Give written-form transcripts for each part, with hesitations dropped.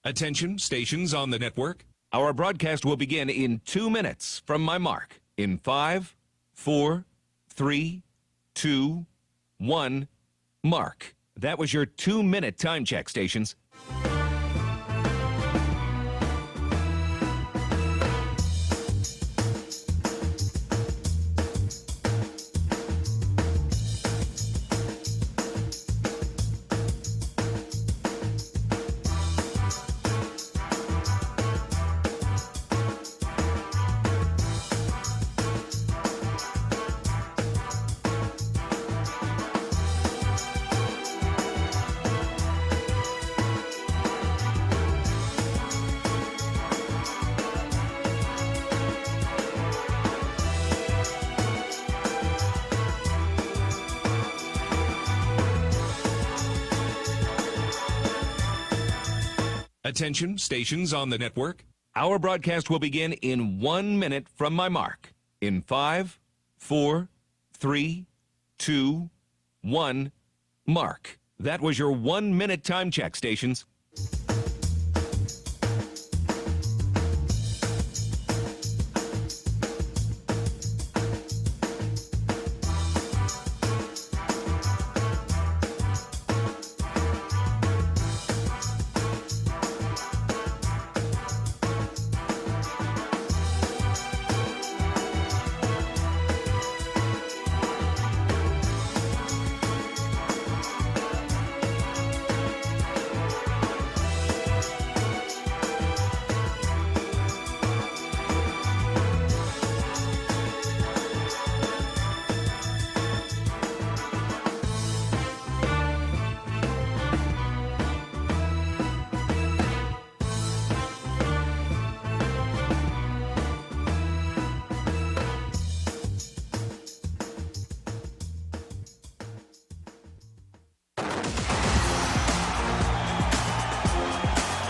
Attention, stations on the network. Our broadcast will begin in 2 minutes from my mark. In 5, 4, 3, 2, 1, mark. That was your 2-minute time check, stations. Attention, stations on the network. Our broadcast will begin in 1 minute from my mark. In 5, 4, 3, 2, 1, mark. That was your 1-minute time check, stations.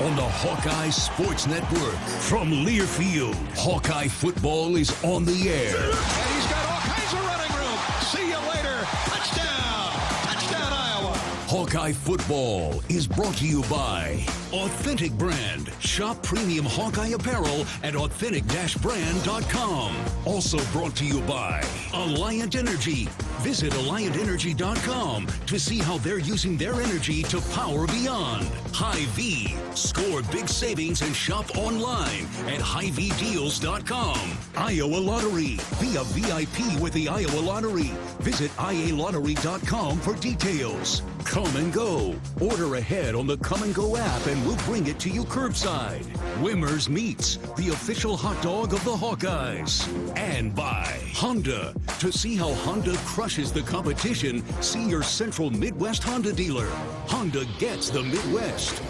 On the Hawkeye Sports Network from Learfield, Hawkeye football is on the air. And he's got all kinds of running room. See you later. Touchdown. Touchdown, Iowa. Hawkeye football is brought to you by Authentic Brand. Shop premium Hawkeye apparel at authentic-brand.com. Also brought to you by Alliant Energy. Visit AlliantEnergy.com to see how they're using their energy to power beyond. Hy-Vee. Score big savings and shop online at HyVeeDeals.com. Iowa Lottery. Be a VIP with the Iowa Lottery. Visit IALottery.com for details. Come and Go. Order ahead on the Come and Go app and we'll bring it to you curbside. Wimmer's Meats, the official hot dog of the Hawkeyes. And by Honda. To see how Honda crushes the competition, see your Central Midwest Honda dealer. Honda gets the Midwest.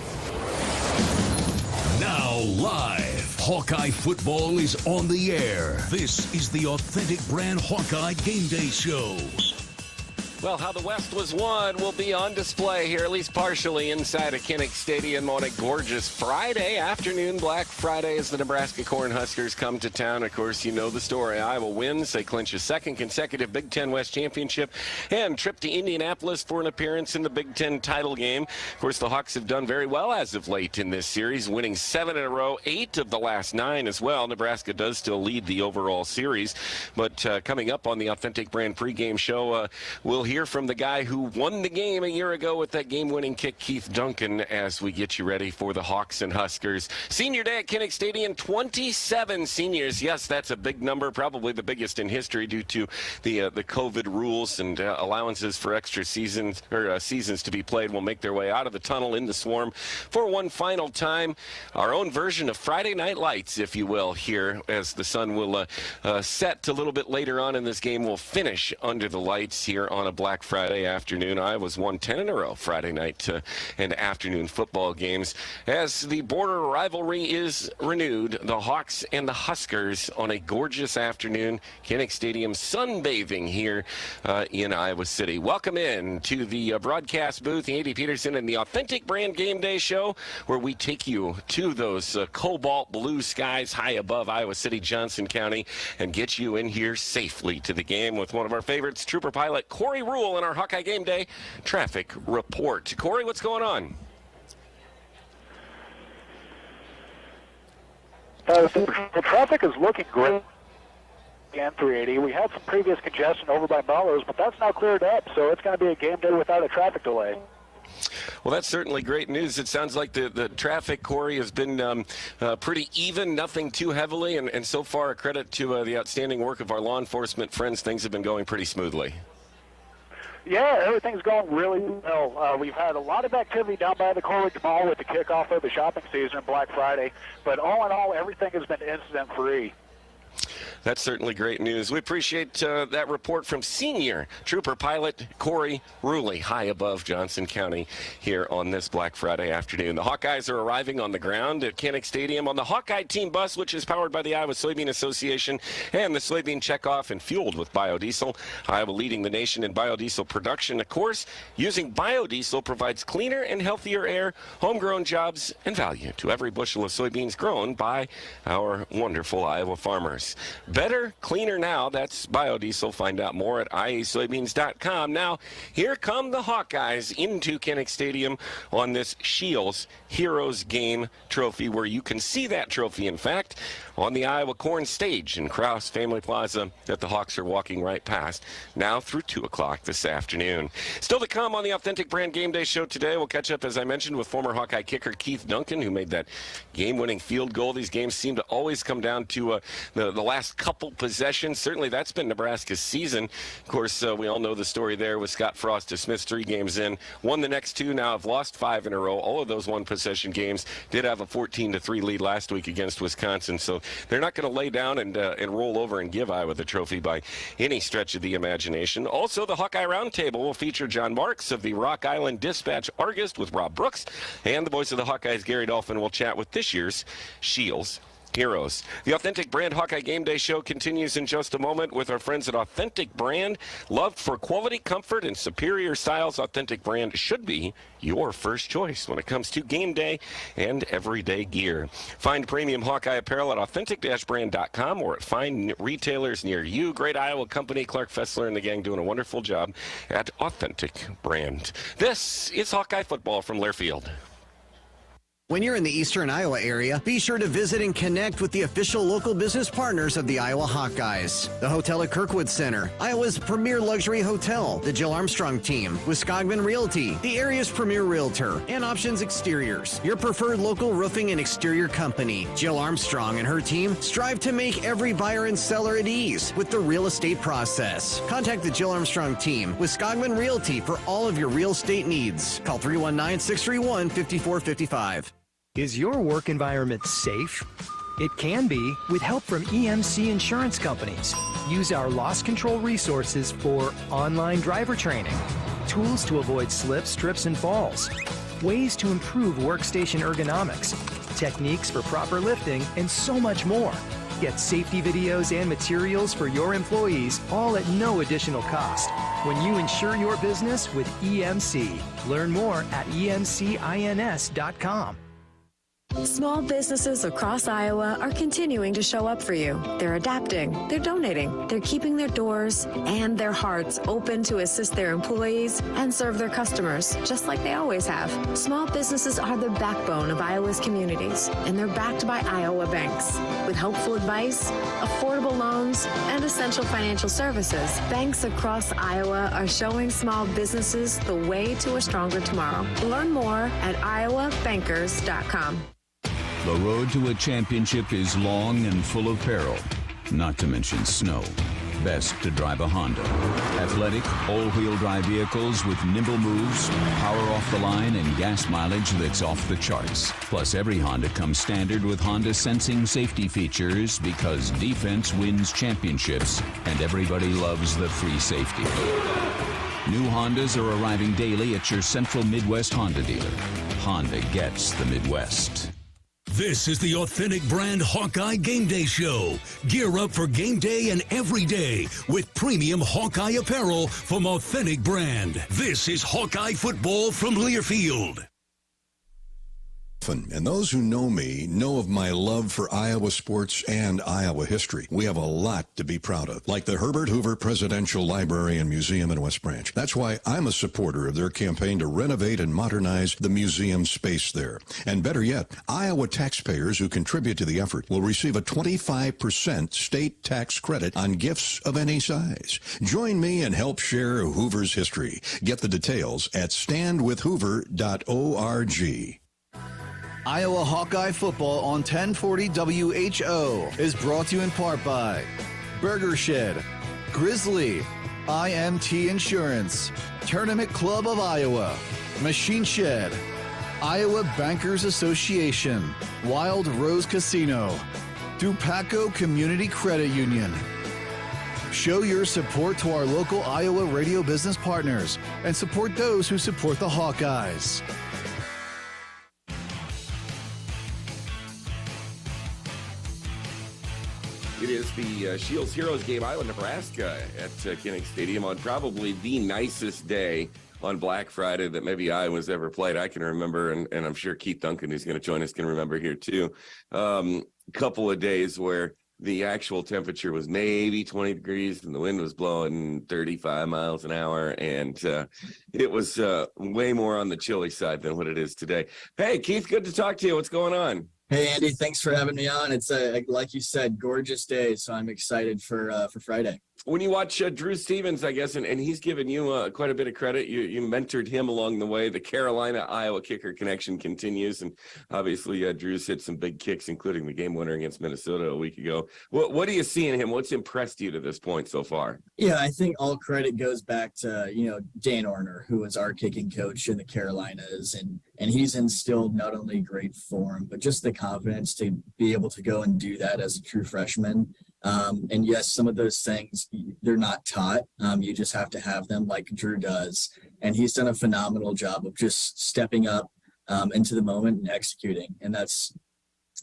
Now live, Hawkeye football is on the air. This is the Authentic Brand Hawkeye Game Day Show. Well, how the West was won will be on display here, at least partially, inside of Kinnick Stadium on a gorgeous Friday afternoon, Black Friday, as the Nebraska Cornhuskers come to town. Of course, you know the story. Iowa wins. They clinch a second consecutive Big Ten West Championship and trip to Indianapolis for an appearance in the Big Ten title game. Of course, the Hawks have done very well as of late in this series, winning 7 in a row, 8 of the last 9 as well. Nebraska does still lead the overall series. But coming up on the Authentic Brand pregame show, we'll hear from the guy who won the game a year ago with that game-winning kick, Keith Duncan, as we get you ready for the Hawks and Huskers. Senior day at Kinnick Stadium, 27 seniors. Yes, that's a big number, probably the biggest in history due to the COVID rules and allowances for extra seasons to be played. Will make their way out of the tunnel in the swarm for one final time. Our own version of Friday Night Lights, if you will, here as the sun will set a little bit later on in this game. We'll finish under the lights here on a Black Friday afternoon. Iowa's won 10 in a row Friday night and afternoon football games as the border rivalry is renewed. The Hawks and the Huskers on a gorgeous afternoon. Kinnick Stadium sunbathing here in Iowa City. Welcome in to the broadcast booth, Andy Peterson and the Authentic Brand Game Day Show, where we take you to those cobalt blue skies high above Iowa City, Johnson County, and get you in here safely to the game with one of our favorites, Trooper Pilot Corey Rule, in our Hawkeye Game Day Traffic Report. Corey, what's going on? The traffic is looking great. And 380. We had some previous congestion over by Melrose, but that's now cleared up, so it's going to be a game day without a traffic delay. Well, that's certainly great news. It sounds like the traffic, Corey, has been pretty even, nothing too heavily, and so far a credit to the outstanding work of our law enforcement friends. Things have been going pretty smoothly. Yeah, everything's going really well. We've had a lot of activity down by the Coleridge Mall with the kickoff of the shopping season, Black Friday, but all in all, everything has been incident-free. That's certainly great news. We appreciate that report from Senior Trooper Pilot Corey Ruley, high above Johnson County here on this Black Friday afternoon. The Hawkeyes are arriving on the ground at Kinnick Stadium on the Hawkeye team bus, which is powered by the Iowa Soybean Association and the soybean checkoff and fueled with biodiesel. Iowa leading the nation in biodiesel production. Of course, using biodiesel provides cleaner and healthier air, homegrown jobs, and value to every bushel of soybeans grown by our wonderful Iowa farmers. Better, cleaner now. That's biodiesel. Find out more at IEsoybeans.com. Now, here come the Hawkeyes into Kinnick Stadium on this Shields Heroes Game trophy, where you can see that trophy, in fact, on the Iowa Corn stage in Krause Family Plaza that the Hawks are walking right past now through 2 o'clock this afternoon. Still to come on the Authentic Brand Game Day show today, we'll catch up, as I mentioned, with former Hawkeye kicker Keith Duncan, who made that game-winning field goal. These games seem to always come down to the last couple possessions. Certainly that's been Nebraska's season. Of course, we all know the story there with Scott Frost dismissed 3 games in, won the next 2, now have lost 5 in a row. All of those one-possession games. Did have a 14-3 lead last week against Wisconsin, so they're not going to lay down and roll over and give Iowa the trophy by any stretch of the imagination. Also, the Hawkeye Roundtable will feature John Marks of the Rock Island Dispatch-Argus with Rob Brooks, and the voice of the Hawkeyes, Gary Dolphin, will chat with this year's Shields Heroes. The Authentic Brand Hawkeye Game Day show continues in just a moment with our friends at Authentic Brand. Loved for quality, comfort, and superior styles, Authentic Brand should be your first choice when it comes to game day and everyday gear. Find premium Hawkeye apparel at authentic-brand.com or at fine retailers near you. Great Iowa company, Clark Fessler and the gang doing a wonderful job at Authentic Brand. This is Hawkeye football from Learfield. When you're in the eastern Iowa area, be sure to visit and connect with the official local business partners of the Iowa Hawkeyes. The Hotel at Kirkwood Center, Iowa's premier luxury hotel, the Jill Armstrong team, Wisconsin Realty, the area's premier realtor, and Options Exteriors, your preferred local roofing and exterior company. Jill Armstrong and her team strive to make every buyer and seller at ease with the real estate process. Contact the Jill Armstrong team, Wisconsin Realty, for all of your real estate needs. Call 319-631-5455. Is your work environment safe? It can be with help from EMC Insurance Companies. Use our loss control resources for online driver training, tools to avoid slips, trips, and falls, ways to improve workstation ergonomics, techniques for proper lifting, and so much more. Get safety videos and materials for your employees, all at no additional cost, when you insure your business with EMC. Learn more at emcins.com. Small businesses across Iowa are continuing to show up for you. They're adapting, they're donating, they're keeping their doors and their hearts open to assist their employees and serve their customers, just like they always have. Small businesses are the backbone of Iowa's communities, and they're backed by Iowa banks. With helpful advice, affordable loans, and essential financial services, banks across Iowa are showing small businesses the way to a stronger tomorrow. Learn more at iowabankers.com. The road to a championship is long and full of peril, not to mention snow. Best to drive a Honda. Athletic, all-wheel drive vehicles with nimble moves, power off the line, and gas mileage that's off the charts. Plus, every Honda comes standard with Honda sensing safety features, because defense wins championships, and everybody loves the free safety. New Hondas are arriving daily at your Central Midwest Honda dealer. Honda gets the Midwest. This is the Authentic Brand Hawkeye Game Day Show. Gear up for game day and every day with premium Hawkeye apparel from Authentic Brand. This is Hawkeye football from Learfield. often, and those who know me know of my love for Iowa sports and Iowa history. We have a lot to be proud of, like the Herbert Hoover Presidential Library and Museum in West Branch. That's why I'm a supporter of their campaign to renovate and modernize the museum space there. And better yet, Iowa taxpayers who contribute to the effort will receive a 25% state tax credit on gifts of any size. Join me and help share Hoover's history. Get the details at standwithhoover.org. Iowa Hawkeye football on 1040 WHO is brought to you in part by Burger Shed, Grizzly, IMT Insurance, Tournament Club of Iowa, Machine Shed, Iowa Bankers Association, Wild Rose Casino, Dupaco Community Credit Union. Show your support to our local Iowa radio business partners and support those who support the Hawkeyes. It is the Shields Heroes game, Iowa, Nebraska at Kinnick Stadium on probably the nicest day on Black Friday that maybe Iowa's ever played. I can remember, and I'm sure Keith Duncan, who's going to join us, can remember here too. Couple of days where the actual temperature was maybe 20 degrees and the wind was blowing 35 miles an hour. And it was way more on the chilly side than what it is today. Hey, Keith, good to talk to you. What's going on? Hey, Andy, thanks for having me on. It's like you said, gorgeous day. So I'm excited for Friday. When you watch Drew Stevens, I guess, and he's given you quite a bit of credit. You mentored him along the way. The Carolina-Iowa kicker connection continues. And obviously, Drew's hit some big kicks, including the game winner against Minnesota a week ago. What do you see in him? What's impressed you to this point so far? Yeah, I think all credit goes back to, Dan Orner, who was our kicking coach in the Carolinas. And he's instilled not only great form, but just the confidence to be able to go and do that as a true freshman. And yes, some of those things, they're not taught. You just have to have them like Drew does. And he's done a phenomenal job of just stepping up into the moment and executing. And that's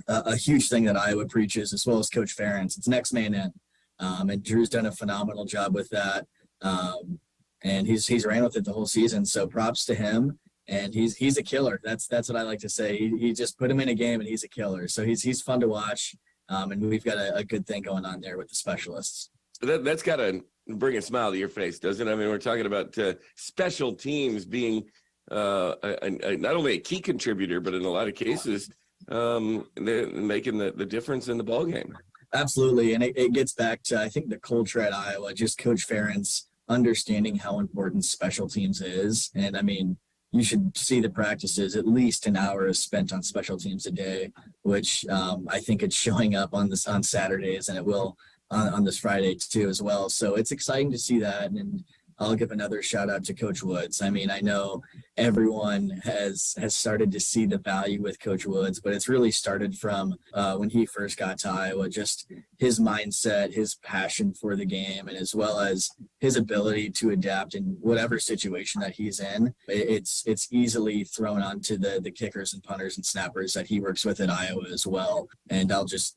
a huge thing that Iowa preaches, as well as Coach Ferentz. It's next man in. And Drew's done a phenomenal job with that. And he's ran with it the whole season. So props to him. And he's a killer. That's what I like to say. He just put him in a game and he's a killer. So he's fun to watch. And we've got a good thing going on there with the specialists. That's got to bring a smile to your face, doesn't it? I mean, we're talking about special teams being not only a key contributor, but in a lot of cases, they're making the difference in the ballgame. Absolutely. And it gets back to, I think, the culture at Iowa, just Coach Ferentz understanding how important special teams is. And I mean, you should see the practices, at least an hour is spent on special teams a day, which I think it's showing up on Saturdays, and it will on this Friday too as well. So it's exciting to see that. And I'll give another shout out to Coach Woods. I mean, I know everyone has started to see the value with Coach Woods, but it's really started from when he first got to Iowa, just his mindset, his passion for the game, and as well as his ability to adapt in whatever situation that he's in. It's easily thrown onto the kickers and punters and snappers that he works with at Iowa as well. And I'll just,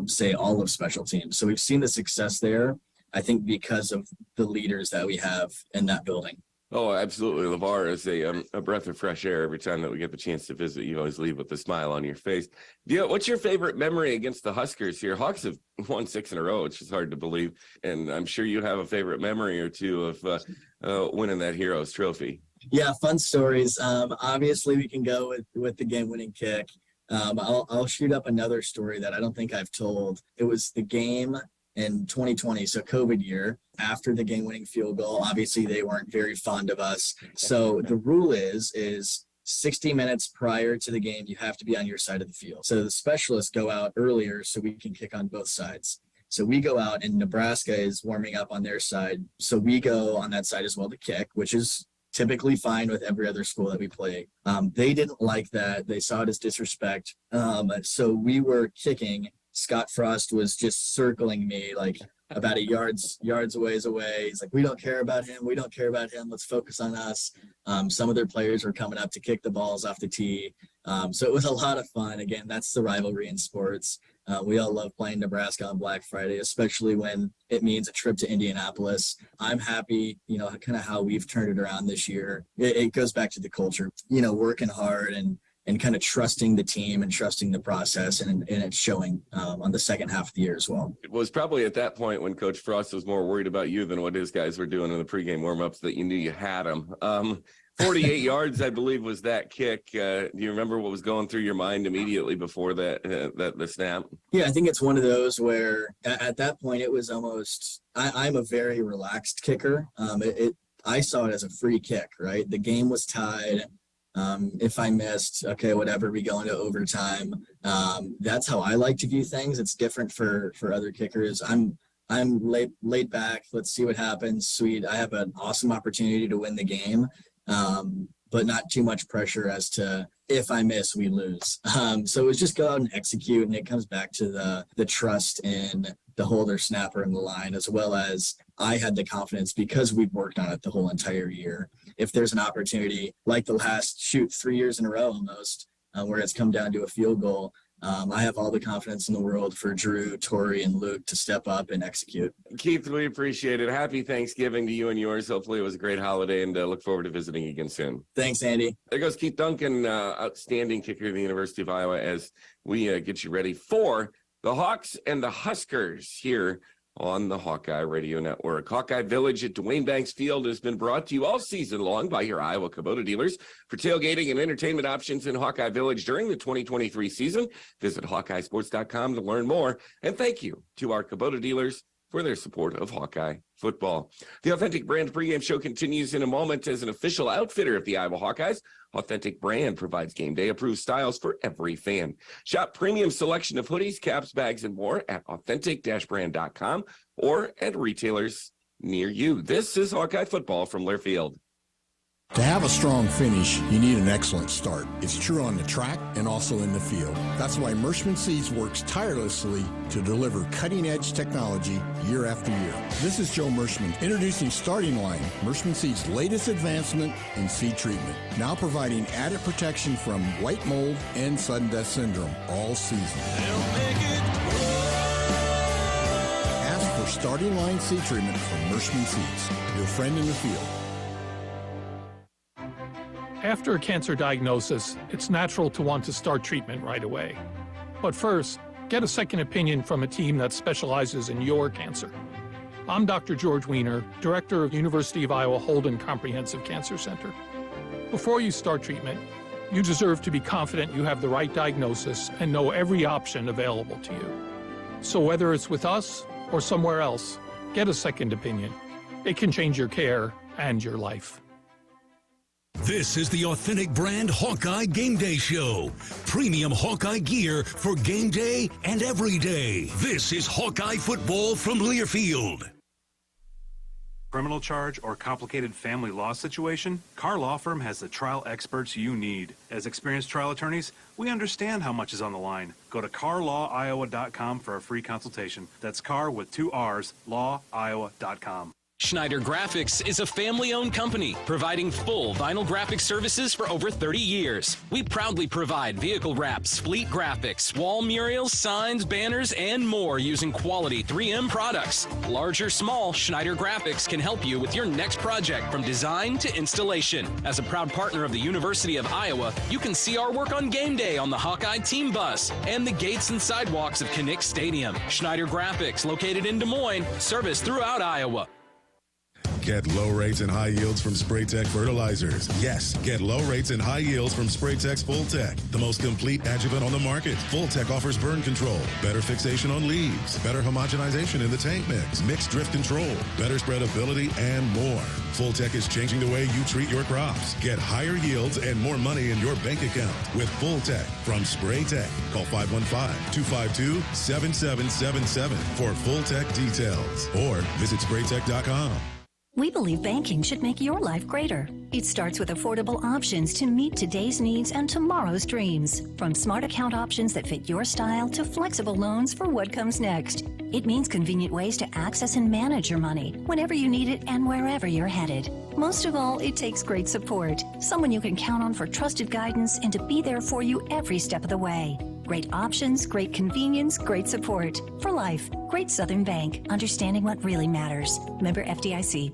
say all of special teams. So we've seen the success there, I think, because of the leaders that we have in that building. Oh, absolutely. LeVar is a breath of fresh air every time that we get the chance to visit. You always leave with a smile on your face. What's your favorite memory against the Huskers here? Hawks have won 6 in a row. It's just hard to believe. And I'm sure you have a favorite memory or two of winning that Heroes trophy. Yeah, fun stories. Obviously, we can go with the game-winning kick. I'll shoot up another story that I don't think I've told. It was the game in 2020, so COVID year, after the game-winning field goal. Obviously, they weren't very fond of us. So the rule is 60 minutes prior to the game, you have to be on your side of the field. So the specialists go out earlier so we can kick on both sides. So we go out, and Nebraska is warming up on their side. So we go on that side as well to kick, which is typically fine with every other school that we play. They didn't like that. They saw it as disrespect. So we were kicking. Scott Frost was just circling me like about a yards away. He's like, we don't care about him. We don't care about him. Let's focus on us. Some of their players were coming up to kick the balls off the tee. So it was a lot of fun. Again, that's the rivalry in sports. We all love playing Nebraska on Black Friday, especially when it means a trip to Indianapolis. I'm happy, kind of how we've turned it around this year. It goes back to the culture, working hard and and kind of trusting the team and trusting the process, and it's showing on the second half of the year as well. It was probably at that point when Coach Frost was more worried about you than what his guys were doing in the pregame warmups that you knew you had them. 48 yards, I believe, was that kick. Do you remember what was going through your mind immediately before the snap? Yeah, I think it's one of those where at that point it was almost, I'm a very relaxed kicker. I saw it as a free kick, right? The game was tied. If I missed, okay, whatever, we go into overtime. That's how I like to view things. It's different for other kickers. I'm laid back. Let's see what happens. Sweet. I have an awesome opportunity to win the game. But not too much pressure as to if I miss, we lose. So it was just go out and execute, and it comes back to the trust in the holder, snapper, and the line, as well as I had the confidence because we've worked on it the whole entire year. If there's an opportunity like the last 3 years in a row almost, where it's come down to a field goal, I have all the confidence in the world for Drew, Tori, and Luke to step up and execute. Keith, we appreciate it. Happy Thanksgiving to you and yours. Hopefully it was a great holiday, and look forward to visiting again soon. Thanks, Andy. There goes Keith Duncan, outstanding kicker of the University of Iowa, as we get you ready for the Hawks and the Huskers here on the Hawkeye Radio Network. Hawkeye Village at Duane Banks Field has been brought to you all season long by your Iowa Kubota dealers. For tailgating and entertainment options in Hawkeye Village during the 2023 season, visit HawkeyeSports.com to learn more. And thank you to our Kubota dealers for their support of Hawkeye football. The Authentic Brand pregame show continues in a moment. As an official outfitter of the Iowa Hawkeyes, Authentic Brand provides game day approved styles for every fan. Shop premium selection of hoodies, caps, bags, and more at authentic-brand.com or at retailers near you. This is Hawkeye football from Learfield. To have a strong finish, you need an excellent start. It's true on the track and also in the field. That's why Mershman Seeds works tirelessly to deliver cutting-edge technology year after year. This is Joe Mershman, introducing Starting Line, Mershman Seeds' latest advancement in seed treatment, now providing added protection from white mold and sudden death syndrome all season. Ask for Starting Line seed treatment from Mershman Seeds, your friend in the field. After a cancer diagnosis, it's natural to want to start treatment right away. But first, get a second opinion from a team that specializes in your cancer. I'm Dr. George Weiner, Director of University of Iowa Holden Comprehensive Cancer Center. Before you start treatment, you deserve to be confident you have the right diagnosis and know every option available to you. So whether it's with us or somewhere else, get a second opinion. It can change your care and your life. This is the Authentic Brand Hawkeye Game Day Show. Premium Hawkeye gear for game day and every day. This is Hawkeye football from Learfield. Criminal charge or complicated family law situation? Carr Law Firm has the trial experts you need. As experienced trial attorneys, we understand how much is on the line. Go to carlawiowa.com for a free consultation. That's Carr with 2 R's, lawiowa.com. Schneider Graphics is a family-owned company providing full vinyl graphic services for over 30 years. We proudly provide vehicle wraps, fleet graphics, wall murals, signs, banners, and more using quality 3M products. Large or small, Schneider Graphics can help you with your next project from design to installation. As a proud partner of the University of Iowa, you can see our work on game day on the Hawkeye team bus and the gates and sidewalks of Kinnick Stadium. Schneider Graphics, located in Des Moines, service throughout Iowa. Get low rates and high yields from Spraytech fertilizers. Yes, get low rates and high yields from Spraytech's Full-Tech, the most complete adjuvant on the market. Full-Tech offers burn control, better fixation on leaves, better homogenization in the tank mix, mixed drift control, better spreadability, and more. Full-Tech is changing the way you treat your crops. Get higher yields and more money in your bank account with Full-Tech from Spraytech. Call 515-252-7777 for Full-Tech details or visit spraytech.com. We believe banking should make your life greater. It starts with affordable options to meet today's needs and tomorrow's dreams. From smart account options that fit your style to flexible loans for what comes next. It means convenient ways to access and manage your money whenever you need it and wherever you're headed. Most of all, it takes great support. Someone you can count on for trusted guidance and to be there for you every step of the way. Great options, great convenience, great support. For life, Great Southern Bank. Understanding what really matters. Member FDIC.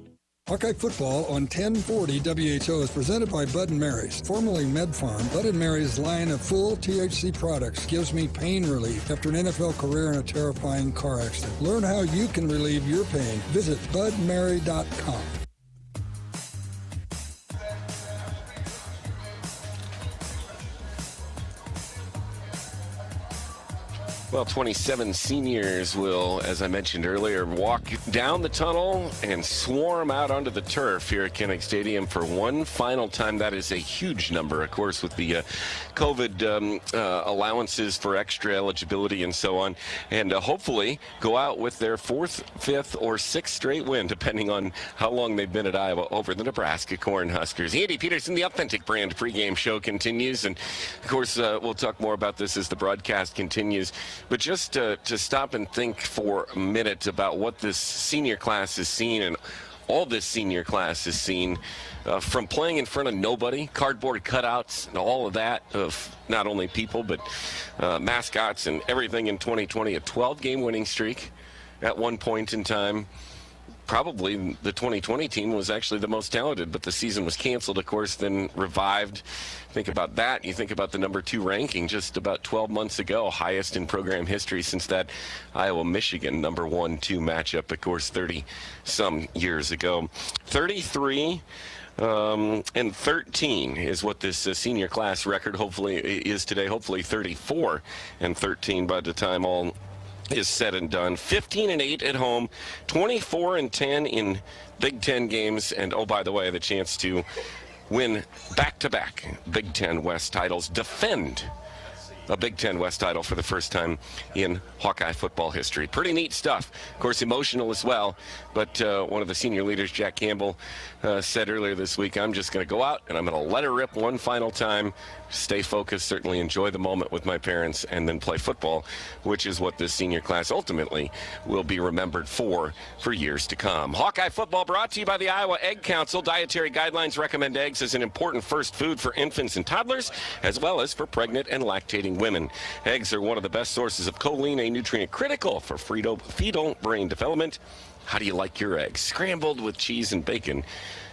Hawkeye Football on 1040 WHO is presented by Bud & Mary's, formerly MedFarm. Bud & Mary's line of full THC products gives me pain relief after an NFL career in a terrifying car accident. Learn how you can relieve your pain. Visit budmary.com. Well, 27 seniors will, as I mentioned earlier, walk down the tunnel and swarm out onto the turf here at Kinnick Stadium for one final time. That is a huge number, of course, with the COVID allowances for extra eligibility and so on, and hopefully go out with their fourth, fifth, or sixth straight win, depending on how long they've been at Iowa, over the Nebraska Cornhuskers. Andy Peterson, the Authentic Brand pregame show continues, and of course, we'll talk more about this as the broadcast continues. But just to stop and think for a minute about what this senior class has seen, and all this senior class has seen, from playing in front of nobody, cardboard cutouts, and all of that, of not only people, but mascots and everything in 2020, a 12-game winning streak at one point in time. Probably the 2020 team was actually the most talented, but the season was canceled, of course, then revived. Think about that. You think about the number 2 ranking just about 12 months ago, highest in program history since that Iowa-Michigan number 1-2 matchup, of course, 30-some years ago. 33 and 13 is what this senior class record hopefully is today. Hopefully 34 and 13 by the time all is said and done. 15-8 at home, 24-10 in Big Ten games, and oh, by the way, the chance to win back-to-back Big Ten West titles, defend a Big Ten West title for the first time in Hawkeye football history. Pretty neat stuff. Of course, emotional as well, but one of the senior leaders, Jack Campbell, said earlier this week, I'm just going to go out and I'm going to let her rip one final time, stay focused, certainly enjoy the moment with my parents, and then play football, which is what this senior class ultimately will be remembered for years to come. Hawkeye football brought to you by the Iowa Egg Council. Dietary guidelines recommend eggs as an important first food for infants and toddlers, as well as for pregnant and lactating women. Eggs are one of the best sources of choline, a nutrient critical for fetal brain development. How do you like your eggs? Scrambled with cheese and bacon,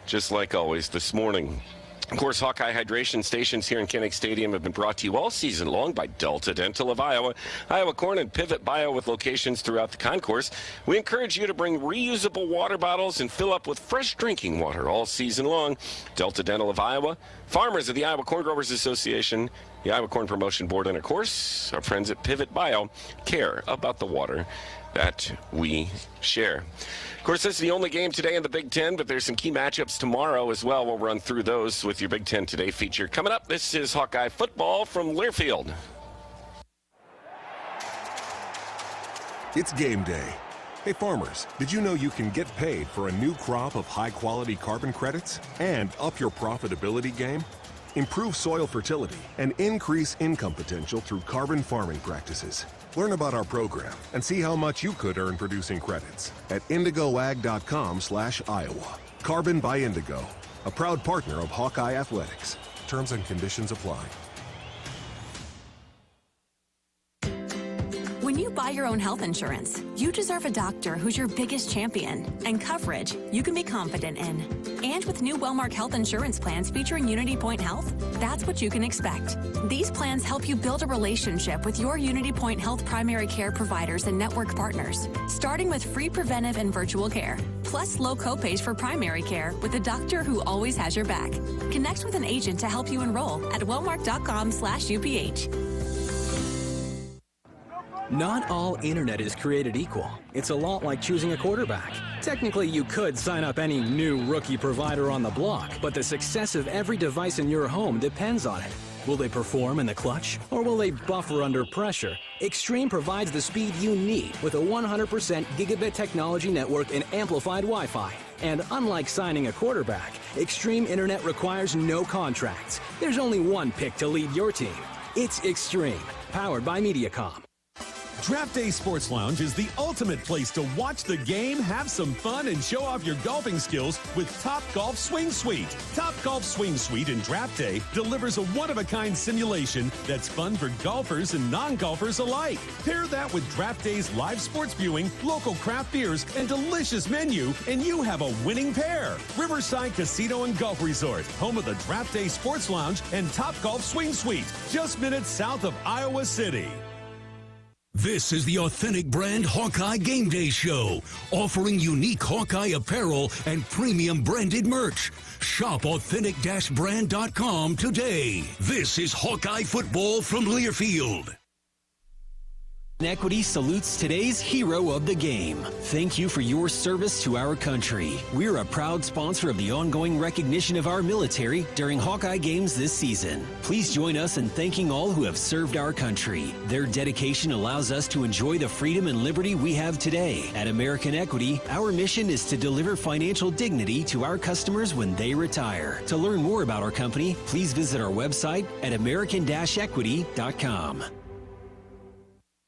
just like always this morning. Of course, Hawkeye hydration stations here in Kinnick Stadium have been brought to you all season long by Delta Dental of Iowa, Iowa Corn, and Pivot Bio with locations throughout the concourse. We encourage you to bring reusable water bottles and fill up with fresh drinking water all season long. Delta Dental of Iowa, farmers of the Iowa Corn Growers Association, the Iowa Corn Promotion Board, and of course, our friends at Pivot Bio care about the water that we share. Of course, this is the only game today in the Big Ten, but there's some key matchups tomorrow as well. We'll run through those with your Big Ten Today feature. Coming up, this is Hawkeye football from Learfield. It's game day. Hey farmers, did you know you can get paid for a new crop of high-quality carbon credits and up your profitability game? Improve soil fertility and increase income potential through carbon farming practices. Learn about our program and see how much you could earn producing credits at indigoag.com/Iowa. Carbon by Indigo, a proud partner of Hawkeye Athletics. Terms and conditions apply. When you buy your own health insurance, you deserve a doctor who's your biggest champion and coverage you can be confident in. And with new Wellmark health insurance plans featuring Unity Point Health, that's what you can expect. These plans help you build a relationship with your Unity Point Health primary care providers and network partners, starting with free preventive and virtual care, plus low copays for primary care with a doctor who always has your back. Connect with an agent to help you enroll at wellmark.com/UPH. Not all internet is created equal. It's a lot like choosing a quarterback. Technically, you could sign up any new rookie provider on the block, but the success of every device in your home depends on it. Will they perform in the clutch, or will they buffer under pressure? Extreme provides the speed you need with a 100% gigabit technology network and amplified Wi-Fi. And unlike signing a quarterback, Extreme Internet requires no contracts. There's only one pick to lead your team. It's Extreme, powered by Mediacom. Draft Day Sports Lounge is the ultimate place to watch the game, have some fun, and show off your golfing skills with Top Golf Swing Suite. Top Golf Swing Suite in Draft Day delivers a one-of-a-kind simulation that's fun for golfers and non-golfers alike. Pair that with Draft Day's live sports viewing, local craft beers, and delicious menu, and you have a winning pair. Riverside Casino and Golf Resort, home of the Draft Day Sports Lounge and Top Golf Swing Suite, just minutes south of Iowa City. This is the Authentic Brand Hawkeye Game Day Show, offering unique Hawkeye apparel and premium branded merch. Shop authentic-brand.com today. This is Hawkeye football from Learfield. Equity salutes today's hero of the game. Thank you for your service to our country. We're a proud sponsor of the ongoing recognition of our military during Hawkeye games this season. Please join us in thanking all who have served our country. Their dedication allows us to enjoy the freedom and liberty we have today. At American Equity, our mission is to deliver financial dignity to our customers when they retire. To learn more about our company, please visit our website at american-equity.com.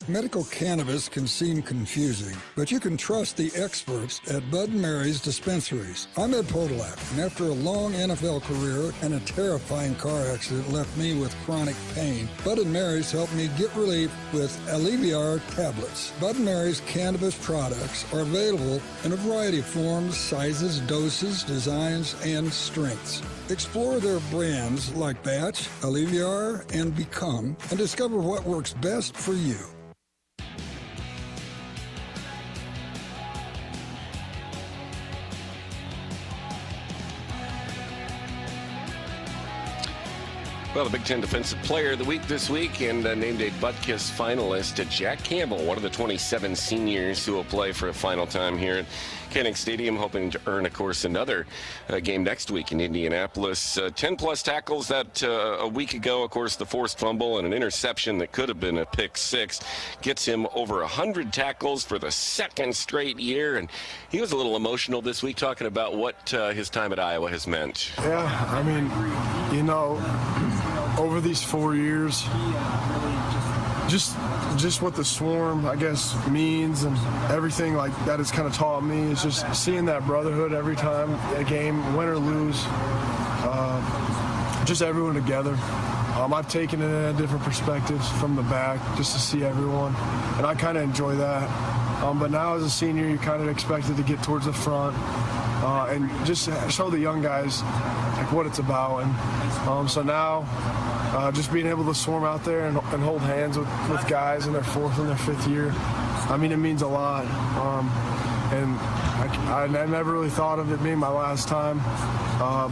Medical cannabis can seem confusing, but you can trust the experts at Bud & Mary's dispensaries. I'm Ed Podolak, and after a long NFL career and a terrifying car accident left me with chronic pain, Bud & Mary's helped me get relief with Alleviar tablets. Bud & Mary's cannabis products are available in a variety of forms, sizes, doses, designs, and strengths. Explore their brands like Batch, Alleviar, and Become, and discover what works best for you. Well, the Big Ten Defensive Player of the Week this week, and named a Butkus finalist, Jack Campbell, one of the 27 seniors who will play for a final time here at Kinnick Stadium, hoping to earn, of course, another game next week in Indianapolis. 10-plus tackles that a week ago, of course, the forced fumble and an interception that could have been a pick six gets him over 100 tackles for the second straight year, and he was a little emotional this week talking about what his time at Iowa has meant. Yeah, I mean, you know, over these 4 years, just what the Swarm, I guess, means and everything like that has kind of taught me is just seeing that brotherhood every time a game, win or lose, just everyone together. I've taken it in different perspectives from the back just to see everyone, and I kind of enjoy that. But now as a senior, you're kind of expected to get towards the front and just show the young guys like what it's about. And so now just being able to swarm out there and hold hands with guys in their fourth and their fifth year, I mean, it means a lot. And I never really thought of it being my last time.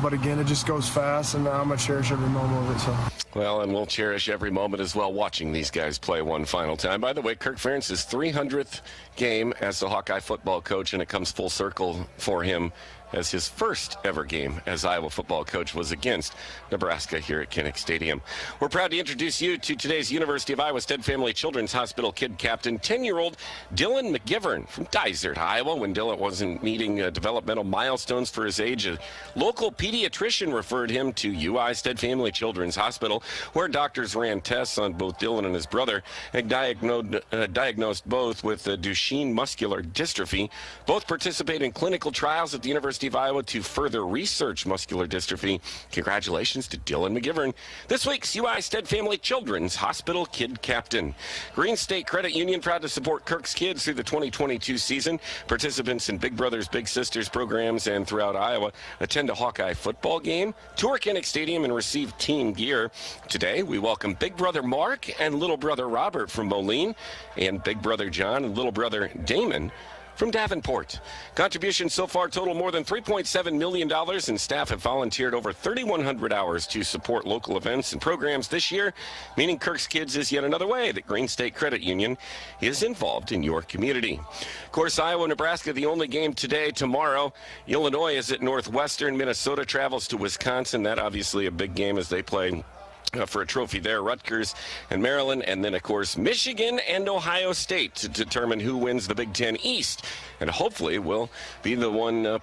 But again, it just goes fast, and I'm going to cherish every moment of it. So. Well, and we'll cherish every moment as well watching these guys play one final time. By the way, Kirk Ferentz's 300th game as the Hawkeye football coach, and it comes full circle for him as his first ever game as Iowa football coach was against Nebraska here at Kinnick Stadium. We're proud to introduce you to today's University of Iowa Stead Family Children's Hospital kid captain, 10-year-old Dylan McGivern from Dysart, Iowa. When Dylan wasn't meeting developmental milestones for his age, a local pediatrician referred him to UI Stead Family Children's Hospital, where doctors ran tests on both Dylan and his brother and diagnosed both with Duchenne muscular dystrophy. Both participate in clinical trials at the University of Iowa to further research muscular dystrophy. Congratulations to Dylan McGivern, this week's UI Stead Family Children's Hospital Kid Captain. Green State Credit Union proud to support Kirk's kids through the 2022 season. Participants in Big Brothers Big Sisters programs and throughout Iowa attend a Hawkeye football game, tour Kinnick Stadium, and receive team gear. Today, we welcome Big Brother Mark and Little Brother Robert from Moline, and Big Brother John and Little Brother Damon from Davenport. Contributions so far total more than $3.7 million, and staff have volunteered over 3,100 hours to support local events and programs this year, meaning Kirk's Kids is yet another way that Green State Credit Union is involved in your community. Of course, Iowa, Nebraska, the only game today. Tomorrow, Illinois is at Northwestern. Minnesota travels to Wisconsin. That obviously a big game as they play for a trophy there. Rutgers and Maryland, and then, of course, Michigan and Ohio State to determine who wins the Big Ten East. And hopefully will be the one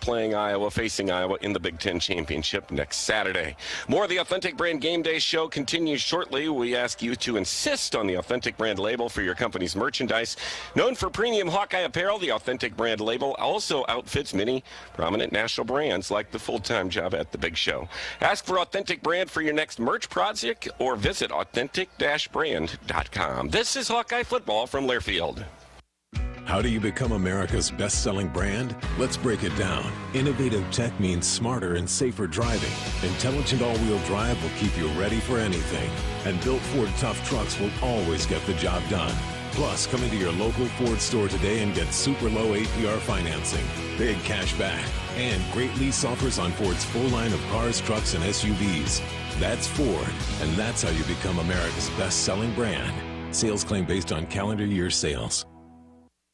facing Iowa in the Big Ten Championship next Saturday. More of the Authentic Brand Game Day show continues shortly. We ask you to insist on the Authentic Brand label for your company's merchandise. Known for premium Hawkeye apparel, the Authentic Brand label also outfits many prominent national brands like the Full-Time Job at the Big Show. Ask for Authentic Brand for your next merch project or visit authentic-brand.com. This is Hawkeye Football from Learfield. How do you become America's best-selling brand? Let's break it down. Innovative tech means smarter and safer driving. Intelligent all-wheel drive will keep you ready for anything. And built Ford tough trucks will always get the job done. Plus, come into your local Ford store today and get super low APR financing, big cash back, and great lease offers on Ford's full line of cars, trucks, and SUVs. That's Ford, and that's how you become America's best-selling brand. Sales claim based on calendar year sales.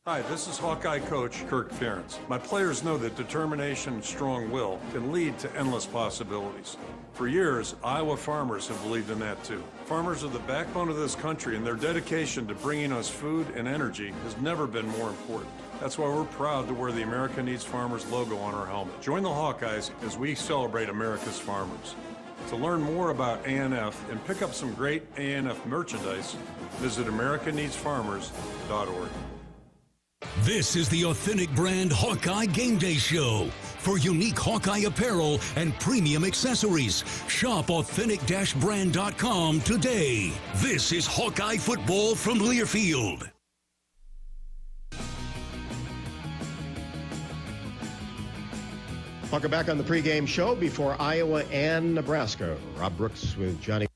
Hi, this is Hawkeye coach Kirk Ferentz. My players know that determination and strong will can lead to endless possibilities. For years, Iowa farmers have believed in that too. Farmers are the backbone of this country, and their dedication to bringing us food and energy has never been more important. That's why we're proud to wear the America Needs Farmers logo on our helmet. Join the Hawkeyes as we celebrate America's farmers. To learn more about ANF and pick up some great ANF merchandise, visit americaneedsfarmers.org. This is the Authentic Brand Hawkeye Game Day Show. For unique Hawkeye apparel and premium accessories, shop authentic-brand.com today. This is Hawkeye Football from Learfield. Welcome back on the pregame show before Iowa and Nebraska. Rob Brooks with Johnny.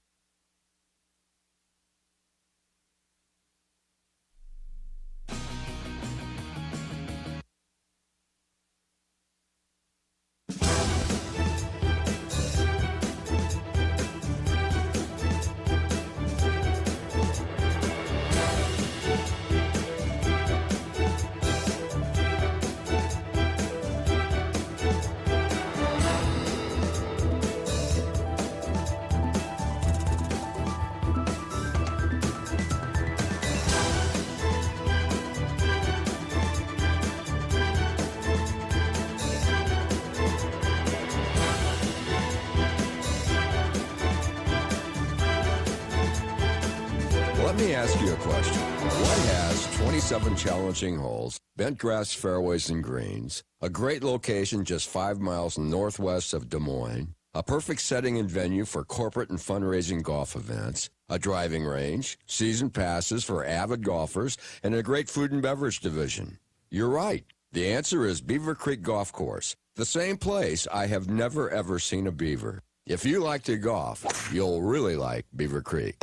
Let me ask you a question. What has 27 challenging holes, bent grass fairways and greens, a great location just 5 miles northwest of Des Moines, a perfect setting and venue for corporate and fundraising golf events, a driving range, season passes for avid golfers, and a great food and beverage division? You're right. The answer is Beaver Creek Golf Course, the same place I have never ever seen a beaver. If you like to golf, you'll really like Beaver Creek.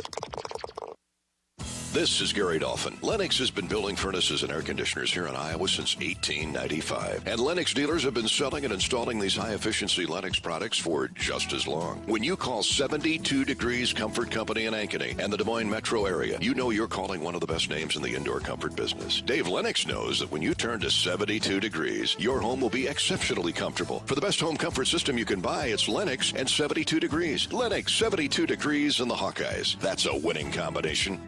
This is Gary Dolphin. Lennox has been building furnaces and air conditioners here in Iowa since 1895. And Lennox dealers have been selling and installing these high-efficiency Lennox products for just as long. When you call 72 Degrees Comfort Company in Ankeny and the Des Moines metro area, you know you're calling one of the best names in the indoor comfort business. Dave Lennox knows that when you turn to 72 degrees, your home will be exceptionally comfortable. For the best home comfort system you can buy, it's Lennox and 72 degrees. Lennox, 72 degrees, and the Hawkeyes. That's a winning combination.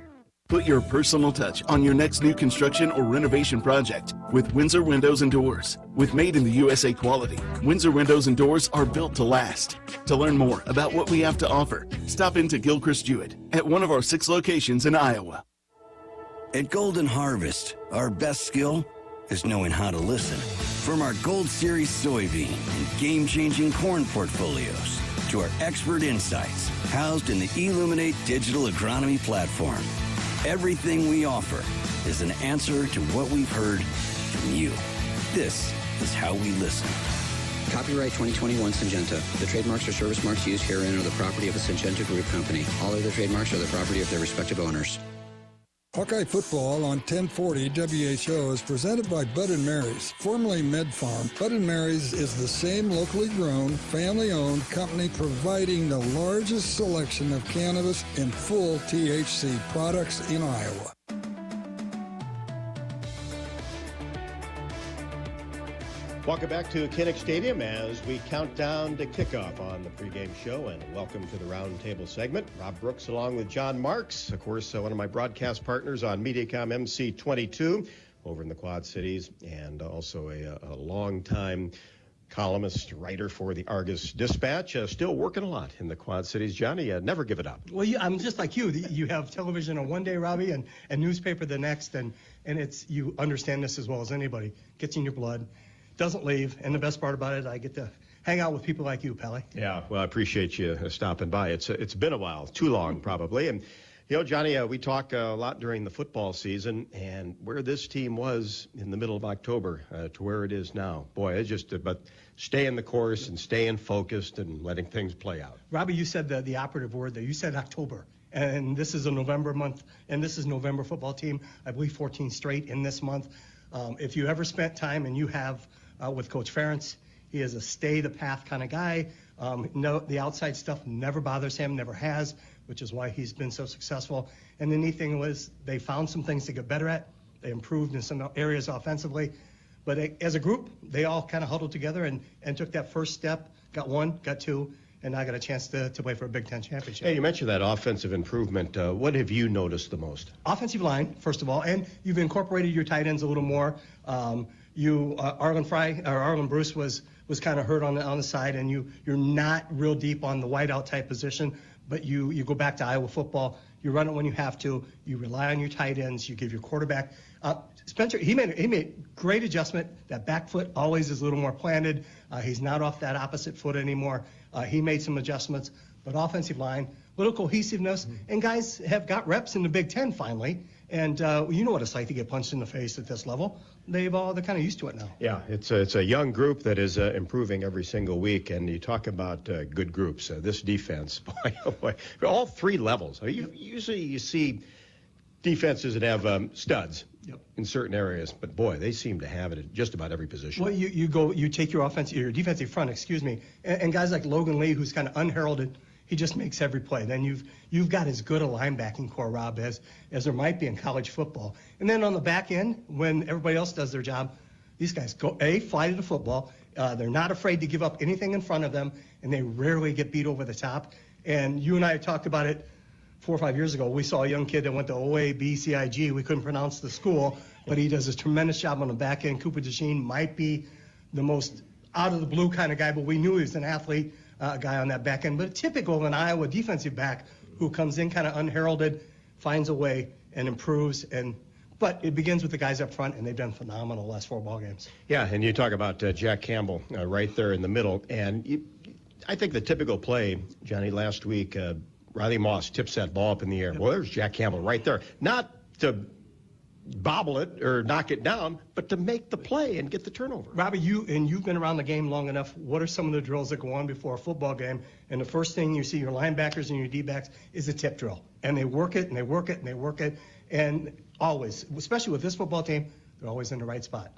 Put your personal touch on your next new construction or renovation project with Windsor Windows and Doors. With made in the USA quality, Windsor Windows and Doors are built to last. To learn more about what we have to offer, stop into Gilchrist Jewett at one of our 6 locations in Iowa. At Golden Harvest, our best skill is knowing how to listen. From our Gold Series soybean and game-changing corn portfolios to our expert insights housed in the Illuminate digital agronomy platform. Everything we offer is an answer to what we've heard from you. This is how we listen. Copyright 2021 Syngenta. The trademarks or service marks used herein are the property of a Syngenta Group company. All other trademarks are the property of their respective owners. Hawkeye Football on 1040 WHO is presented by Bud & Mary's, formerly Med Farm. Bud & Mary's is the same locally grown, family-owned company providing the largest selection of cannabis and full THC products in Iowa. Welcome back to Kinnick Stadium as we count down to kickoff on the pregame show, and welcome to the Roundtable segment. Rob Brooks along with John Marks, of course, one of my broadcast partners on Mediacom MC22 over in the Quad Cities, and also a long-time columnist, writer for the Argus Dispatch, still working a lot in the Quad Cities. Johnny, never give it up. Well, I'm just like you. You have television on one day, Robbie, and newspaper the next, and it's, you understand this as well as anybody. Gets in your blood, doesn't leave, and the best part about it, I get to hang out with people like you, Pally. Yeah, well, I appreciate you stopping by. It's been a while, too long probably, and you know, Johnny, we talk a lot during the football season, and where this team was in the middle of October to where it is now. Boy, it's just about staying the course and staying focused and letting things play out. Robbie, you said the operative word there. You said October, and this is a November month, and this is November football team. I believe 14 straight in this month. If you ever spent time, and you have, with Coach Ferentz, he is a stay-the-path kind of guy. No, the outside stuff never bothers him, never has, which is why he's been so successful. And the neat thing was they found some things to get better at. They improved in some areas offensively. But as a group, they all kind of huddled together and took that first step, got one, got two, and now got a chance to play for a Big Ten championship. Hey, you mentioned that offensive improvement. What have you noticed the most? Offensive line, first of all, and you've incorporated your tight ends a little more. Arlen Bruce was kind of hurt on the side, and you're not real deep on the wideout type position, but you go back to Iowa football. You run it when you have to. You rely on your tight ends. You give your quarterback. Spencer, he made great adjustment. That back foot always is a little more planted. He's not off that opposite foot anymore. He made some adjustments, but offensive line, little cohesiveness, and guys have got reps in the Big Ten finally. And you know what it's like to get punched in the face at this level. They're kind of used to it now. Yeah, it's a young group that is improving every single week. And you talk about good groups. This defense, boy, oh boy, all three levels. Usually you see defenses that have studs in certain areas, but boy, they seem to have it at just about every position. Well, you take your defensive front, and guys like Logan Lee, who's kind of unheralded. He just makes every play. Then you've got as good a linebacking core, Rob, as there might be in college football. And then on the back end, when everybody else does their job, these guys fly to the football. They're not afraid to give up anything in front of them, and they rarely get beat over the top. And you and I talked about it 4 or 5 years ago. We saw a young kid that went to OABCIG. We couldn't pronounce the school, but he does a tremendous job on the back end. Cooper DeSheen might be the most out of the blue kind of guy, but we knew he was an athlete. Guy on that back end, but typical of an Iowa defensive back who comes in kind of unheralded, finds a way, and improves. But it begins with the guys up front, and they've done phenomenal the last 4 ball games. Yeah, and you talk about Jack Campbell right there in the middle, and I think the typical play, Johnny, last week, Riley Moss tips that ball up in the air. Well, there's Jack Campbell right there, not to bobble it or knock it down, but to make the play and get the turnover. Robbie, you've been around the game long enough. What are some of the drills that go on before a football game? And the first thing you see your linebackers and your D-backs is a tip drill. And they work it, and they work it, and they work it. And always, especially with this football team, they're always in the right spot.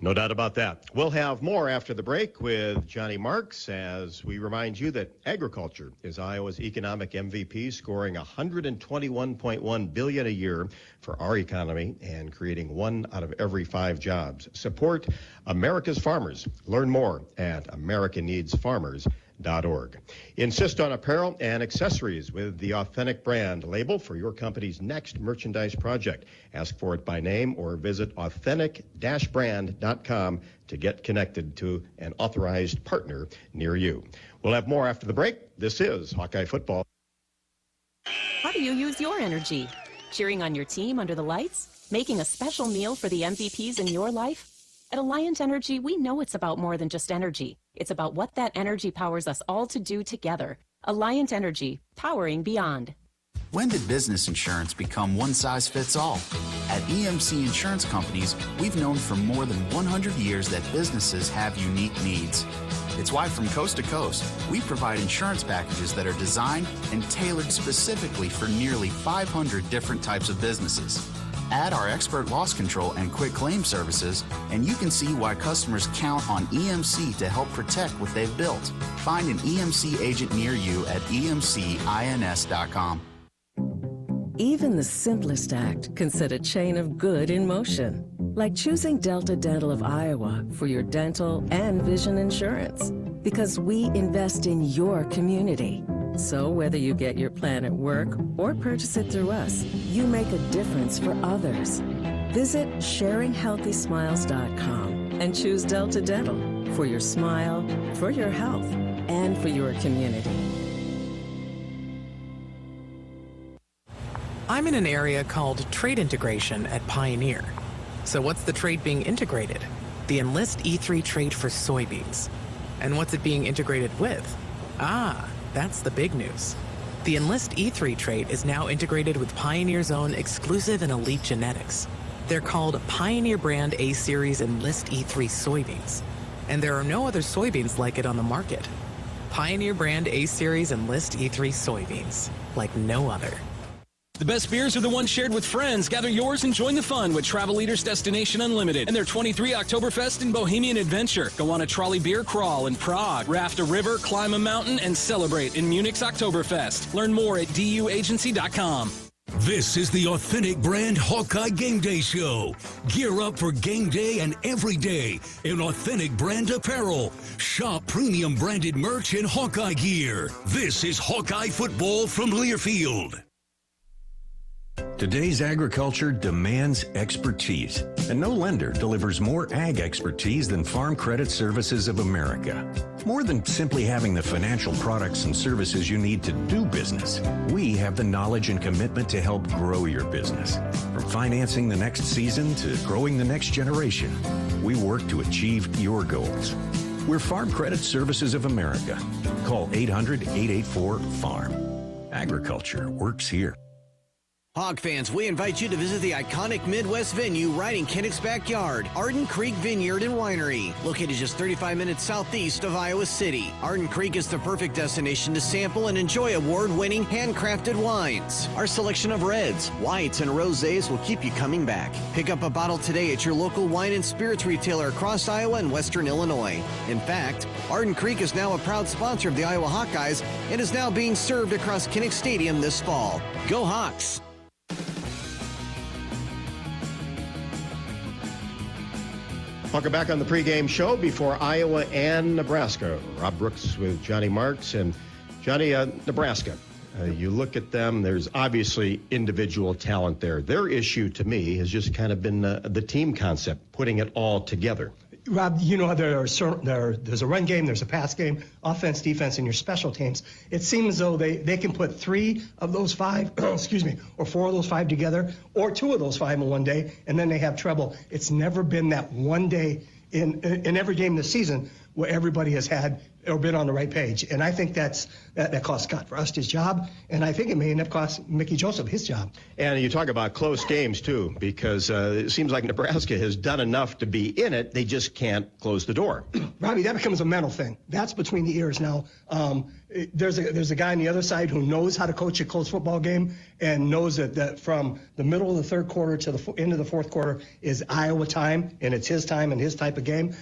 No doubt about that. We'll have more after the break with Johnny Marks as we remind you that agriculture is Iowa's economic MVP, scoring $121.1 billion a year for our economy and creating 1 out of every 5 jobs. Support America's farmers. Learn more at AmericaNeedsFarmers.org. Insist on apparel and accessories with the Authentic brand label for your company's next merchandise project. Ask for it by name or visit authentic-brand.com to get connected to an authorized partner near you. We'll have more after the break. This is Hawkeye Football. How do you use your energy? Cheering on your team under the lights? Making a special meal for the MVPs in your life? At Alliant Energy, we know it's about more than just energy. It's about what that energy powers us all to do together. Alliant Energy, powering beyond. When did business insurance become one size fits all? At EMC Insurance Companies, we've known for more than 100 years that businesses have unique needs. It's why from coast to coast, we provide insurance packages that are designed and tailored specifically for nearly 500 different types of businesses. Add our expert loss control and quick claim services, and you can see why customers count on EMC to help protect what they've built. Find an EMC agent near you at emcins.com. Even the simplest act can set a chain of good in motion. Like choosing Delta Dental of Iowa for your dental and vision insurance. Because we invest in your community. So whether you get your plan at work or purchase it through us, you make a difference for others. Visit sharinghealthysmiles.com and choose Delta Dental for your smile, for your health, and for your community. I'm in an area called trade integration at Pioneer. So what's the trade being integrated? The Enlist E3 trade for soybeans. And what's it being integrated with? That's the big news. The Enlist E3 trait is now integrated with Pioneer's own exclusive and elite genetics. They're called Pioneer Brand A-Series Enlist E3 soybeans. And there are no other soybeans like it on the market. Pioneer Brand A-Series Enlist E3 soybeans, like no other. The best beers are the ones shared with friends. Gather yours and join the fun with Travel Leaders Destination Unlimited and their 23 Oktoberfest and Bohemian Adventure. Go on a trolley beer crawl in Prague, raft a river, climb a mountain, and celebrate in Munich's Oktoberfest. Learn more at duagency.com. This is the Authentic Brand Hawkeye Game Day Show. Gear up for game day and every day in Authentic Brand apparel. Shop premium branded merch and Hawkeye gear. This is Hawkeye football from Learfield. Today's agriculture demands expertise, and no lender delivers more ag expertise than Farm Credit Services of America. More than simply having the financial products and services you need to do business, we have the knowledge and commitment to help grow your business. From financing the next season to growing the next generation, we work to achieve your goals. We're Farm Credit Services of America. Call 800-884-FARM. Agriculture works here. Hawk fans, we invite you to visit the iconic Midwest venue right in Kinnick's backyard, Arden Creek Vineyard and Winery. Located just 35 minutes southeast of Iowa City, Arden Creek is the perfect destination to sample and enjoy award-winning handcrafted wines. Our selection of reds, whites, and rosés will keep you coming back. Pick up a bottle today at your local wine and spirits retailer across Iowa and western Illinois. In fact, Arden Creek is now a proud sponsor of the Iowa Hawkeyes and is now being served across Kinnick Stadium this fall. Go Hawks! Welcome back on the pregame show before Iowa and Nebraska. Rob Brooks with Johnny Marks. And Johnny, Nebraska, you look at them, there's obviously individual talent there. Their issue to me has just kind of been the team concept, putting it all together. Rob, you know, there's a run game, there's a pass game, offense, defense, and your special teams. It seems as though they can put 3 of those 5, or 4 of those 5 together, or 2 of those 5 in one day, and then they have trouble. It's never been that one day in every game this season where everybody has had or been on the right page. And I think that cost Scott Frost his job, and I think it may end up cost Mickey Joseph his job. And you talk about close games, too, because it seems like Nebraska has done enough to be in it. They just can't close the door. Robbie, that becomes a mental thing. That's between the ears now. There's a guy on the other side who knows how to coach a close football game and knows that from the middle of the third quarter to the end of the fourth quarter is Iowa time, and it's his time and his type of game.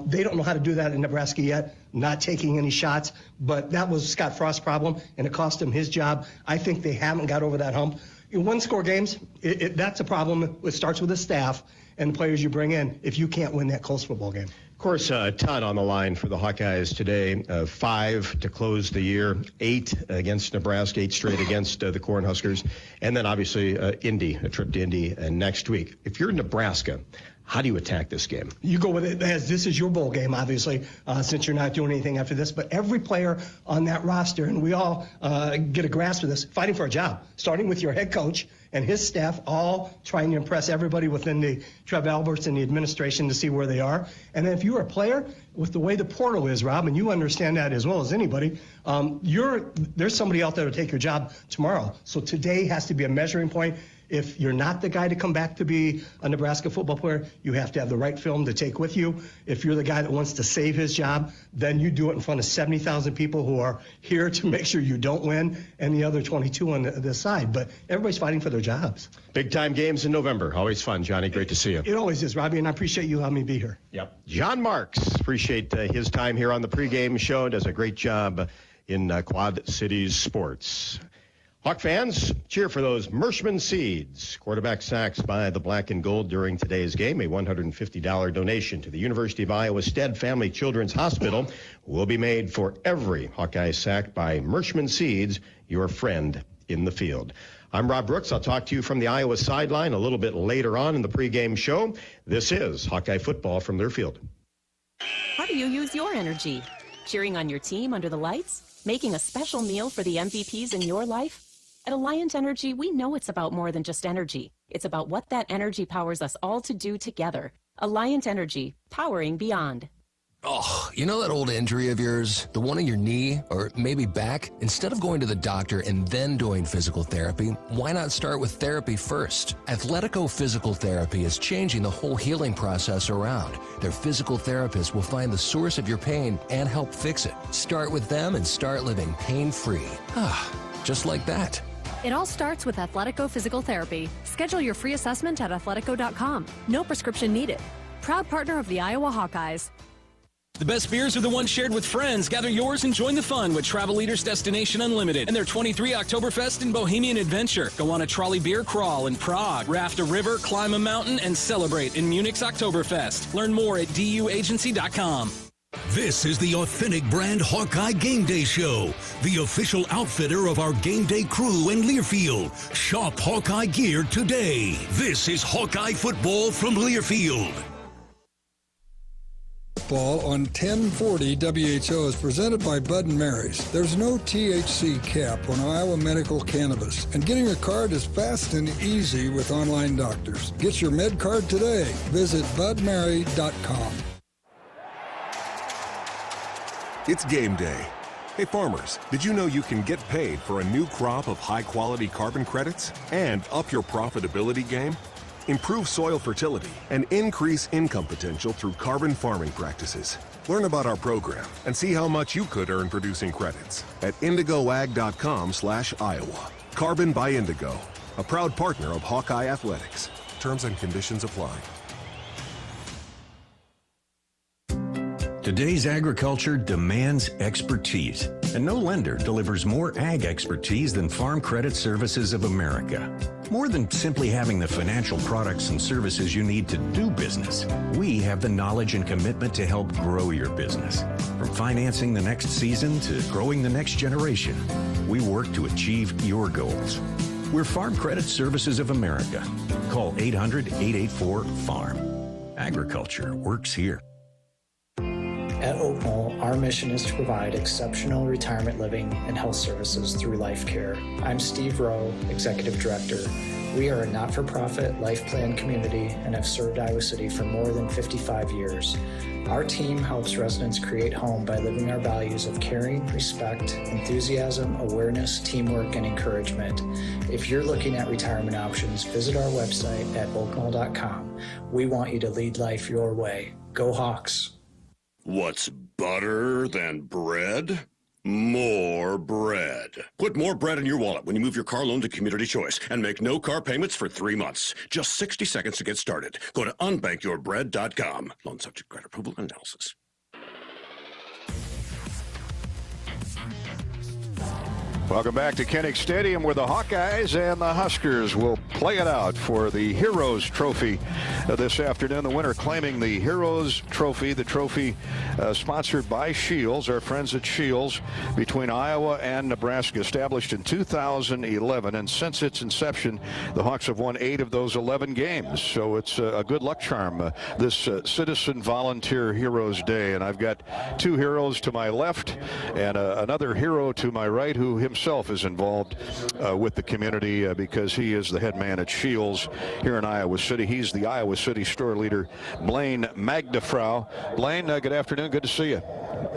They don't know how to do that in Nebraska yet, not taking any shots, but that was Scott Frost's problem, and it cost him his job. I think they haven't got over that hump. In one-score games, that's a problem. It starts with the staff and the players you bring in if you can't win that close football game. Of course, a ton on the line for the Hawkeyes today. 5 to close the year, 8 against Nebraska, 8 straight against the Cornhuskers, and then obviously Indy, a trip to Indy next week. If you're Nebraska, how do you attack this game? You go with it as this is your bowl game, obviously, since you're not doing anything after this. But every player on that roster, and we all get a grasp of this, fighting for a job, starting with your head coach and his staff, all trying to impress everybody within the Trev Alberts and the administration to see where they are. And then if you're a player, with the way the portal is, Rob, and you understand that as well as anybody, there's somebody out there to take your job tomorrow. So today has to be a measuring point. If you're not the guy to come back to be a Nebraska football player, you have to have the right film to take with you. If you're the guy that wants to save his job, then you do it in front of 70,000 people who are here to make sure you don't win, and the other 22 on the side. But everybody's fighting for their jobs. Big-time games in November. Always fun, Johnny. Great to see you. It always is, Robbie, and I appreciate you having me be here. Yep. John Marks, appreciate his time here on the pregame show. Does a great job in Quad Cities sports. Hawk fans, cheer for those Mershman Seeds. Quarterback sacks by the Black and Gold during today's game. A $150 donation to the University of Iowa Stead Family Children's Hospital will be made for every Hawkeye sacked by Mershman Seeds, your friend in the field. I'm Rob Brooks. I'll talk to you from the Iowa sideline a little bit later on in the pregame show. This is Hawkeye football from Learfield. How do you use your energy? Cheering on your team under the lights? Making a special meal for the MVPs in your life? At Alliant Energy, we know it's about more than just energy. It's about what that energy powers us all to do together. Alliant Energy, powering beyond. Oh, you know that old injury of yours, the one in your knee or maybe back? Instead of going to the doctor and then doing physical therapy, why not start with therapy first? Athletico Physical Therapy is changing the whole healing process around. Their physical therapists will find the source of your pain and help fix it. Start with them and start living pain-free. Just like that. It all starts with Athletico Physical Therapy. Schedule your free assessment at athletico.com. No prescription needed. Proud partner of the Iowa Hawkeyes. The best beers are the ones shared with friends. Gather yours and join the fun with Travel Leaders Destination Unlimited and their 23 Oktoberfest and Bohemian Adventure. Go on a trolley beer crawl in Prague, raft a river, climb a mountain, and celebrate in Munich's Oktoberfest. Learn more at duagency.com. This is the Authentic Brand Hawkeye Game Day Show, the official outfitter of our game day crew in Learfield. Shop Hawkeye gear today. This is Hawkeye football from Learfield. Ball on 1040 WHO is presented by Bud & Mary's. There's no THC cap on Iowa medical cannabis, and getting a card is fast and easy with online doctors. Get your med card today. Visit budmary.com. It's game day. Hey farmers, did you know you can get paid for a new crop of high-quality carbon credits and up your profitability game? Improve soil fertility and increase income potential through carbon farming practices. Learn about our program and see how much you could earn producing credits at indigoag.com/Iowa. Carbon by Indigo, a proud partner of Hawkeye Athletics. Terms and conditions apply. Today's agriculture demands expertise, and no lender delivers more ag expertise than Farm Credit Services of America. More than simply having the financial products and services you need to do business, we have the knowledge and commitment to help grow your business. From financing the next season to growing the next generation, we work to achieve your goals. We're Farm Credit Services of America. Call 800-884-FARM. Agriculture works here. At Oak Knoll, our mission is to provide exceptional retirement living and health services through Life Care. I'm Steve Rowe, Executive Director. We are a not-for-profit life plan community and have served Iowa City for more than 55 years. Our team helps residents create home by living our values of caring, respect, enthusiasm, awareness, teamwork, and encouragement. If you're looking at retirement options, visit our website at oakknoll.com. We want you to lead life your way. Go Hawks! What's better than bread? More bread. Put more bread in your wallet when you move your car loan to Community Choice and make no car payments for 3 months. Just 60 seconds to get started. Go to unbankyyourbread.com. Loan subject to credit approval and analysis. Welcome back to Kinnick Stadium, where the Hawkeyes and the Huskers will play it out for the Heroes Trophy this afternoon. The winner claiming the Heroes Trophy, the trophy sponsored by Shields, our friends at Shields, between Iowa and Nebraska, established in 2011. And since its inception, the Hawks have won 8 of those 11 games. So it's a good luck charm, this Citizen Volunteer Heroes Day. And I've got 2 heroes to my left and another hero to my right who himself is involved with the community because he is the head man at Shields here in Iowa City. He's the Iowa City store leader, Blaine Magdefrau. Blaine, good afternoon. Good to see you.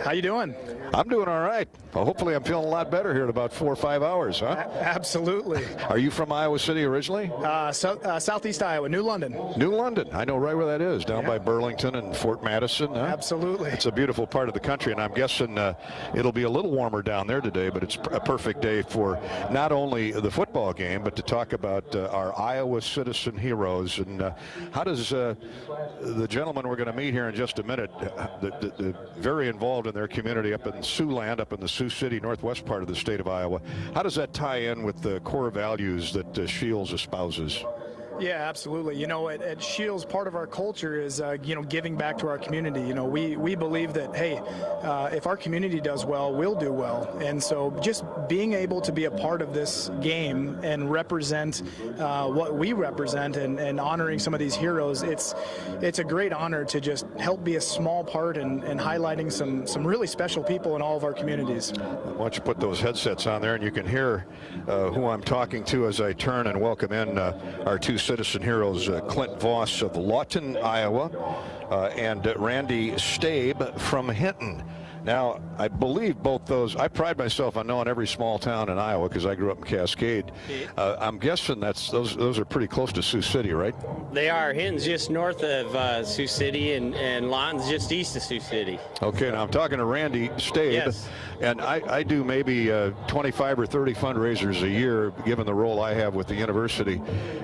How you doing? I'm doing all right. Well, hopefully I'm feeling a lot better here in about 4 or 5 hours, huh? Absolutely. Are you from Iowa City originally? Southeast Iowa, New London. New London. I know right where that is, down by Burlington and Fort Madison. Huh? Absolutely. It's a beautiful part of the country, and I'm guessing it'll be a little warmer down there today, but it's a perfect day for not only the football game, but to talk about our Iowa citizen heroes. And how does the gentleman we're going to meet here in just a minute, the very involved involved in their community up in Siouxland, up in the Sioux City, northwest part of the state of Iowa. How does that tie in with the core values that Shields espouses? Yeah, absolutely. You know, at Shields, part of our culture is, giving back to our community. You know, we believe that, hey, if our community does well, we'll do well. And so just being able to be a part of this game and represent what we represent and honoring some of these heroes, it's a great honor to just help be a small part and highlighting some really special people in all of our communities. Why don't you put those headsets on there and you can hear who I'm talking to as I turn and welcome in our two citizen heroes, Clint Voss of Lawton, Iowa, and Randy Stabe from Hinton. Now, I believe both those, I pride myself on knowing every small town in Iowa because I grew up in Cascade. I'm guessing those are pretty close to Sioux City, right? They are. Hinton's just north of Sioux City, and Lawton's just east of Sioux City. Okay, now I'm talking to Randy Stabe, yes. And I do maybe 25 or 30 fundraisers a year, given the role I have with the university,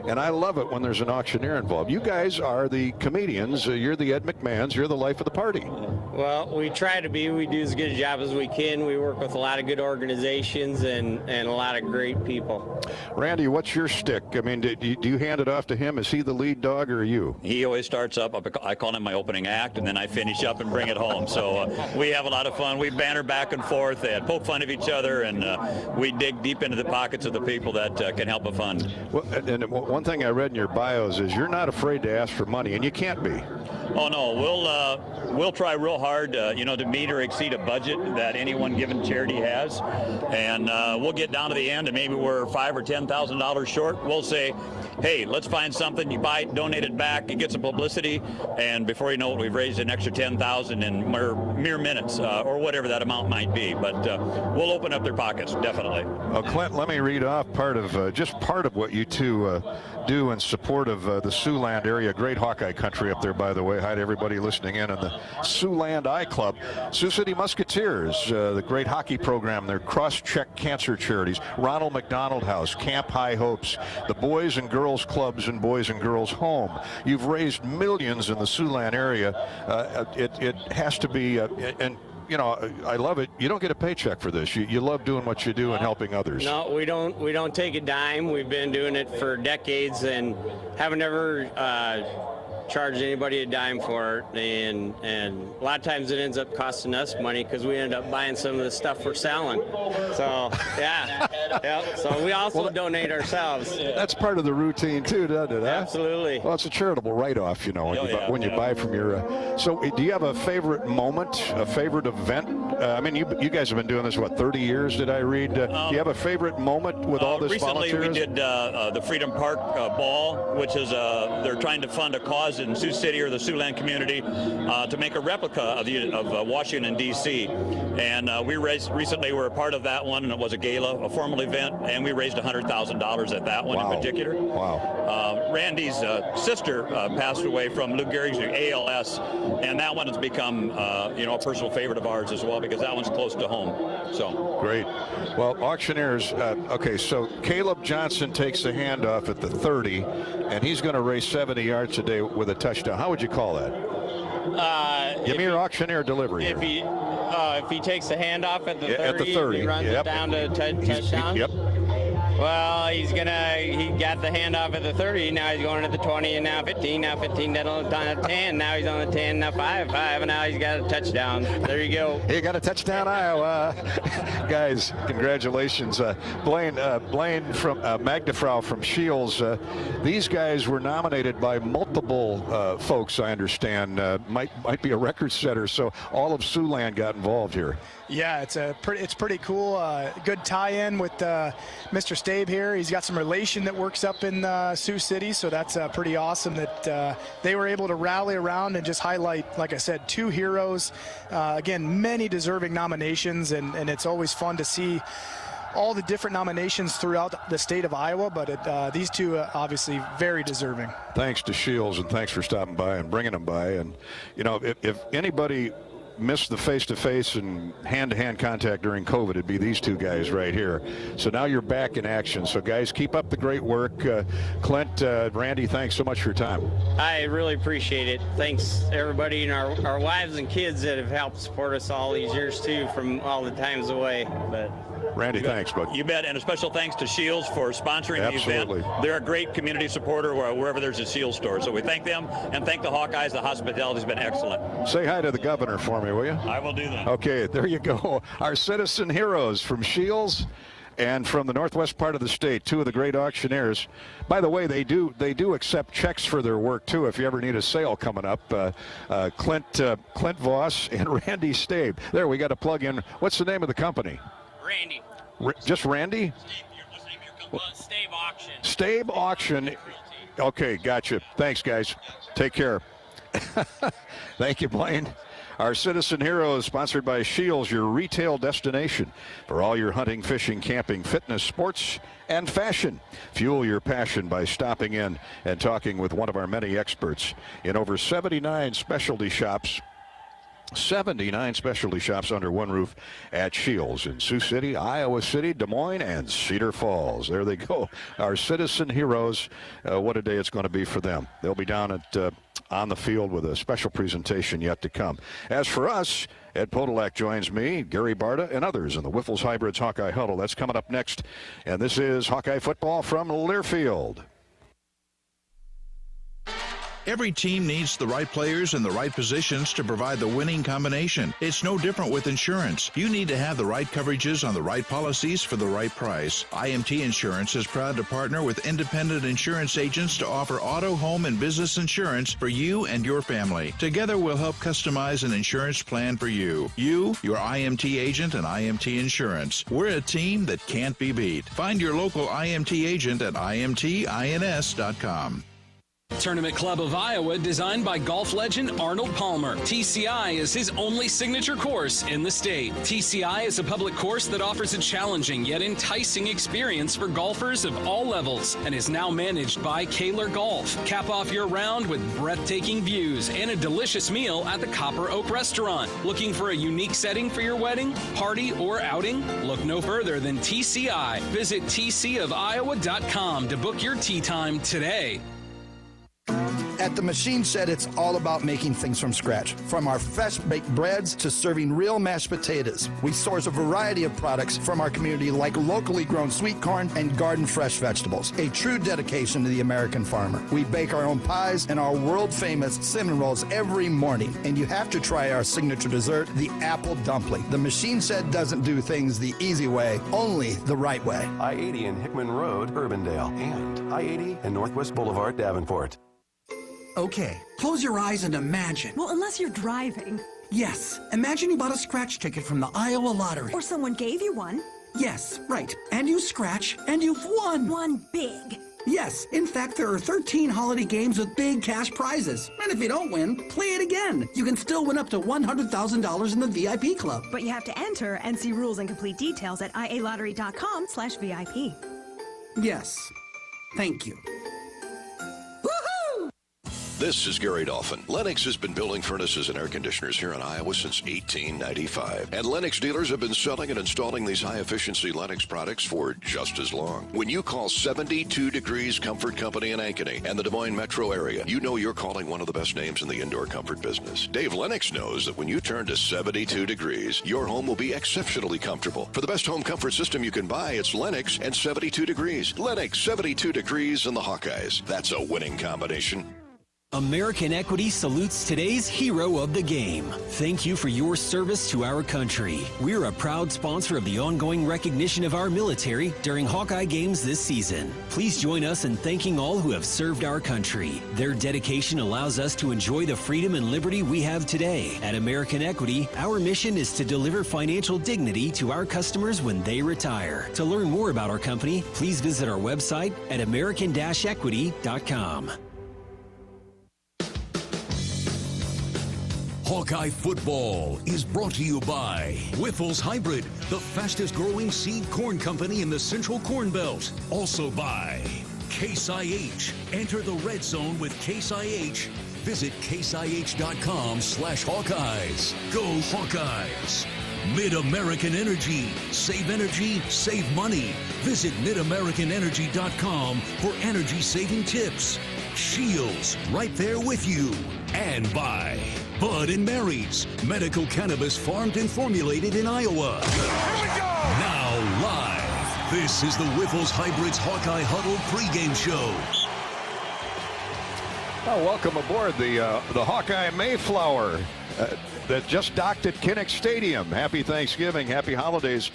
and I love it when there's an auctioneer involved. You guys are the comedians. You're the Ed McMahons. You're the life of the party. Well, we try to be. We do as good a job as we can. We work with a lot of good organizations and a lot of great people. Randy, what's your stick? I mean, do you hand it off to him? Is he the lead dog or are you? He always starts up. I call him my opening act, and then I finish up and bring it home. So we have a lot of fun. We banter back and forth and poke fun of each other, and we dig deep into the pockets of the people that can help a fund. Well, and one thing I read in your bios is you're not afraid to ask for money, and you can't be. Oh no, we'll try real hard, to meet or exceed a budget that any one given charity has, and we'll get down to the end, and maybe we're $5,000 or $10,000 short. We'll say, hey, let's find something. You buy it, donate it back, you get some publicity, and before you know it, we've raised an extra $10,000 in mere minutes, or whatever that amount might be. But we'll open up their pockets, definitely. Clint, let me read off part of what you two do in support of the Siouxland area. Great Hawkeye country up there, by the way. Hi to everybody listening in on the Siouxland I Club. Sioux City Musketeers, the great hockey program, their cross-check cancer charities, Ronald McDonald House, Camp High Hopes, the Boys and Girls Clubs and Boys and Girls Home. You've raised millions in the Siouxland area. It has to be, and I love it. You don't get a paycheck for this. You love doing what you do and helping others. No, we don't take a dime. We've been doing it for decades and haven't ever charged anybody a dime for it, and a lot of times it ends up costing us money because we end up buying some of the stuff we're selling. So yeah. So we also donate ourselves. That's part of the routine too, doesn't it? Huh? Absolutely. Well, it's a charitable write-off, when you buy from your. So, do you have a favorite moment, a favorite event? I mean, you guys have been doing this 30 years? Did I read? Do you have a favorite moment with all this recently volunteerism? We did the Freedom Park Ball, which is they're trying to fund a cause in Sioux City or the Siouxland community to make a replica of Washington D.C. And we recently were a part of that one, and it was a gala, a formal event, and we raised $100,000 at that one in particular. Wow. Randy's sister passed away from Lou Gehrig's ALS, and that one has become a personal favorite of ours as well because that one's close to home. So great. Well, auctioneers. Okay, so Caleb Johnson takes the handoff at the 30, and he's going to race 70 yards today with a touchdown. How would you call that? Give me your auctioneer delivery. If he takes the handoff at the 30, at the 30, he runs it down to touchdown. Yep. Well, he got the handoff at the 30, now he's going to the 20, and now 15, then on the 10, now he's on the 10, now 5, and now he's got a touchdown. There you go. He got a touchdown, Iowa. Guys, congratulations. Blaine from Magnafrau from Shields. These guys were nominated by multiple folks, I understand. Might be a record setter, so all of Siouxland got involved here. Yeah, it's pretty cool. Good tie-in with Mr. Stabe here. He's got some relation that works up in Sioux City, so that's pretty awesome that they were able to rally around and just highlight, like I said, two heroes. Again, many deserving nominations, and it's always fun to see all the different nominations throughout the state of Iowa, but these two obviously very deserving. Thanks to Shields, and thanks for stopping by and bringing them by. And if anybody missed the face-to-face and hand-to-hand contact during COVID, it'd be these two guys right here. So now you're back in action. So, guys, keep up the great work. Clint, Randy, thanks so much for your time. I really appreciate it. Thanks, everybody, and our wives and kids that have helped support us all these years, too, from all the times away. But Randy, thanks, bud. You bet, and a special thanks to Shields for sponsoring the event. They're a great community supporter wherever there's a Shields store. So we thank them and thank the Hawkeyes. The hospitality's been excellent. Say hi to the governor for me, will you? I will do that. Okay, there you go. Our citizen heroes from Shields and from the northwest part of the state, two of the great auctioneers. By the way, they do accept checks for their work too. If you ever need a sale coming up, Clint Voss and Randy Stabe. There, we got to plug in. What's the name of the company? Randy. Just Randy? Stabe Auction. Stabe Auction. Okay, gotcha. Thanks, guys. Take care. Thank you, Blaine. Our Citizen Heroes, sponsored by Shields, your retail destination for all your hunting, fishing, camping, fitness, sports, and fashion. Fuel your passion by stopping in and talking with one of our many experts in over 79 specialty shops. 79 specialty shops under one roof at Shields in Sioux City, Iowa City, Des Moines, and Cedar Falls. There they go. Our Citizen Heroes. What a day it's going to be for them. They'll be down at on the field with a special presentation yet to come. As for us, Ed Podolak joins me, Gary Barta, and others in the Wiffles Hybrids Hawkeye Huddle. That's coming up next. And this is Hawkeye football from Learfield. Every team needs the right players in the right positions to provide the winning combination. It's no different with insurance. You need to have the right coverages on the right policies for the right price. IMT Insurance is proud to partner with independent insurance agents to offer auto, home, and business insurance for you and your family. Together, we'll help customize an insurance plan for you. You, your IMT agent, and IMT Insurance. We're a team that can't be beat. Find your local IMT agent at imtins.com. Tournament Club of Iowa, designed by golf legend Arnold Palmer. TCI is his only signature course in the state. TCI is a public course that offers a challenging yet enticing experience for golfers of all levels and is now managed by Kaler Golf. Cap off your round with breathtaking views and a delicious meal at the Copper Oak Restaurant. Looking for a unique setting for your wedding, party, or outing? Look no further than TCI. Visit tcofiowa.com to book your tee time today. At the Machine Shed, it's all about making things from scratch. From our fresh-baked breads to serving real mashed potatoes. We source a variety of products from our community like locally grown sweet corn and garden fresh vegetables. A true dedication to the American farmer. We bake our own pies and our world-famous cinnamon rolls every morning. And you have to try our signature dessert, the apple dumpling. The Machine Shed doesn't do things the easy way, only the right way. I-80 and Hickman Road, Urbandale, and I-80 and Northwest Boulevard, Davenport. Okay, close your eyes and imagine. Well, unless you're driving. Yes, imagine you bought a scratch ticket from the Iowa Lottery. Or someone gave you one. Yes, right. And you scratch, and you've won. Won big. Yes, in fact, there are 13 holiday games with big cash prizes. And if you don't win, play it again. You can still win up to $100,000 in the VIP club. But you have to enter and see rules and complete details at ialottery.com/VIP. Yes, thank you. This is Gary Dolphin. Lennox has been building furnaces and air conditioners here in Iowa since 1895. And Lennox dealers have been selling and installing these high-efficiency Lennox products for just as long. When you call 72 Degrees Comfort Company in Ankeny and the Des Moines metro area, you know you're calling one of the best names in the indoor comfort business. Dave Lennox knows that when you turn to 72 Degrees, your home will be exceptionally comfortable. For the best home comfort system you can buy, it's Lennox and 72 Degrees. Lennox, 72 Degrees, and the Hawkeyes. That's a winning combination. American Equity salutes today's hero of the game. Thank you for your service to our country. We're a proud sponsor of the ongoing recognition of our military during Hawkeye games this season. Please join us in thanking all who have served our country. Their dedication allows us to enjoy the freedom and liberty we have today. At American Equity, our mission is to deliver financial dignity to our customers when they retire. To learn more about our company, please visit our website at american-equity.com. Hawkeye football is brought to you by Wiffles Hybrid, the fastest growing seed corn company in the Central Corn Belt. Also by Case IH. Enter the red zone with Case IH. Visit caseih.com/Hawkeyes. Go Hawkeyes. Mid-American Energy. Save energy, save money. Visit midamericanenergy.com for energy-saving tips. Shields, right there with you. And by Bud & Mary's. Medical cannabis farmed and formulated in Iowa. Here we go! Now live. This is the Whiffles Hybrids Hawkeye Huddle pregame show. Well, welcome aboard the Hawkeye Mayflower that just docked at Kinnick Stadium. Happy Thanksgiving, happy holidays,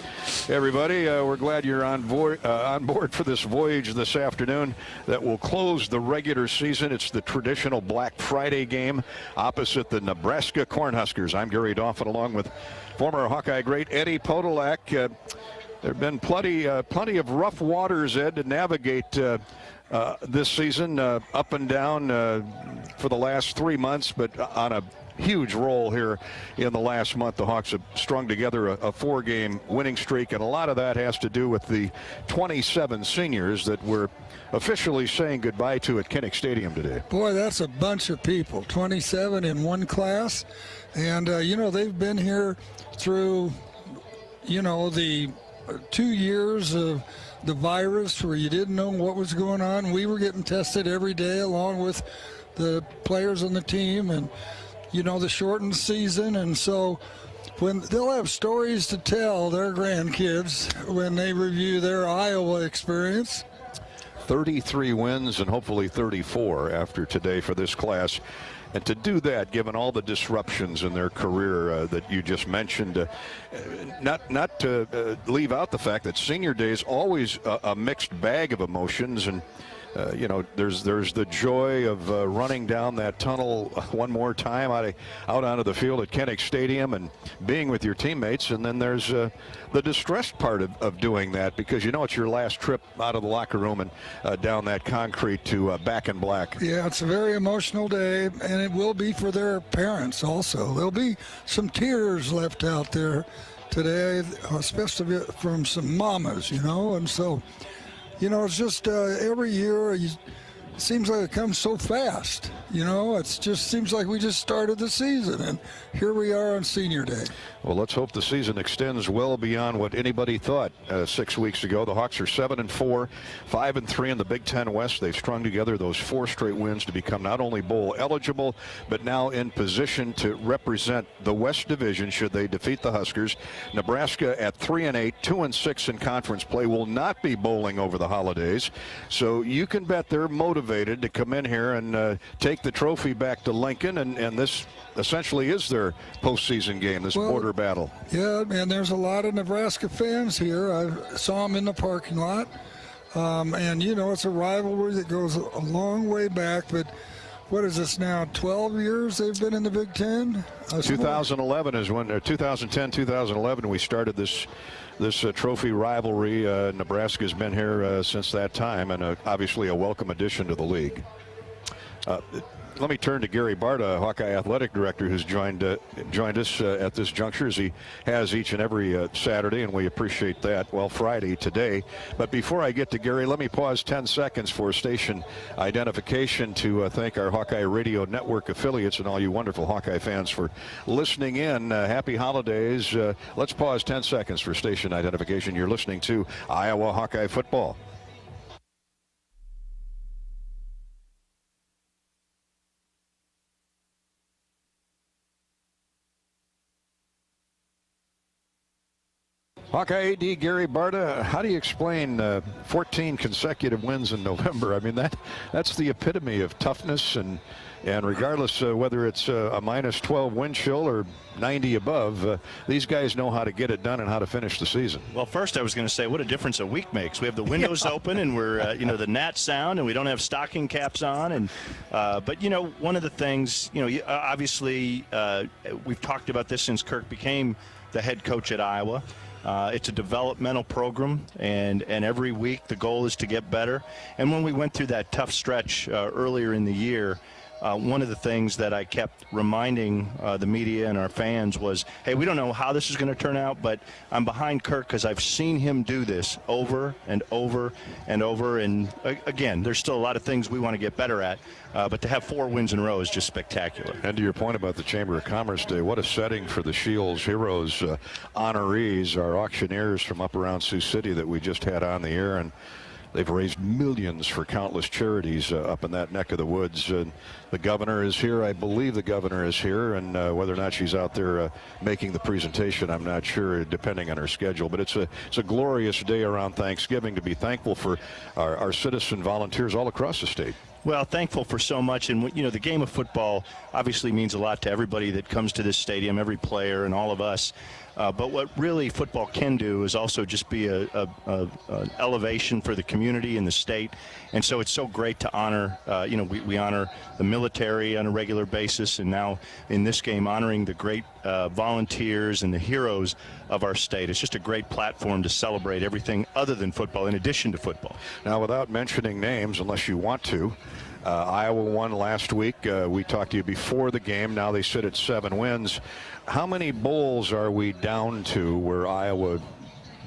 everybody. We're glad you're on board for this voyage this afternoon that will close the regular season. It's the traditional Black Friday game opposite the Nebraska Cornhuskers. I'm Gary Dauphin, along with former Hawkeye great Eddie Podolak. There have been plenty of rough waters, Ed, to navigate this season, up and down for the last 3 months, but on a huge roll here in the last month. The Hawks have strung together a 4-game winning streak, and a lot of that has to do with the 27 seniors that we're officially saying goodbye to at Kinnick Stadium today. Boy, that's a bunch of people, 27 in one class. And, they've been here through, the 2 years of the virus where you didn't know what was going on. We were getting tested every day along with the players on the team, and the shortened season. And so when they'll have stories to tell their grandkids when they review their Iowa experience. 33 wins and hopefully 34 after today for this class. And to do that, given all the disruptions in their career that you just mentioned, not to leave out the fact that senior day is always a mixed bag of emotions. And there's the joy of running down that tunnel one more time out onto the field at Kinnick Stadium and being with your teammates. And then there's the distressed part of doing that, because it's your last trip out of the locker room and down that concrete to back in black. Yeah, it's a very emotional day, and it will be for their parents also. There'll be some tears left out there today, especially from some mamas, and so it's just every year it seems like it comes so fast. It just seems like we just started the season, and here we are on Senior Day. Well, let's hope the season extends well beyond what anybody thought 6 weeks ago. The Hawks are 7-4, 5-3 in the Big Ten West. They've strung together those 4 straight wins to become not only bowl eligible, but now in position to represent the West Division should they defeat the Huskers. Nebraska at 3-8, 2-6 in conference play, will not be bowling over the holidays. So you can bet they're motivated to come in here and take the trophy back to Lincoln, and this essentially is their postseason game, this border battle. Yeah, and there's a lot of Nebraska fans here. I saw them in the parking lot. And, it's a rivalry that goes a long way back, but what is this now, 12 years they've been in the Big Ten? 2011 is when, 2010, 2011, we started this trophy rivalry. Nebraska's been here since that time, and obviously a welcome addition to the league. Let me turn to Gary Barta, Hawkeye Athletic Director, who's joined us at this juncture, as he has each and every Saturday, and we appreciate that. Well, Friday today. But before I get to Gary, let me pause 10 seconds for station identification to thank our Hawkeye Radio Network affiliates and all you wonderful Hawkeye fans for listening in. Happy holidays. Let's pause 10 seconds for station identification. You're listening to Iowa Hawkeye Football. Hawkeye AD Gary Barta, how do you explain 14 consecutive wins in November? I mean, that's the epitome of toughness, and regardless whether it's a -12 wind chill or 90 above, these guys know how to get it done and how to finish the season. Well, first I was going to say what a difference a week makes. We have the windows open, and we're the gnat sound, and we don't have stocking caps on, and but one of the things, obviously we've talked about this since Kirk became the head coach at Iowa. It's a developmental program, and every week the goal is to get better. And when we went through that tough stretch earlier in the year, one of the things that I kept reminding the media and our fans was, hey, we don't know how this is going to turn out, but I'm behind Kirk because I've seen him do this over and over and over. And again, there's still a lot of things we want to get better at, but to have 4 wins in a row is just spectacular. And to your point about the Chamber of Commerce Day, what a setting for the Shields Heroes honorees, our auctioneers from up around Sioux City that we just had on the air, and they've raised millions for countless charities up in that neck of the woods. And the governor is here. I believe the governor is here, and whether or not she's out there making the presentation, I'm not sure, depending on her schedule. But it's a glorious day around Thanksgiving to be thankful for our citizen volunteers all across the state. Well, thankful for so much. And, the game of football obviously means a lot to everybody that comes to this stadium, every player and all of us. But what really football can do is also just be an elevation for the community and the state. And so it's so great to honor, we honor the military on a regular basis. And now in this game, honoring the great volunteers and the heroes of our state. It's just a great platform to celebrate everything other than football, in addition to football. Now, without mentioning names, unless you want to, Iowa won last week. We talked to you before the game. Now they sit at 7 wins. How many bowls are we down to where Iowa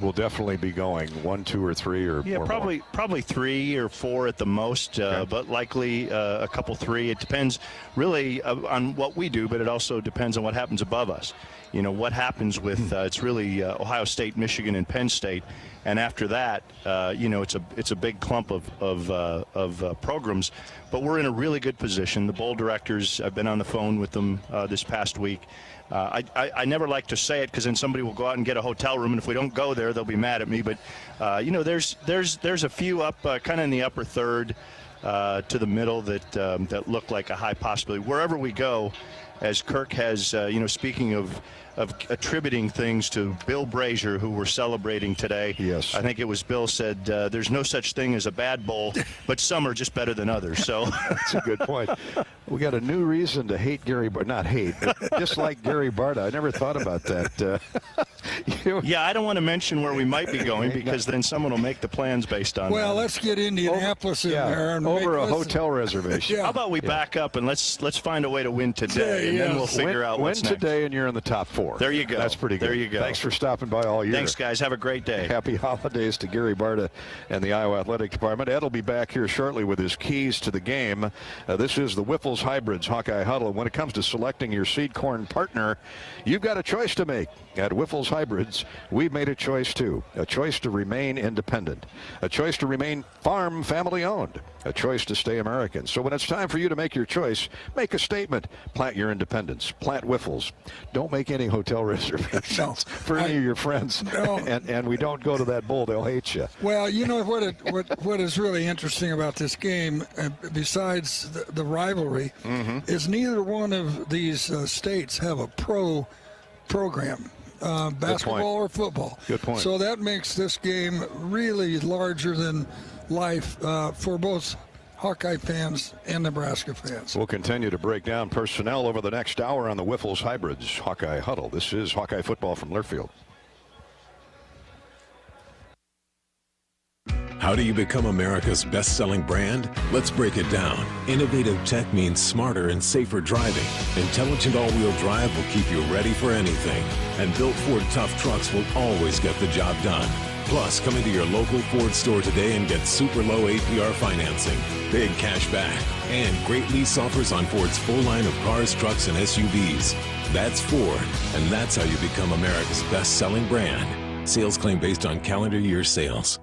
will definitely be going? 1, 2, or 3, or probably 3 or 4 at the most, but likely a couple 3. It depends really on what we do, but it also depends on what happens above us. What happens with it's really Ohio State, Michigan, and Penn State, and after that, it's a big clump of programs. But we're in a really good position. The bowl directors, I've been on the phone with them this past week. I never like to say it because then somebody will go out and get a hotel room, and if we don't go there, they'll be mad at me. But there's a few up kind of in the upper third to the middle that look like a high possibility. Wherever we go, as Kirk has, speaking of attributing things to Bill Brazier, who we're celebrating today. Yes. I think it was Bill said there's no such thing as a bad bowl, but some are just better than others. So that's a good point. We got a new reason to hate Gary Barta. Not hate, but dislike Gary Barta. I never thought about that. Yeah, I don't want to mention where we might be going because then someone will make the plans based on Well, that. let's get Indianapolis in there. And over a hotel reservation. Yeah. How about we back up and let's find a way to win today, and then we'll figure out what's next. Win today, and you're in the top 4. There you go. That's pretty good. There you go. Thanks for stopping by all year. Thanks, guys. Have a great day. Happy holidays to Gary Barta and the Iowa Athletic Department. Ed will be back here shortly with his keys to the game. This is the Whiffles Hybrids Hawkeye Huddle. When it comes to selecting your seed corn partner, you've got a choice to make. At Whiffles Hybrids, we've made a choice too. A choice to remain independent. A choice to remain farm family owned. A choice to stay American. So when it's time for you to make your choice, make a statement. Plant your independence. Plant Whiffles. Don't make any hotel reservations for any of your friends. No. And we don't go to that bowl. They'll hate you. Well, what is really interesting about this game, besides the rivalry, is neither one of these states have a pro program. Basketball or football. Good point. So that makes this game really larger than life for both Hawkeye fans and Nebraska fans. We'll continue to break down personnel over the next hour on the Whiffles Hybrids Hawkeye Huddle. This is Hawkeye football from Learfield. How do you become America's best-selling brand? Let's break it down. Innovative tech means smarter and safer driving. Intelligent all-wheel drive will keep you ready for anything. And built Ford tough trucks will always get the job done. Plus, come into your local Ford store today and get super low APR financing, big cash back, and great lease offers on Ford's full line of cars, trucks, and SUVs. That's Ford, and that's how you become America's best-selling brand. Sales claim based on calendar year sales.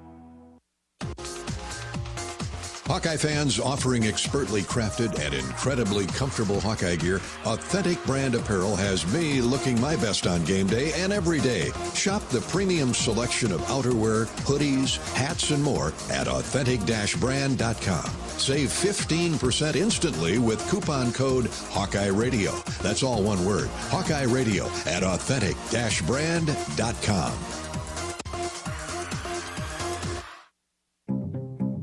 Hawkeye fans, offering expertly crafted and incredibly comfortable Hawkeye gear, Authentic Brand Apparel has me looking my best on game day and every day. Shop the premium selection of outerwear, hoodies, hats, and more at authentic-brand.com. Save 15% instantly with coupon code Hawkeye Radio. That's all one word, Hawkeye Radio at authentic-brand.com.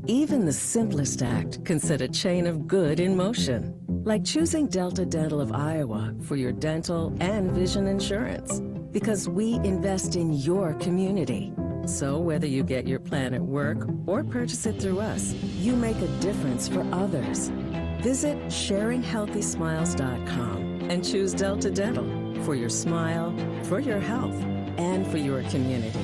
Even the simplest act can set a chain of good in motion, like choosing Delta Dental of Iowa for your dental and vision insurance. Because we invest in your community. So whether you get your plan at work or purchase it through us, you make a difference for others. Visit sharinghealthysmiles.com and choose Delta Dental for your smile, for your health, and for your community.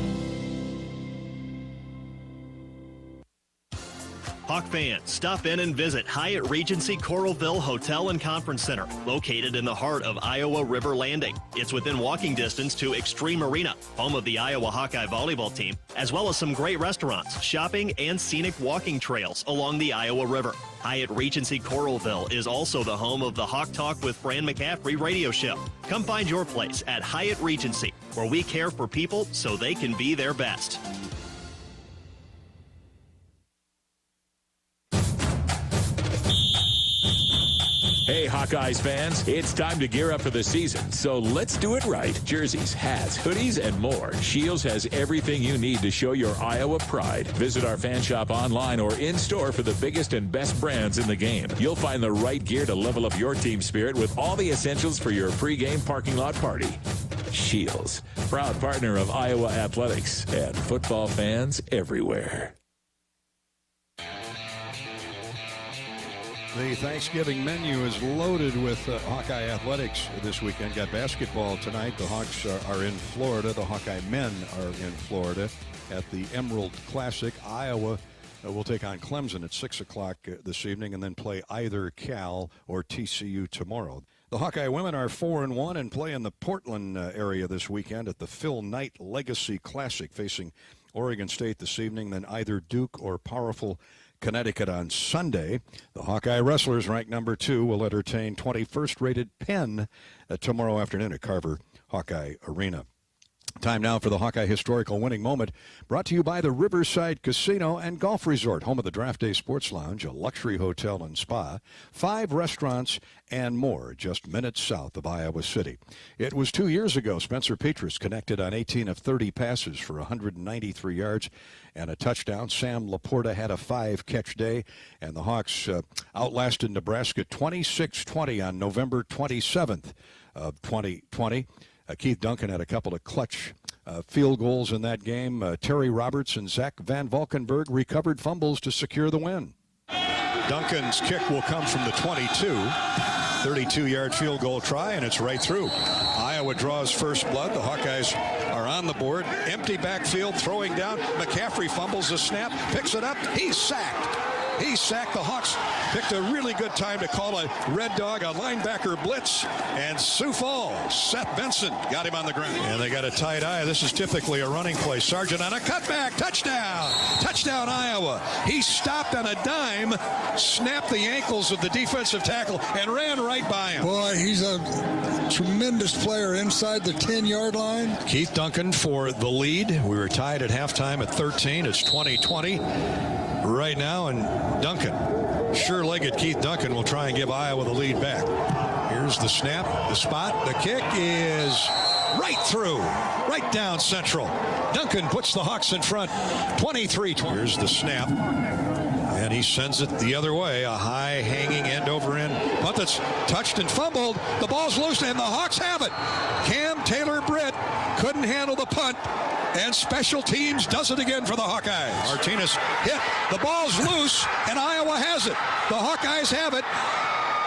Hawk fans, stop in and visit Hyatt Regency Coralville Hotel and Conference Center, located in the heart of Iowa River Landing. It's within walking distance to Extreme Arena, home of the Iowa Hawkeye volleyball team, as well as some great restaurants, shopping, and scenic walking trails along the Iowa River. Hyatt Regency Coralville is also the home of the Hawk Talk with Fran McCaffrey radio show. Come find your place at Hyatt Regency, where we care for people so they can be their best. Hey, Hawkeyes fans, it's time to gear up for the season, so let's do it right. Jerseys, hats, hoodies, and more. Shields has everything you need to show your Iowa pride. Visit our fan shop online or in-store for the biggest and best brands in the game. You'll find the right gear to level up your team spirit with all the essentials for your pregame parking lot party. Shields, proud partner of Iowa Athletics and football fans everywhere. The Thanksgiving menu is loaded with Hawkeye athletics this weekend. Got basketball tonight. The Hawks are in Florida. The Hawkeye men are in Florida at the Emerald Classic. Iowa will take on Clemson at 6 o'clock this evening and then play either Cal or TCU tomorrow. The Hawkeye women are 4-1 and play in the Portland area this weekend at the Phil Knight Legacy Classic, facing Oregon State this evening, then either Duke or powerful Connecticut on Sunday. The Hawkeye wrestlers, ranked number 2, will entertain 21st rated Penn tomorrow afternoon at Carver Hawkeye Arena. Time now for the Hawkeye Historical Winning Moment, brought to you by the Riverside Casino and Golf Resort, home of the Draft Day Sports Lounge, a luxury hotel and spa, 5 restaurants, and more just minutes south of Iowa City. It was 2 years ago Spencer Petras connected on 18 of 30 passes for 193 yards and a touchdown. Sam Laporta had a 5-catch day, and the Hawks outlasted Nebraska 26-20 on November 27th of 2020. Keith Duncan had a couple of clutch field goals in that game. Terry Roberts and Zach Van Valkenburg recovered fumbles to secure the win. Duncan's kick will come from the 22. 32-yard field goal try, and it's right through. Iowa draws first blood. The Hawkeyes are on the board. Empty backfield, throwing down. McCaffrey fumbles the snap, picks it up. He's sacked. He's sacked. The Hawks picked a really good time to call a red dog, a linebacker blitz, and Sioux Falls, Seth Benson got him on the ground. And they got a tight eye. This is typically a running play. Sargent on a cutback, touchdown. Touchdown, Iowa. He stopped on a dime, snapped the ankles of the defensive tackle, and ran right by him. Boy, he's a tremendous player inside the 10-yard line. Keith Duncan for the lead. We were tied at halftime at 13. It's 20-20 right now, and Duncan, sure-legged Keith Duncan, will try and give Iowa the lead back. Here's the snap, the spot, the kick is right through, right down central. Duncan puts the Hawks in front, 23-20. Here's the snap, and he sends it the other way, a high hanging end-over-end punt that's touched and fumbled. The ball's loose, and the Hawks have it. Cam Taylor-Britt couldn't handle the punt, and special teams does it again for the Hawkeyes. Martinez hit. The ball's loose, and Iowa has it. The Hawkeyes have it.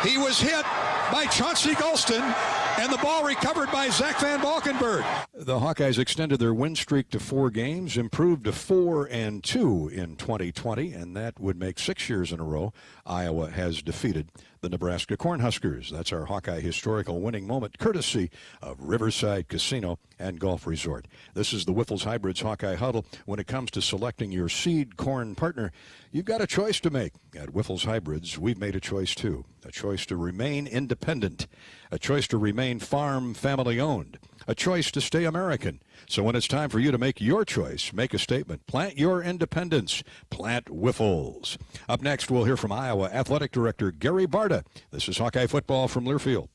He was hit by Chauncey Golston, and the ball recovered by Zach Van Valkenburg. The Hawkeyes extended their win streak to 4 games, improved to 4-2 in 2020, and that would make 6 years in a row Iowa has defeated the Nebraska Cornhuskers. That's our Hawkeye Historical Winning Moment, courtesy of Riverside Casino and Golf Resort. This is the Wiffles Hybrids Hawkeye Huddle. When it comes to selecting your seed corn partner, you've got a choice to make. At Wiffles Hybrids, we've made a choice too. A choice to remain independent. A choice to remain farm family owned. A choice to stay American. So when it's time for you to make your choice, make a statement. Plant your independence. Plant Wiffles. Up next, we'll hear from Iowa Athletic Director Gary Barta. This is Hawkeye Football from Learfield.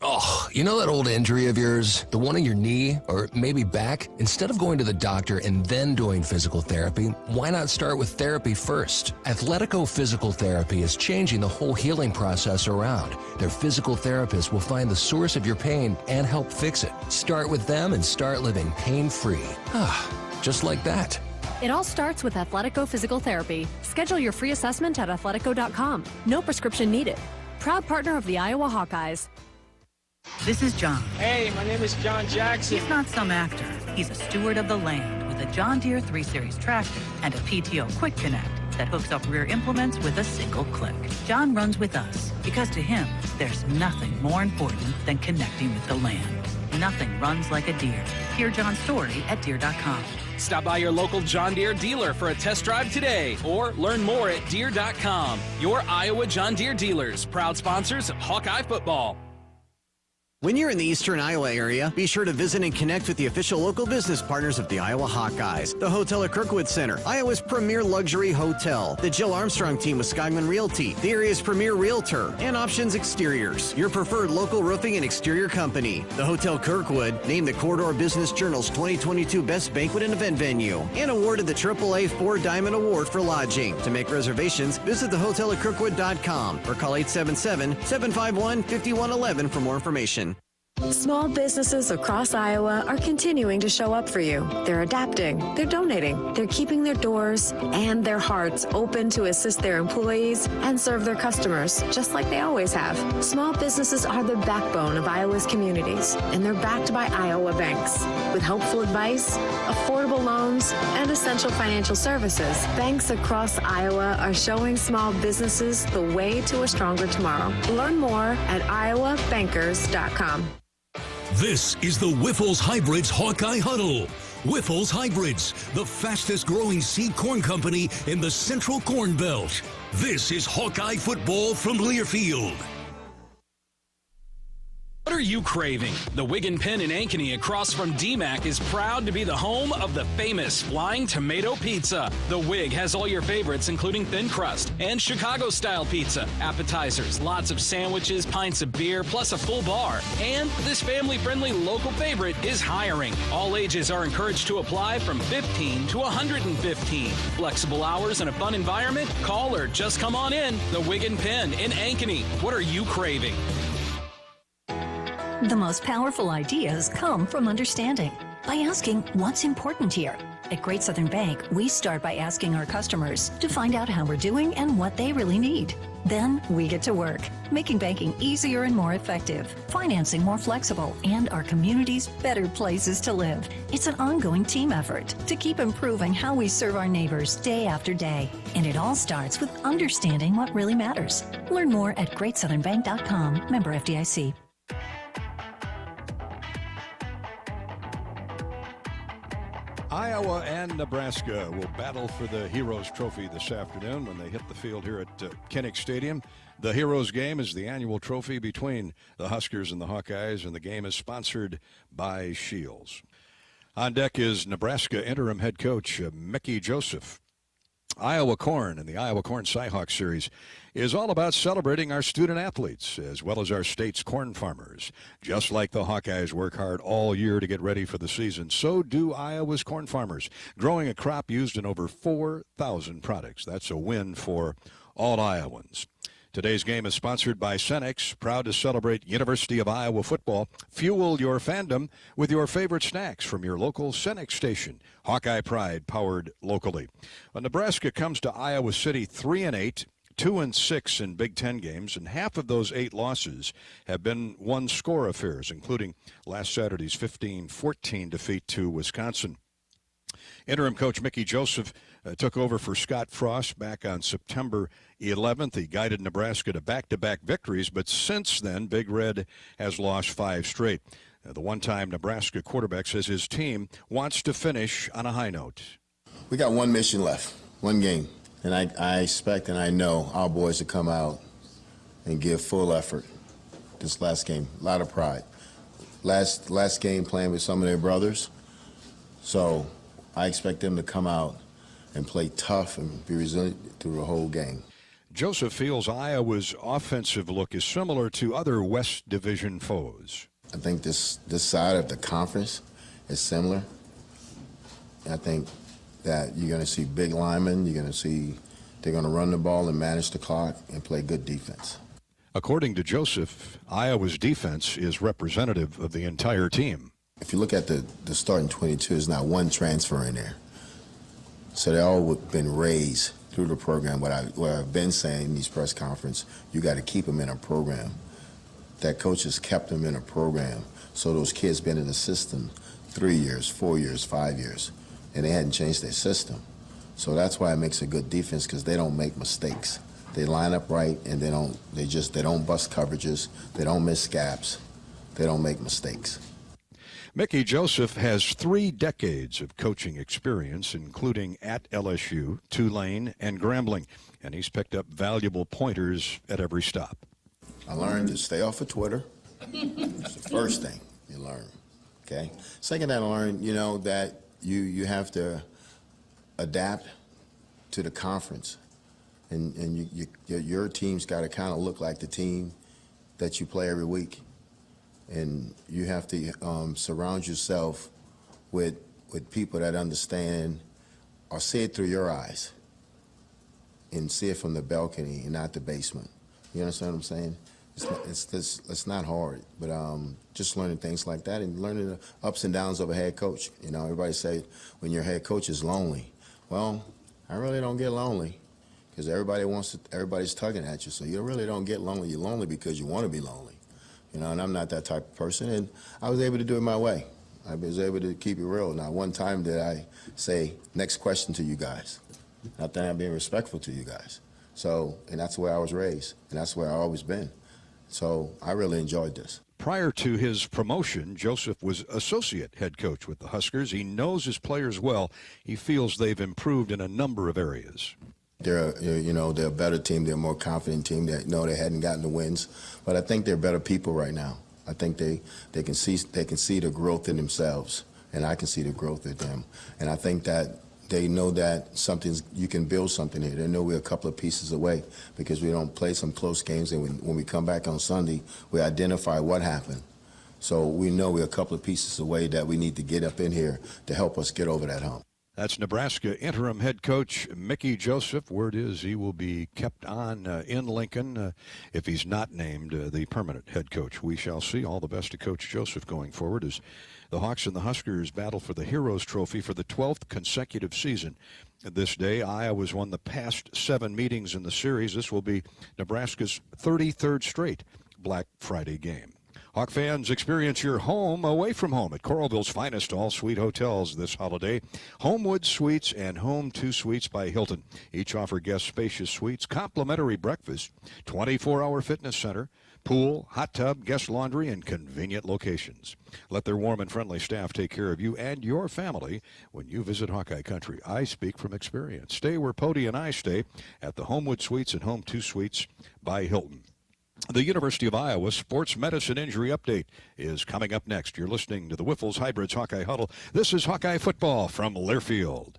Oh, you know that old injury of yours? The one in your knee or maybe back? Instead of going to the doctor and then doing physical therapy, why not start with therapy first? Athletico Physical Therapy is changing the whole healing process around. Their physical therapists will find the source of your pain and help fix it. Start with them and start living pain-free. Just like that. It all starts with Athletico Physical Therapy. Schedule your free assessment at athletico.com. No prescription needed. Proud partner of the Iowa Hawkeyes. This is John. Hey, my name is John Jackson. He's not some actor. He's a steward of the land with a John Deere 3 Series tractor and a PTO Quick Connect that hooks up rear implements with a single click. John runs with us because to him, there's nothing more important than connecting with the land. Nothing runs like a Deere. Hear John's story at Deere.com. Stop by your local John Deere dealer for a test drive today or learn more at Deere.com. Your Iowa John Deere dealers, proud sponsors of Hawkeye football. When you're in the eastern Iowa area, be sure to visit and connect with the official local business partners of the Iowa Hawkeyes. The Hotel at Kirkwood Center, Iowa's premier luxury hotel. The Jill Armstrong team with Skogman Realty, the area's premier realtor. And Options Exteriors, your preferred local roofing and exterior company. The Hotel Kirkwood, named the Corridor Business Journal's 2022 Best Banquet and Event Venue. And awarded the AAA 4 Diamond Award for lodging. To make reservations, visit thehotelatkirkwood.com or call 877-751-5111 for more information. Small businesses across Iowa are continuing to show up for you. They're adapting, they're donating, they're keeping their doors and their hearts open to assist their employees and serve their customers, just like they always have. Small businesses are the backbone of Iowa's communities, and they're backed by Iowa banks. With helpful advice, affordable loans, and essential financial services, banks across Iowa are showing small businesses the way to a stronger tomorrow. Learn more at iowabankers.com. This is the Whiffles Hybrids Hawkeye Huddle. Whiffles Hybrids, the fastest growing seed corn company in the Central Corn Belt. This is Hawkeye football from Learfield. What are you craving? The Wiggin Pen in Ankeny across from DMAC is proud to be the home of the famous Flying Tomato Pizza. The Wig has all your favorites, including thin crust and Chicago-style pizza, appetizers, lots of sandwiches, pints of beer, plus a full bar. And this family-friendly local favorite is hiring. All ages are encouraged to apply from 15 to 115. Flexible hours and a fun environment? Call or just come on in. The Wiggin Pen in Ankeny. What are you craving? The most powerful ideas come from understanding, by asking what's important here. At Great Southern Bank, we start by asking our customers to find out how we're doing and what they really need. Then we get to work, making banking easier and more effective, financing more flexible, and our communities better places to live. It's an ongoing team effort to keep improving how we serve our neighbors day after day. And it all starts with understanding what really matters. Learn more at greatsouthernbank.com, member FDIC. Iowa and Nebraska will battle for the Heroes Trophy this afternoon when they hit the field here at Kinnick Stadium. The Heroes game is the annual trophy between the Huskers and the Hawkeyes, and the game is sponsored by Shields. On deck is Nebraska interim head coach Mickey Joseph. Iowa Corn and the Iowa Corn Cyhawk Series is all about celebrating our student athletes as well as our state's corn farmers. Just like the Hawkeyes work hard all year to get ready for the season, so do Iowa's corn farmers, growing a crop used in over 4,000 products. That's a win for all Iowans. Today's game is sponsored by Cenex, proud to celebrate University of Iowa football. Fuel your fandom with your favorite snacks from your local Cenex station. Hawkeye Pride, powered locally. Nebraska comes to Iowa City 3-8, 2-6 in Big Ten games, and half of those 8 losses have been one-score affairs, including last Saturday's 15-14 defeat to Wisconsin. Interim coach Mickey Joseph took over for Scott Frost back on September 11th. He guided Nebraska to back-to-back victories, but since then, Big Red has lost 5 straight. The one-time Nebraska quarterback says his team wants to finish on a high note. We got one mission left, one game, and I expect and I know our boys to come out and give full effort this last game. A lot of pride. Last game playing with some of their brothers, so I expect them to come out and play tough and be resilient through the whole game. Joseph feels Iowa's offensive look is similar to other West Division foes. I think this side of the conference is similar. I think that you're going to see big linemen. You're going to see they're going to run the ball and manage the clock and play good defense. According to Joseph, Iowa's defense is representative of the entire team. If you look at the starting 22, there's not one transfer in there. So they all been raised through the program. What I've been saying in these press conferences, you got to keep them in a program. That coach has kept them in a program. So those kids been in the system 3 years, 4 years, 5 years, and they hadn't changed their system. So that's why it makes a good defense, because they don't make mistakes. They line up right, and they don't bust coverages. They don't miss gaps. They don't make mistakes. Mickey Joseph has 3 decades of coaching experience, including at LSU, Tulane, and Grambling, and he's picked up valuable pointers at every stop. I learned to stay off of Twitter. It's the first thing you learn, okay? Second thing I learned, that you have to adapt to the conference, and your team's got to kind of look like the team that you play every week. And you have to surround yourself with people that understand or see it through your eyes and see it from the balcony and not the basement. You understand what I'm saying? It's not hard, but just learning things like that and learning the ups and downs of a head coach. Everybody say when your head coach is lonely. Well, I really don't get lonely because everybody's tugging at you. So you really don't get lonely. You're lonely because you want to be lonely. And I'm not that type of person, and I was able to do it my way. I was able to keep it real. Not one time did I say, next question to you guys. Not that I'm being respectful to you guys. So, and that's the way I was raised, and that's where I've always been. So I really enjoyed this. Prior to his promotion, Joseph was associate head coach with the Huskers. He knows his players well. He feels they've improved in a number of areas. They're a better team. They're a more confident team. They hadn't gotten the wins, but I think they're better people right now. I think they can see the growth in themselves, and I can see the growth in them. And I think that they know that you can build something here. They know we're a couple of pieces away because we don't play some close games, and when we come back on Sunday, we identify what happened. So we know we're a couple of pieces away that we need to get up in here to help us get over that hump. That's Nebraska interim head coach Mickey Joseph. Word is he will be kept on in Lincoln if he's not named the permanent head coach. We shall see. All the best to Coach Joseph going forward as the Hawks and the Huskers battle for the Heroes Trophy for the 12th consecutive season. This day, Iowa's won the past 7 meetings in the series. This will be Nebraska's 33rd straight Black Friday game. Hawk fans, experience your home away from home at Coralville's finest all-suite hotels this holiday. Homewood Suites and Home 2 Suites by Hilton. Each offer guests spacious suites, complimentary breakfast, 24-hour fitness center, pool, hot tub, guest laundry, and convenient locations. Let their warm and friendly staff take care of you and your family when you visit Hawkeye Country. I speak from experience. Stay where Pody and I stay at the Homewood Suites and Home 2 Suites by Hilton. The University of Iowa Sports Medicine Injury Update is coming up next. You're listening to the Wiffles Hybrids Hawkeye Huddle. This is Hawkeye Football from Learfield.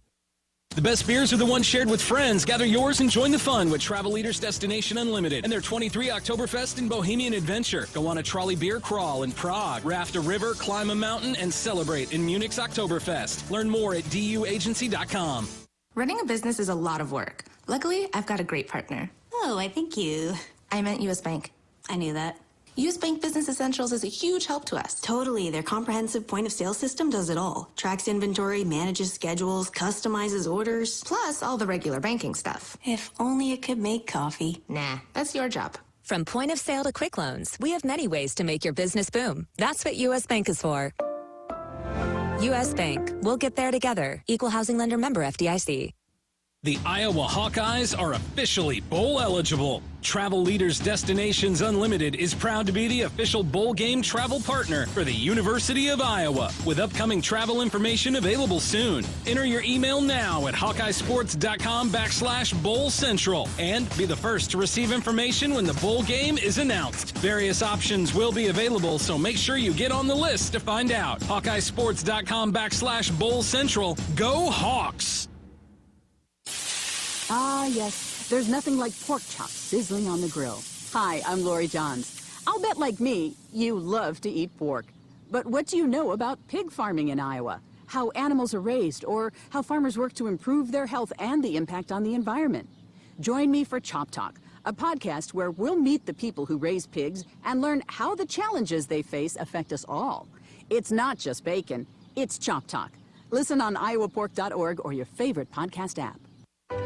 The best beers are the ones shared with friends. Gather yours and join the fun with Travel Leaders Destination Unlimited and their 23 Oktoberfest and Bohemian Adventure. Go on a trolley beer crawl in Prague, raft a river, climb a mountain, and celebrate in Munich's Oktoberfest. Learn more at duagency.com. Running a business is a lot of work. Luckily, I've got a great partner. Oh, I think you... I meant U.S. Bank. I knew that. U.S. Bank Business Essentials is a huge help to us. Totally. Their comprehensive point-of-sale system does it all. Tracks inventory, manages schedules, customizes orders. Plus all the regular banking stuff. If only it could make coffee. Nah, that's your job. From point of sale to quick loans, we have many ways to make your business boom. That's what U.S. Bank is for. U.S. Bank. We'll get there together. Equal housing lender member FDIC. The Iowa Hawkeyes are officially bowl eligible. Travel Leaders Destinations Unlimited is proud to be the official bowl game travel partner for the University of Iowa, with upcoming travel information available soon. Enter your email now at hawkeyesports.com/bowl central and be the first to receive information when the bowl game is announced. Various options will be available, so make sure you get on the list to find out. hawkeyesports.com/bowl central. Go Hawks! Ah, yes. There's nothing like pork chops sizzling on the grill. Hi, I'm Lori Johns. I'll bet, like me, you love to eat pork. But what do you know about pig farming in Iowa? How animals are raised, or how farmers work to improve their health and the impact on the environment? Join me for Chop Talk, a podcast where we'll meet the people who raise pigs and learn how the challenges they face affect us all. It's not just bacon, it's Chop Talk. Listen on iowapork.org or your favorite podcast app.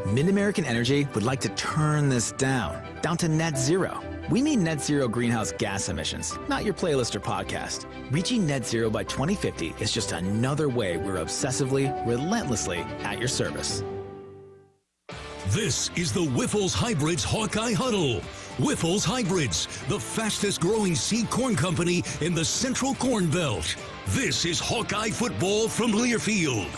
Mid-American Energy would like to turn this down to net zero. We mean net zero greenhouse gas emissions, not your playlist or podcast. Reaching net zero by 2050 is just another way we're obsessively, relentlessly at your service. This is the Wiffles Hybrids Hawkeye Huddle. Wiffles Hybrids, the fastest growing seed corn company in the Central Corn Belt. This is Hawkeye football from Learfield.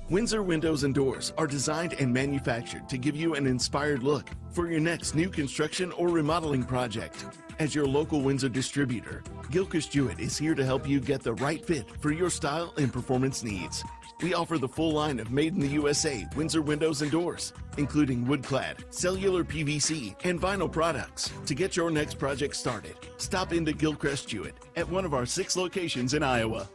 Windsor Windows and Doors are designed and manufactured to give you an inspired look for your next new construction or remodeling project. As your local Windsor distributor, Gilchrist Jewett is here to help you get the right fit for your style and performance needs. We offer the full line of made in the USA Windsor windows and doors, including wood-clad, cellular PVC, and vinyl products. To get your next project started, stop into Gilchrist Jewett at one of our 6 locations in Iowa.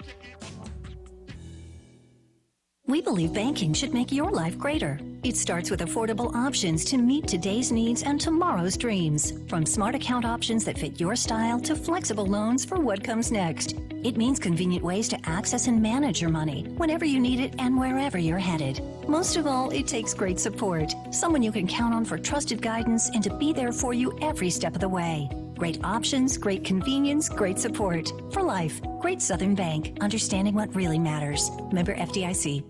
We believe banking should make your life greater. It starts with affordable options to meet today's needs and tomorrow's dreams. From smart account options that fit your style to flexible loans for what comes next. It means convenient ways to access and manage your money whenever you need it and wherever you're headed. Most of all, it takes great support. Someone you can count on for trusted guidance and to be there for you every step of the way. Great options, great convenience, great support. For life, Great Southern Bank. Understanding what really matters. Member FDIC.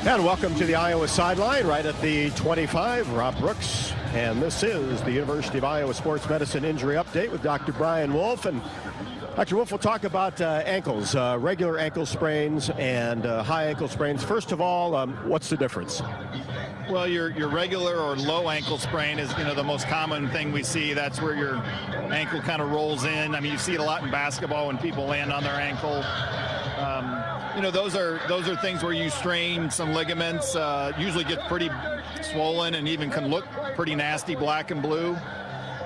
And welcome to the Iowa sideline right at the 25. Rob Brooks, and this is the University of Iowa Sports Medicine Injury Update with Dr. Brian Wolf. And Dr. Wolf will talk about ankles, regular ankle sprains and high ankle sprains. First of all, what's the difference? Well, your regular or low ankle sprain is, the most common thing we see. That's where your ankle kind of rolls in. I mean, you see it a lot in basketball when people land on their ankle. Those are things where you strain some ligaments, usually get pretty swollen and even can look pretty nasty, black and blue.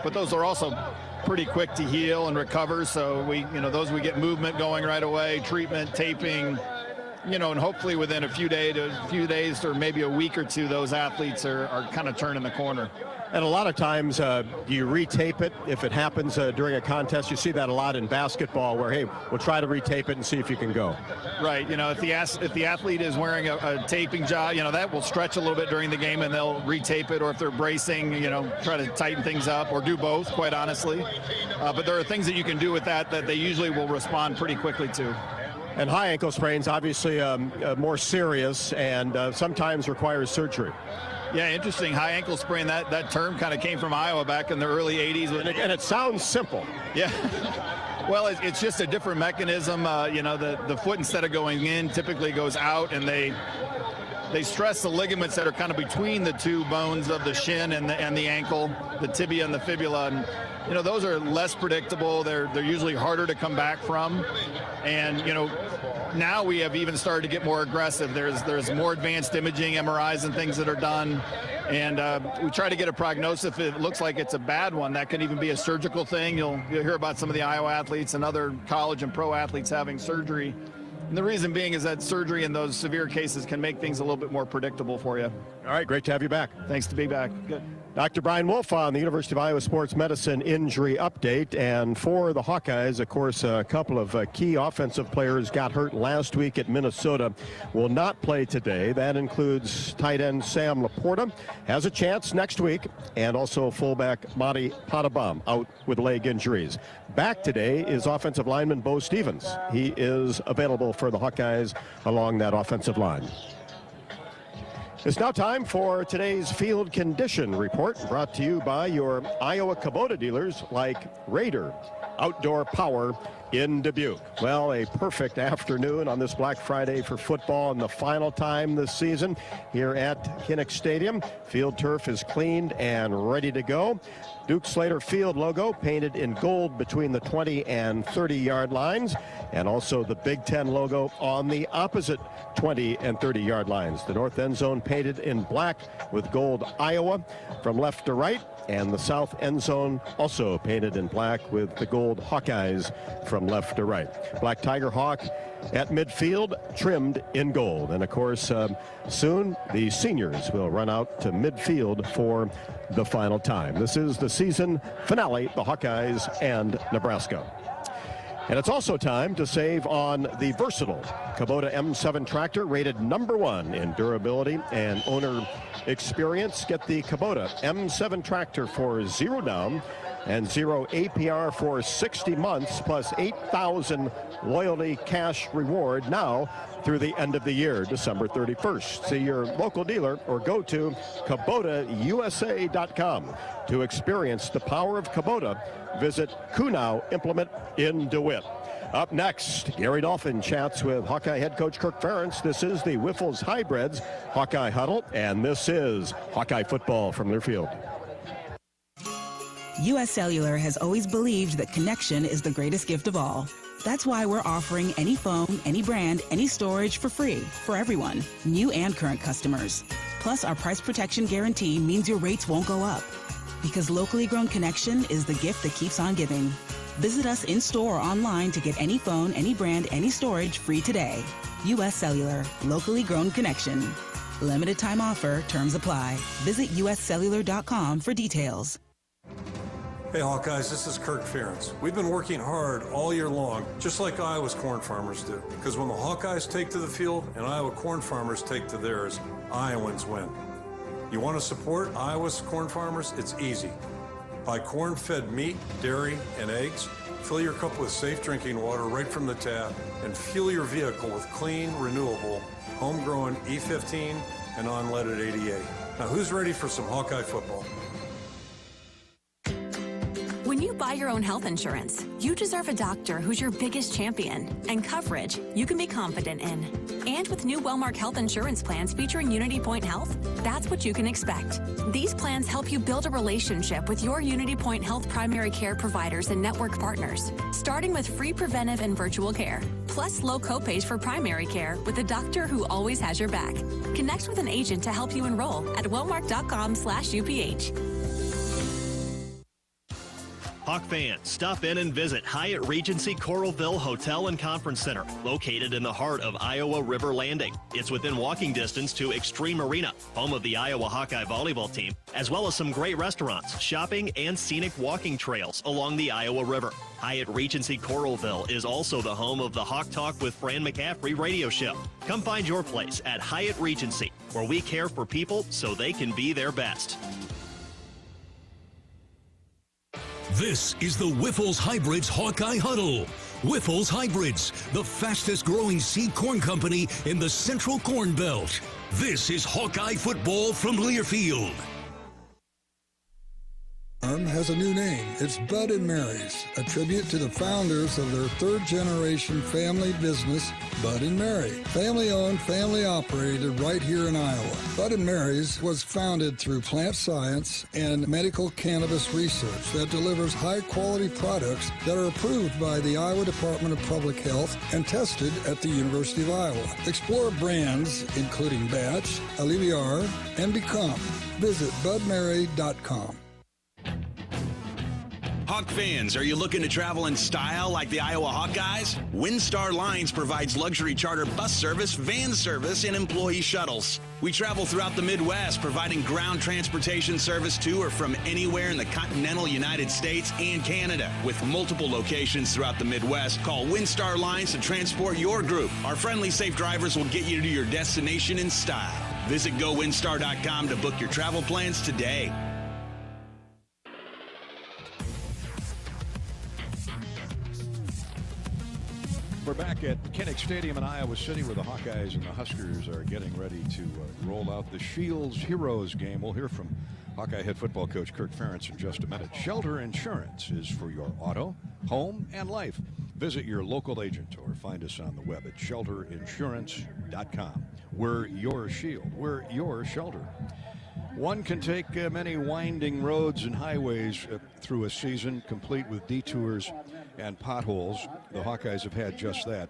But those are also pretty quick to heal and recover. So those we get movement going right away, treatment, taping, and hopefully within a few days or maybe a week or two, those athletes are kind of turning the corner. And a lot of times, do you retape it if it happens during a contest? You see that a lot in basketball where, hey, we'll try to retape it and see if you can go. Right. If the athlete is wearing a taping job, that will stretch a little bit during the game and they'll retape it. Or if they're bracing, try to tighten things up or do both, quite honestly. But there are things that you can do with that they usually will respond pretty quickly to. And high ankle sprains, obviously more serious and sometimes requires surgery. Yeah, interesting. High ankle sprain, that term kind of came from Iowa back in the early 80s. And it sounds simple. Yeah. Well, it's just a different mechanism. The foot, instead of going in, typically goes out, and they stress the ligaments that are kind of between the two bones of the shin and the ankle, the tibia and the fibula. And, those are less predictable. They're usually harder to come back from. And, now we have even started to get more aggressive. There's more advanced imaging, MRIs and things that are done. And we try to get a prognosis. If it looks like it's a bad one, that can even be a surgical thing. You'll hear about some of the Iowa athletes and other college and pro athletes having surgery. And the reason being is that surgery in those severe cases can make things a little bit more predictable for you. All right, great to have you back. Thanks to be back. Good. Dr. Brian Wolf on the University of Iowa Sports Medicine Injury Update. And for the Hawkeyes, of course, a couple of key offensive players got hurt last week at Minnesota, will not play today. That includes tight end Sam Laporta, has a chance next week, and also fullback Madi Padabam out with leg injuries. Back today is offensive lineman Bo Stevens. He is available for the Hawkeyes along that offensive line. It's now time for today's field condition report, brought to you by your Iowa Kubota dealers like Raider Outdoor Power in Dubuque. Well, a perfect afternoon on this Black Friday for football and the final time this season here at Kinnick Stadium. Field turf is cleaned and ready to go. Duke Slater Field logo painted in gold between the 20 and 30-yard lines, and also the Big Ten logo on the opposite 20 and 30-yard lines. The north end zone painted in black with gold Iowa. From left to right, and the south end zone also painted in black with the gold Hawkeyes from left to right. Black Tiger Hawk at midfield, trimmed in gold. And of course, soon the seniors will run out to midfield for the final time. This is the season finale, the Hawkeyes and Nebraska. And it's also time to save on the versatile Kubota M7 tractor, rated #1 in durability and owner experience. Get the Kubota M7 tractor for 0 down and 0 APR for 60 months, plus 8,000 loyalty cash reward now through the end of the year, December 31st. See your local dealer or go to KubotaUSA.com. To experience the power of Kubota, visit Kunow Implement in DeWitt. Up next, Gary Dolphin chats with Hawkeye head coach Kirk Ferentz. This is the Wiffles Hybrids Hawkeye Huddle, and this is Hawkeye football from Learfield. U.S. Cellular has always believed that connection is the greatest gift of all. That's why we're offering any phone, any brand, any storage for free for everyone, new and current customers. Plus, our price protection guarantee means your rates won't go up. Because locally grown connection is the gift that keeps on giving. Visit us in-store or online to get any phone, any brand, any storage free today. U.S. Cellular, locally grown connection. Limited time offer, terms apply. Visit uscellular.com for details. Hey Hawkeyes, this is Kirk Ferentz. We've been working hard all year long, just like Iowa's corn farmers do. Because when the Hawkeyes take to the field and Iowa corn farmers take to theirs, Iowans win. You want to support Iowa's corn farmers? It's easy. Buy corn-fed meat, dairy, and eggs. Fill your cup with safe drinking water right from the tap, and fuel your vehicle with clean, renewable, homegrown E15 and unleaded 88. Now who's ready for some Hawkeye football? When you buy your own health insurance, you deserve a doctor who's your biggest champion and coverage you can be confident in. And with new Wellmark health insurance plans featuring Unity Point Health, that's what you can expect. These plans help you build a relationship with your Unity Point Health primary care providers and network partners, starting with free preventive and virtual care, plus low copays for primary care with a doctor who always has your back. Connect with an agent to help you enroll at wellmark.com/UPH. Hawk fans, stop in and visit Hyatt Regency Coralville Hotel and Conference Center, located in the heart of Iowa River Landing. It's within walking distance to Extreme Arena, home of the Iowa Hawkeye volleyball team, as well as some great restaurants, shopping, and scenic walking trails along the Iowa River. Hyatt Regency Coralville is also the home of the Hawk Talk with Fran McCaffrey radio show. Come find your place at Hyatt Regency, where we care for people so they can be their best. This is the Wiffles Hybrids Hawkeye Huddle. Wiffles Hybrids, the fastest growing seed corn company in the Central Corn Belt. This is Hawkeye football from Learfield. Has a new name. It's Bud and Mary's, a tribute to the founders of their third-generation family business, Bud and Mary. Family-owned, family-operated right here in Iowa. Bud and Mary's was founded through plant science and medical cannabis research that delivers high-quality products that are approved by the Iowa Department of Public Health and tested at the University of Iowa. Explore brands including Batch, Aliviar, and Become. Visit budmary.com. Hawk fans, are you looking to travel in style like the Iowa Hawkeyes? WinStar Lines provides luxury charter bus service, van service, and employee shuttles. We travel throughout the Midwest, providing ground transportation service to or from anywhere in the continental United States and Canada. With multiple locations throughout the Midwest, call WinStar Lines to transport your group. Our friendly, safe drivers will get you to your destination in style. Visit GoWinStar.com to book your travel plans today. We're back at Kinnick Stadium in Iowa City, where the Hawkeyes and the Huskers are getting ready to roll out the Shields Heroes game. We'll hear from Hawkeye head football coach Kirk Ferentz in just a minute. Shelter Insurance is for your auto, home, and life. Visit your local agent or find us on the web at shelterinsurance.com. We're your shield. We're your shelter. One can take many winding roads and highways through a season, complete with detours and potholes. The Hawkeyes have had just that.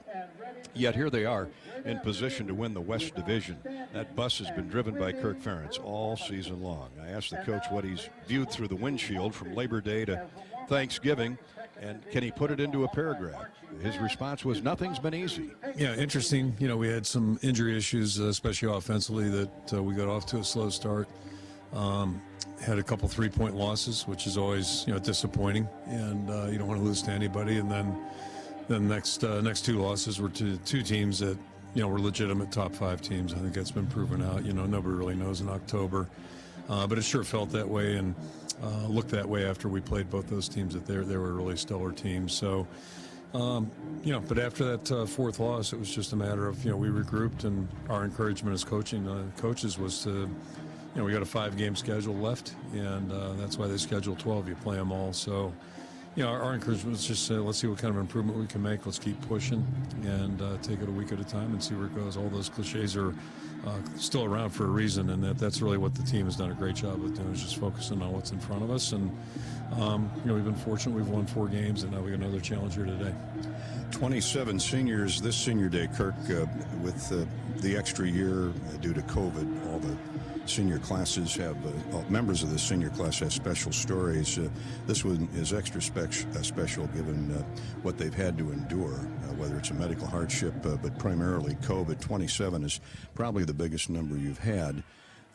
Yet here they are in position to win the West Division. That bus has been driven by Kirk Ferentz all season long. I asked the coach what he's viewed through the windshield from Labor Day to Thanksgiving, and can he put it into a paragraph? His response was, nothing's been easy. Yeah, interesting. You know, we had some injury issues, especially offensively, that we got off to a slow start. Had a couple 3-point losses, which is always, you know, disappointing, and you don't want to lose to anybody. And then the next 2 losses were to 2 teams that, you know, were legitimate top 5 teams. I think that's been proven out. You know, nobody really knows in October, but it sure felt that way and looked that way after we played both those teams. That they were really stellar teams. So, you know, but after that 4th loss, it was just a matter of, you know, we regrouped, and our encouragement as coaches was to, you know, we got a 5-game schedule left, and that's why they schedule 12. You play them all. So, you know, our encouragement is just let's see what kind of improvement we can make. Let's keep pushing and take it a week at a time and see where it goes. All those cliches are still around for a reason, and that's really what the team has done a great job of doing, is just focusing on what's in front of us. And, you know, we've been fortunate. We've won 4 games, and now we got another challenge here today. 27 seniors this senior day, Kirk, with the extra year due to COVID. All the senior classes have, members of the senior class have special stories. This one is extra special given what they've had to endure, whether it's a medical hardship, but primarily COVID. 27 is probably the biggest number you've had.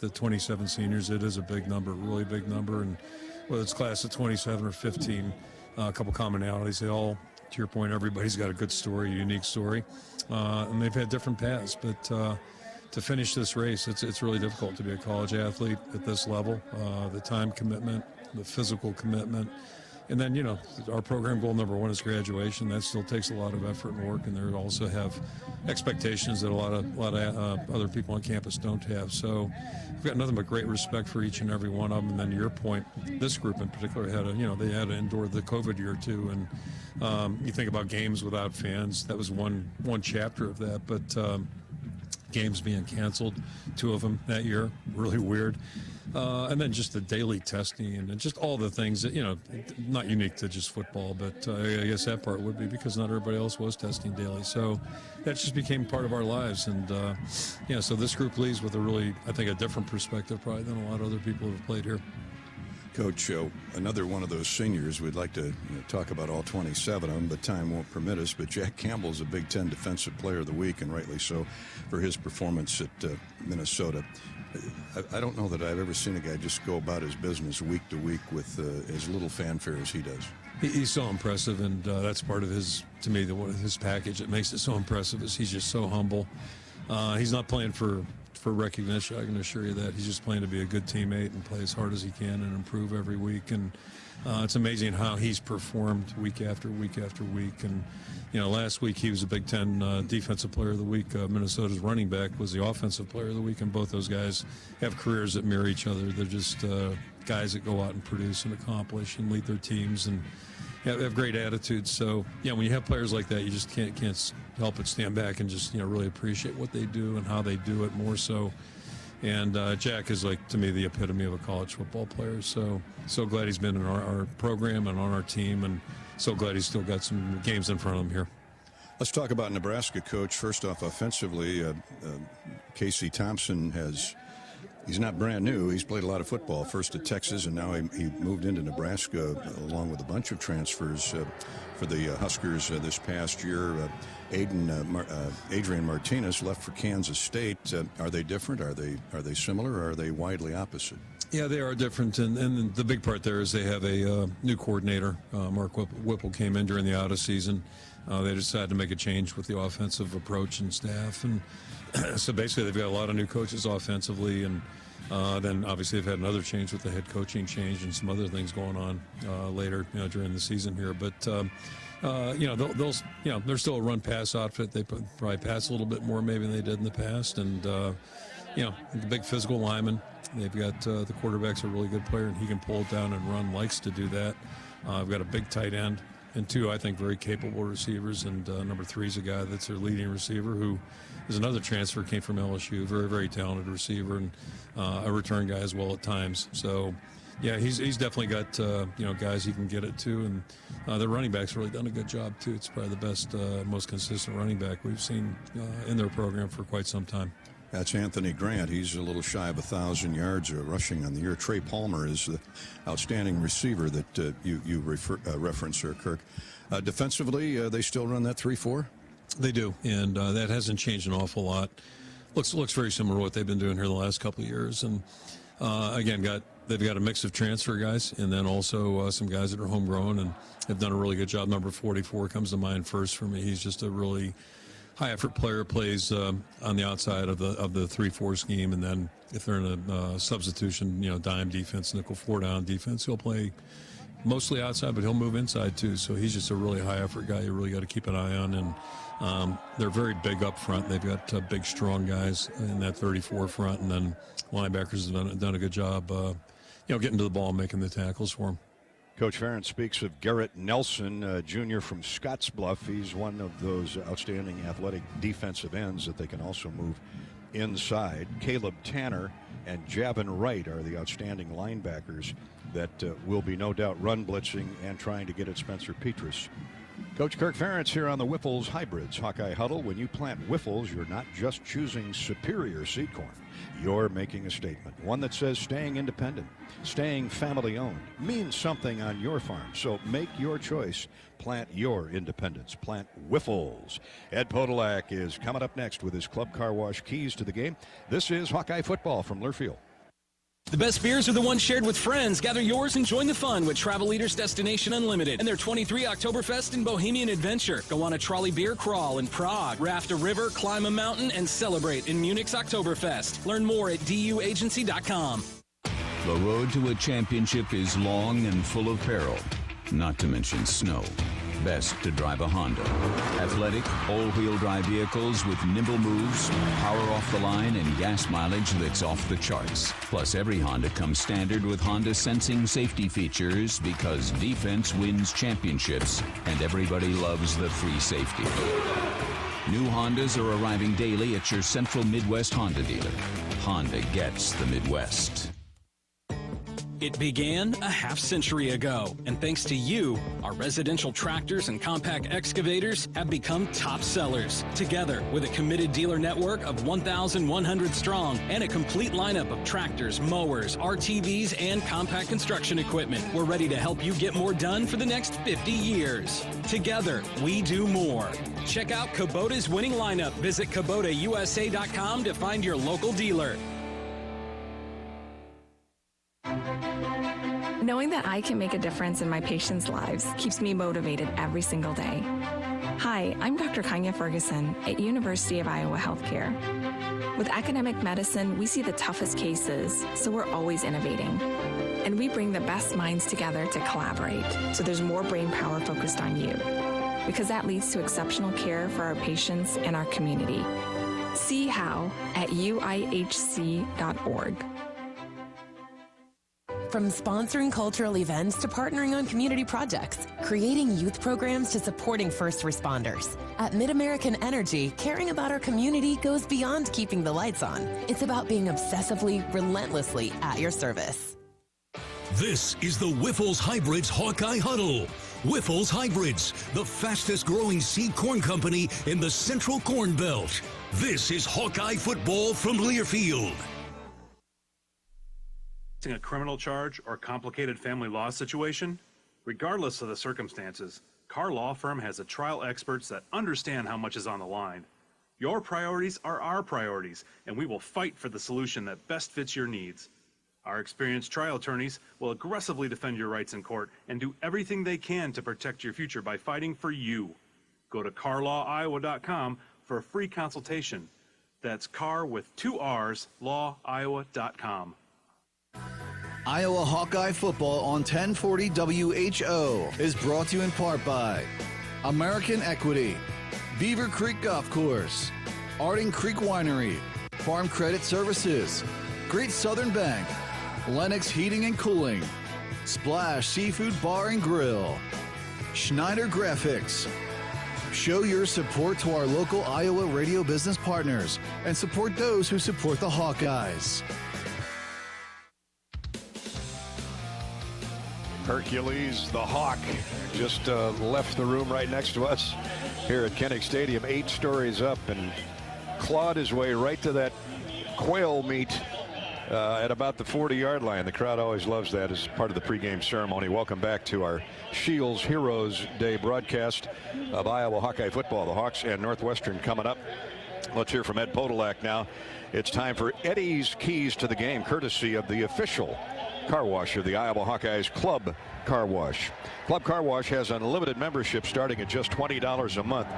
The 27 seniors, it is a big number, really big number. And whether it's class of 27 or 15, a couple commonalities. They all, to your point, everybody's got a good story, a unique story. And they've had different paths, but to finish this race, it's really difficult to be a college athlete at this level. The time commitment, the physical commitment, and then, you know, our program goal number 1 is graduation. That still takes a lot of effort and work, and they also have expectations that a lot of other people on campus don't have. So we've got nothing but great respect for each and every one of them. And then to your point, this group in particular had they had to endure the COVID year too. And you think about games without fans. That was one chapter of that, but. Games being canceled, 2 of them that year, really weird. And then just the daily testing and just all the things that, you know, not unique to just football, but I guess that part would be because not everybody else was testing daily. So that just became part of our lives. And, yeah, so this group leaves with a really, I think, a different perspective probably than a lot of other people who have played here. Coach, another one of those seniors, we'd like to talk about all 27 of them, but time won't permit us. But Jack Campbell's a Big Ten Defensive Player of the Week, and rightly so, for his performance at Minnesota. I don't know that I've ever seen a guy just go about his business week to week with as little fanfare as he does. He's so impressive, and that's part of his, to me, his package that makes it so impressive is he's just so humble. He's not playing for recognition, I can assure you that. He's just playing to be a good teammate and play as hard as he can and improve every week. And it's amazing how he's performed week after week after week. And, you know, last week he was a Big Ten Defensive Player of the Week. Minnesota's running back was the Offensive Player of the Week, and both those guys have careers that mirror each other. They're just guys that go out and produce and accomplish and lead their teams and have great attitudes. So, yeah, when you have players like that, you just can't help but stand back and just, you know, really appreciate what they do and how they do it more so. And Jack is, like, to me, the epitome of a college football player. So glad he's been in our program and on our team, and so glad he's still got some games in front of him here. Let's talk about Nebraska, Coach. First off, offensively, Casey Thompson he's not brand new. He's played a lot of football, first at Texas, and now he moved into Nebraska along with a bunch of transfers for the Huskers this past year. Adrian Martinez left for Kansas State. Are they different? Are they similar? Or are they widely opposite? Yeah, they are different, and the big part there is they have a new coordinator. Mark Whipple came in during the out of season. They decided to make a change with the offensive approach and staff, and so basically they've got a lot of new coaches offensively, and then obviously they've had another change with the head coaching change and some other things going on later, you know, during the season here. But you know, they're still a run pass outfit. They probably pass a little bit more maybe than they did in the past, and you know, the big physical lineman. They've got the quarterback's a really good player, and he can pull it down and run. Likes to do that. I've got a big tight end. And 2, I think, very capable receivers. And number 3 is a guy that's their leading receiver, who is another transfer, came from LSU, very, very talented receiver, and a return guy as well at times. So Yeah, he's definitely got guys he can get it to, and the running back's really done a good job too. It's probably the best, most consistent running back we've seen in their program for quite some time. That's Anthony Grant. He's a little shy of 1,000 yards rushing on the year. Trey Palmer is the outstanding receiver that you reference there, Kirk. Defensively, they still run that 3-4? They do, and that hasn't changed an awful lot. Looks very similar to what they've been doing here the last couple of years, and again, they've got a mix of transfer guys and then also some guys that are homegrown and have done a really good job. Number 44 comes to mind first for me. He's just a really high-effort player, plays on the outside of the 3-4 scheme, and then if they're in a substitution, dime defense, nickel 4-down defense, he'll play mostly outside, but he'll move inside too. So he's just a really high-effort guy you really got to keep an eye on, and they're very big up front. They've got big, strong guys in that 34 front, and then linebackers have done a good job, getting to the ball and making the tackles for him. Coach Ferentz speaks of Garrett Nelson, junior from Scottsbluff. He's one of those outstanding athletic defensive ends that they can also move inside. Caleb Tanner and Javin Wright are the outstanding linebackers that will be no doubt run blitzing and trying to get at Spencer Petras. Coach Kirk Ferentz here on the Whiffles Hybrids Hawkeye Huddle. When you plant Whiffles, you're not just choosing superior seed corn. You're making a statement, one that says staying independent, staying family-owned, means something on your farm. So make your choice. Plant your independence. Plant Whiffles. Ed Podolak is coming up next with his Club Car Wash keys to the game. This is Hawkeye football from Learfield. The best beers are the ones shared with friends. Gather yours and join the fun with Travel Leaders Destination Unlimited and their 23 Oktoberfest and Bohemian Adventure. Go on a trolley beer crawl in Prague, raft a river, climb a mountain, and celebrate in Munich's Oktoberfest. Learn more at duagency.com. The road to a championship is long and full of peril, not to mention snow. Best to drive a Honda. Athletic, all-wheel drive vehicles with nimble moves, power off the line, and gas mileage that's off the charts. Plus, every Honda comes standard with Honda sensing safety features because defense wins championships, and everybody loves the free safety. New Hondas are arriving daily at your Central Midwest Honda dealer. Honda gets the Midwest. It began a half-century ago, and thanks to you, our residential tractors and compact excavators have become top sellers. Together, with a committed dealer network of 1,100 strong and a complete lineup of tractors, mowers, RTVs, and compact construction equipment, we're ready to help you get more done for the next 50 years. Together, we do more. Check out Kubota's winning lineup. Visit KubotaUSA.com to find your local dealer. Knowing that I can make a difference in my patients' lives keeps me motivated every single day. Hi, I'm Dr. Kanya Ferguson at University of Iowa Healthcare. With academic medicine, we see the toughest cases, so we're always innovating. And we bring the best minds together to collaborate, so there's more brain power focused on you. Because that leads to exceptional care for our patients and our community. See how at uihc.org. From sponsoring cultural events to partnering on community projects, creating youth programs to supporting first responders. At MidAmerican Energy, caring about our community goes beyond keeping the lights on. It's about being obsessively, relentlessly at your service. This is the Whiffles Hybrids Hawkeye Huddle. Whiffles Hybrids, the fastest growing seed corn company in the Central Corn Belt. This is Hawkeye football from Learfield. A criminal charge or complicated family law situation? Regardless of the circumstances, Carr Law Firm has a trial experts that understand how much is on the line. Your priorities are our priorities, and we will fight for the solution that best fits your needs. Our experienced trial attorneys will aggressively defend your rights in court and do everything they can to protect your future by fighting for you. Go to carlawiowa.com for a free consultation. That's Carr with 2 R's, lawiowa.com. Iowa Hawkeye football on 1040 WHO is brought to you in part by American Equity, Beaver Creek Golf Course, Arding Creek Winery, Farm Credit Services, Great Southern Bank, Lennox Heating and Cooling, Splash Seafood Bar and Grill, Schneider Graphics. Show your support to our local Iowa radio business partners and support those who support the Hawkeyes. Hercules, the Hawk, just left the room right next to us here at Kinnick Stadium, 8 stories up, and clawed his way right to that quail meat at about the 40-yard line. The crowd always loves that as part of the pregame ceremony. Welcome back to our Shields Heroes Day broadcast of Iowa Hawkeye football. The Hawks and Northwestern coming up. Let's hear from Ed Podolak now. It's time for Eddie's Keys to the Game, courtesy of the official car wash of the Iowa Hawkeyes, Club Car Wash. Club Car Wash has unlimited membership starting at just $20 a month.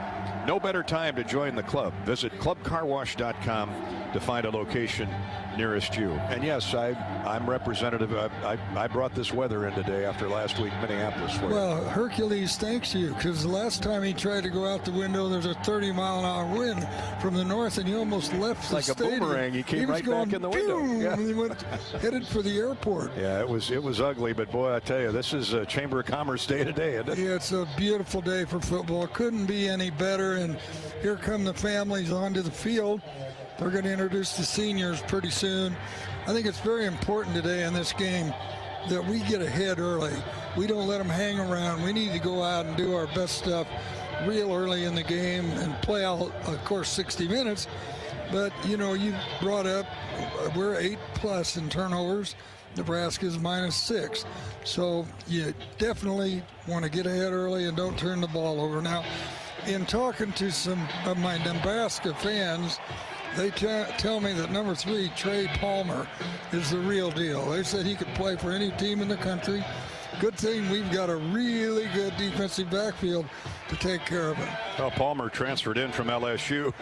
No better time to join the club. Visit clubcarwash.com to find a location nearest you. And yes, I'm representative. I brought this weather in today after last week Minneapolis. Well, Hercules thanks you, because the last time he tried to go out the window, there's a 30-mile-an-hour wind from the north, and he almost left the stadium. Like a boomerang, he came right back in the window. Yeah. And he went headed for the airport. Yeah, it was ugly, but boy, I tell you, this is a Chamber of Commerce day today, isn't it? Yeah, it's a beautiful day for football. Couldn't be any better, and here come the families onto the field. They're going to introduce the seniors pretty soon. I think it's very important today in this game that we get ahead early. We don't let them hang around. We need to go out and do our best stuff real early in the game and play out, of course, 60 minutes. But, you know, you brought up we're 8+ in turnovers. Nebraska's -6. So you definitely want to get ahead early and don't turn the ball over. Now, in talking to some of my Nebraska fans, they tell me that number 3, Trey Palmer, is the real deal. They said he could play for any team in the country. Good thing we've got a really good defensive backfield to take care of him. Well, Palmer transferred in from LSU,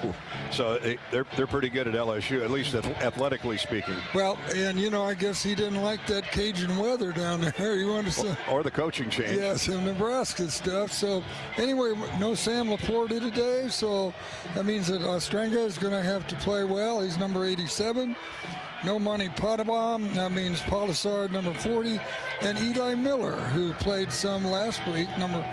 so they're pretty good at LSU, at least athletically speaking. Well, and you know, I guess he didn't like that Cajun weather down there. He wanted to, or the coaching change. Yeah, some Nebraska stuff. So anyway, no Sam Laporte today, so that means that Ostrenga is going to have to play well. He's number 87. No Money Potabom, that means Polisard, number 40, and Eli Miller, who played some last week, number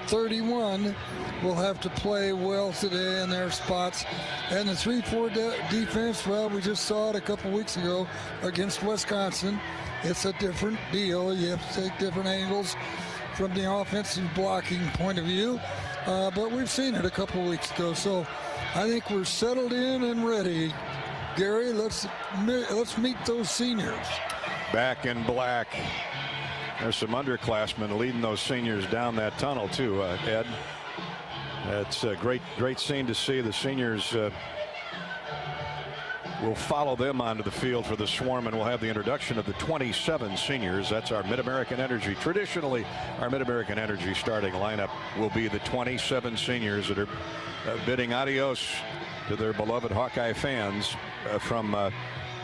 31, will have to play well today in their spots. And the 3-4 defense, well, we just saw it a couple weeks ago against Wisconsin. It's a different deal. You have to take different angles from the offensive blocking point of view. But we've seen it a couple weeks ago. So I think we're settled in and ready. Gary, let's meet those seniors. Back in black. There's some underclassmen leading those seniors down that tunnel too, Ed. It's a great scene to see. The seniors will follow them onto the field for the swarm, and we'll have the introduction of the 27 seniors. That's our Mid-American Energy. Traditionally, our Mid-American Energy starting lineup will be the 27 seniors that are bidding adios to their beloved Hawkeye fans from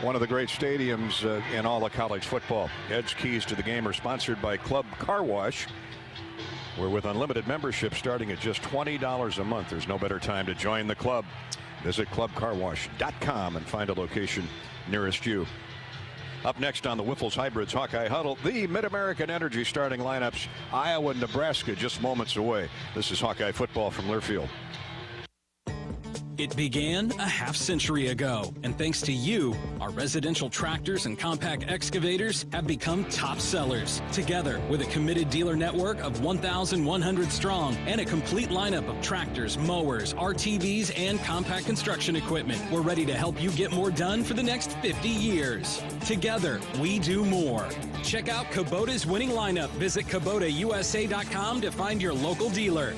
one of the great stadiums in all of college football. Ed's Keys to the Game are sponsored by Club Car Wash, where with unlimited membership starting at just $20 a month, there's no better time to join the club. Visit clubcarwash.com and find a location nearest you. Up next on the Wiffles Hybrids Hawkeye Huddle, the Mid-American Energy starting lineups. Iowa and Nebraska just moments away. This is Hawkeye football from Learfield. It began a half-century ago, and thanks to you, our residential tractors and compact excavators have become top sellers. Together, with a committed dealer network of 1,100 strong and a complete lineup of tractors, mowers, RTVs, and compact construction equipment, we're ready to help you get more done for the next 50 years. Together, we do more. Check out Kubota's winning lineup. Visit KubotaUSA.com to find your local dealer.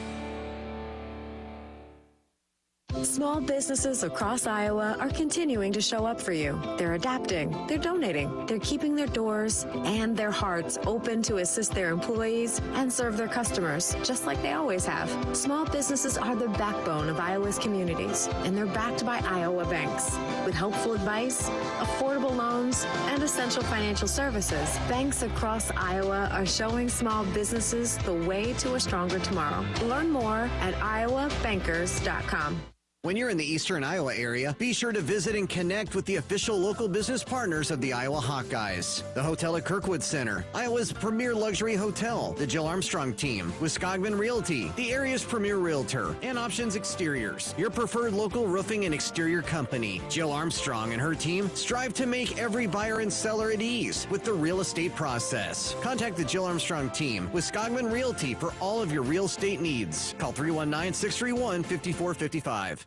Small businesses across Iowa are continuing to show up for you. They're adapting, they're donating, they're keeping their doors and their hearts open to assist their employees and serve their customers, just like they always have. Small businesses are the backbone of Iowa's communities, and they're backed by Iowa banks. With helpful advice, affordable loans, and essential financial services, banks across Iowa are showing small businesses the way to a stronger tomorrow. Learn more at iowabankers.com. When you're in the eastern Iowa area, be sure to visit and connect with the official local business partners of the Iowa Hawkeyes. The Hotel at Kirkwood Center, Iowa's premier luxury hotel, the Jill Armstrong Team, Wisconsin Realty, the area's premier realtor, and Options Exteriors, your preferred local roofing and exterior company. Jill Armstrong and her team strive to make every buyer and seller at ease with the real estate process. Contact the Jill Armstrong Team, Wisconsin Realty, for all of your real estate needs. Call 319-631-5455.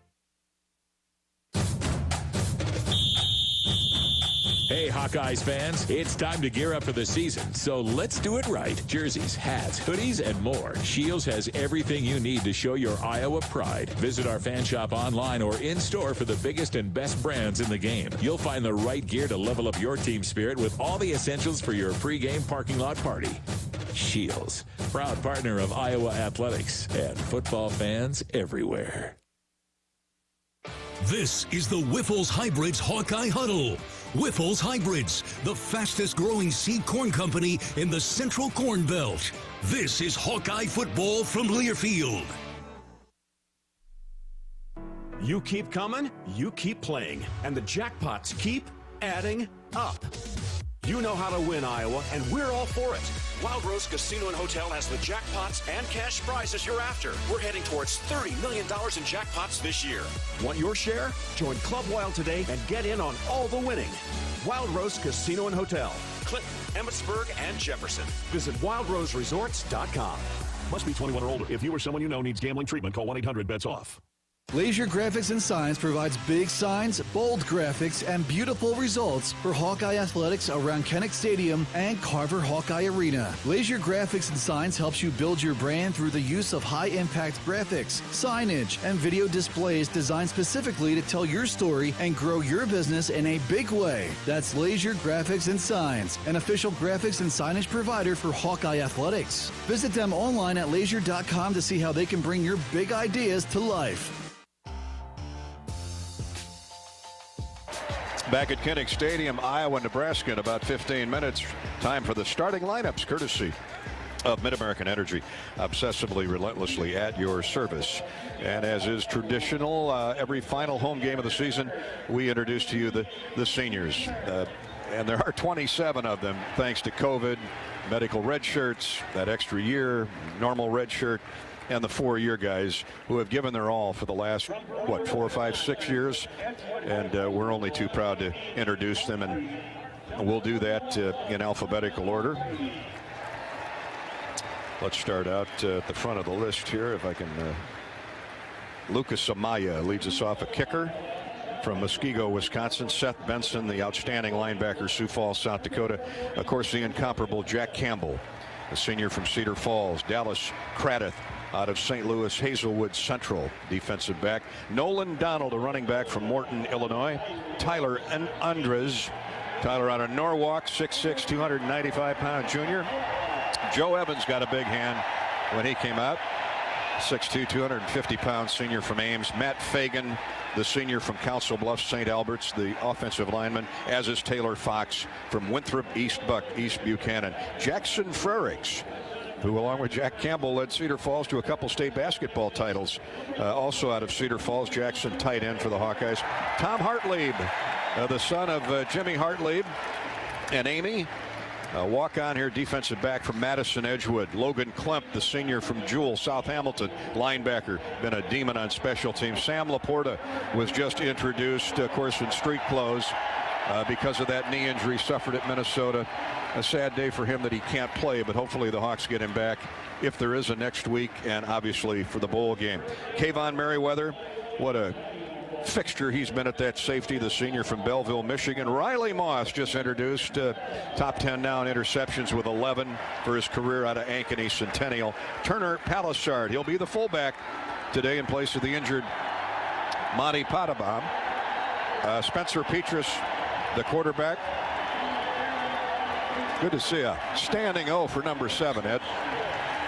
Hey, Hawkeyes fans, it's time to gear up for the season, so let's do it right. Jerseys, hats, hoodies, and more. Shields has everything you need to show your Iowa pride. Visit our fan shop online or in-store for the biggest and best brands in the game. You'll find the right gear to level up your team spirit with all the essentials for your pregame parking lot party. Shields, proud partner of Iowa Athletics and football fans everywhere. This is the Whiffles Hybrids Hawkeye Huddle. Whiffles Hybrids, the fastest growing seed corn company in the Central Corn Belt. This is Hawkeye football from Learfield. You keep coming, you keep playing, and the jackpots keep adding up. You know how to win, Iowa, and we're all for it. Wild Rose Casino and Hotel has the jackpots and cash prizes you're after. We're heading towards $30 million in jackpots this year. Want your share? Join Club Wild today and get in on all the winning. Wild Rose Casino and Hotel, Clinton, Emmitsburg, and Jefferson. Visit wildroseresorts.com. Must be 21 or older. If you or someone you know needs gambling treatment, call 1-800-BETS-OFF. Laser Graphics and Signs provides big signs, bold graphics, and beautiful results for Hawkeye athletics around Kinnick Stadium and Carver Hawkeye Arena. Laser Graphics and Signs helps you build your brand through the use of high-impact graphics, signage, and video displays designed specifically to tell your story and grow your business in a big way. That's Laser Graphics and Signs, an official graphics and signage provider for Hawkeye athletics. Visit them online at laser.com to see how they can bring your big ideas to life. Back at Kinnick Stadium, Iowa, Nebraska in about 15 minutes. Time for the starting lineups, courtesy of Mid-American Energy, obsessively, relentlessly at your service. And as is traditional, every final home game of the season, we introduce to you the seniors. And there are 27 of them, thanks to COVID, medical red shirts, that extra year, normal red shirt, and the 4-year guys who have given their all for the last, 4, 5, 6 years. And we're only too proud to introduce them, and we'll do that in alphabetical order. Let's start out at the front of the list here, if I can. Lucas Amaya leads us off, a kicker from Muskego, Wisconsin. Seth Benson, the outstanding linebacker, Sioux Falls, South Dakota. Of course, the incomparable Jack Campbell, a senior from Cedar Falls. Dallas Craddoth out of St. Louis Hazelwood Central, defensive back. Nolan Donald, a running back from Morton, Illinois. Tyler Andres, Tyler out of Norwalk, 6'6", 295-pound junior. Joe Evans got a big hand when he came out. 6'2", 250-pound senior from Ames. Matt Fagan, the senior from Council Bluffs, St. Albert's, the offensive lineman, as is Taylor Fox from Winthrop, East Buck, East Buchanan. Jackson Frericks, who along with Jack Campbell led Cedar Falls to a couple state basketball titles. Also out of Cedar Falls, Jackson, tight end for the Hawkeyes. Tom Hartlieb, the son of Jimmy Hartlieb and Amy. Walk on here, defensive back from Madison Edgewood. Logan Klemp, the senior from Jewell, South Hamilton, linebacker, been a demon on special teams. Sam Laporta was just introduced, of course, in street clothes because of that knee injury suffered at Minnesota. A sad day for him that he can't play, but hopefully the Hawks get him back if there is a next week, and obviously for the bowl game. Kayvon Merriweather, what a fixture he's been at that safety, the senior from Belleville, Michigan. Riley Moss just introduced, top 10 now in interceptions with 11 for his career out of Ankeny Centennial. Turner Palisard, he'll be the fullback today in place of the injured Monty Potabom. Spencer Petrus, the quarterback. Good to see a standing O for number 7, Ed.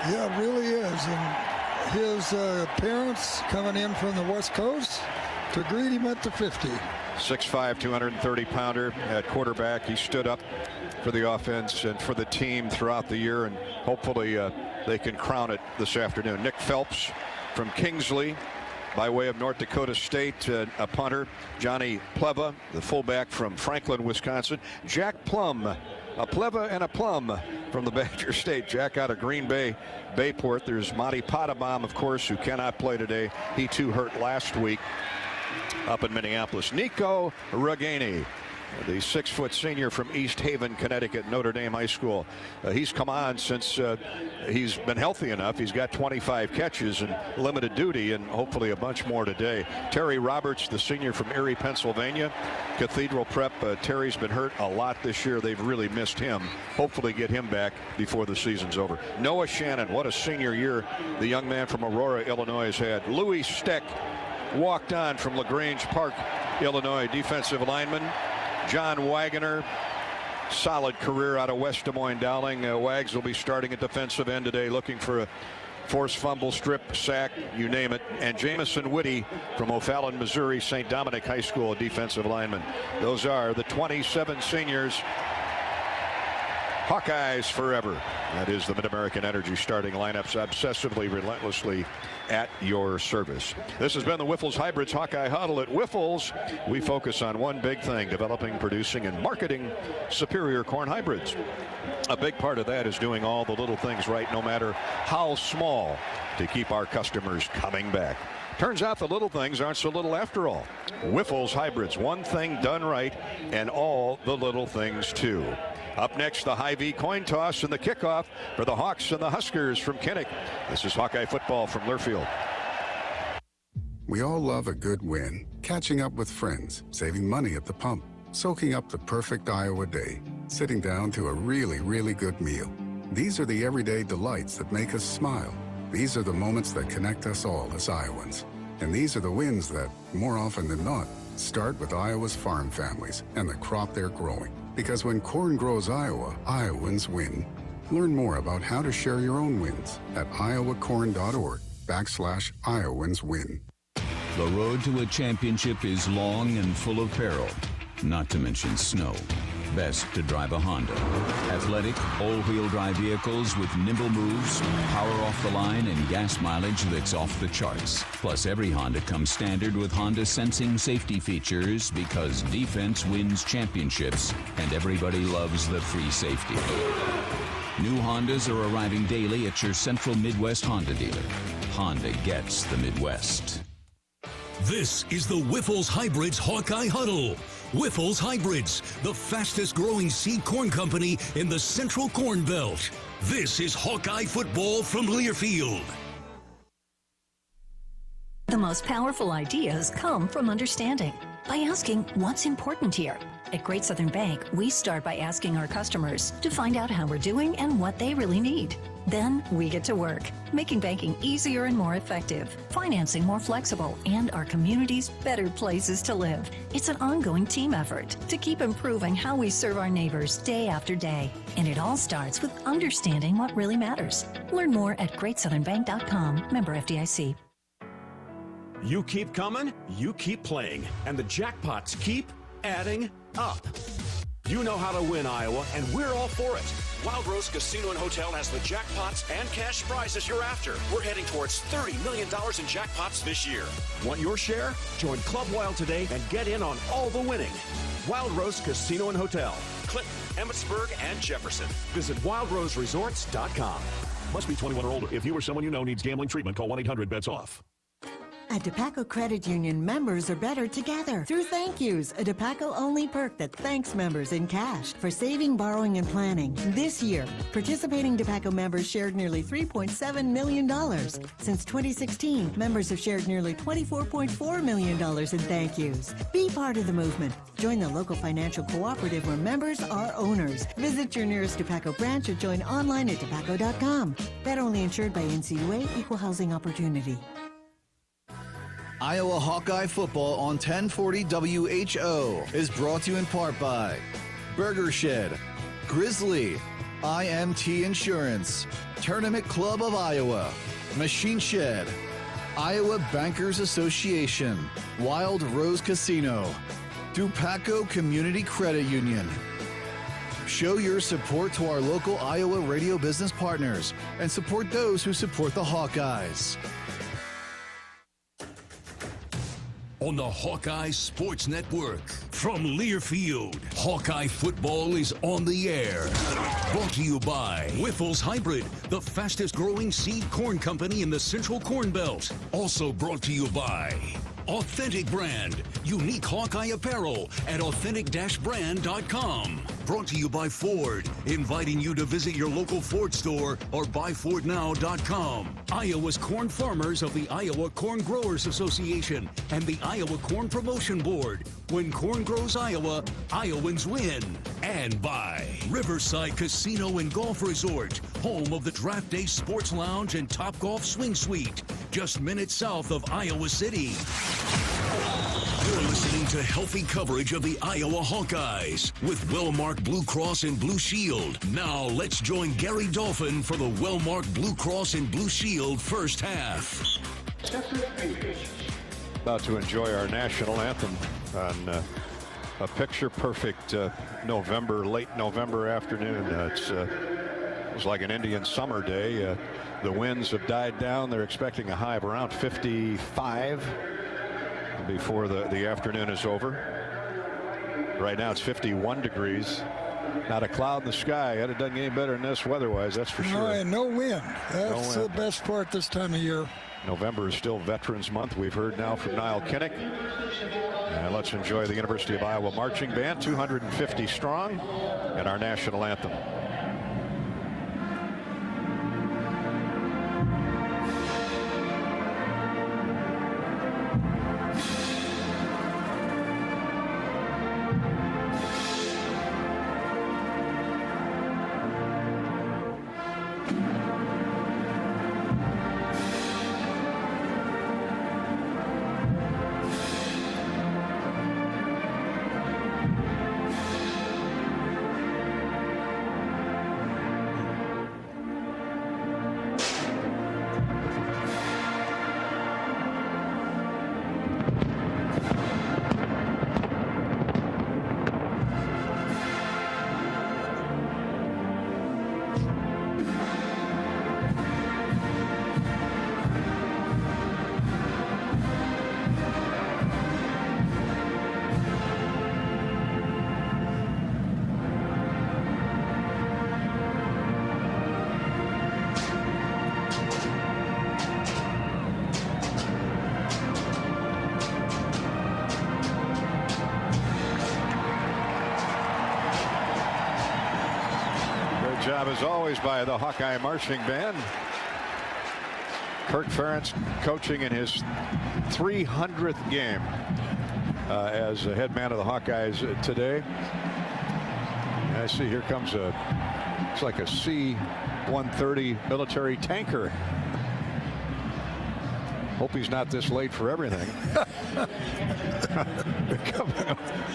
Yeah, it really is. And his parents coming in from the West Coast to greet him at the 50. 6'5", 230-pounder at quarterback. He stood up for the offense and for the team throughout the year, and hopefully they can crown it this afternoon. Nick Phelps from Kingsley, by way of North Dakota State, a punter, Johnny Pleva, the fullback from Franklin, Wisconsin. Jack Plum, a Pleva and a Plum from the Badger State. Jack out of Green Bay, Bayport. There's Monty Potabom, of course, who cannot play today. He too hurt last week up in Minneapolis. Nico Rugani, the 6-foot senior from East Haven, Connecticut, Notre Dame High School. He's come on since he's been healthy enough. He's got 25 catches and limited duty, and hopefully a bunch more today. Terry Roberts, the senior from Erie, Pennsylvania, Cathedral Prep. Terry's been hurt a lot this year. They've really missed him. Hopefully get him back before the season's over. Noah Shannon, what a senior year the young man from Aurora, Illinois has had. Louis Steck walked on from LaGrange Park, Illinois, defensive lineman. John Wagoner, solid career out of West Des Moines Dowling. Wags will be starting at defensive end today, looking for a forced fumble, strip, sack, you name it. And Jamison Whitty from O'Fallon, Missouri, St. Dominic High School, a defensive lineman. Those are the 27 seniors. Hawkeyes forever. That is the Mid-American Energy starting lineups, obsessively, relentlessly at your service. This has been the Wiffles Hybrids Hawkeye Huddle. At Wiffles, we focus on one big thing: developing, producing, and marketing superior corn hybrids. A big part of that is doing all the little things right, no matter how small, to keep our customers coming back. Turns out the little things aren't so little after all. Wiffles Hybrids, one thing done right, and all the little things too. Up next, the Hy-Vee coin toss and the kickoff for the Hawks and the Huskers from Kinnick. This is Hawkeye football from Learfield. We all love a good win, catching up with friends, saving money at the pump, soaking up the perfect Iowa day, sitting down to a really, really good meal. These are the everyday delights that make us smile. These are the moments that connect us all as Iowans. And these are the wins that, more often than not, start with Iowa's farm families and the crop they're growing. Because when corn grows Iowa, Iowans win. Learn more about how to share your own wins at iowacorn.org/IowansWin. The road to a championship is long and full of peril, not to mention snow. Best to drive a Honda. Athletic, all-wheel drive vehicles with nimble moves, power off the line, and gas mileage that's off the charts. Plus, every Honda comes standard with Honda sensing safety features, because defense wins championships, and everybody loves the free safety. New Hondas are arriving daily at your Central Midwest Honda dealer. Honda gets the Midwest. This is the Wiffles Hybrids Hawkeye Huddle. Wiffles Hybrids, the fastest growing seed corn company in the Central Corn Belt. This is Hawkeye football from Learfield. The most powerful ideas come from understanding. By asking what's important here. At Great Southern Bank, we start by asking our customers to find out how we're doing and what they really need. Then we get to work, making banking easier and more effective, financing more flexible, and our communities better places to live. It's an ongoing team effort to keep improving how we serve our neighbors day after day. And it all starts with understanding what really matters. Learn more at GreatSouthernBank.com. Member FDIC. You keep coming, you keep playing, and the jackpots keep adding up. You know how to win, Iowa, and we're all for it. Wild Rose Casino and Hotel has the jackpots and cash prizes you're after. We're heading towards $30 million in jackpots this year. Want your share? Join Club Wild today and get in on all the winning. Wild Rose Casino and Hotel, Clinton, Emmitsburg, and Jefferson. Visit wildroseresorts.com. Must be 21 or older. If you or someone you know needs gambling treatment, call 1-800-BETS-OFF. At DePaco Credit Union, members are better together through thank yous, a DePaco-only perk that thanks members in cash for saving, borrowing, and planning. This year, participating DePaco members shared nearly $3.7 million. Since 2016, members have shared nearly $24.4 million in thank yous. Be part of the movement. Join the local financial cooperative where members are owners. Visit your nearest DePaco branch or join online at depaco.com. Federally insured by NCUA, Equal Housing Opportunity. Iowa Hawkeye football on 1040 WHO is brought to you in part by Burger Shed, Grizzly, IMT Insurance, Tournament Club of Iowa, Machine Shed, Iowa Bankers Association, Wild Rose Casino, DePaco Community Credit Union. Show your support to our local Iowa radio business partners and support those who support the Hawkeyes. on the Hawkeye Sports Network. From Learfield, Hawkeye football is on the air. Brought to you by Whiffles Hybrid, the fastest growing seed corn company in the Central Corn Belt. Also brought to you by Authentic Brand, unique Hawkeye apparel at authentic-brand.com. Brought to you by Ford, inviting you to visit your local Ford store or buyfordnow.com. Iowa's corn farmers of the Iowa Corn Growers Association and the Iowa Corn Promotion Board. When corn grows Iowa, Iowans win. And by Riverside Casino and Golf Resort, home of the Draft Day Sports Lounge and Topgolf Swing Suite, just minutes south of Iowa City. You're listening to healthy coverage of the Iowa Hawkeyes with Wellmark Blue Cross and Blue Shield. Now let's join Gary Dolphin for the Wellmark Blue Cross and Blue Shield first half. About to enjoy our national anthem on a picture-perfect late November afternoon. It was like an Indian summer day. The winds have died down. They're expecting a high of around 55 before the afternoon is over. Right now it's 51 degrees. Not a cloud in the sky. It doesn't get any better than this weather-wise, that's for sure. And no wind. That's the best part this time of year. November is still Veterans Month. We've heard now from Niall Kinnick. And let's enjoy the University of Iowa Marching Band, 250 strong, and our national anthem. Job as always by the Hawkeye Marching Band. Kirk Ferentz coaching in his 300th game as a head man of the Hawkeyes today. I see here comes it's like a C-130 military tanker. Hope he's not this late for everything.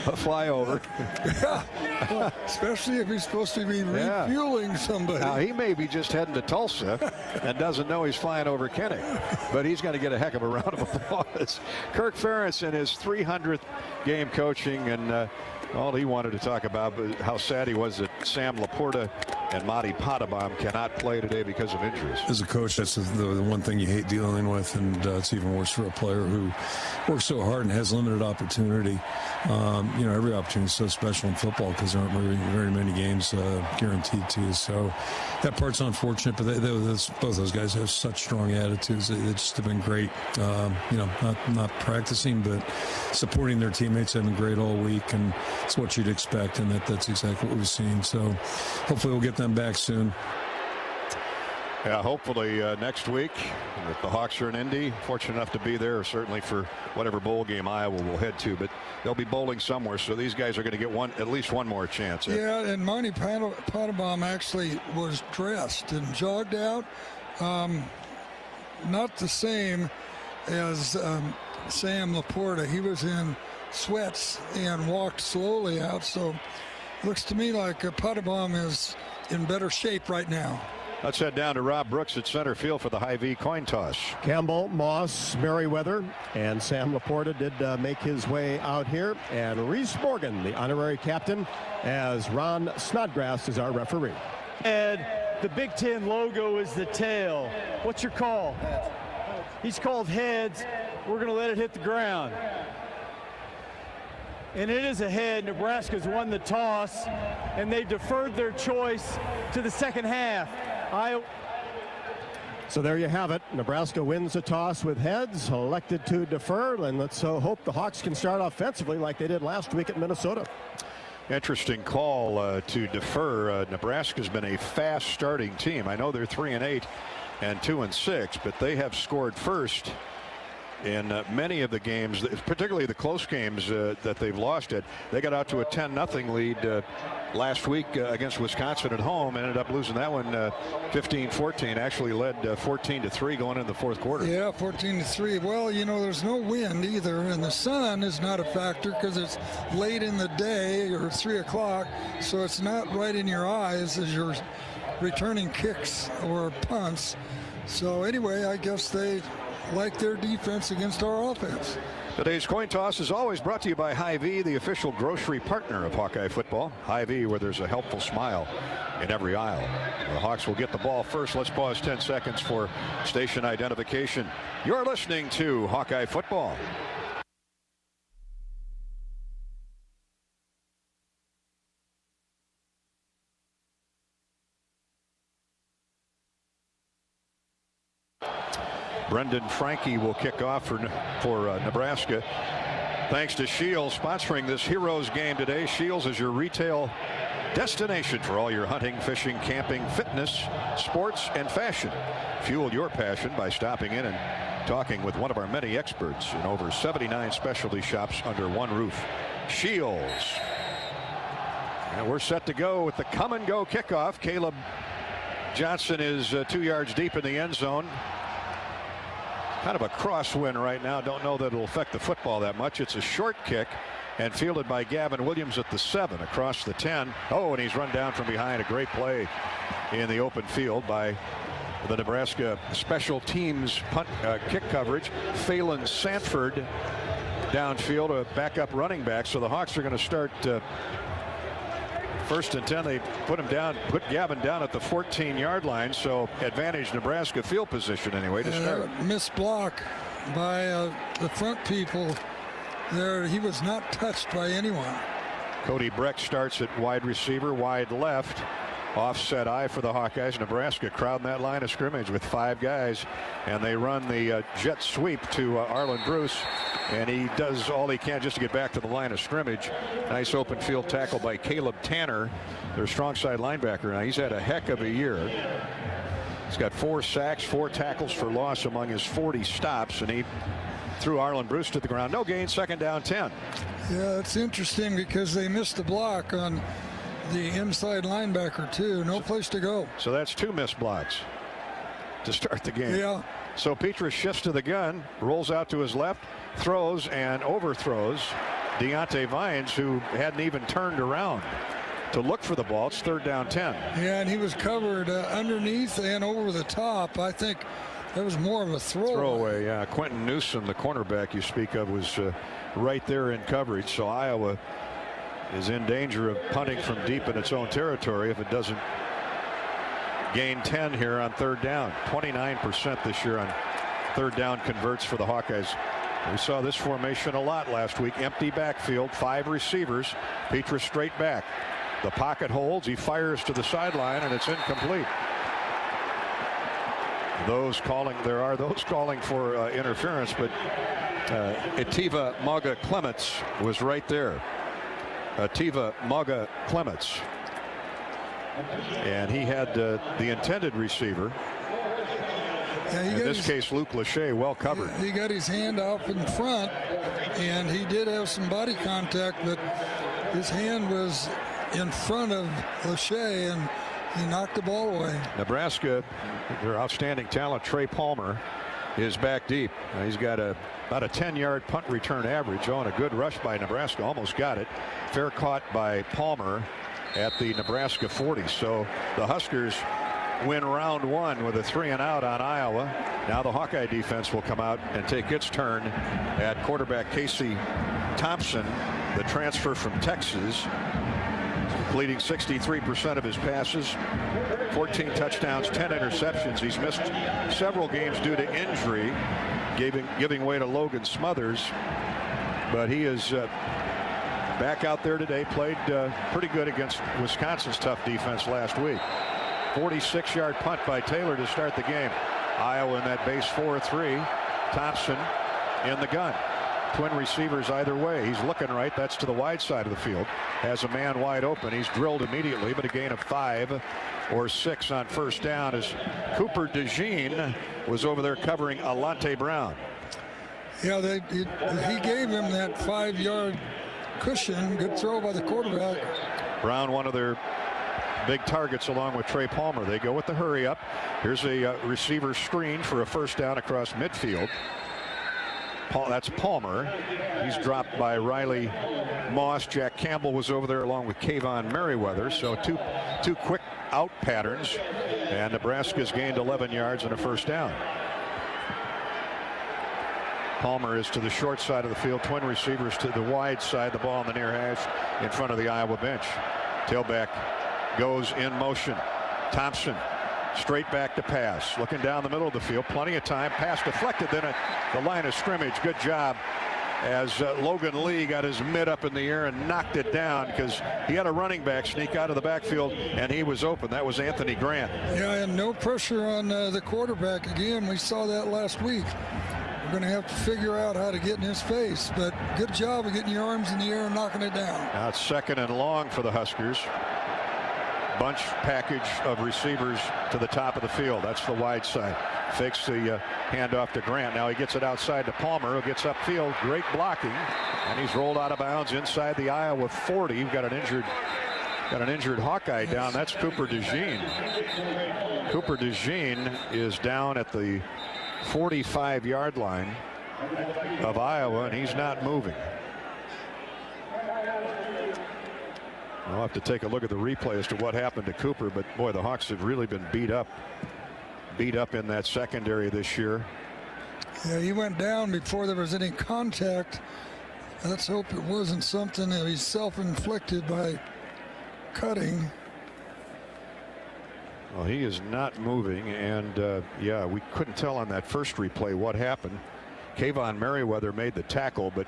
A flyover. Well, especially if he's supposed to be refueling somebody. Now, he may be just heading to Tulsa and doesn't know he's flying over Kinnick, but he's going to get a heck of a round of applause. Kirk Ferentz in his 300th game coaching, and all he wanted to talk about was how sad he was that Sam Laporta and Madi Potabom cannot play today because of injuries. As a coach, that's the one thing you hate dealing with, and it's even worse for a player who works so hard and has limited opportunity. Every opportunity is so special in football because there aren't very many games guaranteed to you. So that part's unfortunate, but both those guys have such strong attitudes. They just have been great. Not practicing, but supporting their teammates. Have been great all week, and it's what you'd expect, and that's exactly what we've seen. So hopefully we'll get them back soon. Yeah, hopefully next week. If the Hawks are in Indy, fortunate enough to be there, certainly for whatever bowl game Iowa will head to. But they'll be bowling somewhere, so these guys are going to get at least one more chance. Yeah, and Monty Potabom actually was dressed and jogged out. Not the same as Sam Laporta. He was in sweats and walked slowly out. So looks to me like Potabom is in better shape right now. Let's head down to Rob Brooks at center field for the Hy-Vee coin toss. Campbell, Moss, Merriweather, and Sam Laporta did make his way out here. And Reese Morgan, the honorary captain, as Ron Snodgrass is our referee. And the Big Ten logo is the tail. What's your call? He's called heads. We're going to let it hit the ground. and it is ahead. Nebraska's won the toss, and they deferred their choice to the second half. So there you have it. Nebraska wins the toss with heads, elected to defer, and let's hope the Hawks can start offensively like they did last week at Minnesota. Interesting call to defer. Nebraska's been a fast starting team. I know they're 3-8 and 2-6, but they have scored first in many of the games, particularly the close games that they've lost at. They got out to a 10-0 lead last week against Wisconsin at home, ended up losing that one 15-14, actually led 14-3 going into the fourth quarter. Yeah, 14-3. Well, you know, there's no wind either, and the sun is not a factor because it's late in the day or 3 o'clock, so it's not right in your eyes as you're returning kicks or punts. So anyway, I guess they like their defense against our offense. Today's coin toss is always brought to you by Hy-Vee, the official grocery partner of Hawkeye football. Hy-Vee, where there's a helpful smile in every aisle. The Hawks will get the ball first. Let's pause 10 seconds for station identification. You're listening to Hawkeye football. Brendan Franke will kick off for Nebraska. Thanks to Shields sponsoring this Heroes game today. Shields is your retail destination for all your hunting, fishing, camping, fitness, sports, and fashion. Fuel your passion by stopping in and talking with one of our many experts in over 79 specialty shops under one roof. Shields. And we're set to go with the come and go kickoff. Caleb Johnson is 2 yards deep in the end zone. Kind of a crosswind right now. Don't know that it'll affect the football that much. It's a short kick and fielded by Gavin Williams at the 7 across the 10. Oh, and he's run down from behind. A great play in the open field by the Nebraska special teams punt kick coverage. Phelan Sanford downfield, a backup running back. So the Hawks are going to start first and 10. They put Gavin down at the 14-yard line. So advantage Nebraska field position anyway to start. Missed block by the front people there. He was not touched by anyone. Cody Breck starts at wide receiver, wide left. Offset eye for the Hawkeyes. Nebraska crowding that line of scrimmage with 5 guys, and they run the jet sweep to Arlen Bruce, and he does all he can just to get back to the line of scrimmage. Nice open field tackle by Caleb Tanner, their strong side linebacker. Now he's had a heck of a year. He's got 4 sacks, 4 tackles for loss among his 40 stops, and he threw Arlen Bruce to the ground. No gain, second down 10. Yeah, it's interesting because they missed the block on the inside linebacker too. No place to go. So that's 2 missed blocks to start the game. Yeah. So Petrus shifts to the gun, rolls out to his left, throws and overthrows Deontay Vines, who hadn't even turned around to look for the ball. It's third down 10. Yeah, and he was covered underneath and over the top. I think that was more of a throwaway. Yeah. Quentin Newsom, the cornerback you speak of, was right there in coverage. So Iowa is in danger of punting from deep in its own territory if it doesn't gain 10 here on third down. 29% this year on third down converts for the Hawkeyes. We saw this formation a lot last week. Empty backfield, 5 receivers. Petrus straight back. The pocket holds. He fires to the sideline, and it's incomplete. There are those calling for interference, but Etiva Maga Clements was right there. Etiva Maga Clements, and he had the intended receiver. In this case, Luke Lachey, well covered. He got his hand out in front, and he did have some body contact, but his hand was in front of Lachey, and he knocked the ball away. Nebraska, their outstanding talent, Trey Palmer, is back deep. He's got about a 10-yard punt return average. On a good rush by Nebraska, almost got it. Fair caught by Palmer at the Nebraska 40. So the Huskers win round 1 with a 3-and-out on Iowa. Now the Hawkeye defense will come out and take its turn at quarterback Casey Thompson, the transfer from Texas, completing 63% of his passes, 14 touchdowns, 10 interceptions. He's missed several games due to injury, giving way to Logan Smothers, but he is back out there today, played pretty good against Wisconsin's tough defense last week. 46-yard punt by Taylor to start the game. Iowa in that base 4-3. Thompson in the gun. Twin receivers either way. He's looking right. That's to the wide side of the field. Has a man wide open. He's drilled immediately, but a gain of 5 or 6 on first down as Cooper DeJean was over there covering Alante Brown. Yeah, he gave him that 5-yard cushion. Good throw by the quarterback. Brown, one of their big targets along with Trey Palmer. They go with the hurry up. Here's a receiver screen for a first down across midfield. That's Palmer. He's dropped by Riley Moss. Jack Campbell was over there along with Kayvon Merriweather. So two quick out patterns, and Nebraska's gained 11 yards and a first down. Palmer is to the short side of the field. Twin receivers to the wide side. The ball on the near hash in front of the Iowa bench. Tailback goes in motion. Thompson straight back to pass. Looking down the middle of the field. Plenty of time. Pass deflected. Then at the line of scrimmage. Good job as Logan Lee got his mid up in the air and knocked it down because he had a running back sneak out of the backfield and he was open. That was Anthony Grant. Yeah, and no pressure on the quarterback again. We saw that last week. We're going to have to figure out how to get in his face, but good job of getting your arms in the air and knocking it down. Now it's 2nd and long for the Huskers. Bunch package of receivers to the top of the field. That's the wide side. Fakes the handoff to Grant. Now he gets it outside to Palmer, who gets upfield. Great blocking, and he's rolled out of bounds inside the Iowa 40. We've got an injured Hawkeye down. That's Cooper DeJean. Cooper DeJean is down at the 45-yard line of Iowa, and he's not moving. I'll have to take a look at the replay as to what happened to Cooper, but boy, the Hawks have really been beat up in that secondary this year. Yeah, he went down before there was any contact. Let's hope it wasn't something that he's self-inflicted by cutting. Well, he is not moving, and yeah, we couldn't tell on that first replay what happened. Kayvon Merriweather made the tackle, but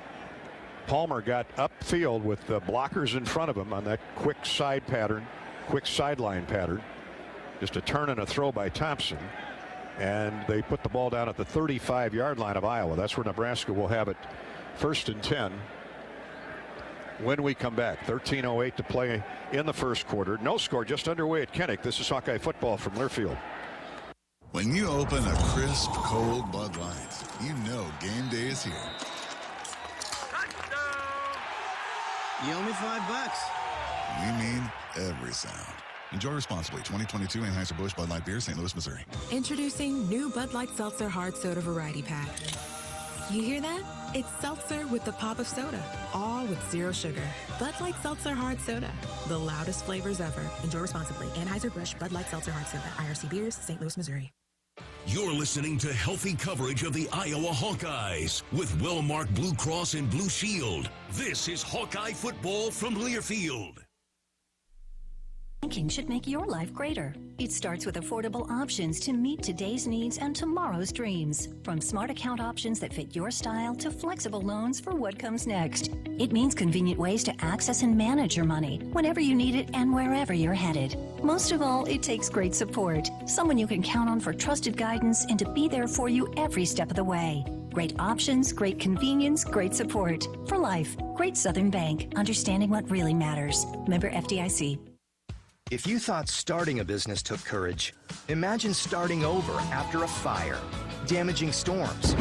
Palmer got upfield with the blockers in front of him on that quick sideline pattern. Just a turn and a throw by Thompson, and they put the ball down at the 35-yard line of Iowa. That's where Nebraska will have it 1st and 10 when we come back. 13:08 to play in the first quarter. No score, just underway at Kinnick. This is Hawkeye football from Learfield. When you open a crisp, cold Bud Light, you know game day is here. You owe me $5. We mean every sound. Enjoy responsibly. 2022 Anheuser-Busch Bud Light Beer, St. Louis, Missouri. Introducing new Bud Light Seltzer Hard Soda Variety Pack. You hear that? It's seltzer with the pop of soda, all with 0 sugar. Bud Light Seltzer Hard Soda, the loudest flavors ever. Enjoy responsibly. Anheuser-Busch Bud Light Seltzer Hard Soda, IRC Beers, St. Louis, Missouri. You're listening to healthy coverage of the Iowa Hawkeyes with well-marked Blue Cross and Blue Shield. This is Hawkeye football from Learfield. Banking should make your life greater. It starts with affordable options to meet today's needs and tomorrow's dreams. From smart account options that fit your style to flexible loans for what comes next. It means convenient ways to access and manage your money whenever you need it and wherever you're headed. Most of all, it takes great support. Someone you can count on for trusted guidance and to be there for you every step of the way. Great options, great convenience, great support. For life, Great Southern Bank. Understanding what really matters. Member FDIC. If you thought starting a business took courage, imagine starting over after a fire, damaging storms,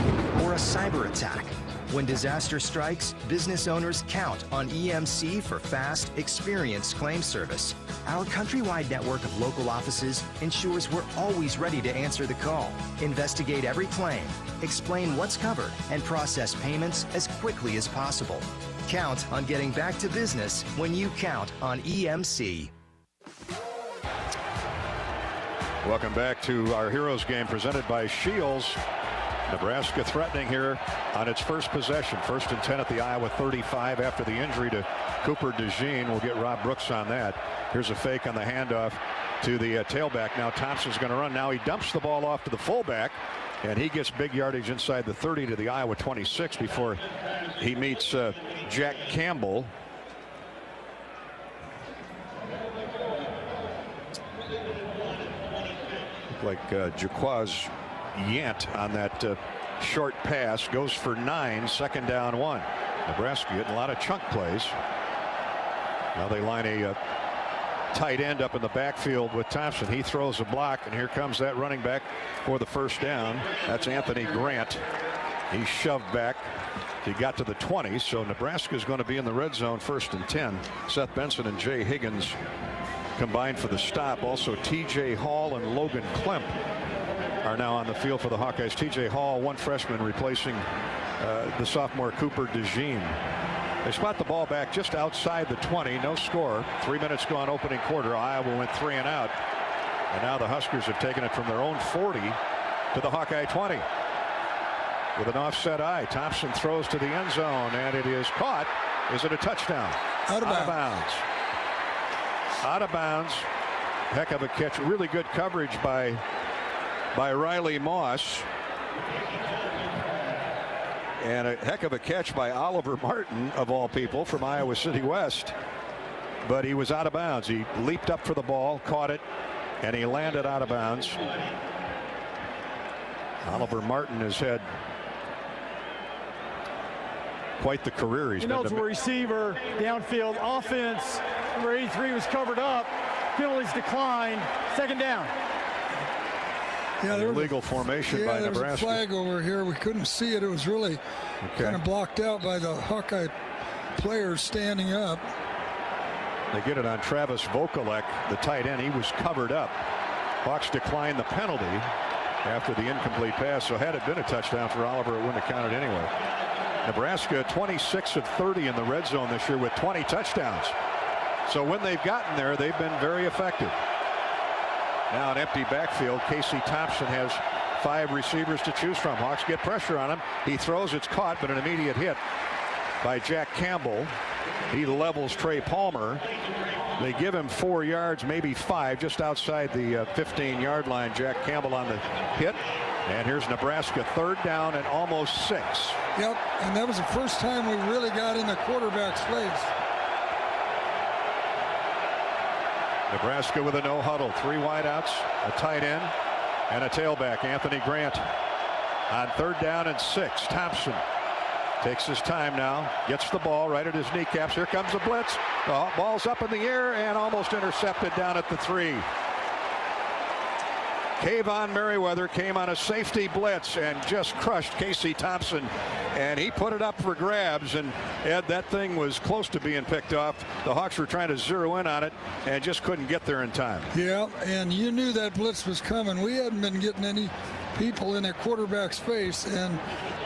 or a cyber attack. When disaster strikes, business owners count on EMC for fast, experienced claim service. Our countrywide network of local offices ensures we're always ready to answer the call, investigate every claim, explain what's covered, and process payments as quickly as possible. Count on getting back to business when you count on EMC. Welcome back to our Heroes game presented by Shields. Nebraska threatening here on its first possession. 1st and 10 at the Iowa 35 after the injury to Cooper DeJean. We'll get Rob Brooks on that. Here's a fake on the handoff to the tailback. Now Thompson's going to run. Now he dumps the ball off to the fullback, and he gets big yardage inside the 30 to the Iowa 26 before he meets Jack Campbell. Looked like Jaquaz Yant on that short pass. Goes for 9, 2nd down 1. Nebraska getting a lot of chunk plays. Now they line a tight end up in the backfield with Thompson. He throws a block, and here comes that running back for the 1st down. That's Anthony Grant. He shoved back. He got to the 20, so Nebraska is going to be in the red zone, 1st and 10. Seth Benson and Jay Higgins combined for the stop. Also, T.J. Hall and Logan Klemp are now on the field for the Hawkeyes. T.J. Hall, one freshman, replacing the sophomore Cooper DeJean. They spot the ball back just outside the 20. No score. 3 minutes gone opening quarter. Iowa went 3 and out. And now the Huskers have taken it from their own 40 to the Hawkeye 20. With an offset eye, Thompson throws to the end zone, and it is caught. Is it a touchdown? Out of bounds. Out of bounds. Heck of a catch. Really good coverage by Riley Moss. And a heck of a catch by Oliver Martin, of all people, from Iowa City West. But he was out of bounds. He leaped up for the ball, caught it, and he landed out of bounds. Oliver Martin has had quite the career. He's been a receiver, downfield offense. Number 83 was covered up. Penalties declined. 2nd down. Yeah, there was illegal formation by Nebraska. There was a flag over here. We couldn't see it. It was really kind of blocked out by the Hawkeye players standing up. They get it on Travis Vokalek, the tight end. He was covered up. Hawks declined the penalty after the incomplete pass. So had it been a touchdown for Oliver, it wouldn't have counted anyway. Nebraska 26 of 30 in the red zone this year with 20 touchdowns. So when they've gotten there, they've been very effective. Now an empty backfield. Casey Thompson has 5 receivers to choose from. Hawks get pressure on him. He throws, it's caught, but an immediate hit by Jack Campbell. He levels Trey Palmer. They give him 4 yards, maybe 5, just outside the 15-yard line. Jack Campbell on the hit. And here's Nebraska, 3rd down and almost 6. Yep, and that was the first time we really got in the quarterback's face. Nebraska with a no huddle. 3 wideouts, a tight end, and a tailback. Anthony Grant on 3rd down and 6. Thompson takes his time now, gets the ball right at his kneecaps. Here comes the blitz. The ball's up in the air and almost intercepted down at the 3. Kayvon Merriweather came on a safety blitz and just crushed Casey Thompson, and he put it up for grabs. And Ed, that thing was close to being picked off. The Hawks were trying to zero in on it and just couldn't get there in time. Yeah, and you knew that blitz was coming. We hadn't been getting any people in that quarterback's face, and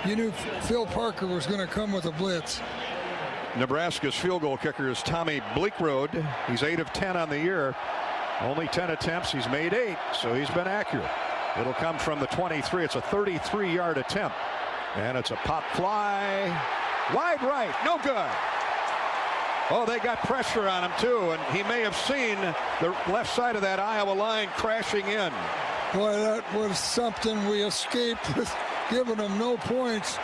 you knew Phil Parker was going to come with a blitz. Nebraska's field goal kicker is Tommy Bleekrode. He's 8 of 10 on the year. Only 10 attempts. He's made 8, so he's been accurate. It'll come from the 23. It's a 33-yard attempt, and it's a pop fly. Wide right, no good. Oh, they got pressure on him, too, and he may have seen the left side of that Iowa line crashing in. Boy, that was something. We escaped with giving them no points.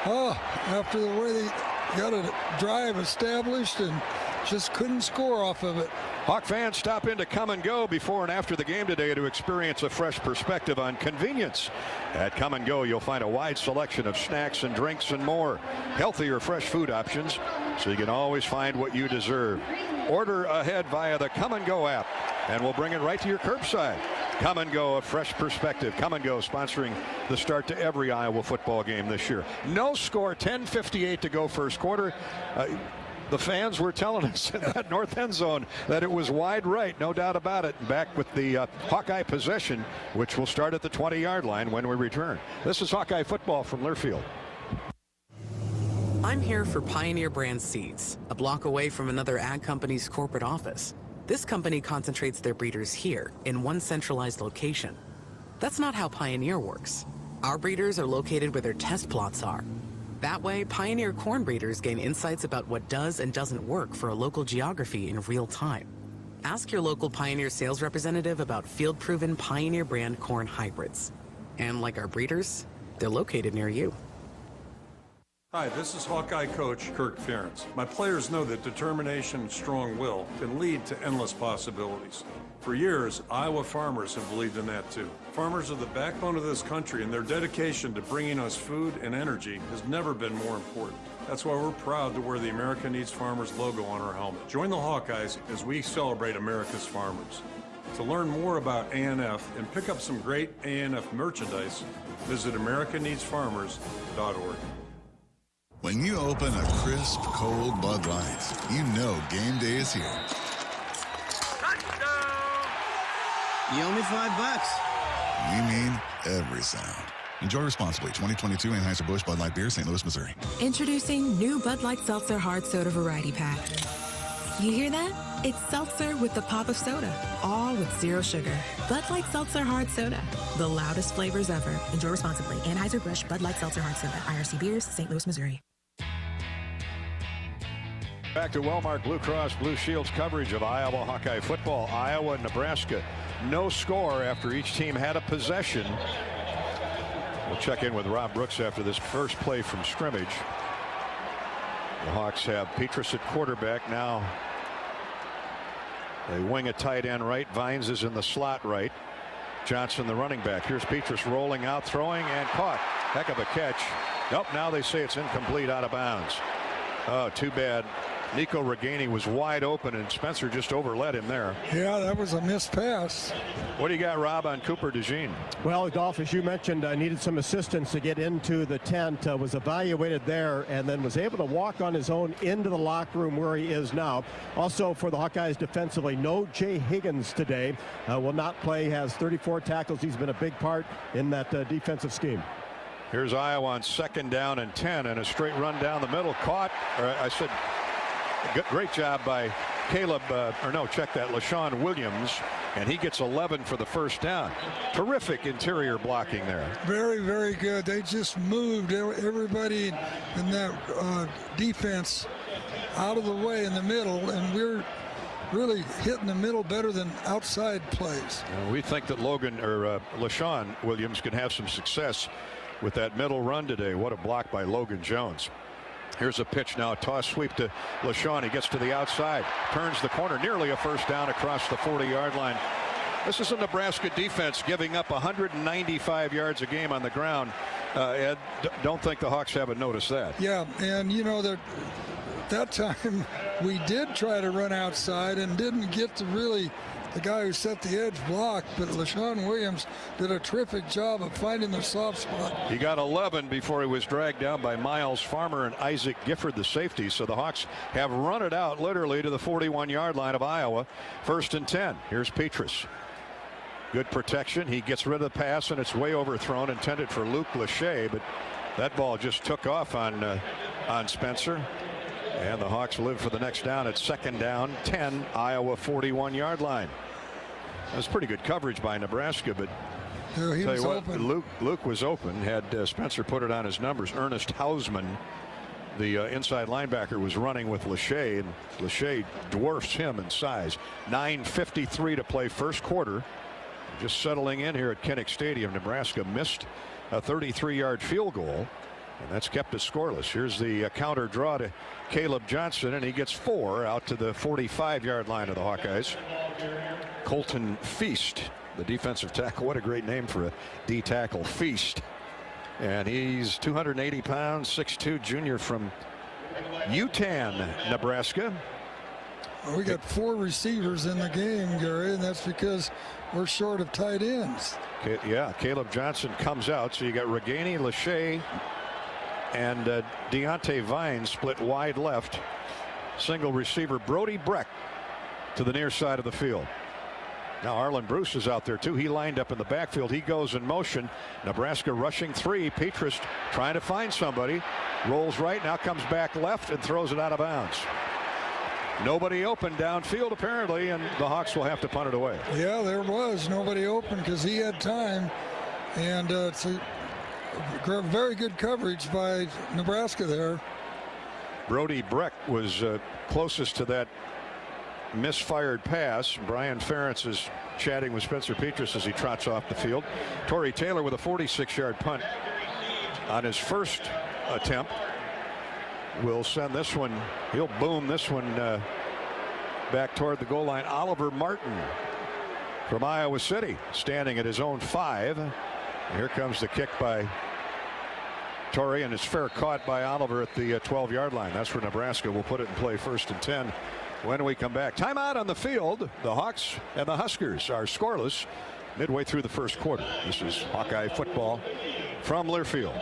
Oh, after the way they got a drive established and just couldn't score off of it. Hawk fans, stop in to Come and Go before and after the game today to experience a fresh perspective on convenience. At Come and Go, you'll find a wide selection of snacks and drinks and more. Healthier, fresh food options, so you can always find what you deserve. Order ahead via the Come and Go app, and we'll bring it right to your curbside. Come and Go, a fresh perspective. Come and Go, sponsoring the start to every Iowa football game this year. No score, 10:58 to go first quarter. The fans were telling us in that north end zone that it was wide right, no doubt about it. Back with the Hawkeye possession, which will start at the 20-yard line when we return. This is Hawkeye football from Learfield. I'm here for Pioneer Brand Seeds, a block away from another ag company's corporate office. This company concentrates their breeders here in one centralized location. That's not how Pioneer works. Our breeders are located where their test plots are. That way, Pioneer corn breeders gain insights about what does and doesn't work for a local geography in real time. Ask your local Pioneer sales representative about field-proven Pioneer brand corn hybrids. And like our breeders, they're located near you. Hi, this is Hawkeye coach Kirk Ferentz. My players know that determination and strong will can lead to endless possibilities. For years, Iowa farmers have believed in that too. Farmers are the backbone of this country, and their dedication to bringing us food and energy has never been more important. That's why we're proud to wear the America Needs Farmers logo on our helmet. Join the Hawkeyes as we celebrate America's farmers. To learn more about ANF and pick up some great ANF merchandise, visit americaneedsfarmers.org. When you open a crisp, cold Bud Light, you know game day is here. You owe me $5. We mean every sound. Enjoy responsibly. 2022 Anheuser-Busch Bud Light Beer, St. Louis, Missouri. Introducing new Bud Light Seltzer Hard Soda Variety Pack. You hear that? It's seltzer with the pop of soda, all with zero sugar. Bud Light Seltzer Hard Soda, the loudest flavors ever. Enjoy responsibly. Anheuser-Busch Bud Light Seltzer Hard Soda, IRC Beers, St. Louis, Missouri. Back to Wellmark Blue Cross Blue Shield's coverage of Iowa Hawkeye football. Iowa, Nebraska, no score after each team had a possession. We'll check in with Rob Brooks after this first play from scrimmage. The Hawks have Petrus at quarterback. Now they wing a tight end right. Vines is in the slot right. Johnson the running back. Here's Petrus rolling out, throwing, and caught. Heck of a catch. Nope, now they say it's incomplete, out of bounds. Oh, too bad. Nico Reganey was wide open, and Spencer just overled him there. Yeah, that was a missed pass. What do you got, Rob, on Cooper DeJean? Well, Dolph, as you mentioned, needed some assistance to get into the tent, was evaluated there, and then was able to walk on his own into the locker room where he is now. Also for the Hawkeyes defensively, no Jay Higgins today. Will not play, has 34 tackles. He's been a big part in that defensive scheme. Here's Iowa on 2nd down and 10, and a straight run down the middle. Caught, or I said, great job by Caleb, LaShawn Williams, and he gets 11 for the first down. Terrific interior blocking there. Very, very good. They just moved everybody in that defense out of the way in the middle, and we're really hitting the middle better than outside plays. We think that LaShawn Williams can have some success with that middle run today. What a block by Logan Jones. Here's a pitch now, toss sweep to LaShawn. He gets to the outside, turns the corner, nearly a first down across the 40-yard line. This is a Nebraska defense giving up 195 yards a game on the ground. Ed, don't think the Hawks haven't noticed that. Yeah, and you know that time we did try to run outside and didn't get to really the guy who set the edge block, but LaShawn Williams did a terrific job of finding the soft spot. He got 11 before he was dragged down by Miles Farmer and Isaac Gifford, the safety. So the Hawks have run it out literally to the 41-yard line of Iowa. 1st and 10. Here's Petrus. Good protection. He gets rid of the pass, and it's way overthrown, intended for Luke Lachey, but that ball just took off on Spencer. And the Hawks live for the next down at 2nd down, 10, Iowa 41-yard line. That was pretty good coverage by Nebraska, but he was open. Luke was open. Had Spencer put it on his numbers. Ernest Hausman, the inside linebacker, was running with Lachey, and Lachey dwarfs him in size. 9:53 to play first quarter. Just settling in here at Kinnick Stadium. Nebraska missed a 33-yard field goal, and that's kept it scoreless. Here's the counter draw to Caleb Johnson, and he gets 4 out to the 45-yard line of the Hawkeyes. Colton Feast, the defensive tackle. What a great name for a D tackle, Feast. And he's 280 pounds, 6'2", junior from Utan, Nebraska. Well, we got 4 receivers in the game, Gary, and that's because we're short of tight ends. Yeah, Caleb Johnson comes out, so you got Reganey, Lachey, and Deontay Vines split wide left. Single receiver Brody Breck to the near side of the field. Now Arlen Bruce is out there too. He lined up in the backfield. He goes in motion. Nebraska rushing 3. Petrus trying to find somebody. Rolls right, now comes back left and throws it out of bounds. Nobody open downfield apparently, and the Hawks will have to punt it away. Yeah, there was nobody open because he had time, and it's a very good coverage by Nebraska there. Brody Breck was closest to that misfired pass. Brian Ferentz is chatting with Spencer Petrus as he trots off the field. Torrey Taylor with a 46-yard punt on his first attempt. will send this one. He'll boom this one back toward the goal line. Oliver Martin from Iowa City, standing at his own 5. Here comes the kick by Torrey, and it's fair caught by Oliver at the 12-yard line. That's where Nebraska will put it in play, 1st and 10 when we come back. Timeout on the field. The Hawks and the Huskers are scoreless midway through the first quarter. This is Hawkeye football from Learfield.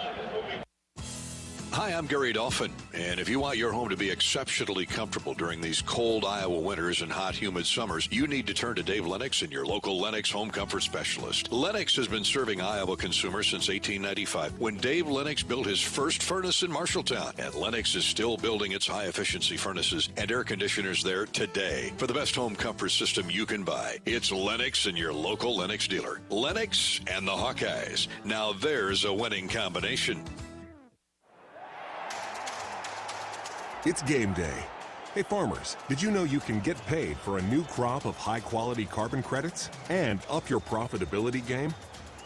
Hi, I'm Gary Dolphin, and if you want your home to be exceptionally comfortable during these cold Iowa winters and hot, humid summers, you need to turn to Dave Lennox and your local Lennox home comfort specialist. Lennox has been serving Iowa consumers since 1895, when Dave Lennox built his first furnace in Marshalltown, and Lennox is still building its high-efficiency furnaces and air conditioners there today. For the best home comfort system you can buy, it's Lennox and your local Lennox dealer. Lennox and the Hawkeyes. Now there's a winning combination. It's game day. Hey farmers, did you know you can get paid for a new crop of high-quality carbon credits and up your profitability game?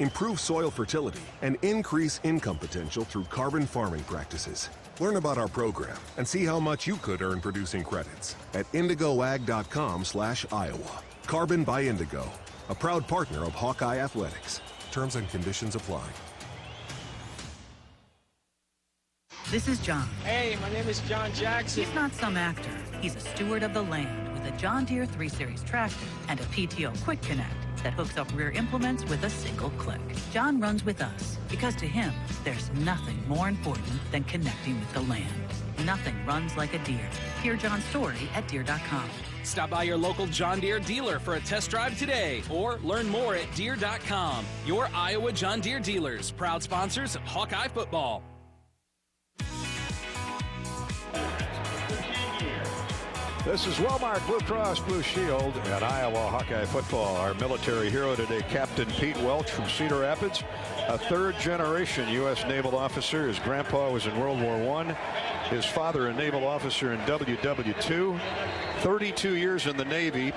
Improve soil fertility and increase income potential through carbon farming practices. Learn about our program and see how much you could earn producing credits at indigoag.com/Iowa. Carbon by Indigo, a proud partner of Hawkeye Athletics. Terms and conditions apply. This is John. Hey, my name is John Jackson. He's not some actor. He's a steward of the land with a John Deere 3 Series tractor and a PTO Quick Connect that hooks up rear implements with a single click. John runs with us because to him, there's nothing more important than connecting with the land. Nothing runs like a Deere. Hear John's story at Deere.com. Stop by your local John Deere dealer for a test drive today or learn more at Deere.com. Your Iowa John Deere dealers, proud sponsors of Hawkeye football. This is Wellmark Blue Cross Blue Shield and Iowa Hawkeye football. Our military hero today, Captain Pete Welch from Cedar Rapids, a third-generation U.S. naval officer. His grandpa was in World War I. His father, a naval officer in WW2. 32 years in the Navy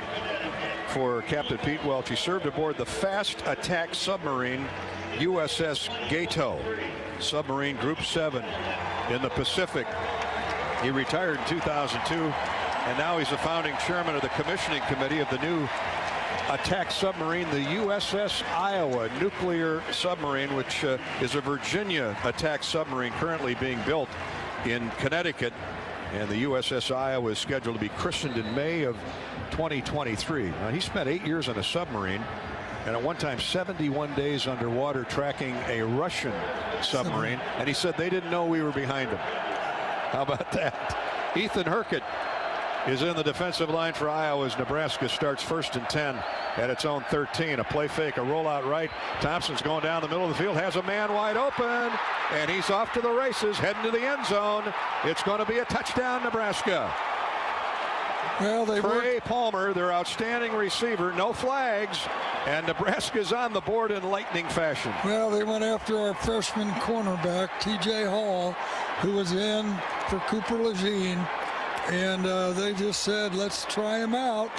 for Captain Pete Welch. He served aboard the fast attack submarine USS Gato, submarine Group 7 in the Pacific. He retired in 2002. And now he's the founding chairman of the commissioning committee of the new attack submarine, the USS Iowa nuclear submarine, which is a Virginia attack submarine currently being built in Connecticut. And the USS Iowa is scheduled to be christened in May of 2023. Now, he spent 8 years on a submarine and at one time 71 days underwater tracking a Russian submarine. And he said they didn't know we were behind him. How about that? Ethan Herkett is in the defensive line for Iowa as Nebraska starts 1st and 10 at its own 13. A play fake, a rollout right. Thompson's going down the middle of the field, has a man wide open, and he's off to the races, heading to the end zone. It's going to be a touchdown, Nebraska. Well, Trey Palmer, their outstanding receiver, no flags, and Nebraska's on the board in lightning fashion. Well, they went after our freshman cornerback, T.J. Hall, who was in for Cooper Lejeune. And they just said, let's try him out.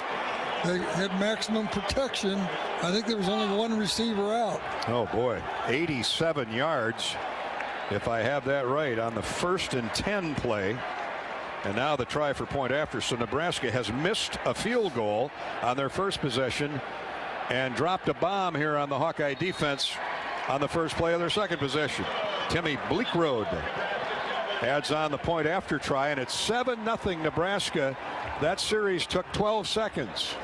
They had maximum protection. I think there was only one receiver out. Oh, boy. 87 yards, if I have that right, on the 1st and 10 play. And now the try for point after. So Nebraska has missed a field goal on their first possession and dropped a bomb here on the Hawkeye defense on the first play of their second possession. Timmy Bleekrode adds on the point after try, and it's 7-0 Nebraska. That series took 12 seconds.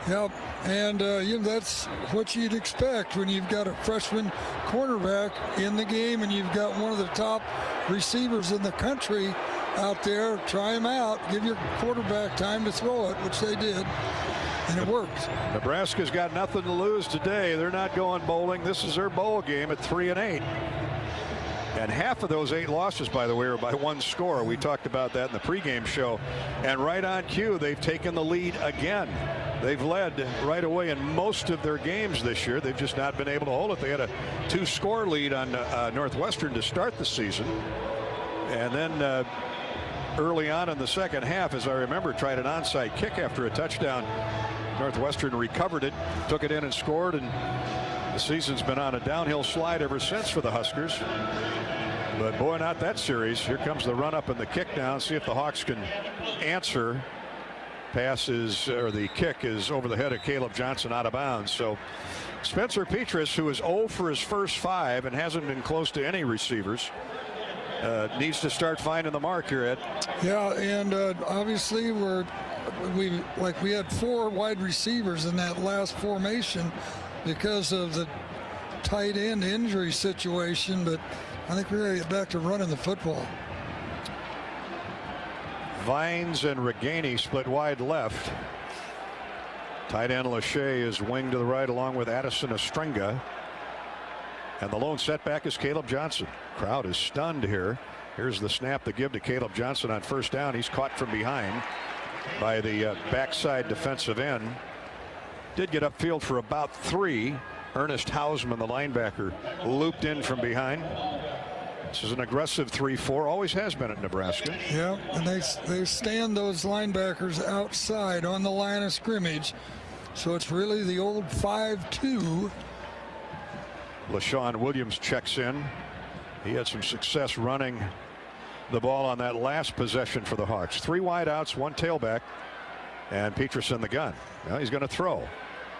Yep, and that's what you'd expect when you've got a freshman cornerback in the game and you've got one of the top receivers in the country out there. Try him out, give your quarterback time to throw it, which they did, and it worked. Nebraska's got nothing to lose today. They're not going bowling. This is their bowl game at 3-8. And half of those 8 losses, by the way, are by one score. We talked about that in the pregame show. And right on cue, they've taken the lead again. They've led right away in most of their games this year. They've just not been able to hold it. They had a 2-score lead on Northwestern to start the season. And then early on in the second half, as I remember, tried an onside kick after a touchdown. Northwestern recovered it, took it in and scored, and the season's been on a downhill slide ever since for the Huskers. But boy, not that series. Here comes the run up and the kick down. See if the Hawks can answer. Passes, or the kick is over the head of Caleb Johnson, out of bounds. So Spencer Petras, who is 0 for his first 5 and hasn't been close to any receivers, needs to start finding the mark here, Ed. Yeah, and obviously we had 4 wide receivers in that last formation because of the tight end injury situation, but I think we're going to get back to running the football. Vines and Reganey split wide left. Tight end Lachey is wing to the right along with Addison Estrenga. And the lone setback is Caleb Johnson. Crowd is stunned here. Here's the snap to give to Caleb Johnson on first down. He's caught from behind by the backside defensive end. Did get upfield for about 3. Ernest Hausman, the linebacker, looped in from behind. This is an aggressive 3-4, always has been at Nebraska. Yeah, and they stand those linebackers outside on the line of scrimmage. So it's really the old 5-2. LaShawn Williams checks in. He had some success running the ball on that last possession for the Hawks. 3 wideouts, 1 tailback, and Petras in the gun. Now he's going to throw.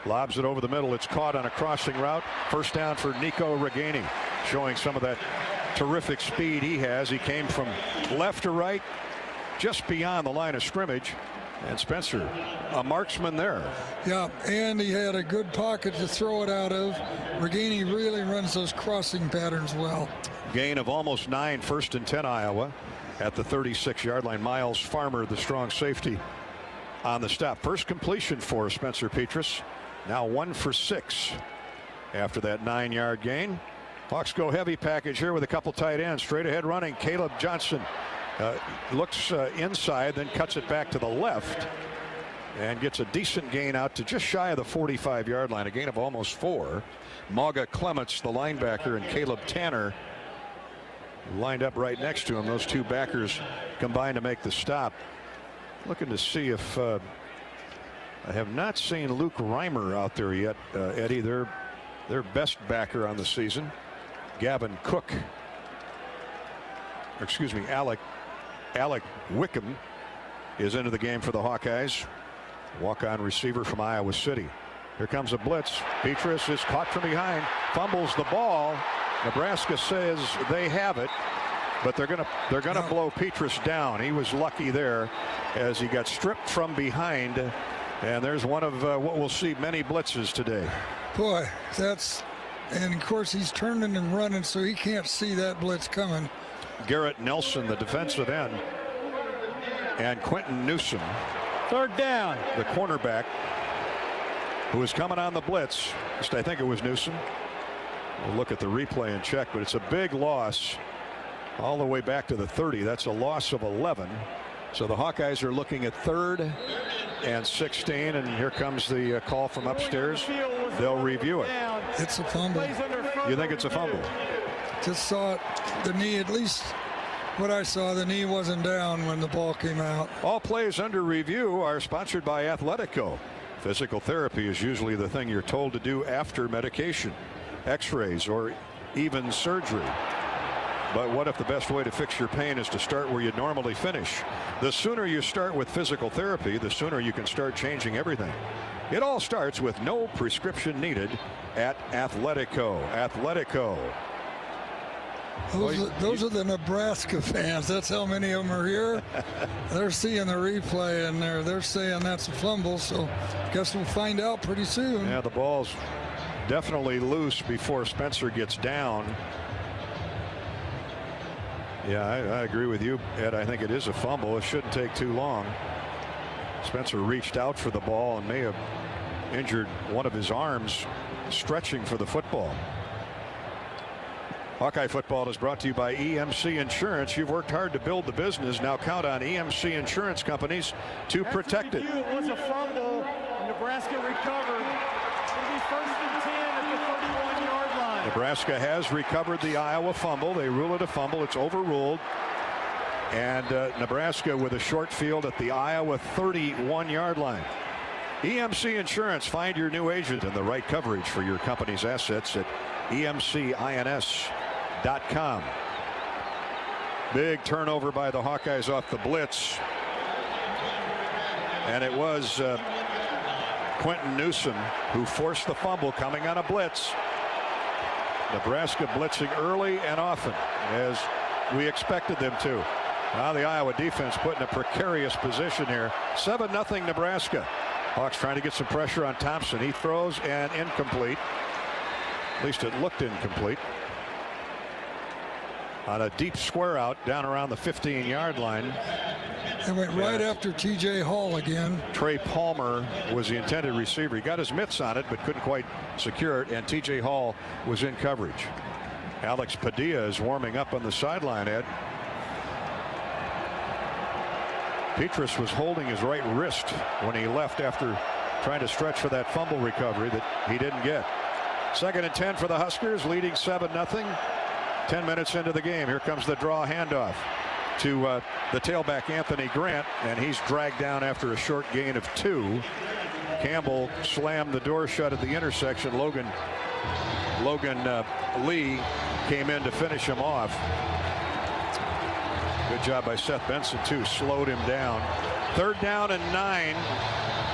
Lobs it over the middle. It's caught on a crossing route. First down for Nico Reganey, showing some of that terrific speed he has. He came from left to right, just beyond the line of scrimmage. And Spencer, a marksman there. Yeah, and he had a good pocket to throw it out of. Reganey really runs those crossing patterns well. Gain of almost 9, 1st and 10 Iowa at the 36-yard line. Miles Farmer, the strong safety, on the stop. First completion for Spencer Petras. Now 1 for 6 after that 9-yard gain. Hawks go heavy package here with a couple tight ends. Straight ahead running, Caleb Johnson looks inside, then cuts it back to the left and gets a decent gain out to just shy of the 45-yard line. A gain of almost 4. Mauga Clements, the linebacker, and Caleb Tanner lined up right next to him. Those 2 backers combined to make the stop. Looking to see if I have not seen Luke Reimer out there yet, Eddie. Their best backer on the season. Gavin Cook, or excuse me, Alec Wickham is into the game for the Hawkeyes. Walk-on receiver from Iowa City. Here comes a blitz. Petras is caught from behind, fumbles the ball. Nebraska says they have it, but they're gonna blow Petras down. He was lucky there as he got stripped from behind, and there's one of what we'll see many blitzes today. Boy, and of course he's turning and running, so he can't see that blitz coming. Garrett Nelson, the defensive end, and Quentin Newsom, 3rd down, the cornerback, who is coming on the blitz. I think it was Newsom. We'll look at the replay and check, but it's a big loss all the way back to the 30. That's a loss of 11. So the Hawkeyes are looking at 3rd and 16, and here comes the call from upstairs. They'll review it. It's a fumble. You think it's a fumble? Just saw it, the knee, at least what I saw, the knee wasn't down when the ball came out. All plays under review are sponsored by Athletico. Physical therapy is usually the thing you're told to do after medication, x-rays, or even surgery. But what if the best way to fix your pain is to start where you normally finish? The sooner you start with physical therapy, the sooner you can start changing everything. It all starts with no prescription needed at Athletico. Athletico. Those are the Nebraska fans. That's how many of them are here. They're seeing the replay, and they're saying that's a fumble, so guess we'll find out pretty soon. Yeah, the ball's definitely loose before Spencer gets down. Yeah, I agree with you, Ed. I think it is a fumble. It shouldn't take too long. Spencer reached out for the ball and may have injured one of his arms stretching for the football. Hawkeye football is brought to you by EMC Insurance. You've worked hard to build the business. Now count on EMC Insurance companies to protect it. It was a fumble. Nebraska recovered. It'll be 1st and 10 at the 31-yard line. Nebraska has recovered the Iowa fumble. They rule it a fumble. It's overruled. And Nebraska with a short field at the Iowa 31-yard line. EMC Insurance. Find your new agent and the right coverage for your company's assets at EMCINS.com. Big turnover by the Hawkeyes off the blitz. And it was Quentin Newsom who forced the fumble coming on a blitz. Nebraska blitzing early and often, as we expected them to. Now the Iowa defense put in a precarious position here. 7-0 Nebraska. Hawks trying to get some pressure on Thompson. He throws and incomplete. At least it looked incomplete. On a deep square out down around the 15-yard line. It went right after T.J. Hall again. Trey Palmer was the intended receiver. He got his mitts on it but couldn't quite secure it, and T.J. Hall was in coverage. Alex Padilla is warming up on the sideline, Ed. Petrus was holding his right wrist when he left after trying to stretch for that fumble recovery that he didn't get. 2nd and 10 for the Huskers, leading 7-0. 10 minutes into the game. Here comes the draw handoff to the tailback Anthony Grant, and he's dragged down after a short gain of 2. Campbell slammed the door shut at the intersection. Logan Lee came in to finish him off. Good job by Seth Benson too. Slowed him down. 3rd down and 9.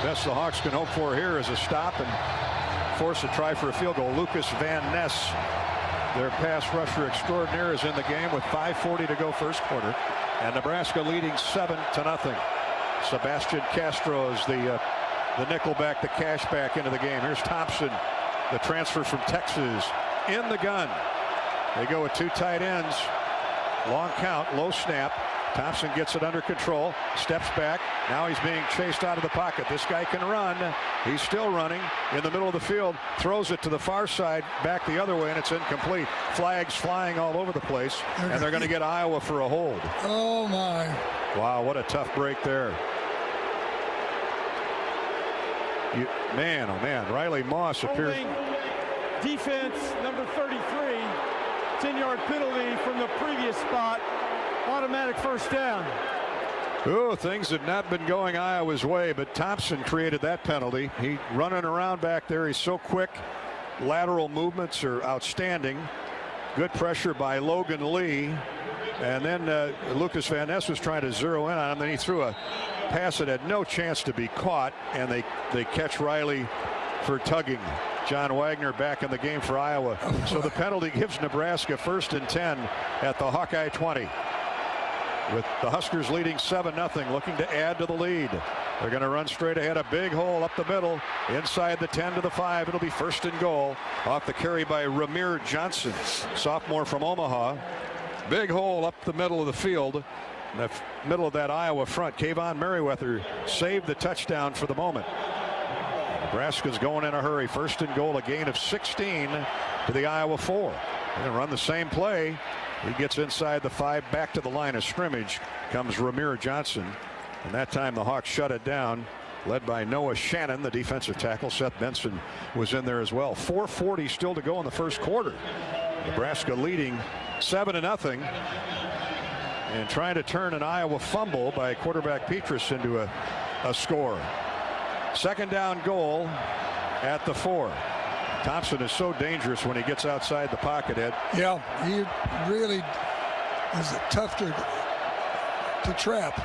Best the Hawks can hope for here is a stop and force a try for a field goal. Lucas Van Ness, their pass rusher extraordinaire, is in the game with 5:40 to go first quarter, and Nebraska leading 7-0. Sebastian Castro is the nickelback, the cash back into the game. Here's Thompson, the transfer from Texas, in the gun. They go with 2 tight ends. Long count, low snap. Thompson gets it under control, steps back. Now he's being chased out of the pocket. This guy can run. He's still running in the middle of the field, throws it to the far side, back the other way, and it's incomplete. Flags flying all over the place, and they're going to get Iowa for a hold. Oh, my. Wow, what a tough break there. Man, oh, man. Riley Moss appears. Defense number 33. 10-yard penalty from the previous spot. Automatic first down. Oh, things had not been going Iowa's way, but Thompson created that penalty. He running around back there. He's so quick. Lateral movements are outstanding. Good pressure by Logan Lee. And then Lucas Van Ness was trying to zero in on him. Then he threw a pass that had no chance to be caught, and they catch Riley for tugging. John Wagner back in the game for Iowa. So the penalty gives Nebraska 1st and 10 at the Hawkeye 20. With the Huskers leading 7-0, looking to add to the lead. They're going to run straight ahead, a big hole up the middle, inside the 10 to the 5. It'll be 1st and goal. Off the carry by Ramir Johnson, sophomore from Omaha. Big hole up the middle of the field. In the middle of that Iowa front, Kayvon Merriweather saved the touchdown for the moment. Nebraska's going in a hurry. 1st and goal, a gain of 16 to the Iowa 4. They're going to run the same play. He gets inside the 5, back to the line of scrimmage comes Ramir Johnson, and that time the Hawks shut it down, led by Noah Shannon, the defensive tackle. Seth Benson was in there as well. 4:40 still to go in the first quarter. Nebraska leading 7-0, and trying to turn an Iowa fumble by quarterback Petrus into a score. 2nd down goal at the 4. Thompson is so dangerous when he gets outside the pocket, Ed. Yeah, he really is tough to trap.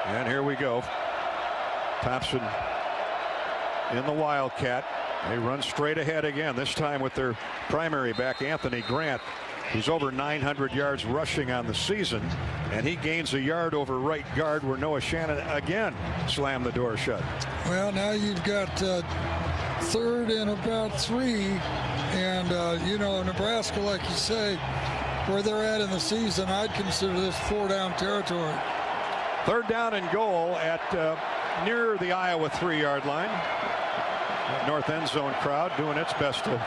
And here we go. Thompson in the Wildcat. They run straight ahead again, this time with their primary back, Anthony Grant, who's over 900 yards rushing on the season, and he gains a yard over right guard where Noah Shannon again slammed the door shut. Well, now you've got 3rd and about 3, and you know, Nebraska, like you say, where they're at in the season, I'd consider this 4-down territory. 3rd down and goal at near the Iowa 3-yard line. That north end zone crowd doing its best to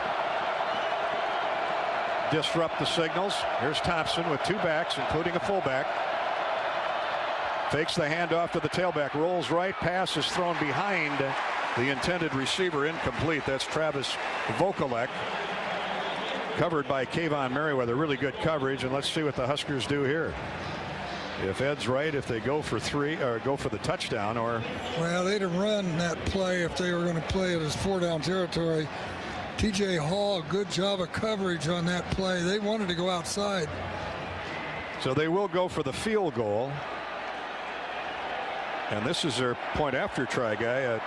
disrupt the signals. Here's Thompson with 2 backs, including a fullback. Fakes the handoff to the tailback, rolls right, pass is thrown behind the intended receiver, incomplete. That's Travis Vokalek, covered by Kayvon Merriweather. Really good coverage, and let's see what the Huskers do here. If Ed's right, if they go for 3 or go for the touchdown, or well, they'd have run that play if they were going to play it as 4-down territory. TJ Hall, good job of coverage on that play. They wanted to go outside. So they will go for the field goal. And this is their point after try guy at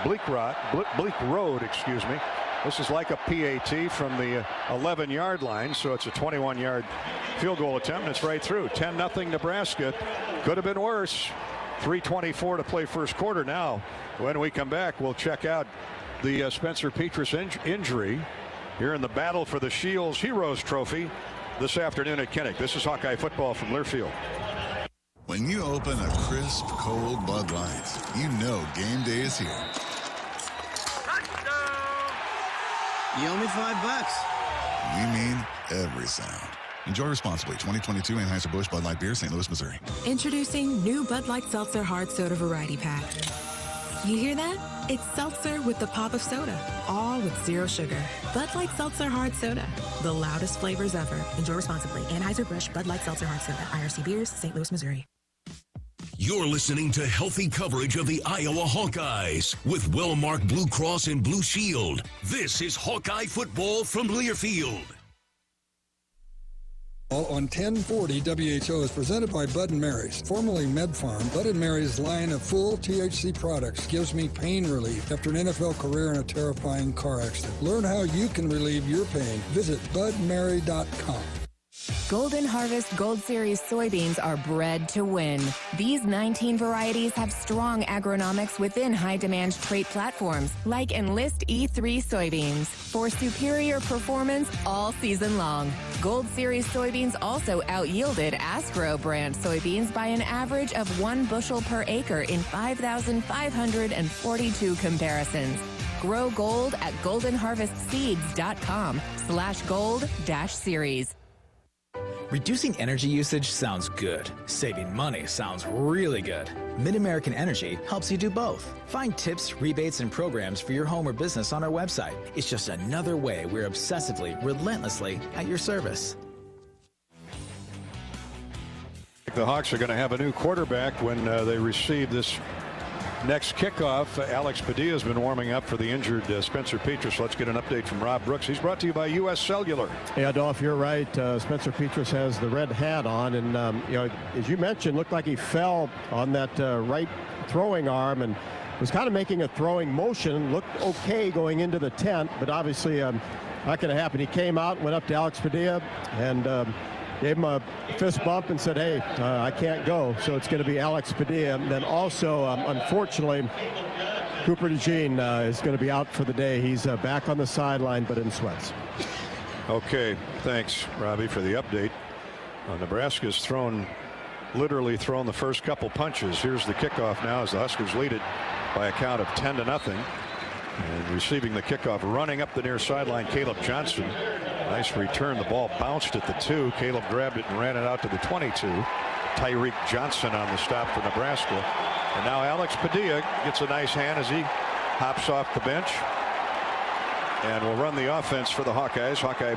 Bleak Road, excuse me. This is like a PAT from the 11-yard line, so it's a 21-yard field goal attempt, and it's right through. 10-0 Nebraska. Could have been worse. 3:24 to play first quarter now. When we come back, we'll check out the Spencer Petras injury here in the battle for the Shields Heroes Trophy this afternoon at Kinnick. This is Hawkeye football from Learfield. When you open a crisp, cold Bud Light, you know game day is here. You owe me $5. We mean every sound. Enjoy responsibly. 2022 Anheuser-Busch Bud Light Beer, St. Louis, Missouri. Introducing new Bud Light Seltzer Hard Soda Variety Pack. You hear that? It's seltzer with the pop of soda, all with zero sugar. Bud Light Seltzer Hard Soda, the loudest flavors ever. Enjoy responsibly. Anheuser-Busch Bud Light Seltzer Hard Soda, IRC Beers, St. Louis, Missouri. You're listening to healthy coverage of the Iowa Hawkeyes with well-marked Blue Cross and Blue Shield. This is Hawkeye football from Learfield. On 1040 WHO is presented by Bud & Mary's, formerly MedFarm. Bud & Mary's line of full THC products gives me pain relief after an NFL career in a terrifying car accident. Learn how you can relieve your pain. Visit budmary.com. Golden Harvest Gold Series soybeans are bred to win. These 19 varieties have strong agronomics within high-demand trait platforms like Enlist E3 soybeans for superior performance all season long. Gold Series soybeans also out-yielded Astro brand soybeans by an average of 1 bushel per acre in 5,542 comparisons. Grow gold at goldenharvestseeds.com/gold-series. Reducing energy usage sounds good. Saving money sounds really good. Mid-American Energy helps you do both. Find tips, rebates, and programs for your home or business on our website. It's just another way we're obsessively, relentlessly at your service. The Hawks are going to have a new quarterback when they receive this next kickoff. Alex Padilla has been warming up for the injured Spencer Petras. Let's get an update from Rob Brooks. He's brought to you by U.S. Cellular. Yeah, Dolph, you're right. Spencer Petras has the red hat on, and you know, as you mentioned, looked like he fell on that right throwing arm and was kind of making a throwing motion. Looked okay going into the tent, but obviously not going to happen. He came out, went up to Alex Padilla, and gave him a fist bump and said, hey, I can't go. So it's going to be Alex Padilla. And then also, unfortunately, Cooper DeJean is going to be out for the day. He's back on the sideline, but in sweats. Okay, thanks, Robbie, for the update. Nebraska's literally thrown the first couple punches. Here's the kickoff now as the Huskers lead it by a count of 10-0. And receiving the kickoff, running up the near sideline, Caleb Johnson. Nice return. The ball bounced at the 2. Caleb grabbed it and ran it out to the 22. Tyreek Johnson on the stop for Nebraska. And now Alex Padilla gets a nice hand as he hops off the bench. And will run the offense for the Hawkeyes. Hawkeye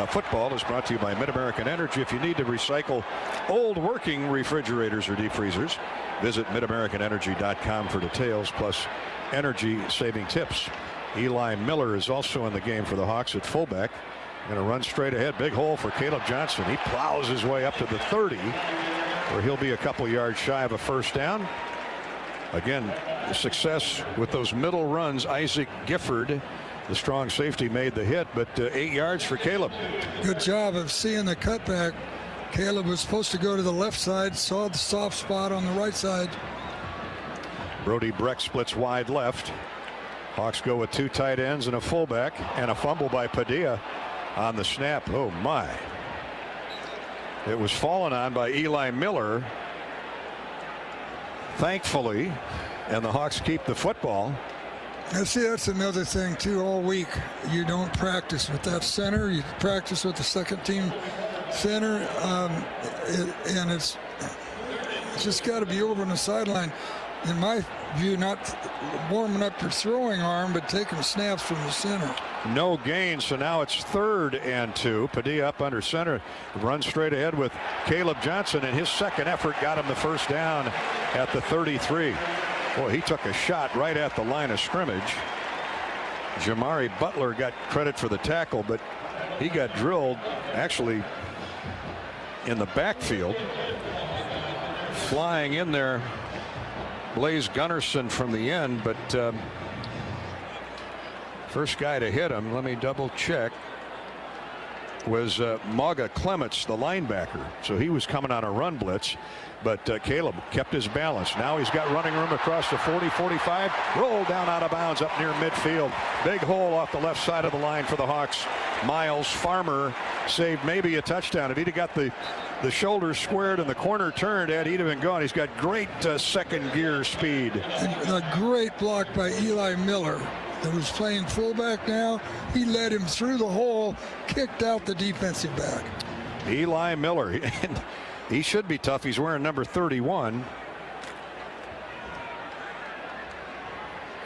football is brought to you by Mid-American Energy. If you need to recycle old working refrigerators or deep freezers, visit midamericanenergy.com for details, plus energy-saving tips. Eli Miller is also in the game for the Hawks at fullback. Going to run straight ahead. Big hole for Caleb Johnson. He plows his way up to the 30, where he'll be a couple yards shy of a first down. Again, success with those middle runs. Isaac Gifford, the strong safety, made the hit, but 8 yards for Caleb. Good job of seeing the cutback. Caleb was supposed to go to the left side, saw the soft spot on the right side. Brody Breck splits wide left. Hawks go with 2 tight ends and a fullback, and a fumble by Padilla on the snap. Oh my. It was fallen on by Eli Miller, thankfully, and the Hawks keep the football. And see, that's another thing too. All week you don't practice with that center. You practice with the second team center, and it's just got to be over on the sideline. In my view, not warming up your throwing arm, but taking snaps from the center. No gain, so now it's 3rd and 2. Padilla up under center, runs straight ahead with Caleb Johnson, and his second effort got him the first down at the 33. Boy, he took a shot right at the line of scrimmage. Jamari Butler got credit for the tackle, but he got drilled actually in the backfield. Flying in there, Blaze Gunnarsson from the end, but first guy to hit him, let me double check, was Maga Clements, the linebacker. So he was coming on a run blitz, but Caleb kept his balance. Now he's got running room across the 40, 45, rolled down out of bounds up near midfield. Big hole off the left side of the line for the Hawks. Miles Farmer saved maybe a touchdown. If he'd have got the shoulders squared and the corner turned, Ed, he'd have been gone. He's got great second gear speed. And a great block by Eli Miller, that was playing fullback now. He led him through the hole, kicked out the defensive back. Eli Miller, and he should be tough. He's wearing number 31.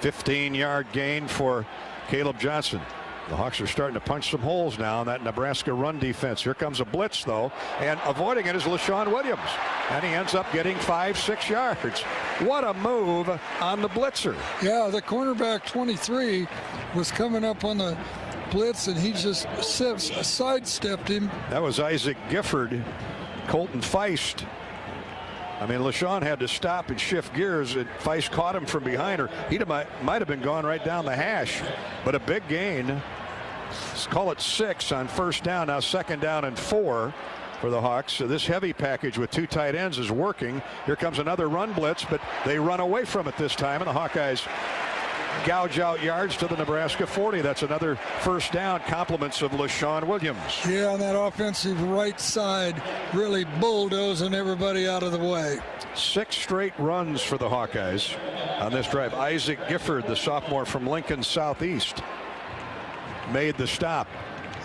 15-yard gain for Caleb Johnson. The Hawks are starting to punch some holes now in that Nebraska run defense. Here comes a blitz, though, and avoiding it is LaShawn Williams. And he ends up getting 5-6 yards. What a move on the blitzer. Yeah, the cornerback 23 was coming up on the blitz, and he just sidestepped him. That was Isaac Gifford. Colton Feist. I mean, LaShawn had to stop and shift gears, and Feist caught him from behind her. He might have been gone right down the hash, but a big gain. Let's call it 6 on first down. Now 2nd down and 4 for the Hawks. So this heavy package with 2 tight ends is working. Here comes another run blitz, but they run away from it this time, and the Hawkeyes gouge out yards to the Nebraska 40. That's another first down. Compliments of LaShawn Williams. Yeah, on that offensive right side, really bulldozing everybody out of the way. 6 straight runs for the Hawkeyes on this drive. Isaac Gifford, the sophomore from Lincoln Southeast, made the stop.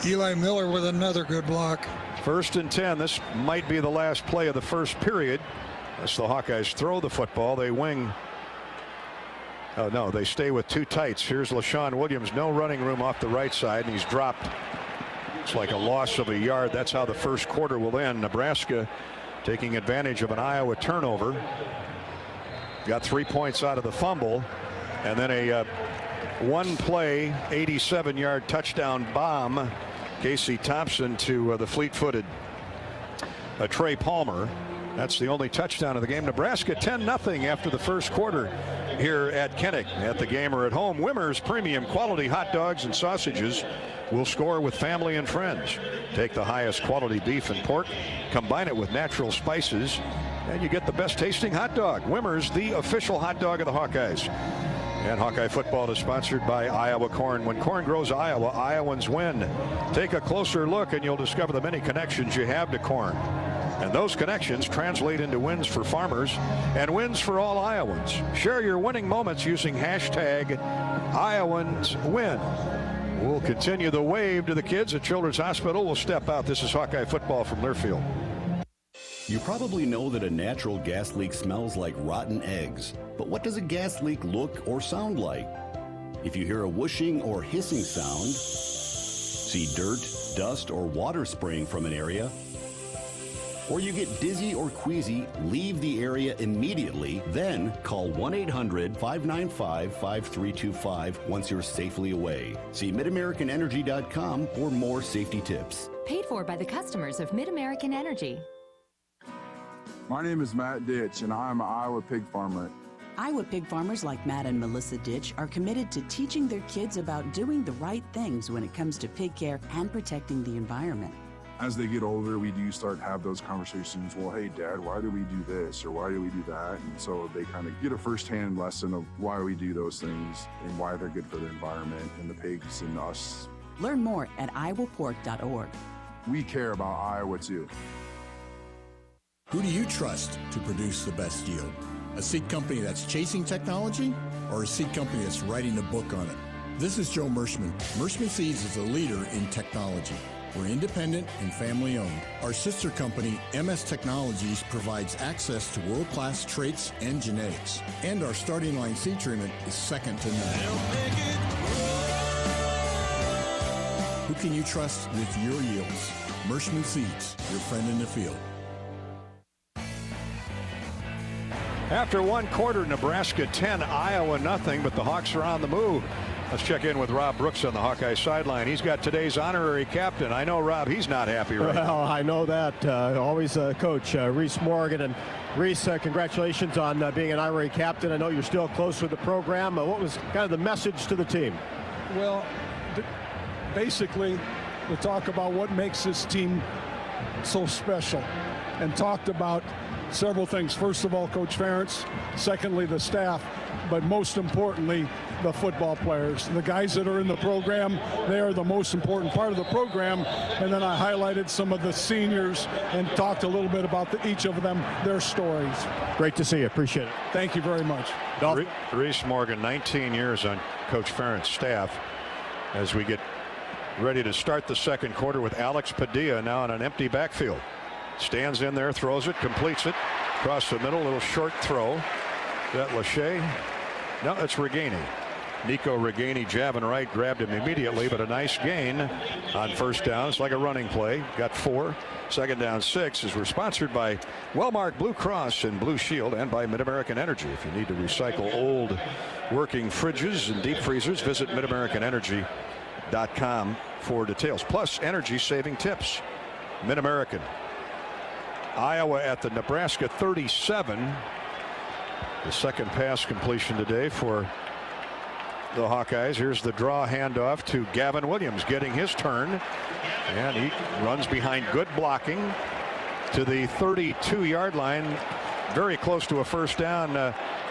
Eli Miller with another good block. 1st and 10. This might be the last play of the first period. As the Hawkeyes throw the football, they wing. Oh, no, they stay with 2 tights. Here's LaShawn Williams. No running room off the right side, and he's dropped. It's like a loss of a yard. That's how the first quarter will end. Nebraska taking advantage of an Iowa turnover. Got 3 points out of the fumble, and then a one-play, 87-yard touchdown bomb. Casey Thompson to the fleet-footed Trey Palmer. That's the only touchdown of the game. Nebraska 10-0 after the first quarter here at Kinnick. At the game or at home, Wimmer's premium quality hot dogs and sausages will score with family and friends. Take the highest quality beef and pork, combine it with natural spices, and you get the best tasting hot dog. Wimmer's, the official hot dog of the Hawkeyes. And Hawkeye football is sponsored by Iowa Corn. When corn grows Iowa, Iowans win. Take a closer look and you'll discover the many connections you have to corn. And those connections translate into wins for farmers and wins for all Iowans. Share your winning moments using hashtag IowансWin. We'll continue the wave to the kids at Children's Hospital. We'll step out. This is Hawkeye football from Learfield. You probably know that a natural gas leak smells like rotten eggs. But what does a gas leak look or sound like? If you hear a whooshing or hissing sound, see dirt, dust, or water spraying from an area, or you get dizzy or queasy, leave the area immediately, then call 1-800-595-5325 once you're safely away. See MidAmericanEnergy.com for more safety tips. Paid for by the customers of MidAmerican Energy. My name is Matt Ditch, and I'm an Iowa pig farmer. Iowa pig farmers like Matt and Melissa Ditch are committed to teaching their kids about doing the right things when it comes to pig care and protecting the environment. As they get older, we do start to have those conversations. Well, hey, Dad, why do we do this or why do we do that? And so they kind of get a firsthand lesson of why we do those things and why they're good for the environment and the pigs and us. Learn more at iowapork.org. We care about Iowa, too. Who do you trust to produce the best yield? A seed company that's chasing technology or a seed company that's writing a book on it? This is Joe Mershman. Mershman Seeds is a leader in technology. We're independent and family-owned. Our sister company, MS Technologies, provides access to world-class traits and genetics. And our starting line seed treatment is second to none. Who can you trust with your yields? Mershman Seeds, your friend in the field. After one quarter, Nebraska 10, Iowa nothing, but the Hawks are on the move. Let's check in with Rob Brooks on the Hawkeye sideline. He's got today's honorary captain. I know, Rob, he's not happy right now. Well, I know that. Always Coach Reese Morgan. And Reese, congratulations on being an honorary captain. I know you're still close with the program. What was kind of the message to the team? Well, basically, we talk about what makes this team so special and talked about several things. First of all, Coach Ferentz. Secondly, the staff. But most importantly, the football players. The guys that are in the program, they are the most important part of the program. And then I highlighted some of the seniors and talked a little bit about each of them, their stories. Great to see you. Appreciate it. Thank you very much. Reese Morgan, 19 years on Coach Ferentz's staff. As we get ready to start the second quarter with Alex Padilla now on an empty backfield. Stands in there, throws it, completes it. Across the middle, little short throw. That Lachey? No, it's Reganey. Nico Reganey jabbing right, grabbed him immediately, but a nice gain on first down. It's like a running play. Got 4. Second down 6 as we're sponsored by Wellmark Blue Cross and Blue Shield and by Mid-American Energy. If you need to recycle old working fridges and deep freezers, visit MidAmericanEnergy.com for details. Plus energy saving tips. Mid-American. Iowa at the Nebraska 37. The second pass completion today for the Hawkeyes. Here's the draw handoff to Gavin Williams getting his turn. And he runs behind good blocking to the 32-yard line. Very close to a first down.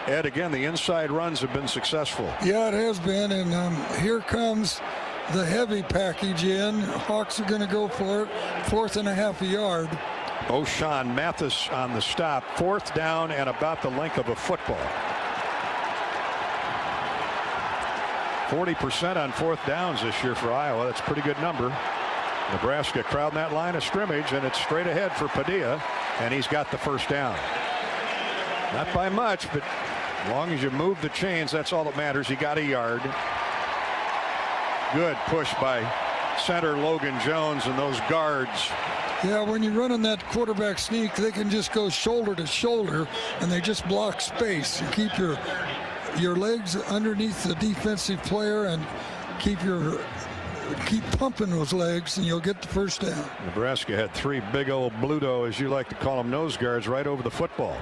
Ed, again, the inside runs have been successful. Yeah, it has been. And here comes the heavy package in. Hawks are going to go for it. 4th and a half a yard. O'Shawn Mathis on the stop. 4th down and about the length of a football. 40% on 4th downs this year for Iowa. That's a pretty good number. Nebraska crowding that line of scrimmage, and it's straight ahead for Padilla, and he's got the first down. Not by much, but as long as you move the chains, that's all that matters. He got a yard. Good push by center Logan Jones and those guards. Yeah, when you're running that quarterback sneak, they can just go shoulder to shoulder, and they just block space. You keep your legs underneath the defensive player and keep pumping those legs, and you'll get the first down. Nebraska had 3 big old Bluto, as you like to call them, nose guards right over the football.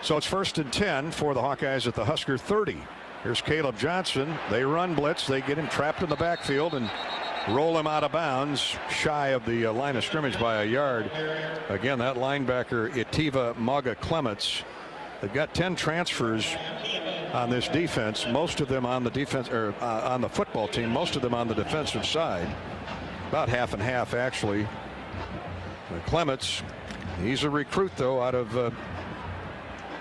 So it's 1st and 10 for the Hawkeyes at the Husker 30. Here's Caleb Johnson. They run blitz. They get him trapped in the backfield and roll him out of bounds, shy of the line of scrimmage by a yard. Again, that linebacker, Itiva Maga Clements. They've got 10 transfers on this defense, most of them on the defense or on the football team, most of them on the defensive side. About half and half, actually. Clements, he's a recruit, though, out of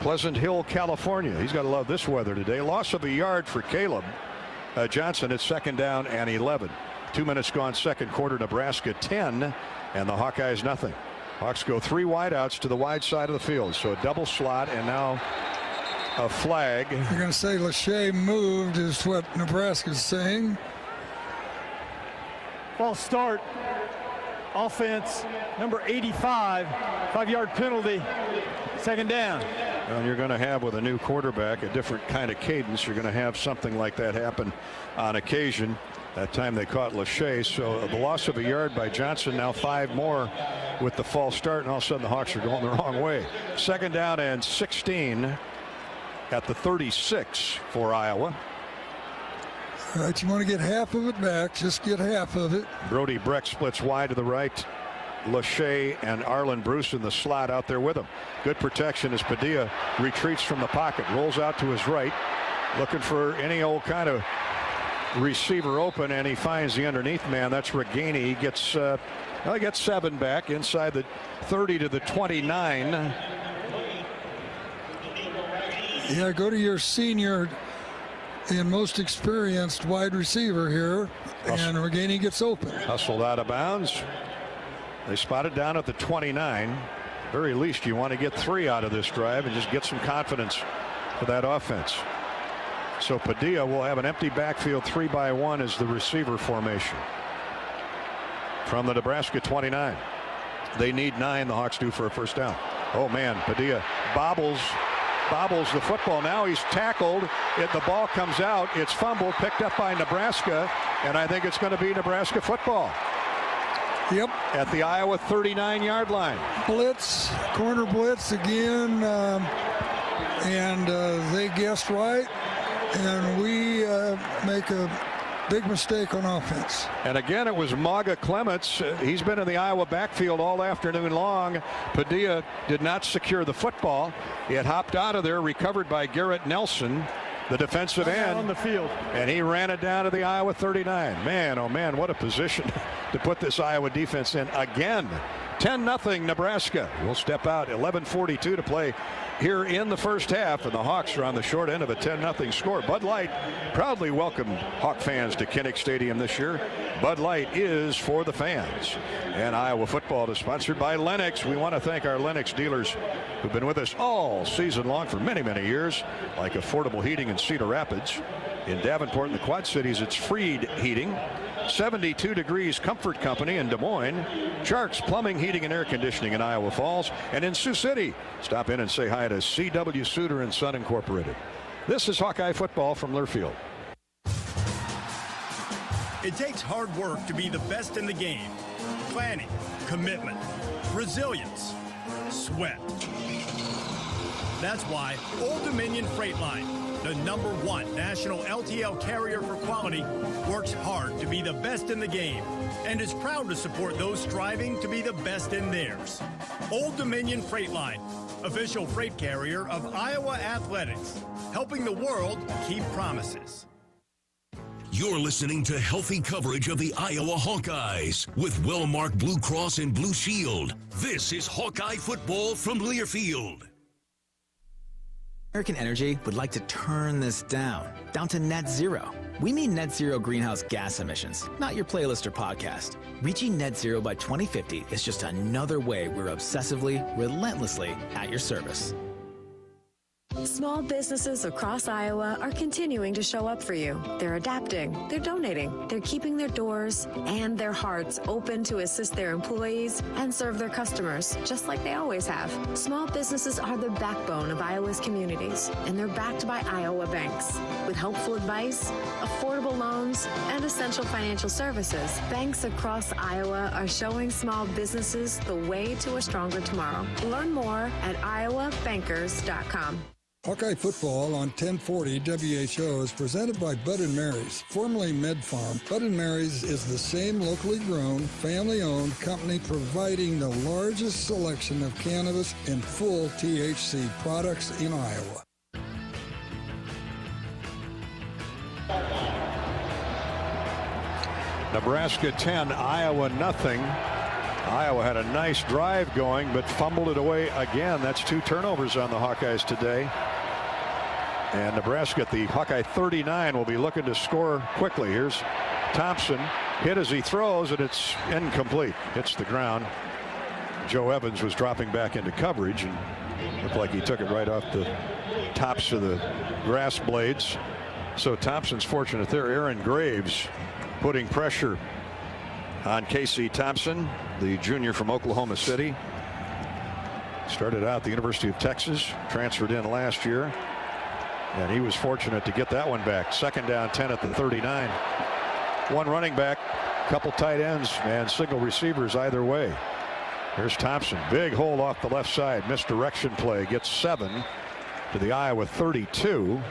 Pleasant Hill, California. He's got to love this weather today. Loss of a yard for Caleb Johnson. It's 2nd down and 11. 2 minutes gone, second quarter. Nebraska 10 and the Hawkeyes nothing. Hawks go 3 wideouts to the wide side of the field. So a double slot and now a flag. You're going to say Lachey moved is what Nebraska's saying. False start. Offense number 85. 5-yard penalty. 2nd down. Well, you're going to have, with a new quarterback, a different kind of cadence. You're going to have something like that happen on occasion. That time they caught Lachey. So the loss of a yard by Johnson. Now 5 more with the false start, and all of a sudden the Hawks are going the wrong way. 2nd down and 16 at the 36 for Iowa. All right, you want to get half of it back. Just get half of it. Brody Breck splits wide to the right. Lachey and Arlen Bruce in the slot out there with him. Good protection as Padilla retreats from the pocket, rolls out to his right, looking for any old kind of receiver open, and he finds the underneath man. That's Reganey. He gets 7 back inside the 30 to the 29. Yeah, go to your senior and most experienced wide receiver here, and Reganey gets open. Hustled out of bounds. They spotted down at the 29. Very least, you want to get 3 out of this drive and just get some confidence for that offense. So Padilla will have an empty backfield. 3-by-1 is the receiver formation from the Nebraska 29. They need 9. The Hawks do for a first down. Oh man, Padilla bobbles bobbles the football. Now he's tackled. The ball comes out. It's fumbled, picked up by Nebraska, and I think it's going to be Nebraska football. Yep. At the Iowa 39-yard line. Blitz, corner blitz again, and they guessed right, and we make a big mistake on offense. And again, it was Maga Clements. He's been in the Iowa backfield all afternoon long. Padilla did not secure the football. It hopped out of there, recovered by Garrett Nelson, the defensive end, on the field, and he ran it down to the Iowa 39. Man, oh man, what a position to put this Iowa defense in again. 10-0 Nebraska. We'll step out. 11:42 to play here in the first half, and the Hawks are on the short end of a 10-0 score. Bud Light proudly welcomed Hawk fans to Kinnick Stadium this year. Bud Light is for the fans. And Iowa football is sponsored by Lennox. We want to thank our Lennox dealers who've been with us all season long for many, many years, like Affordable Heating in Cedar Rapids. In Davenport and the Quad Cities, it's Freed Heating. 72 Degrees Comfort Company in Des Moines. Sharks Plumbing, Heating, and Air Conditioning in Iowa Falls. And in Sioux City, stop in and say hi to C.W. Suter and Son Incorporated. This is Hawkeye football from Learfield. It takes hard work to be the best in the game. Planning, commitment, resilience, sweat. That's why Old Dominion Freight Line, the #1 national LTL carrier for quality, works hard to be the best in the game and is proud to support those striving to be the best in theirs. Old Dominion Freight Line, official freight carrier of Iowa Athletics, helping the world keep promises. You're listening to healthy coverage of the Iowa Hawkeyes with well-marked Blue Cross and Blue Shield. This is Hawkeye football from Learfield. American Energy would like to turn this down to net zero. We mean net zero greenhouse gas emissions, not your playlist or podcast. Reaching net zero by 2050 is just another way we're obsessively, relentlessly at your service. Small businesses across Iowa are continuing to show up for you. They're adapting, they're donating, they're keeping their doors and their hearts open to assist their employees and serve their customers, just like they always have. Small businesses are the backbone of Iowa's communities, and they're backed by Iowa banks. With helpful advice, affordable loans, and essential financial services, banks across Iowa are showing small businesses the way to a stronger tomorrow. Learn more at iowabankers.com. Hawkeye football on 1040 WHO is presented by Bud & Mary's, formerly Med Farm. Bud & Mary's is the same locally grown, family-owned company providing the largest selection of cannabis and full THC products in Iowa. Nebraska 10, Iowa nothing. Iowa had a nice drive going, but fumbled it away again. That's 2 turnovers on the Hawkeyes today. And Nebraska at the Hawkeye 39 will be looking to score quickly. Here's Thompson, hit as he throws, and it's incomplete. Hits the ground. Joe Evans was dropping back into coverage, and looked like he took it right off the tops of the grass blades. So Thompson's fortunate there. Aaron Graves putting pressure on Casey Thompson, the junior from Oklahoma City. Started out at the University of Texas, transferred in last year, and he was fortunate to get that one back. Second down, 10 at the 39. One running back, couple tight ends, and single receivers either way. Here's Thompson, big hole off the left side, misdirection play, gets 7 to the Iowa 32.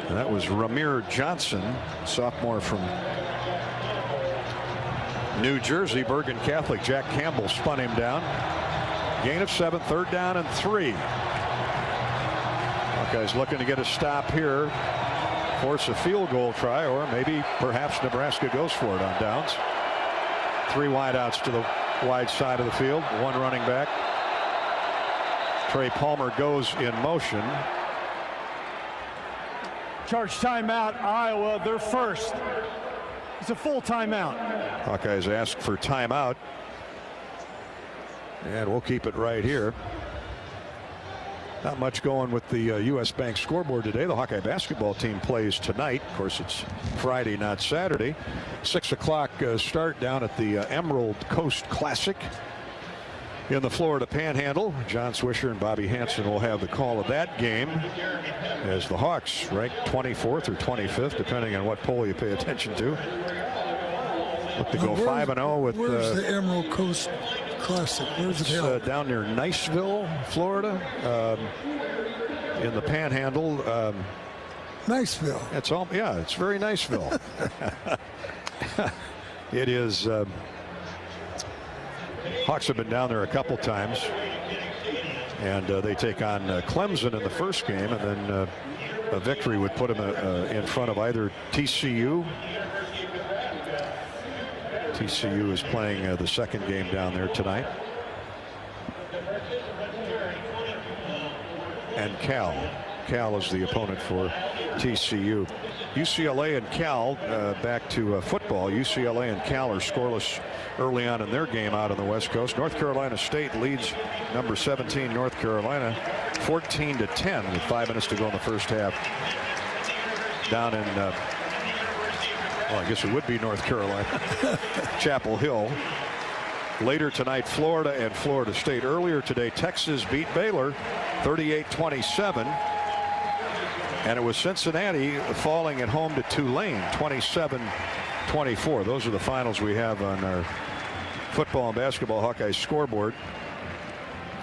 And that was Ramir Johnson, sophomore from New Jersey. Bergen Catholic. Jack Campbell spun him down. Gain of 7, 3rd down and 3. Hawkeyes looking to get a stop here, force a field goal try, or maybe perhaps Nebraska goes for it on downs. 3 wideouts to the wide side of the field, 1 running back. Trey Palmer goes in motion. Charge timeout, Iowa, their first. It's a full timeout. Hawkeyes ask for timeout, and we'll keep it right here. Not much going with the U.S. Bank scoreboard today. The Hawkeye basketball team plays tonight. Of course, it's Friday, not Saturday. 6 o'clock start down at the Emerald Coast Classic. in the Florida Panhandle. John Swisher and Bobby Hansen will have the call of that game as the Hawks ranked 24th or 25th, depending on what poll you pay attention to. Look to go 5-0 with. Where's the Emerald Coast Classic? Where's it held? Down near Niceville, Florida, in the Panhandle. Niceville. It's all, yeah, it's very Niceville. It is. Hawks have been down there a couple times, and they take on Clemson in the first game, and then a victory would put them in front of either TCU. TCU is playing the second game down there tonight. And Cal. Cal is the opponent for TCU. UCLA and Cal, back to football. UCLA and Cal are scoreless early on in their game out on the West Coast. North Carolina State leads number 17 North Carolina 14-10 with 5 minutes to go in the first half. Down in, well, I guess it would be North Carolina. Chapel Hill. Later tonight, Florida and Florida State. Earlier today, Texas beat Baylor 38-27. And it was Cincinnati falling at home to Tulane 27-24. Those are the finals we have on our football and basketball Hawkeye scoreboard.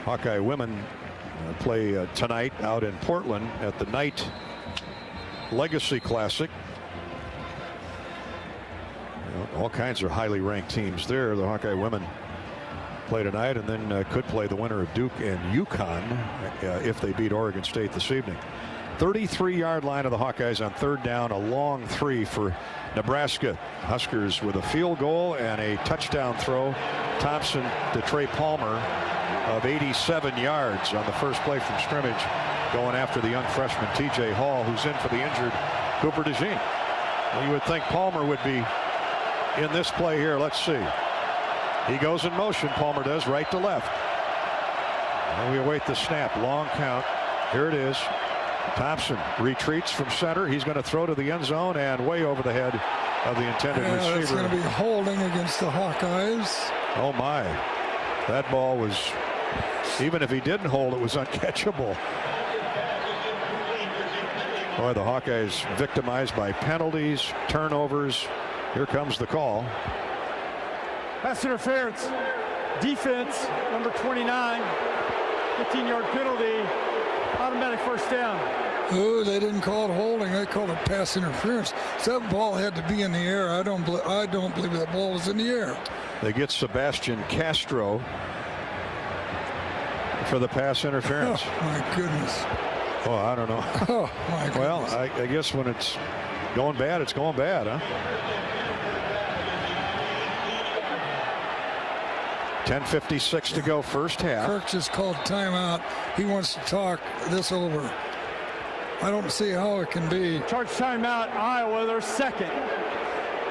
Hawkeye women play tonight out in Portland at the Knight Legacy Classic. All kinds of highly ranked teams there. The Hawkeye women play tonight, and then could play the winner of Duke and UConn if they beat Oregon State this evening. 33-yard line of the Hawkeyes on third down, a long three for Nebraska. Huskers with a field goal and a touchdown throw. Thompson to Trey Palmer of 87 yards on the first play from scrimmage, going after the young freshman TJ Hall, who's in for the injured Cooper DeJean. Well, you would think Palmer would be in this play here. Let's see. He goes in motion. Palmer does, right to left. And we await the snap. Long count. Here it is. Thompson retreats from center. He's going to throw to the end zone and way over the head of the intended receiver. It's going to be holding against the Hawkeyes. Oh my. That ball was, even if he didn't hold, it was uncatchable. Boy, the Hawkeyes victimized by penalties, turnovers. Here comes the call. Pass interference. Defense, number 29. 15-yard penalty. Automatic first down. Oh, they didn't call it holding. They called it pass interference. So that ball had to be in the air. I don't believe that ball was in the air. They get Sebastian Castro for the pass interference. Oh, my goodness. Oh, I don't know. Oh, my goodness. Well, I guess when it's going bad, it's going bad, huh? 10:56 to go, first half. Kirk just called timeout. He wants to talk this over. I don't see how it can be. Charge timeout, Iowa. They're second.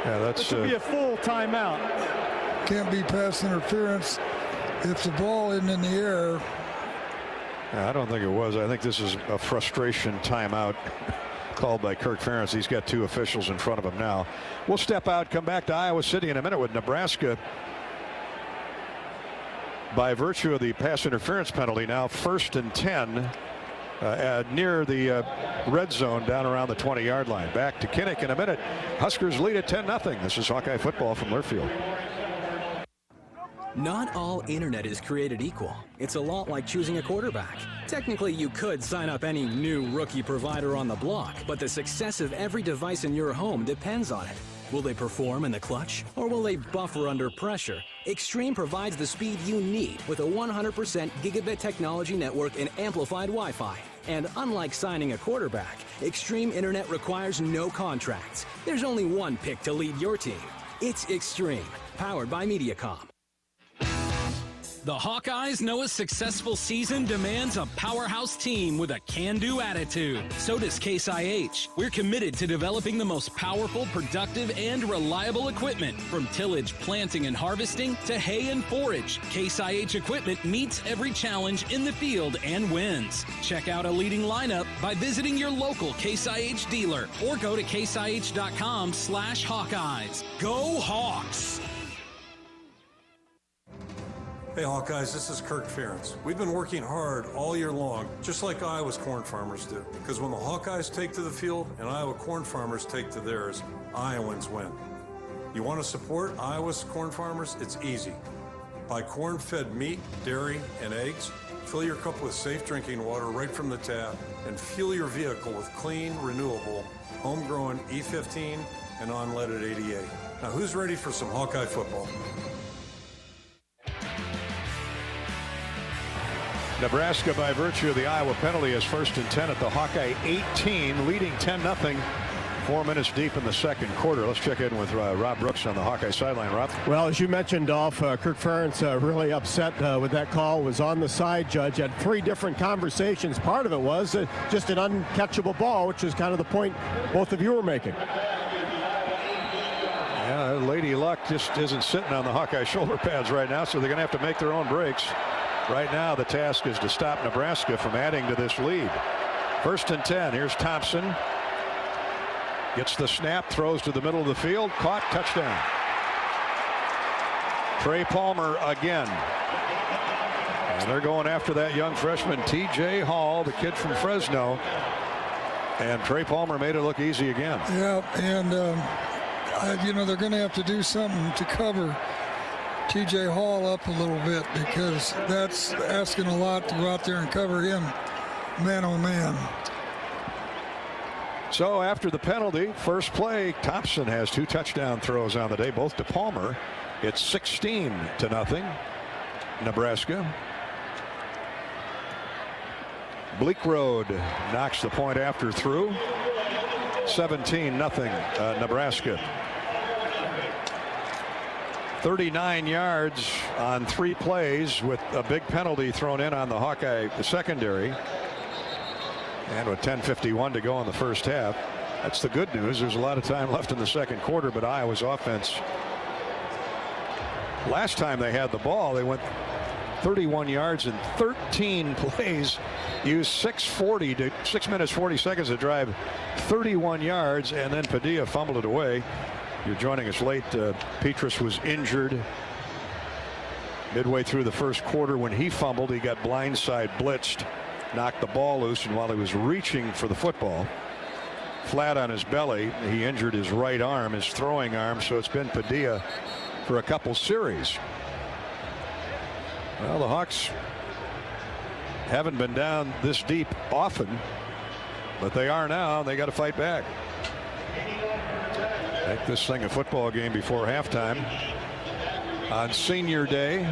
Yeah, that should be a full timeout. Can't be pass interference if the ball isn't in the air. I don't think it was. I think this is a frustration timeout called by Kirk Ferentz. He's got two officials in front of him now. We'll step out, come back to Iowa City in a minute with Nebraska. By virtue of the pass interference penalty, now 1st and 10 near the red zone down around the 20-yard line. Back to Kinnick in a minute. Huskers lead at 10-0. This is Hawkeye football from Learfield. Not all internet is created equal. It's a lot like choosing a quarterback. Technically, you could sign up any new rookie provider on the block, but the success of every device in your home depends on it. Will they perform in the clutch, or will they buffer under pressure? Extreme provides the speed you need with a 100% gigabit technology network and amplified Wi-Fi. And unlike signing a quarterback, Extreme Internet requires no contracts. There's only one pick to lead your team. It's Extreme, powered by Mediacom. The Hawkeyes know a successful season demands a powerhouse team with a can-do attitude. So does Case IH. We're committed to developing the most powerful, productive, and reliable equipment. From tillage, planting, and harvesting to hay and forage, Case IH equipment meets every challenge in the field and wins. Check out a leading lineup by visiting your local Case IH dealer or go to caseih.com/Hawkeyes. Go Hawks! Hey Hawkeyes, this is Kirk Ferentz. We've been working hard all year long, just like Iowa's corn farmers do. Because when the Hawkeyes take to the field and Iowa corn farmers take to theirs, Iowans win. You want to support Iowa's corn farmers? It's easy. Buy corn-fed meat, dairy, and eggs. Fill your cup with safe drinking water right from the tap, and fuel your vehicle with clean, renewable, homegrown E15 and unleaded 88. Now who's ready for some Hawkeye football? Nebraska, by virtue of the Iowa penalty, is 1st and 10 at the Hawkeye 18, leading 10-0. 4 minutes deep in the second quarter. Let's check in with Rob Brooks on the Hawkeye sideline. Rob? Well, as you mentioned, Dolph, Kirk Ferentz really upset with that call, was on the side, Judge, had 3 different conversations. Part of it was just an uncatchable ball, which is kind of the point both of you were making. Yeah, Lady Luck just isn't sitting on the Hawkeye shoulder pads right now, so they're going to have to make their own breaks. Right now, the task is to stop Nebraska from adding to this lead. 1st and 10. Here's Thompson. Gets the snap, throws to the middle of the field, caught, touchdown. Trey Palmer again. And they're going after that young freshman, T.J. Hall, the kid from Fresno. And Trey Palmer made it look easy again. Yeah, and, you know, they're going to have to do something to cover T.J. Hall up a little bit, because that's asking a lot to go out there and cover him man on man. So after the penalty, first play, Thompson has 2 touchdown throws on the day, both to Palmer. It's 16-0, Nebraska. Bleak Road knocks the point after through. 17-0, Nebraska. 39 yards on 3 plays with a big penalty thrown in on the Hawkeye secondary. And with 10:51 to go in the first half, that's the good news. There's a lot of time left in the second quarter, but Iowa's offense, last time they had the ball, they went 31 yards in 13 plays, used 6 minutes 40 seconds to drive 31 yards, and then Padilla fumbled it away. You're joining us late. Petrus was injured midway through the first quarter. When he fumbled, he got blindside blitzed, knocked the ball loose, and while he was reaching for the football, flat on his belly, he injured his right arm, his throwing arm. So it's been Padilla for a couple series. Well, the Hawks haven't been down this deep often, but they are now, and they got to fight back. Make this thing a football game before halftime. On senior day,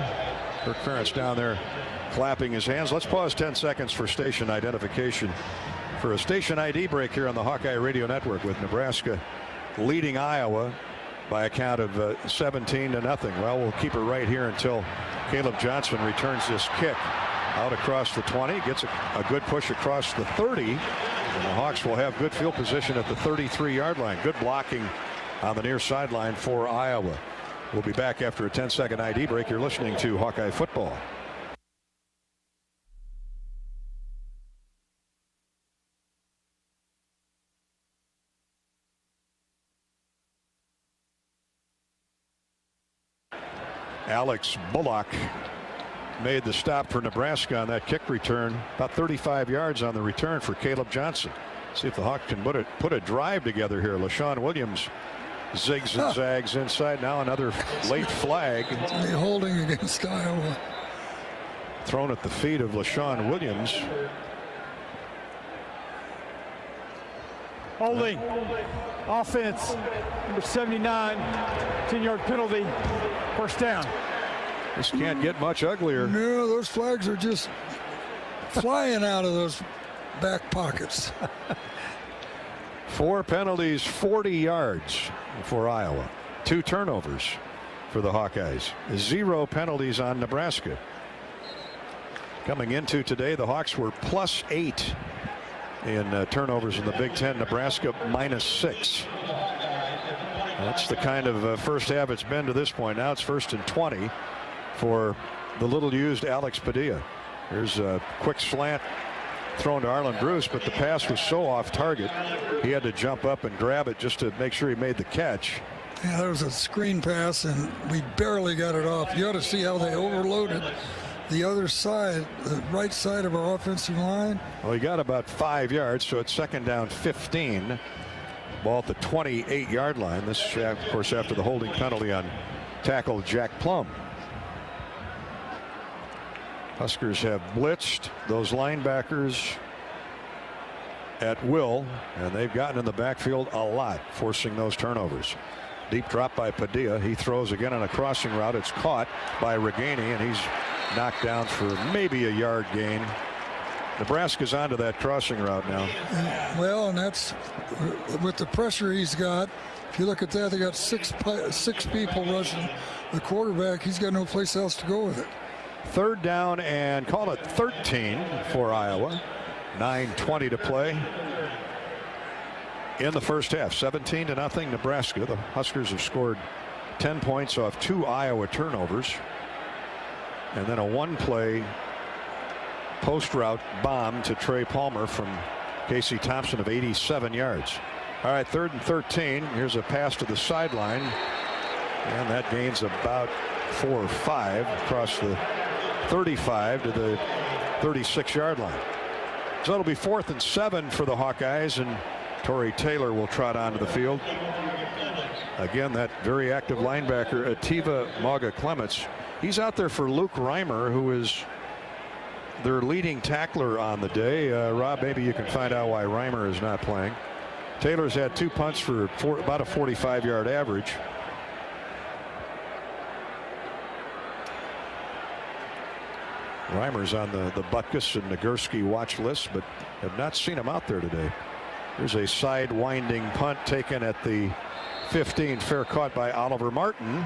Kirk Ferentz down there clapping his hands. Let's pause 10 seconds for station identification for a station ID break here on the Hawkeye Radio Network, with Nebraska leading Iowa by a count of 17-0. Well, we'll keep it right here until Caleb Johnson returns this kick out across the 20, gets a good push across the 30, and the Hawks will have good field position at the 33-yard line. Good blocking on the near sideline for Iowa. We'll be back after a 10-second ID break. You're listening to Hawkeye Football. Alex Bullock made the stop for Nebraska on that kick return. About 35 yards on the return for Caleb Johnson. See if the Hawks can put a drive together here. LaShawn Williams zigs and zags inside. Now another late flag. Holding against Iowa. Thrown at the feet of LaShawn Williams. Holding. Offense. Number 79. 10-yard penalty. First down. This can't get much uglier. No, those flags are just flying out of those back pockets. 4 penalties, 40 yards for Iowa. 2 turnovers for the Hawkeyes. 0 penalties on Nebraska. Coming into today, the Hawks were +8 in turnovers in the Big Ten. Nebraska -6. That's the kind of first half it's been to this point. Now it's 1st and 20 for the little used Alex Padilla. Here's a quick slant thrown to Arlen Bruce, but the pass was so off target he had to jump up and grab it just to make sure he made the catch. Yeah, there was a screen pass, and we barely got it off. You ought to see how they overloaded the other side, the right side of our offensive line. Well, he got about 5 yards, so it's second down 15. Ball at the 28-yard line. This, of course, after the holding penalty on tackle Jack Plum. Huskers have blitzed those linebackers at will, and they've gotten in the backfield a lot, forcing those turnovers. Deep drop by Padilla. He throws again on a crossing route. It's caught by Reganey, and he's knocked down for maybe a yard gain. Nebraska's onto that crossing route now. Well, and that's with the pressure he's got. If you look at that, they got six people rushing the quarterback. He's got no place else to go with it. Third down and call it 13 for Iowa. 9:20 to play in the first half. 17-0 Nebraska. The Huskers have scored 10 points off 2 Iowa turnovers, and then a one-play post route bomb to Trey Palmer from Casey Thompson of 87 yards. All right, 3rd and 13. Here's a pass to the sideline, and that gains about 4 or 5 across the 35 to the 36-yard line. So it'll be 4th and 7 for the Hawkeyes, and Torrey Taylor will trot onto the field. Again, that very active linebacker, Ativa Mauga-Clements. He's out there for Luke Reimer, who is their leading tackler on the day. Rob, maybe you can find out why Reimer is not playing. Taylor's had 2 punts for about a 45-yard average. Reimer's on the Butkus and Nagurski watch list, but have not seen him out there today. There's a side winding punt taken at the 15, fair caught by Oliver Martin,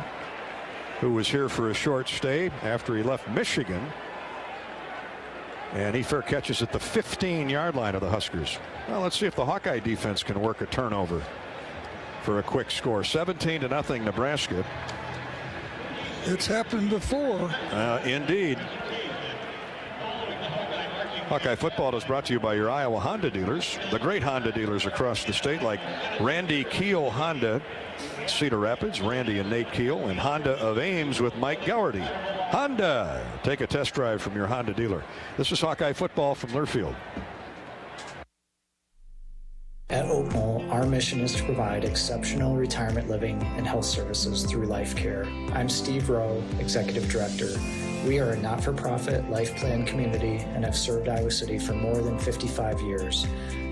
who was here for a short stay after he left Michigan. And he fair catches at the 15-yard line of the Huskers. Well, let's see if the Hawkeye defense can work a turnover for a quick score. 17-0 Nebraska. It's happened before. Indeed. Hawkeye football is brought to you by your Iowa Honda dealers, the great Honda dealers across the state, like Randy Keel Honda, Cedar Rapids, Randy and Nate Keel, and Honda of Ames with Mike Gowerty. Honda, take a test drive from your Honda dealer. This is Hawkeye football from Learfield. At Oak Knoll, our mission is to provide exceptional retirement living and health services through life care. I'm Steve Rowe, Executive Director. We are a not-for-profit life plan community and have served Iowa City for more than 55 years.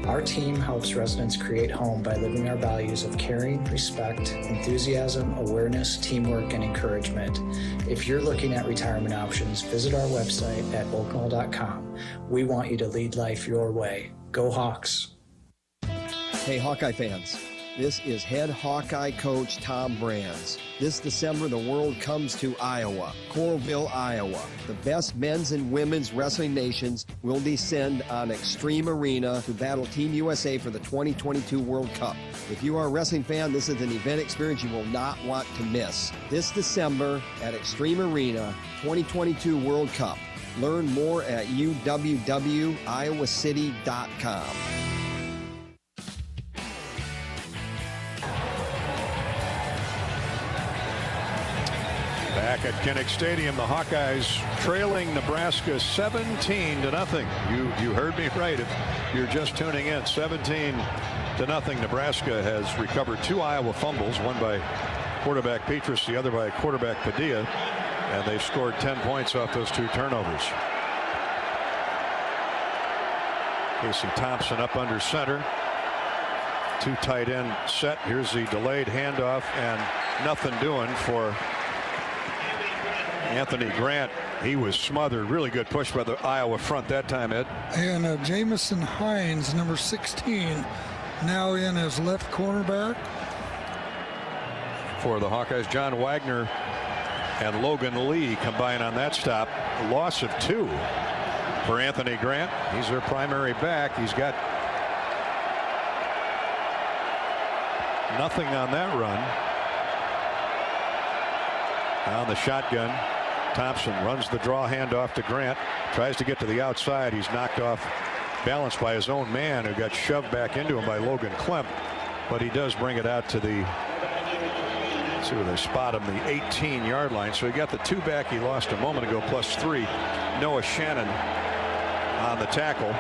Our team helps residents create home by living our values of caring, respect, enthusiasm, awareness, teamwork, and encouragement. If you're looking at retirement options, visit our website at oakknoll.com. We want you to lead life your way. Go Hawks! Hey Hawkeye fans, this is head Hawkeye coach Tom Brands. This December, the world comes to Iowa, Coralville, Iowa. The best men's and women's wrestling nations will descend on Extreme Arena to battle Team USA for the 2022 World Cup. If you are a wrestling fan, this is an event experience you will not want to miss. This December at Extreme Arena, 2022 World Cup. Learn more at uwwiowacity.com. Back at Kinnick Stadium, the Hawkeyes trailing Nebraska 17-0. You heard me right. If you're just tuning in, 17-0. Nebraska has recovered 2 Iowa fumbles, one by quarterback Petrus, the other by quarterback Padilla, and they've scored 10 points off those 2 turnovers. Casey Thompson up under center. 2 tight end set. Here's the delayed handoff, and nothing doing for Anthony Grant. He was smothered. Really good push by the Iowa front that time, Ed. And Jamison Hines, number 16, now in as left cornerback. For the Hawkeyes, John Wagner and Logan Lee combine on that stop. A loss of 2 for Anthony Grant. He's their primary back. He's got nothing on that run. On the shotgun, Thompson runs the draw handoff to Grant, tries to get to the outside. He's knocked off balance by his own man, who got shoved back into him by Logan Klemp, but he does bring it out to the See where they spot him, the 18-yard line. So he got the 2 back he lost a moment ago, +3. Noah Shannon on the tackle.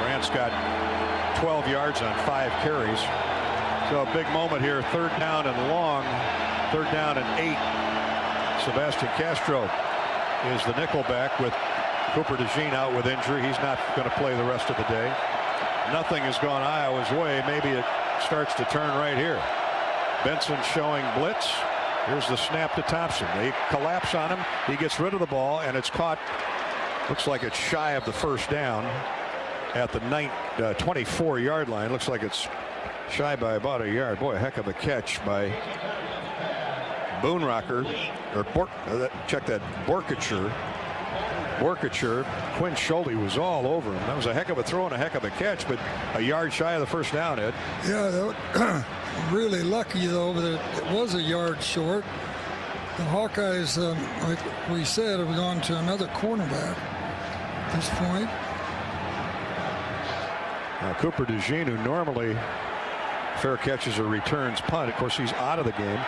Grant's got 12 yards on 5 carries. So a big moment here. 3rd down and long. 3rd down and 8. Sebastian Castro is the nickel back with Cooper DeJean out with injury. He's not going to play the rest of the day. Nothing has gone Iowa's way. Maybe it starts to turn right here. Benson showing blitz. Here's the snap to Thompson. They collapse on him. He gets rid of the ball, and it's caught. Looks like it's shy of the 1st down at the 24-yard line. Looks like it's shy by about a yard. Boy, a heck of a catch by Boonrocker. Check that, Borkature. Quinn Schulte was all over him. That was a heck of a throw and a heck of a catch, but a yard shy of the 1st down, Ed. Yeah, really lucky, though, that it was a yard short. The Hawkeyes, like we said, have gone to another cornerback at this point. Now, Cooper DeJean, who normally fair catches or returns punt, of course, he's out of the game.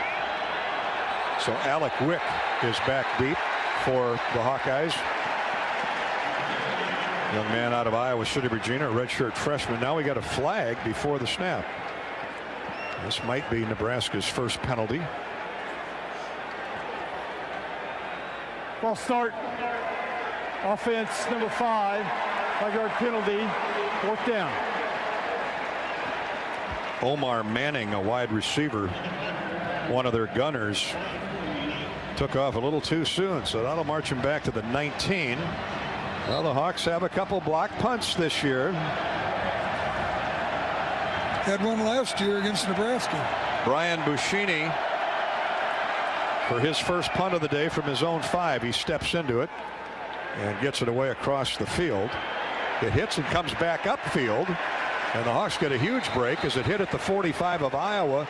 So Alec Wick is back deep for the Hawkeyes. Young man out of Iowa City, Virginia, a redshirt freshman. Now we got a flag before the snap. This might be Nebraska's first penalty. False start. Offense number 5. 5-yard penalty. 4th down. Omar Manning, a wide receiver, one of their gunners, took off a little too soon, so that'll march him back to the 19. Well, the Hawks have a couple block punts this year. Had one last year against Nebraska. Brian Buschini, for his first punt of the day from his own 5, he steps into it and gets it away across the field. It hits and comes back upfield, and the Hawks get a huge break as it hit at the 45 of Iowa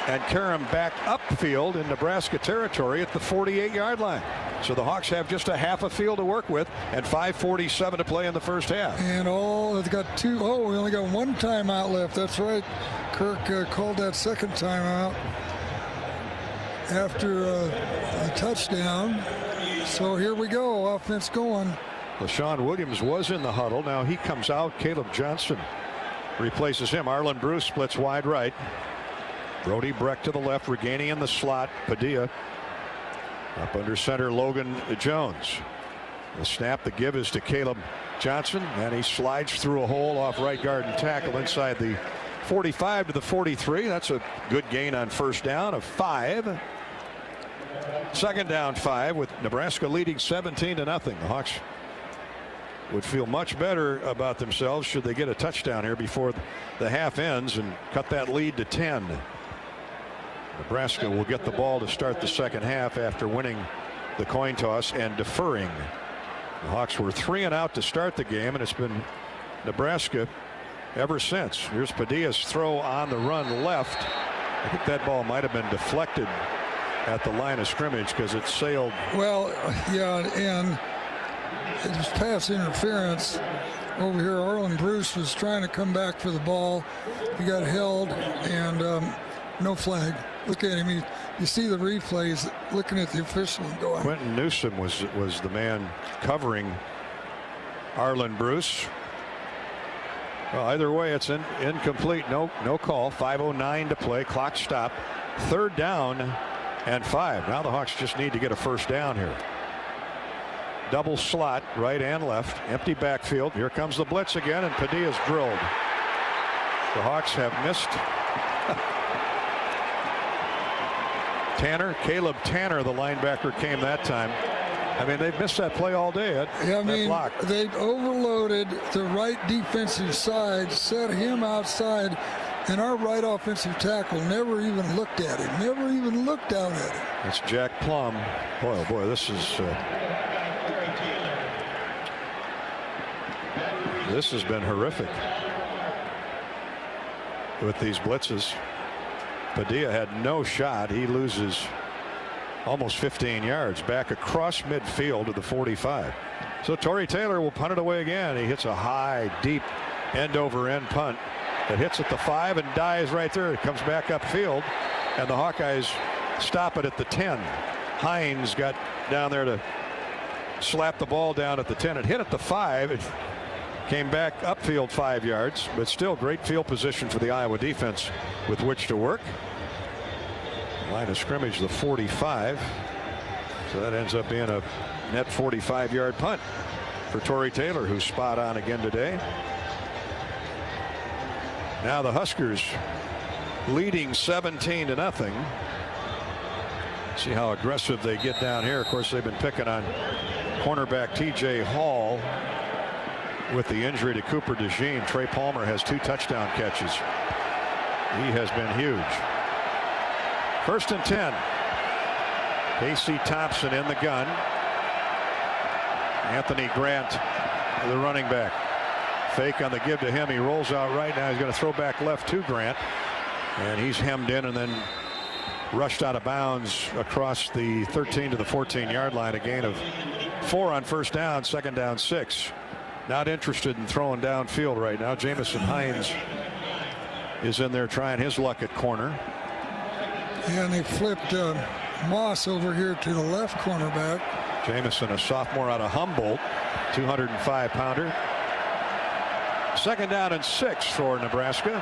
and carry him back upfield in Nebraska territory at the 48-yard line. So the Hawks have just a half a field to work with and 5:47 to play in the 1st half. And they've got 2. Oh, we only got 1 timeout left. That's right. Kirk called that 2nd timeout after a touchdown. So here we go. Offense going. LaShawn Williams was in the huddle. Now he comes out. Caleb Johnson replaces him. Arlen Bruce splits wide right. Brody Breck to the left, regaining in the slot. Padilla up under center. Logan Jones. The snap, the give is to Caleb Johnson, and he slides through a hole off right guard and tackle inside the 45 to the 43. That's a good gain on 1st down of 5. 2nd down 5 with Nebraska leading 17-0. The Hawks would feel much better about themselves should they get a touchdown here before the half ends and cut that lead to 10. Nebraska will get the ball to start the 2nd half after winning the coin toss and deferring. The Hawks were 3 and out to start the game, and it's been Nebraska ever since. Here's Padilla's throw on the run left. I think that ball might have been deflected at the line of scrimmage because it sailed. Well, yeah, and it was pass interference. Over here, Arlen Bruce was trying to come back for the ball. He got held, and no flag. Look at him. You see the replays, looking at the official and going. Quentin Newsom was the man covering Arlen Bruce. Well, either way, it's incomplete. No call. 5:09 to play. Clock stop. 3rd down and 5. Now the Hawks just need to get a 1st down here. Double slot, right and left. Empty backfield. Here comes the blitz again, and Padilla's drilled. The Hawks have missed. Caleb Tanner, the linebacker, came that time. I mean, they've missed that play all day. Yeah, I mean, they've overloaded the right defensive side, set him outside, and our right offensive tackle never even looked at him, never even looked down at him. That's Jack Plum. Boy, oh boy, this has been horrific with these blitzes. Padilla had no shot. He loses almost 15 yards back across midfield to the 45. So Torrey Taylor will punt it away again. He hits a high, deep end over end punt that hits at the 5 and dies right there. It comes back upfield. and the Hawkeyes stop it at the 10. Hines got down there to slap the ball down at the 10. It hit at the 5. It came back upfield 5 yards, but still great field position for the Iowa defense with which to work. Line of scrimmage, the 45. So that ends up being a net 45-yard punt for Torrey Taylor, who's spot on again today. Now the Huskers leading 17-0. See how aggressive they get down here. Of course, they've been picking on cornerback T.J. Hall with the injury to Cooper DeJean. Trey Palmer has 2 touchdown catches. He has been huge. 1st and 10. Casey Thompson in the gun. Anthony Grant, the running back. Fake on the give to him. He rolls out right. Now he's going to throw back left to Grant. And he's hemmed in and then rushed out of bounds across the 13 to the 14-yard line. A gain of 4 on 1st down, 2nd down 6. Not interested in throwing downfield right now. Jamison Hines is in there trying his luck at corner. Yeah, and they flipped Moss over here to the left cornerback. Jamison, a sophomore out of Humboldt, 205-pounder. 2nd down and 6 for Nebraska.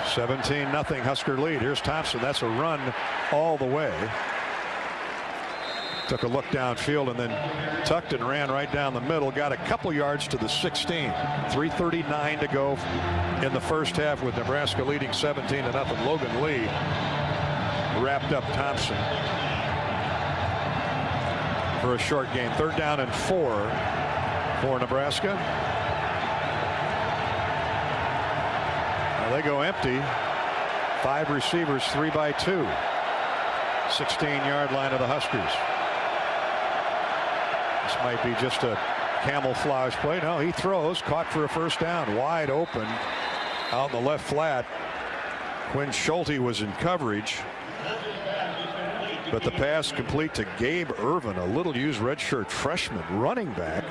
17-0 Husker lead. Here's Thompson. That's a run all the way. Took a look downfield and then tucked and ran right down the middle. Got a couple yards to the 16. 3:39 to go in the 1st half with Nebraska leading 17-0. Logan Lee wrapped up Thompson for a short gain. 3rd down and 4 for Nebraska. Now they go empty. 5 receivers, 3 by 2. 16-yard line of the Huskers. This might be just a camouflage play. No, he throws, caught for a 1st down, wide open out in the left flat. Quinn Schulte was in coverage, but the pass complete to Gabe Irvin, a little used redshirt freshman running back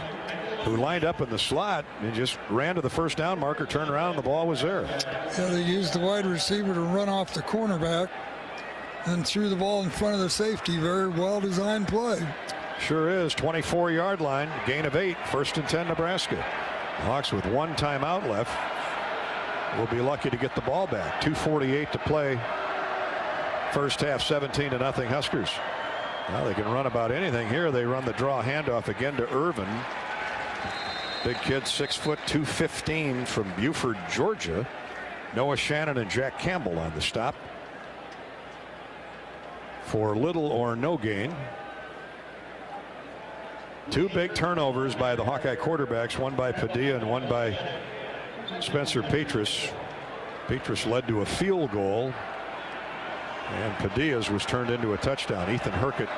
who lined up in the slot and just ran to the 1st down marker, turned around, and the ball was there. Yeah, they used the wide receiver to run off the cornerback and threw the ball in front of the safety. Very well designed play. Sure is. 24-yard line, gain of 8, 1st and 10 Nebraska. Hawks with 1 timeout left will be lucky to get the ball back. 2:48 to play. 1st half, 17-0 Huskers. Well, they can run about anything here. They run the draw handoff again to Irvin. Big kid, 6 foot 215 from Buford, Georgia. Noah Shannon and Jack Campbell on the stop for little or no gain. 2 big turnovers by the Hawkeye quarterbacks, one by Padilla and one by Spencer Petras. Petras led to a field goal, and Padilla's was turned into a touchdown. Ethan Herkett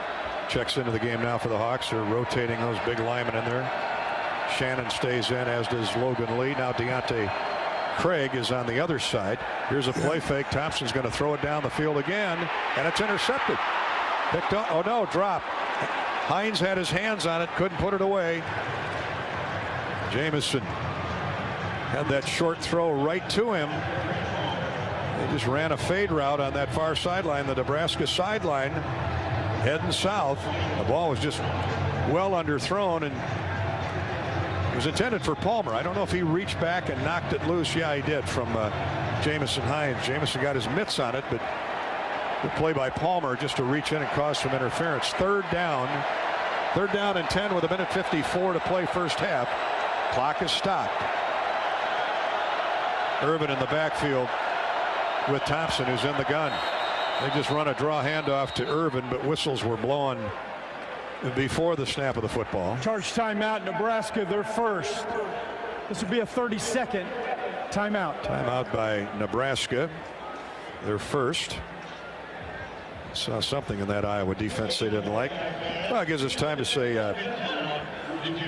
checks into the game now for the Hawks. They're rotating those big linemen in there. Shannon stays in, as does Logan Lee. Now Deontay Craig is on the other side. Here's a play fake. Thompson's going to throw it down the field again, and it's intercepted. Picked up. Oh no, drop. Hines had his hands on it, couldn't put it away. Jamison had that short throw right to him. They just ran a fade route on that far sideline, the Nebraska sideline, heading south. The ball was just well underthrown, and it was intended for Palmer. I don't know if he reached back and knocked it loose. Yeah, he did, from Jamison Hines. Jamison got his mitts on it, but good play by Palmer just to reach in and cause some interference. 3rd down and 10 with 1:54 to play 1st half. Clock is stopped. Irvin in the backfield with Thompson, who's in the gun. They just run a draw handoff to Irvin, but whistles were blown before the snap of the football. Charge timeout, Nebraska, their first. This would be a 32nd timeout. Timeout by Nebraska, their first. Saw something in that Iowa defense they didn't like. Well, it gives us time to say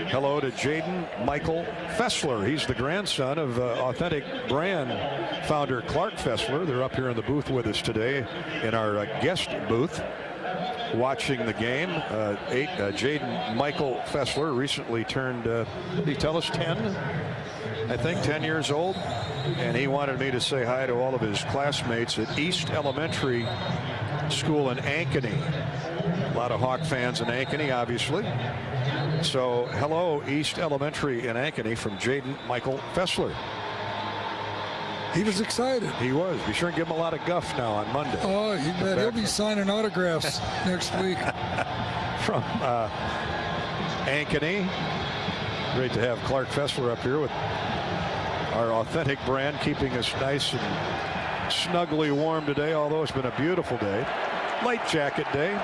hello to Jaden Michael Fessler. He's the grandson of Authentic Brand founder Clark Fessler. They're up here in the booth with us today in our guest booth watching the game. Jaden Michael Fessler recently turned, did he tell us 10? I think 10 years old, and he wanted me to say hi to all of his classmates at East Elementary School in Ankeny. A lot of Hawk fans in Ankeny, obviously. So hello, East Elementary in Ankeny, from Jaden Michael Fessler. He was excited. He was. Be sure and give him a lot of guff now on Monday. Oh, you bet. He'll be signing autographs next week. From Ankeny. Great to have Clark Fessler up here with our authentic brand, keeping us nice and snugly warm today, although it's been a beautiful day. Light jacket day.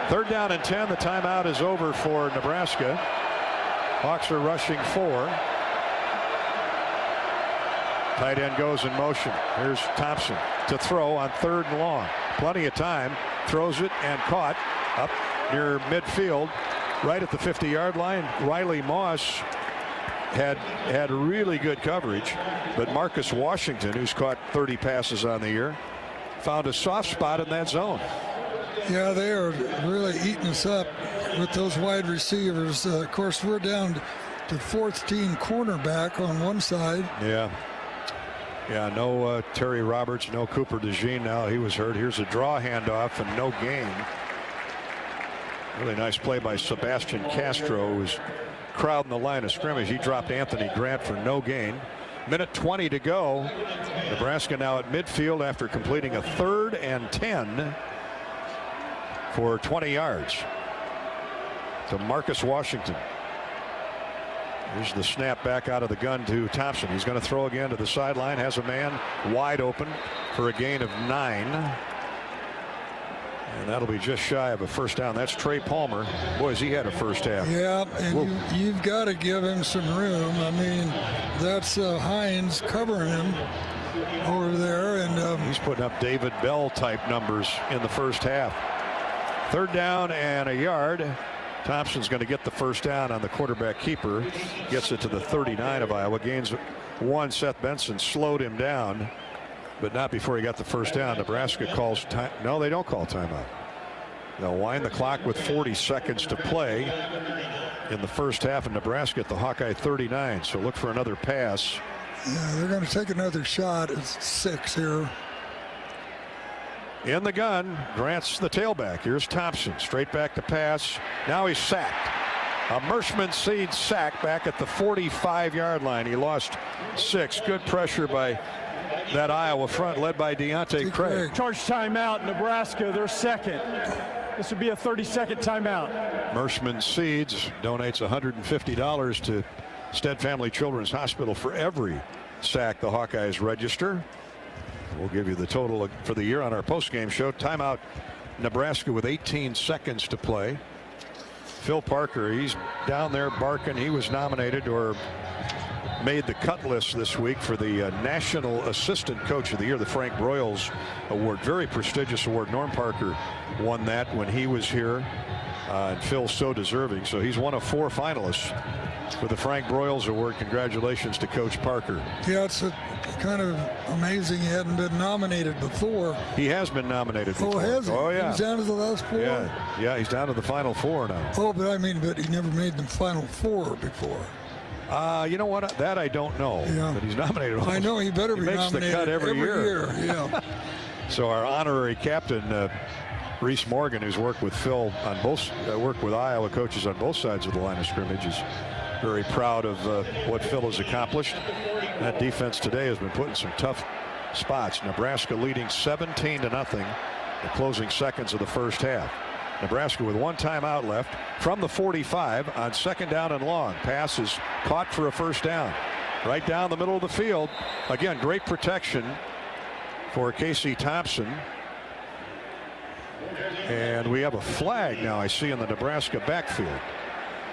3rd down and 10. The timeout is over for Nebraska. Hawks are rushing 4. Tight end goes in motion. Here's Thompson to throw on 3rd and long. Plenty of time. Throws it and caught up near midfield, right at the 50-yard line. Riley Moss had really good coverage, but Marcus Washington, who's caught 30 passes on the year, found a soft spot in that zone. Yeah, they are really eating us up with those wide receivers. Of course, we're down to 4th team cornerback on one side. Yeah, no Terry Roberts, no Cooper DeJean now. He was hurt. Here's a draw handoff and no gain. Really nice play by Sebastian Castro, who was crowding the line of scrimmage. He dropped Anthony Grant for no gain. Minute 20 to go. Nebraska now at midfield after completing a 3rd and 10 for 20 yards to Marcus Washington. Here's the snap back out of the gun to Thompson. He's going to throw again to the sideline. Has a man wide open for a gain of 9. And that'll be just shy of a first down. That's Trey Palmer. Boys, he had a first half. Yeah, and you've got to give him some room. I mean, that's Hines covering him over there. And he's putting up David Bell type numbers in the first half. 3rd down and a yard. Thompson's going to get the first down on the quarterback keeper. Gets it to the 39 of Iowa. Gains 1. Seth Benson slowed him down, but not before he got the first down. Nebraska calls time. No, they don't call timeout. They'll wind the clock with 40 seconds to play in the first half, and Nebraska at the Hawkeye 39. So look for another pass. Yeah, they're going to take another shot. It's 6 here. In the gun, Grant's the tailback. Here's Thompson, straight back to pass. Now he's sacked. A Mershman Seed sack back at the 45-yard line. He lost 6. Good pressure by that Iowa front, led by Deontay Craig. Charge timeout, Nebraska, their 2nd. This would be a 30-second timeout. Mershman Seeds donates $150 to Stead Family Children's Hospital for every sack the Hawkeyes register. We'll give you the total for the year on our postgame show. Timeout, Nebraska with 18 seconds to play. Phil Parker, he's down there barking. He was nominated or made the cut list this week for the National Assistant Coach of the Year, the Frank Broyles Award. Very prestigious award. Norm Parker won that when he was here, and Phil's so deserving. So he's one of 4 finalists for the Frank Broyles Award. Congratulations to Coach Parker. Yeah, it's kind of amazing he hadn't been nominated before. He has been nominated before. Oh, has he? Oh, yeah. He's down to the last 4? Yeah, he's down to the final 4 now. Oh, but I mean, but he never made the final 4 before. You know what? That I don't know. Yeah. but he's nominated. I know he better be nominated. He makes the cut every year. Yeah. So our honorary captain, Reese Morgan, who's worked with Phil on both, worked with Iowa coaches on both sides of the line of scrimmage, is very proud of what Phil has accomplished. That defense today has been put in some tough spots. Nebraska leading 17-0 the closing seconds of the first half. Nebraska with 1 timeout left from the 45 on 2nd down and long. Pass is caught for a first down. Right down the middle of the field. Again, great protection for Casey Thompson. And we have a flag now, I see, in the Nebraska backfield.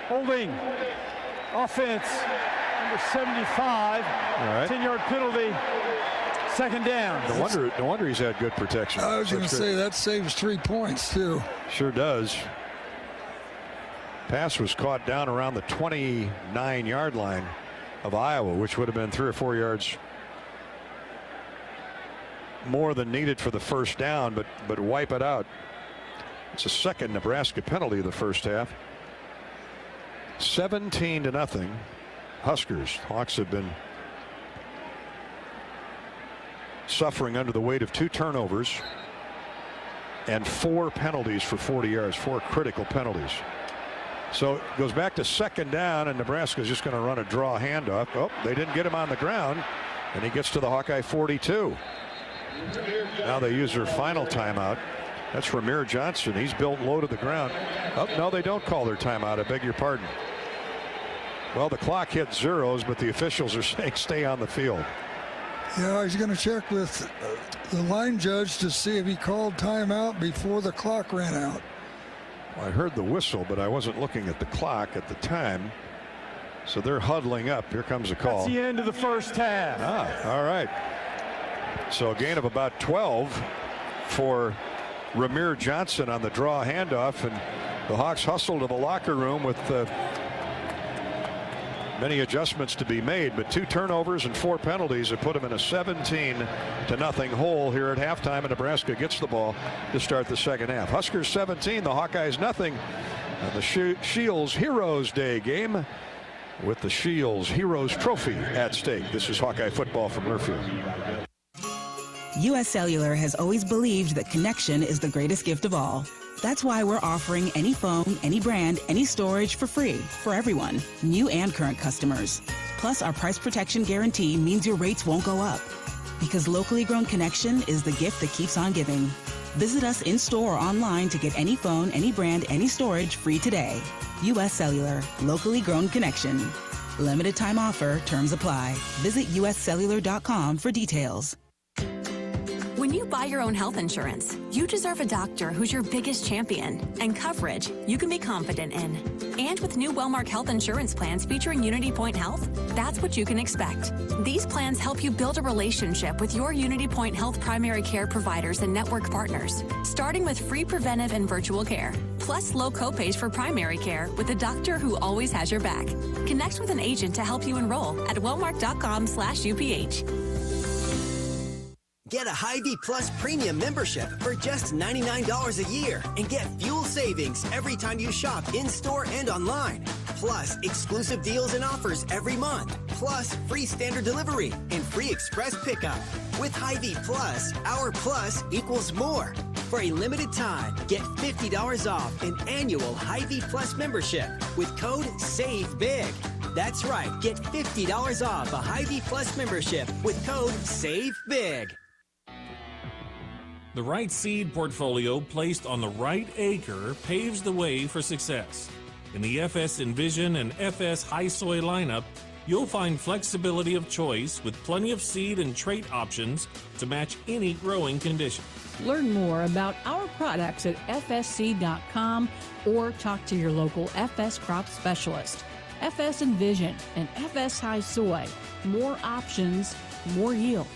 Holding. Offense. Number 75. All right. 10-yard penalty. 2nd down. No wonder he's had good protection. I was going to say that saves 3 points too. Sure does. Pass was caught down around the 29-yard line of Iowa, which would have been 3 or 4 yards more than needed for the first down, but wipe it out. It's a 2nd Nebraska penalty of the first half. 17-0. Huskers. Hawks have been suffering under the weight of 2 turnovers and 4 penalties for 40 yards, 4 critical penalties. So it goes back to 2nd down, and Nebraska's just going to run a draw handoff. Oh, they didn't get him on the ground, and he gets to the Hawkeye 42. Now they use their final timeout. That's Ramir Johnson. He's built low to the ground. Oh, no, they don't call their timeout. I beg your pardon. Well, the clock hit zeros, but the officials are saying stay on the field. Yeah, he's going to check with the line judge to see if he called timeout before the clock ran out. Well, I heard the whistle, but I wasn't looking at the clock at the time. So they're huddling up. Here comes a call. That's the end of the first half. All right. So a gain of about 12 for Ramir Johnson on the draw handoff, and the Hawks hustle to the locker room with many adjustments to be made, but 2 turnovers and 4 penalties have put them in a 17-0 hole here at halftime, and Nebraska gets the ball to start the second half. Huskers 17, the Hawkeyes nothing. And the Shields Heroes Day game with the Shields Heroes Trophy at stake. This is Hawkeye football from Murfield. U.S. Cellular has always believed that connection is the greatest gift of all. That's why we're offering any phone, any brand, any storage for free for everyone, new and current customers. Plus, our price protection guarantee means your rates won't go up. Because locally grown connection is the gift that keeps on giving. Visit us in-store or online to get any phone, any brand, any storage free today. U.S. Cellular, locally grown connection. Limited time offer, terms apply. Visit uscellular.com for details. When you buy your own health insurance, you deserve a doctor who's your biggest champion and coverage you can be confident in. And with new Wellmark health insurance plans featuring Unity Point Health, that's what you can expect. These plans help you build a relationship with your Unity Point Health primary care providers and network partners, starting with free preventive and virtual care, plus low copays for primary care with a doctor who always has your back. Connect with an agent to help you enroll at wellmark.com/UPH. Get a Hy-Vee Plus Premium membership for just $99 a year and get fuel savings every time you shop in-store and online. Plus, exclusive deals and offers every month. Plus, free standard delivery and free express pickup. With Hy-Vee Plus, our plus equals more. For a limited time, get $50 off an annual Hy-Vee Plus membership with code SAVEBIG. That's right, get $50 off a Hy-Vee Plus membership with code SAVEBIG. The right seed portfolio placed on the right acre paves the way for success. In the FS Envision and FS High Soy lineup, you'll find flexibility of choice with plenty of seed and trait options to match any growing condition. Learn more about our products at fsc.com or talk to your local FS crop specialist. FS Envision and FS High Soy. More options, more yield.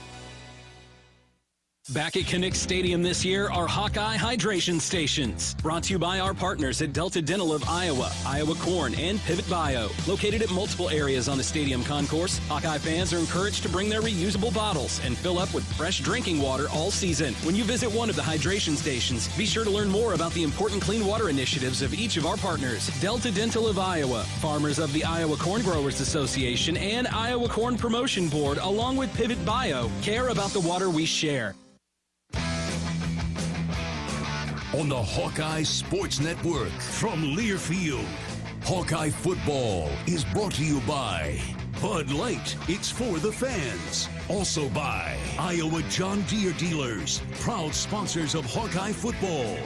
Back at Kinnick Stadium this year are Hawkeye Hydration Stations. Brought to you by our partners at Delta Dental of Iowa, Iowa Corn, and Pivot Bio. Located at multiple areas on the stadium concourse, Hawkeye fans are encouraged to bring their reusable bottles and fill up with fresh drinking water all season. When you visit one of the hydration stations, be sure to learn more about the important clean water initiatives of each of our partners. Delta Dental of Iowa, Farmers of the Iowa Corn Growers Association, and Iowa Corn Promotion Board, along with Pivot Bio, care about the water we share. On the Hawkeye Sports Network from Learfield, Hawkeye football is brought to you by Bud Light, it's for the fans. Also by Iowa John Deere Dealers, proud sponsors of Hawkeye football.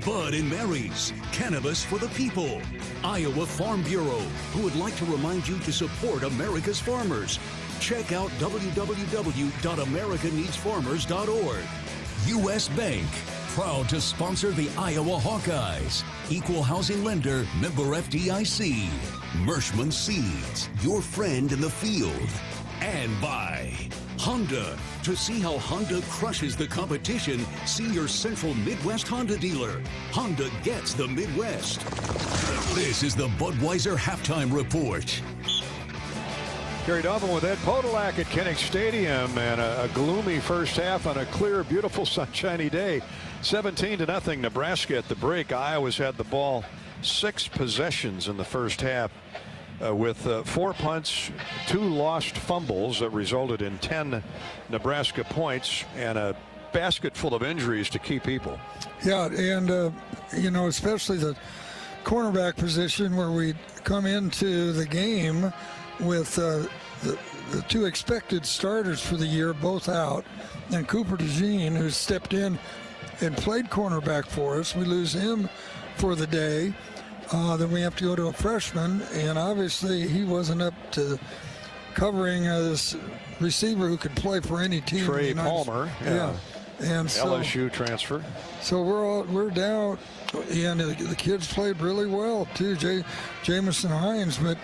Bud and Mary's, cannabis for the people. Iowa Farm Bureau, who would like to remind you to support America's farmers. Check out www.americaneedsfarmers.org. U.S. Bank, proud to sponsor the Iowa Hawkeyes. Equal housing lender, member FDIC. Mershman Seeds, your friend in the field. And by Honda. To see how Honda crushes the competition, see your Central Midwest Honda dealer. Honda gets the Midwest. This is the Budweiser Halftime Report. Gary Donovan with Ed Podolak at Kinnick Stadium, and a gloomy first half on a clear, beautiful, sunshiny day. 17-0 Nebraska at the break. Iowa's had the ball 6 possessions in the first half. with 4 punts, 2 lost fumbles that resulted in 10 Nebraska points and a basket full of injuries to key people. Yeah, and, especially the cornerback position where we come into the game with the 2 expected starters for the year, both out, and Cooper DeJean, who stepped in and played cornerback for us. We lose him for the day. Then we have to go to a freshman, and obviously he wasn't up to covering this receiver who could play for any team. Trey Palmer, yeah. And so, LSU transfer. So we're down, and the kids played really well too, Jamison Hines. But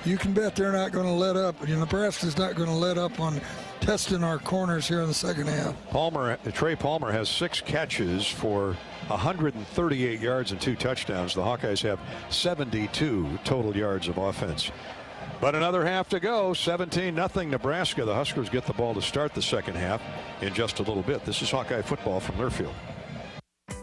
you can bet they're not going to let up. Nebraska's not going to let up on testing our corners here in the second half. Trey Palmer has 6 catches for 138 yards and 2 touchdowns. The Hawkeyes have 72 total yards of offense. But another half to go, 17-0 Nebraska. The Huskers get the ball to start the second half in just a little bit. This is Hawkeye football from Learfield.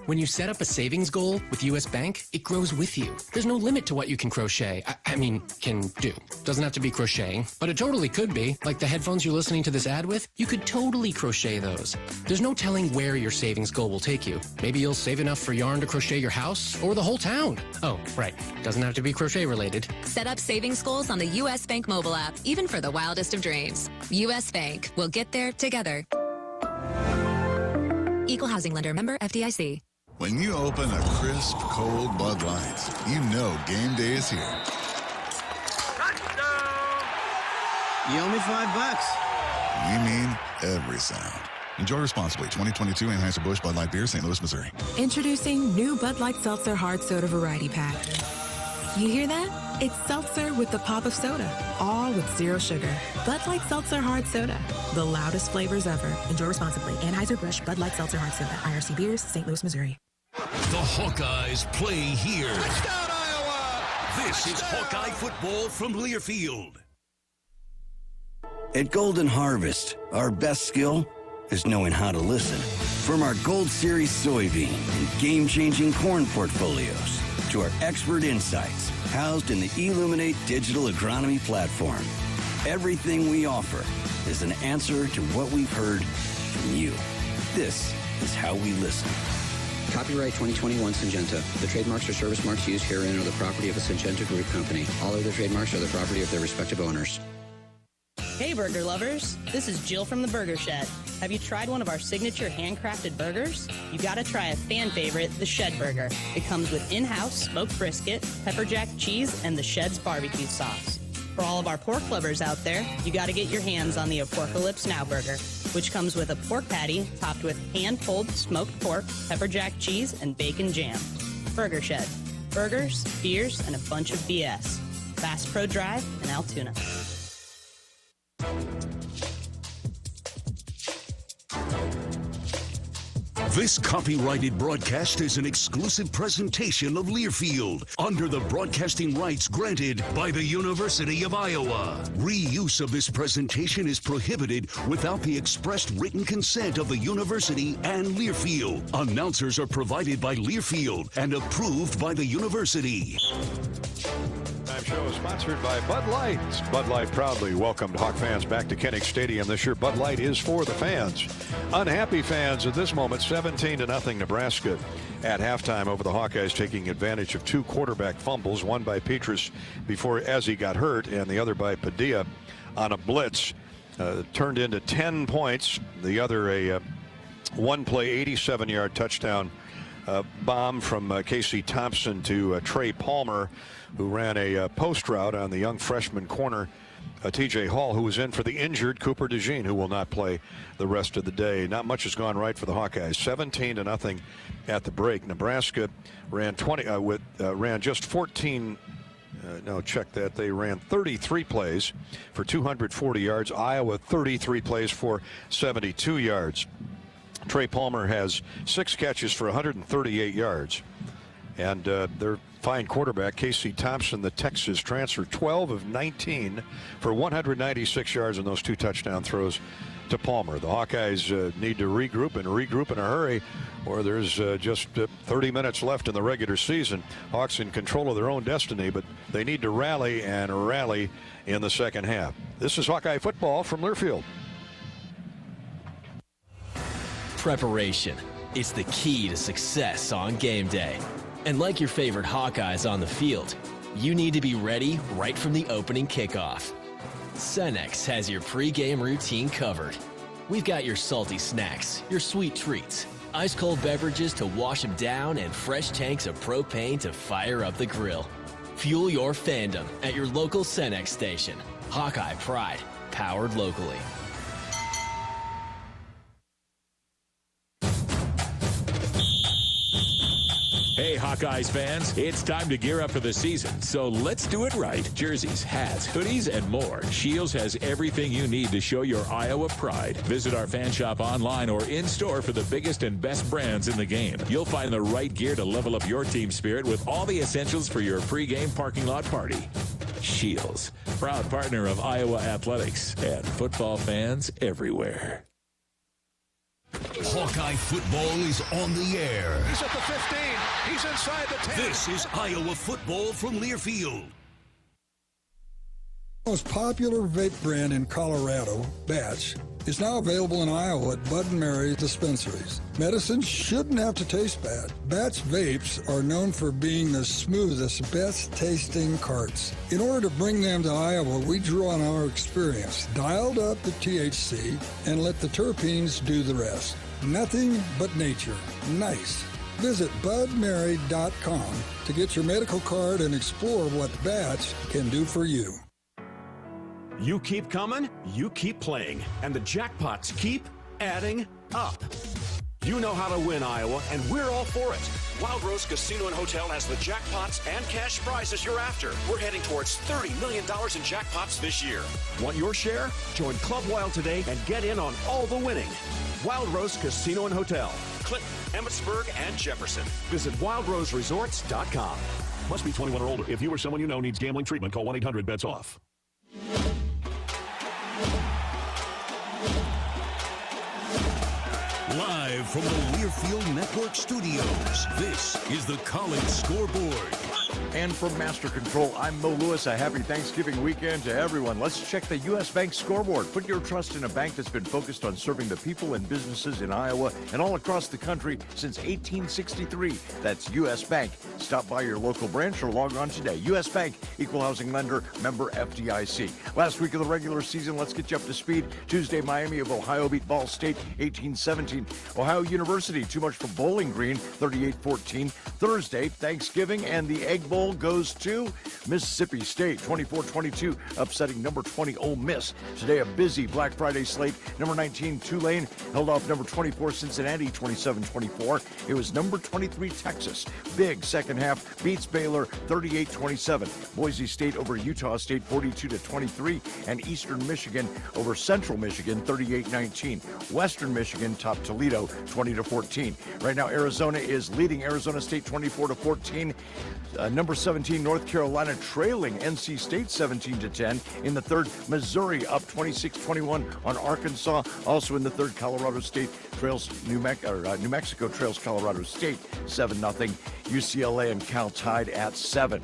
When you set up a savings goal with U.S. Bank, it grows with you. There's no limit to what you can crochet. Can do. Doesn't have to be crocheting, but it totally could be. Like the headphones you're listening to this ad with, you could totally crochet those. There's no telling where your savings goal will take you. Maybe you'll save enough for yarn to crochet your house or the whole town. Oh, right. Doesn't have to be crochet related. Set up savings goals on the U.S. Bank mobile app, even for the wildest of dreams. U.S. Bank. We'll get there together. Equal housing lender. Member FDIC. When you open a crisp, cold Bud Light, you know game day is here. You owe me $5. We mean every sound. Enjoy responsibly. 2022 Anheuser-Busch Bud Light Beer, St. Louis, Missouri. Introducing new Bud Light Seltzer Hard Soda Variety Pack. You hear that? It's seltzer with the pop of soda, all with 0 sugar. Bud Light Seltzer Hard Soda, the loudest flavors ever. Enjoy responsibly. Anheuser-Busch Bud Light Seltzer Hard Soda, IRC Beers, St. Louis, Missouri. The Hawkeyes play here. Touchdown, Iowa! This is Hawkeye football from Learfield. At Golden Harvest, our best skill is knowing how to listen. From our Gold Series soybean and game-changing corn portfolios to our expert insights housed in the Illuminate digital agronomy platform, everything we offer is an answer to what we've heard from you. This is how we listen. Copyright 2021 Syngenta. The trademarks or service marks used herein are the property of a Syngenta Group company. All other trademarks are the property of their respective owners. Hey burger lovers, this is Jill from the Burger Shed. Have you tried one of our signature handcrafted burgers? You gotta try a fan favorite, the Shed Burger. It comes with in-house smoked brisket, pepper jack cheese, and the Shed's barbecue sauce. For all of our pork lovers out there, you gotta get your hands on the Apocalypse Now Burger, which comes with a pork patty topped with hand-pulled smoked pork, pepper jack cheese, and bacon jam. Burger Shed. Burgers, beers, and a bunch of BS. Bass Pro Drive in Altoona. This copyrighted broadcast is an exclusive presentation of Learfield under the broadcasting rights granted by the University of Iowa. Reuse of this presentation is prohibited without the expressed written consent of the university and Learfield. Announcers are provided by Learfield and approved by the university. Time show is sponsored by Bud Light. Bud Light proudly welcomed Hawk fans back to Kinnick Stadium this year. Bud Light is for the fans. Unhappy fans at this moment, 17-0 Nebraska at halftime over the Hawkeyes, taking advantage of 2 quarterback fumbles, one by Petrus as he got hurt, and the other by Padilla on a blitz. Turned into 10 points. The other a one-play 87-yard touchdown bomb from Casey Thompson to Trey Palmer, who ran a post route on the young freshman corner, TJ Hall, who was in for the injured Cooper DeJean, who will not play the rest of the day. Not much has gone right for the Hawkeyes. 17-0 at the break. Nebraska ran ran just 14. They ran 33 plays for 240 yards. Iowa 33 plays for 72 yards. Trey Palmer has 6 catches for 138 yards. And their fine quarterback, Casey Thompson, the Texas transfer, 12 of 19 for 196 yards in those 2 touchdown throws to Palmer. The Hawkeyes need to regroup in a hurry, or there's just 30 minutes left in the regular season. Hawks in control of their own destiny, but they need to rally in the second half. This is Hawkeye football from Learfield. Preparation is the key to success on game day. And like your favorite Hawkeyes on the field, you need to be ready right from the opening kickoff. Cenex has your pregame routine covered. We've got your salty snacks, your sweet treats, ice-cold beverages to wash them down, and fresh tanks of propane to fire up the grill. Fuel your fandom at your local Cenex station. Hawkeye Pride, powered locally. Hey, Hawkeyes fans, it's time to gear up for the season, so let's do it right. Jerseys, hats, hoodies, and more. Shields has everything you need to show your Iowa pride. Visit our fan shop online or in-store for the biggest and best brands in the game. You'll find the right gear to level up your team spirit with all the essentials for your pregame parking lot party. Shields, proud partner of Iowa Athletics and football fans everywhere. Hawkeye football is on the air. He's at the 15. He's inside the 10. This is Iowa football from Learfield. The most popular vape brand in Colorado, Batch, is now available in Iowa at Bud & Mary's dispensaries. Medicine shouldn't have to taste bad. Batch vapes are known for being the smoothest, best-tasting carts. In order to bring them to Iowa, we drew on our experience, dialed up the THC, and let the terpenes do the rest. Nothing but nature. Nice. Visit budmary.com to get your medical card and explore what Batch can do for you. You keep coming, you keep playing, and the jackpots keep adding up. You know how to win, Iowa, and we're all for it. Wild Rose Casino and Hotel has the jackpots and cash prizes you're after. We're heading towards $30 million in jackpots this year. Want your share? Join Club Wild today and get in on all the winning. Wild Rose Casino and Hotel, Clinton, Emmitsburg, and Jefferson. Visit wildroseresorts.com. Must be 21 or older. If you or someone you know needs gambling treatment, call 1-800-BETS-OFF. Live from the Learfield Network studios, this is the College Scoreboard. And from Master Control, I'm Mo Lewis. A happy Thanksgiving weekend to everyone. Let's check the U.S. Bank scoreboard. Put your trust in a bank that's been focused on serving the people and businesses in Iowa and all across the country since 1863. That's U.S. Bank. Stop by your local branch or log on today. U.S. Bank, equal housing lender, member FDIC. Last week of the regular season, let's get you up to speed. Tuesday, Miami of Ohio beat Ball State 18-17. Ohio University, too much for Bowling Green, 38-14. Thursday, Thanksgiving, and the Egg Bowl goes to Mississippi State, 24-22, upsetting number 20 Ole Miss. Today, a busy Black Friday slate. Number 19 Tulane held off number 24 Cincinnati, 27-24. It was number 23 Texas. Big second half, beats Baylor 38-27. Boise State over Utah State 42-23, and Eastern Michigan over Central Michigan 38-19. Western Michigan topped Toledo 20-14. Right now, Arizona is leading Arizona State 24-14. Number 17 North Carolina trailing NC State 17-10. In the third, Missouri up 26-21 on Arkansas. Also in the third, Colorado State trails New Mexico trails Colorado State 7-0. UCLA and Cal tied at 7.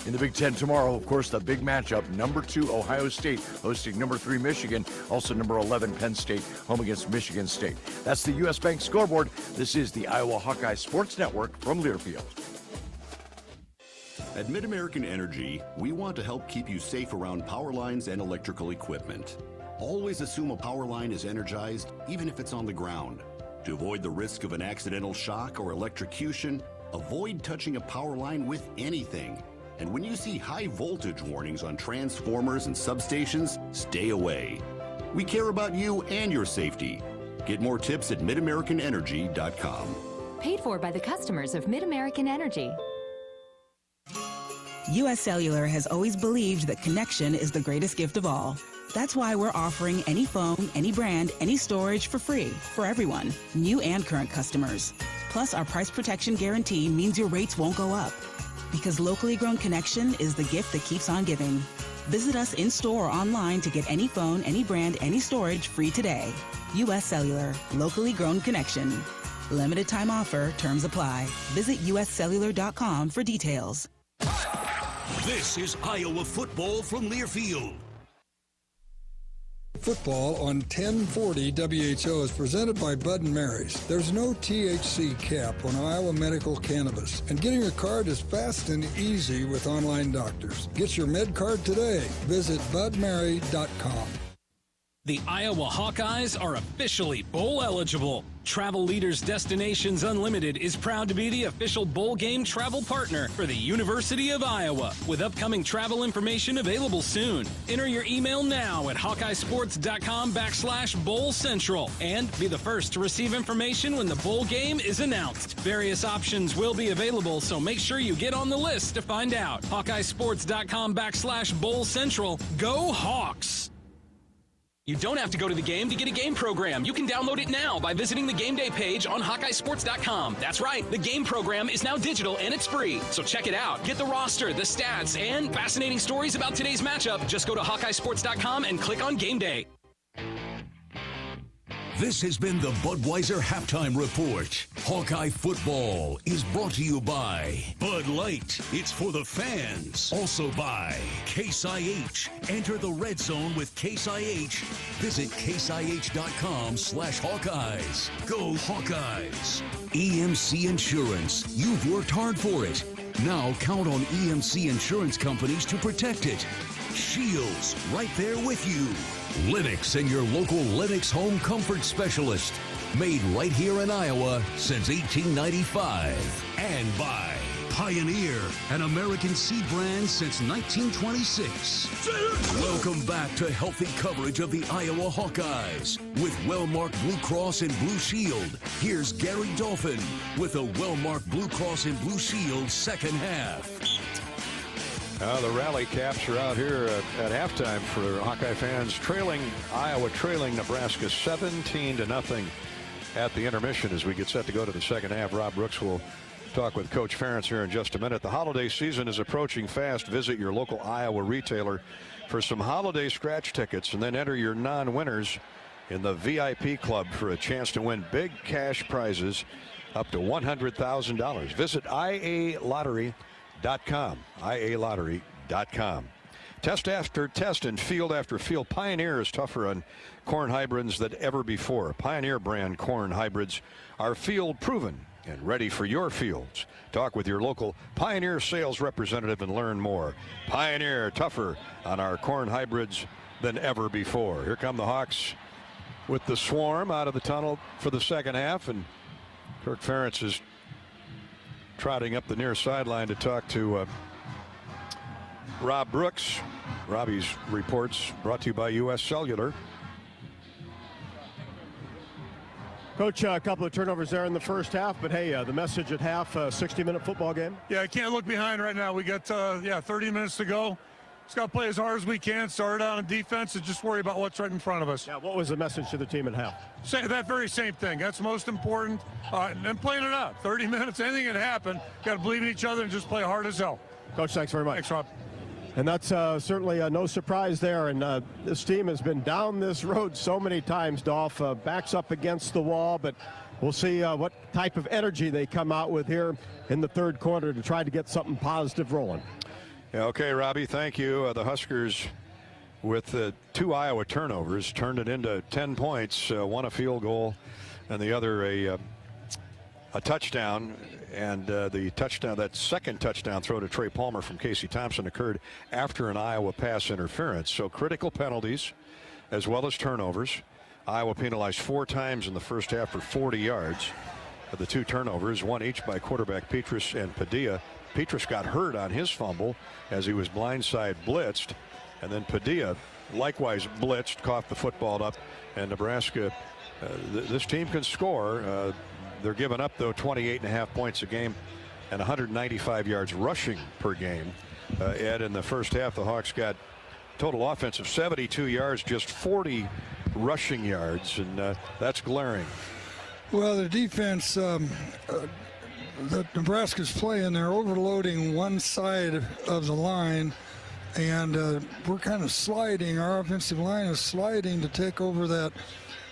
In the Big Ten tomorrow, of course, the big matchup, number 2 Ohio State hosting number 3 Michigan, also number 11 Penn State home against Michigan State. That's the U.S. Bank scoreboard. This is the Iowa Hawkeye Sports Network from Learfield. At Mid-American Energy, we want to help keep you safe around power lines and electrical equipment. Always assume a power line is energized, even if it's on the ground. To avoid the risk of an accidental shock or electrocution, avoid touching a power line with anything. And when you see high voltage warnings on transformers and substations, stay away. We care about you and your safety. Get more tips at midamericanenergy.com. Paid for by the customers of Mid-American Energy. U.S. Cellular has always believed that connection is the greatest gift of all. That's why we're offering any phone, any brand, any storage for free for everyone, new and current customers. Plus, our price protection guarantee means your rates won't go up. Because locally grown connection is the gift that keeps on giving. Visit us in-store or online to get any phone, any brand, any storage free today. U.S. Cellular. Locally grown connection. Limited time offer. Terms apply. Visit uscellular.com for details. This is Iowa football from Learfield. Football on 1040 WHO is presented by Bud & Mary's. There's no THC cap on Iowa medical cannabis, and getting your card is fast and easy with online doctors. Get your med card today. Visit budmary.com. The Iowa Hawkeyes are officially bowl eligible. Travel Leaders Destinations Unlimited is proud to be the official bowl game travel partner for the University of Iowa, with upcoming travel information available soon. Enter your email now at hawkeyesports.com/bowl central and be the first to receive information when the bowl game is announced. Various options will be available, so make sure you get on the list to find out. hawkeyesports.com/bowl central. Go Hawks! You don't have to go to the game to get a game program. You can download it now by visiting the game day page on HawkeyeSports.com. That's right, the game program is now digital and it's free. So check it out. Get the roster, the stats, and fascinating stories about today's matchup. Just go to HawkeyeSports.com and click on Game Day. This has been the Budweiser Halftime Report. Hawkeye football is brought to you by Bud Light. It's for the fans. Also by Case IH. Enter the red zone with Case IH. Visit caseih.com/Hawkeyes. Go Hawkeyes. EMC Insurance. You've worked hard for it. Now count on EMC insurance companies to protect it. Shields, right there with you. Lennox and your local Lennox home comfort specialist. Made right here in Iowa since 1895. And by Pioneer, an American seed brand since 1926. Welcome back to healthy coverage of the Iowa Hawkeyes with well-marked Blue Cross and Blue Shield. Here's Gary Dolphin with a well-marked Blue Cross and Blue Shield second half. The rally caps are out here at halftime for Hawkeye fans. Iowa trailing Nebraska 17-0 at the intermission as we get set to go to the second half. Rob Brooks will talk with Coach Ferentz here in just a minute. The holiday season is approaching fast. Visit your local Iowa retailer for some holiday scratch tickets and then enter your non-winners in the VIP club for a chance to win big cash prizes up to $100,000. Visit IALottery.com. IALottery.com. Test after test and field after field. Pioneer is tougher on corn hybrids than ever before. Pioneer brand corn hybrids are field proven and ready for your fields. Talk with your local Pioneer sales representative and learn more. Pioneer, tougher on our corn hybrids than ever before. Here come the Hawks with the swarm out of the tunnel for the second half, and Kirk Ferentz is trotting up the near sideline to talk to Rob Brooks. Robbie's reports brought to you by U.S. Cellular. Coach, a couple of turnovers there in the first half, but hey, the message at half, 60-minute football game. Yeah, I can't look behind right now. We got 30 minutes to go. Just got to play as hard as we can, start out on defense, and just worry about what's right in front of us. Yeah, what was the message to the team at half? Say that very same thing. That's most important. And playing it out. 30 minutes, anything can happen. Got to believe in each other and just play hard as hell. Coach, thanks very much. Thanks, Rob. And that's certainly no surprise there. And this team has been down this road so many times, Dolph. Backs up against the wall, but we'll see what type of energy they come out with here in the third quarter to try to get something positive rolling. Yeah, okay, Robbie, thank you. The Huskers, with 2 Iowa turnovers, turned it into 10 points. One a field goal and the other a touchdown. And the touchdown, that second touchdown throw to Trey Palmer from Casey Thompson, occurred after an Iowa pass interference. So critical penalties as well as turnovers. Iowa penalized 4 times in the first half for 40 yards. The 2 turnovers, one each by quarterback Petrus and Padilla. Petrus got hurt on his fumble as he was blindside blitzed, and then Padilla likewise blitzed, coughed the football up, and Nebraska, this team can score. They're giving up, though, 28.5 points a game and 195 yards rushing per game. Ed, in the first half, the Hawks got total offense of 72 yards, just 40 rushing yards, and that's glaring. Well, the defense that Nebraska's playing, they're overloading one side of the line, and we're kind of sliding. Our offensive line is sliding to take over that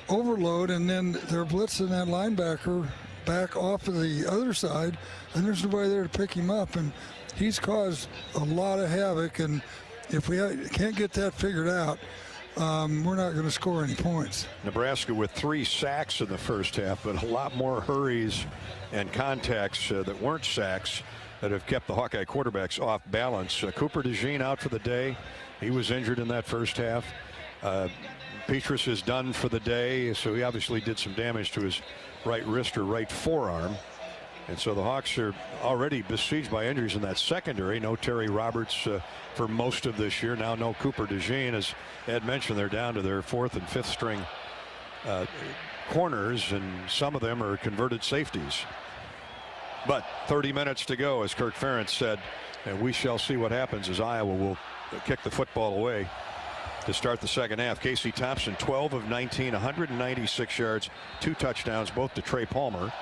overload, and then they're blitzing that linebacker back off of the other side, and there's nobody there to pick him up, and he's caused a lot of havoc. And if we can't get that figured out, we're not going to score any points. Nebraska with 3 sacks in the first half, but a lot more hurries and contacts that weren't sacks that have kept the Hawkeye quarterbacks off balance. Cooper DeJean out for the day. He was injured in that first half. Petrus is done for the day, so he obviously did some damage to his right wrist or right forearm. And so the Hawks are already besieged by injuries in that secondary. No Terry Roberts for most of this year. Now no Cooper DeJean. As Ed mentioned, they're down to their 4th and 5th string corners, and some of them are converted safeties. But 30 minutes to go, as Kirk Ferentz said, and we shall see what happens as Iowa will kick the football away to start the second half. Casey Thompson, 12 of 19, 196 yards, 2 touchdowns, both to Trey Palmer,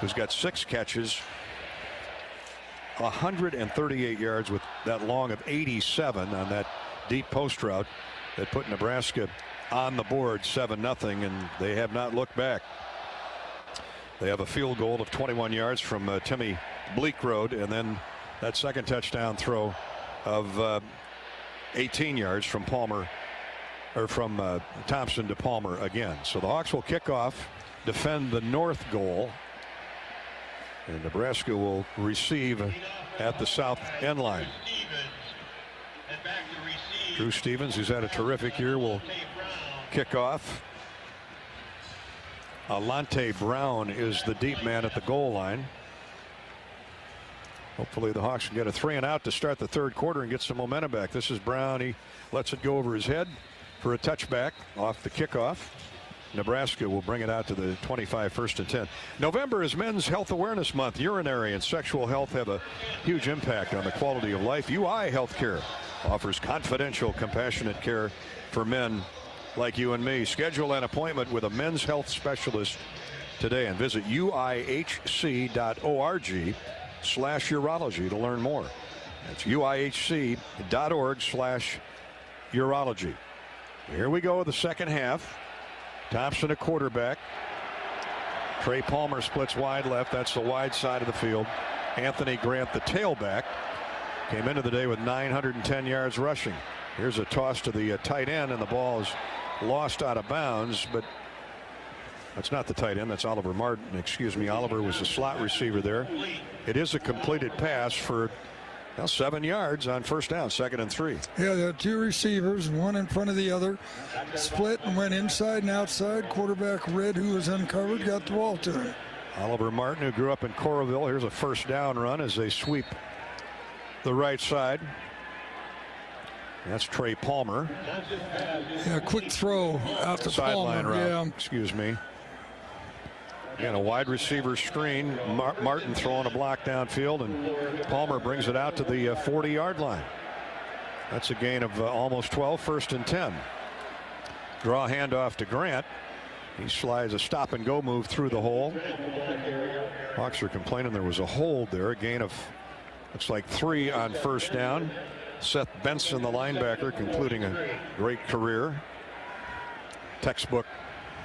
who's got 6 catches, 138 yards with that long of 87 on that deep post route that put Nebraska on the board 7-0, and they have not looked back. They have a field goal of 21 yards from Timmy Bleekrode, and then that second touchdown throw of 18 yards from Palmer, or from Thompson to Palmer again. So the Hawks will kick off, defend the north goal, and Nebraska will receive at the south end line. Drew Stevens, who's had a terrific year, will kick off. Alante Brown is the deep man at the goal line. Hopefully the Hawks can get a 3-and-out to start the third quarter and get some momentum back. This is Brown. He lets it go over his head for a touchback off the kickoff. Nebraska will bring it out to the 25, 1st and 10. November is Men's Health Awareness Month. Urinary and sexual health have a huge impact on the quality of life. UI Healthcare offers confidential, compassionate care for men like you and me. Schedule an appointment with a men's health specialist today and visit uihc.org/urology to learn more. That's uihc.org/urology. Here we go, the second half. Thompson, a quarterback. Trey Palmer splits wide left. That's the wide side of the field. Anthony Grant, the tailback, came into the day with 910 yards rushing. Here's a toss to the tight end, and the ball is lost out of bounds, but that's not the tight end. That's Oliver Martin. Excuse me. Oliver was the slot receiver there. It is a completed pass for 7 yards on first down, 2nd and 3. Yeah, there are 2 receivers, one in front of the other. Split and went inside and outside. Quarterback Red, who was uncovered, got the ball to him. Oliver Martin, who grew up in Coralville. Here's a first down run as they sweep the right side. That's Trey Palmer. Yeah, quick throw out to sideline Palmer. route. Yeah. Excuse me. Again, a wide receiver screen. Martin throwing a block downfield, and Palmer brings it out to the 40-yard line. That's a gain of almost 12, 1st and 10. Draw handoff to Grant. He slides a stop-and-go move through the hole. Hawks are complaining there was a hold there. A gain of, looks like 3 on first down. Seth Benson, the linebacker, concluding a great career. Textbook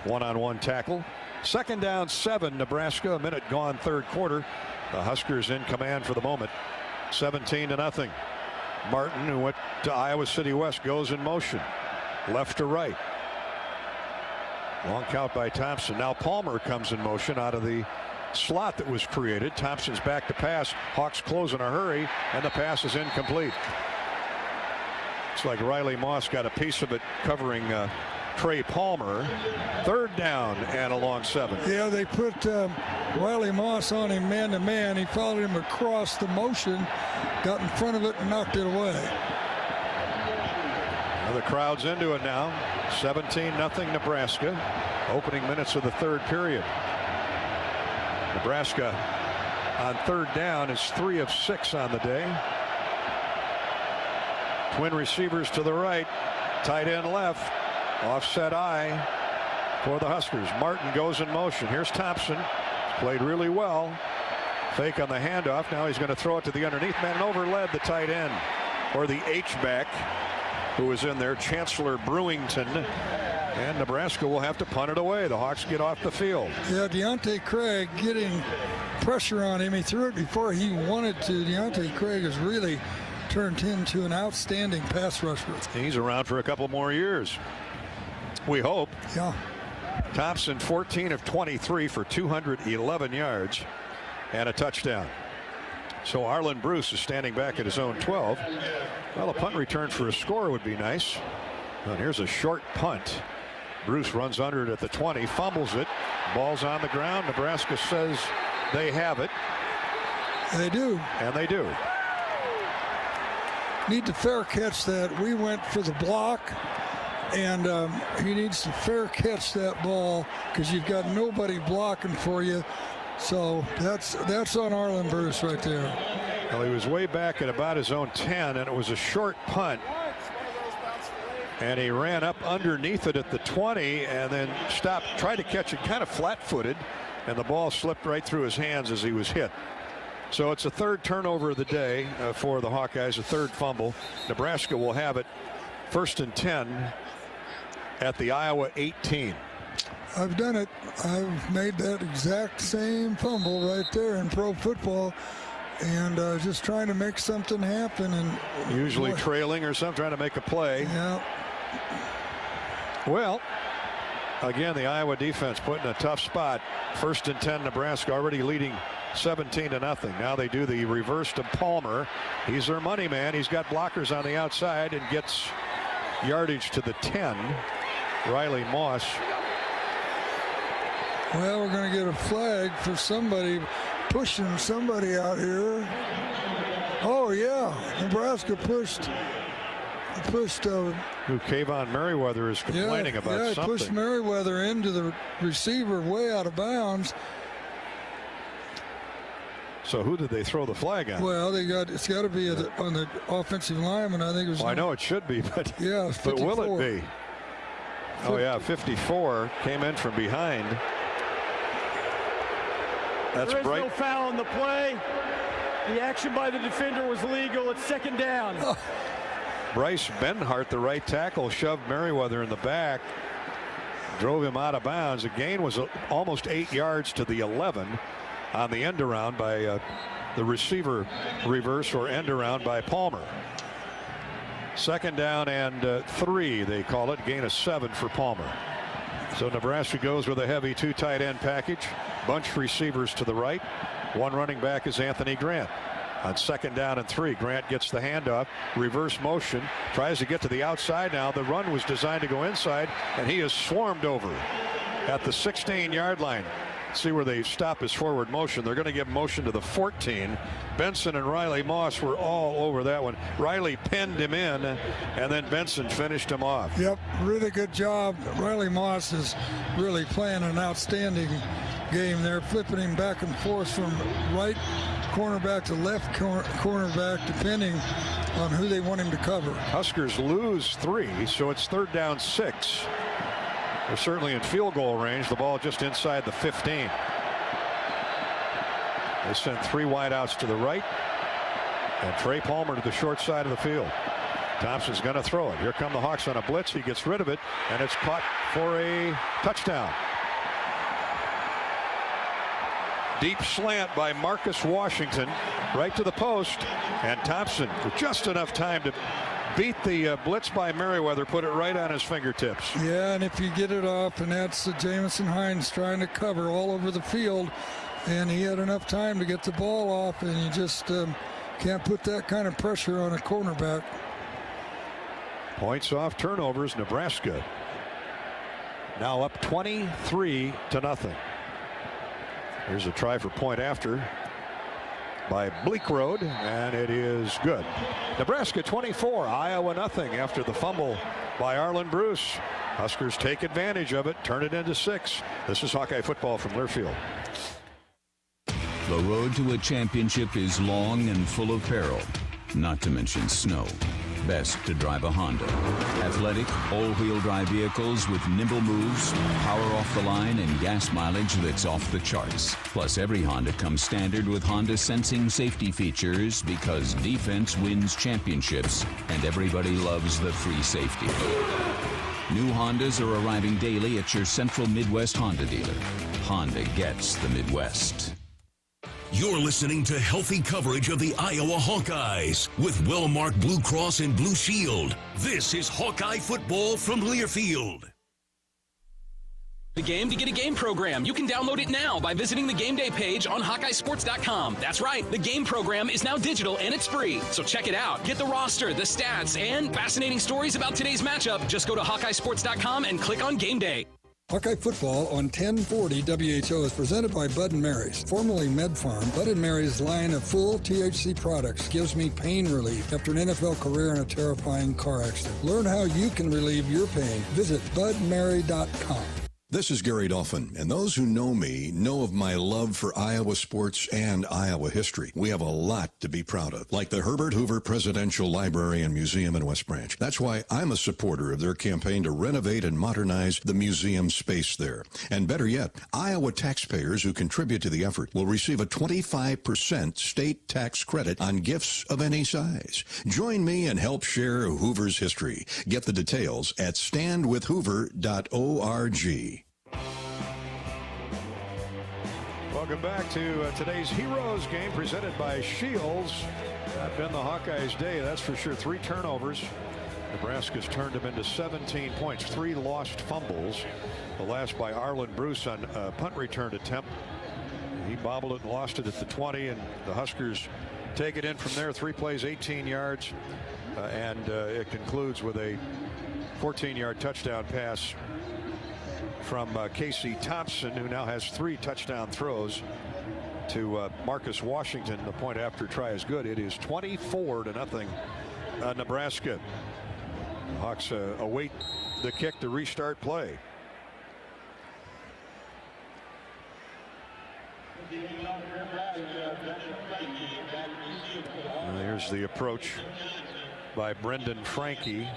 one-on-one tackle. 2nd down, 7, Nebraska. A minute gone, third quarter. The Huskers in command for the moment. 17-0. Martin, who went to Iowa City West, goes in motion. Left to right. Long count by Thompson. Now Palmer comes in motion out of the slot that was created. Thompson's back to pass. Hawks close in a hurry, and the pass is incomplete. It's like Riley Moss got a piece of it covering Trey Palmer. 3rd down and a long 7. Yeah, they put Riley Moss on him man-to-man. He followed him across the motion, got in front of it, and knocked it away. Well, the crowd's into it now. 17-0 Nebraska. Opening minutes of the third period. Nebraska on 3rd down is 3 of 6 on the day. Twin receivers to the right, tight end left, offset eye for the Huskers. Martin goes in motion. Here's Thompson, played really well. Fake on the handoff. Now he's going to throw it to the underneath man and overled the tight end. or the H-back who is in there, Chancellor Brewington. And Nebraska will have to punt it away. The Hawks get off the field. Yeah, Deontay Craig getting pressure on him. He threw it before he wanted to. Deontay Craig has really turned into an outstanding pass rusher. He's around for a couple more years, we hope. Yeah. Thompson 14 of 23 for 211 yards and a touchdown. So Arlen Bruce is standing back at his own 12. Well, a punt return for a score would be nice. And here's a short punt. Bruce runs under it at the 20, fumbles it. Ball's on the ground. Nebraska says they have it. They do. And they do. Need to fair catch that. We went for the block, and he needs to fair catch that ball because you've got nobody blocking for you. So that's on Arlen Bruce right there. Well, he was way back at about his own 10, and it was a short punt. And he ran up underneath it at the 20 and then stopped, tried to catch it kind of flat-footed, and the ball slipped right through his hands as he was hit. So it's a third turnover of the day for the Hawkeyes, a third fumble. Nebraska will have it 1st and 10 at the Iowa 18. I've done it. I've made that exact same fumble right there in pro football, and just trying to make something happen. And usually trailing or something, trying to make a play. Yeah. Well, again, the Iowa defense put in a tough spot. 1st and 10, Nebraska already leading 17-0. Now they do the reverse to Palmer. He's their money man. He's got blockers on the outside and gets yardage to the 10. Riley Moss. Well, we're going to get a flag for somebody pushing somebody out here. Oh, yeah. Nebraska pushed who Kayvon Merriweather is complaining about something. Yeah, pushed Merriweather into the receiver way out of bounds. So who did they throw the flag on? Well, it's got to be on the offensive lineman. I think it was. Well, I know it should be, but yeah, but will it be? Oh yeah, 54 came in from behind. That's there is bright. No foul on the play. The action by the defender was legal. It's 2nd down. Oh. Bryce Benhart, the right tackle, shoved Merriweather in the back, drove him out of bounds. The gain was almost 8 yards to the 11 on the end around by the receiver reverse or end around by Palmer. 2nd down and 3, they call it. Gain of 7 for Palmer. So Nebraska goes with a heavy 2 tight end package. Bunch receivers to the right. One running back is Anthony Grant. On 2nd down and 3, Grant gets the handoff, reverse motion, tries to get to the outside now. The run was designed to go inside, and he is swarmed over at the 16-yard line. See where they stop his forward motion. They're going to give motion to the 14. Benson and Riley Moss were all over that one. Riley pinned him in, and then Benson finished him off. Yep, really good job. Riley Moss is really playing an outstanding game there, flipping him back and forth from right cornerback to left cornerback, depending on who they want him to cover. Huskers lose 3, so it's 3rd down 6. They're certainly in field goal range. The ball just inside the 15. They sent 3 wideouts to the right, and Trey Palmer to the short side of the field. Thompson's going to throw it. Here come the Hawks on a blitz. He gets rid of it, and it's caught for a touchdown. Deep slant by Marcus Washington right to the post, and Thompson with just enough time to beat the blitz by Merriweather, put it right on his fingertips. Yeah, and if you get it off, and that's Jamison Hines trying to cover all over the field, and he had enough time to get the ball off, and you just can't put that kind of pressure on a cornerback. Points off turnovers. Nebraska now up 23-0. Here's a try for point after by Bleak Road, and it is good. Nebraska 24, Iowa nothing after the fumble by Arlen Bruce. Huskers take advantage of it, turn it into 6. This is Hawkeye football from Learfield. The road to a championship is long and full of peril, not to mention snow. best to drive a Honda. Athletic, all-wheel drive vehicles with nimble moves, power off the line, and gas mileage that's off the charts. Plus, every Honda comes standard with Honda sensing safety features because defense wins championships, and everybody loves the free safety. New Hondas are arriving daily at your Central Midwest Honda dealer. Honda gets the Midwest. You're listening to healthy coverage of the Iowa Hawkeyes with Wellmark Blue Cross and Blue Shield. This is Hawkeye football from Learfield. The game to get a game program. You can download it now by visiting the game day page on HawkeyeSports.com. That's right. The game program is now digital and it's free. So check it out. Get the roster, the stats, and fascinating stories about today's matchup. Just go to HawkeyeSports.com and click on game day. Hawkeye football on 1040 WHO is presented by Bud & Mary's, formerly Med Farm. Bud & Mary's line of full THC products gives me pain relief after an NFL career in a terrifying car accident. Learn how you can relieve your pain. Visit budmary.com. This is Gary Dolphin, and those who know me know of my love for Iowa sports and Iowa history. We have a lot to be proud of, like the Herbert Hoover Presidential Library and Museum in West Branch. That's why I'm a supporter of their campaign to renovate and modernize the museum space there. And better yet, Iowa taxpayers who contribute to the effort will receive a 25% state tax credit on gifts of any size. Join me and help share Hoover's history. Get the details at standwithhoover.org. Welcome back to today's Heroes game presented by Shields. Not been the Hawkeyes' day, that's for sure. 3 turnovers. Nebraska's turned them into 17 points. 3 lost fumbles. The last by Arlen Bruce on a punt return attempt. He bobbled it and lost it at the 20, and the Huskers take it in from there. 3 plays, 18 yards, and it concludes with a 14-yard touchdown pass from Casey Thompson, who now has 3 touchdown throws to Marcus Washington. The point after try is good. It is 24-0 Nebraska. The Hawks await the kick to restart play. Here's the approach by Brendan Franke,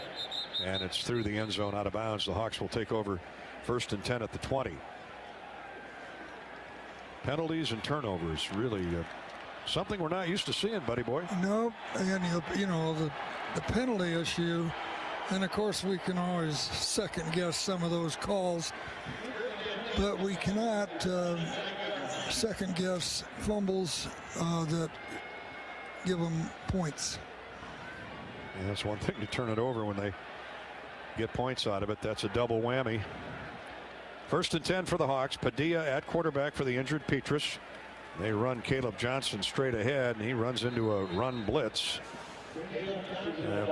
and it's through the end zone out of bounds. The Hawks will take over 1st and 10 at the 20. Penalties and turnovers, really something we're not used to seeing, buddy boy. No, and you know the penalty issue, and of course we can always second guess some of those calls, but we cannot second guess fumbles that give them points. Yeah, that's one thing to turn it over when they get points out of it. That's a double whammy. 1st and 10 for the Hawks. Padilla at quarterback for the injured Petrus. They run Caleb Johnson straight ahead, and he runs into a run blitz.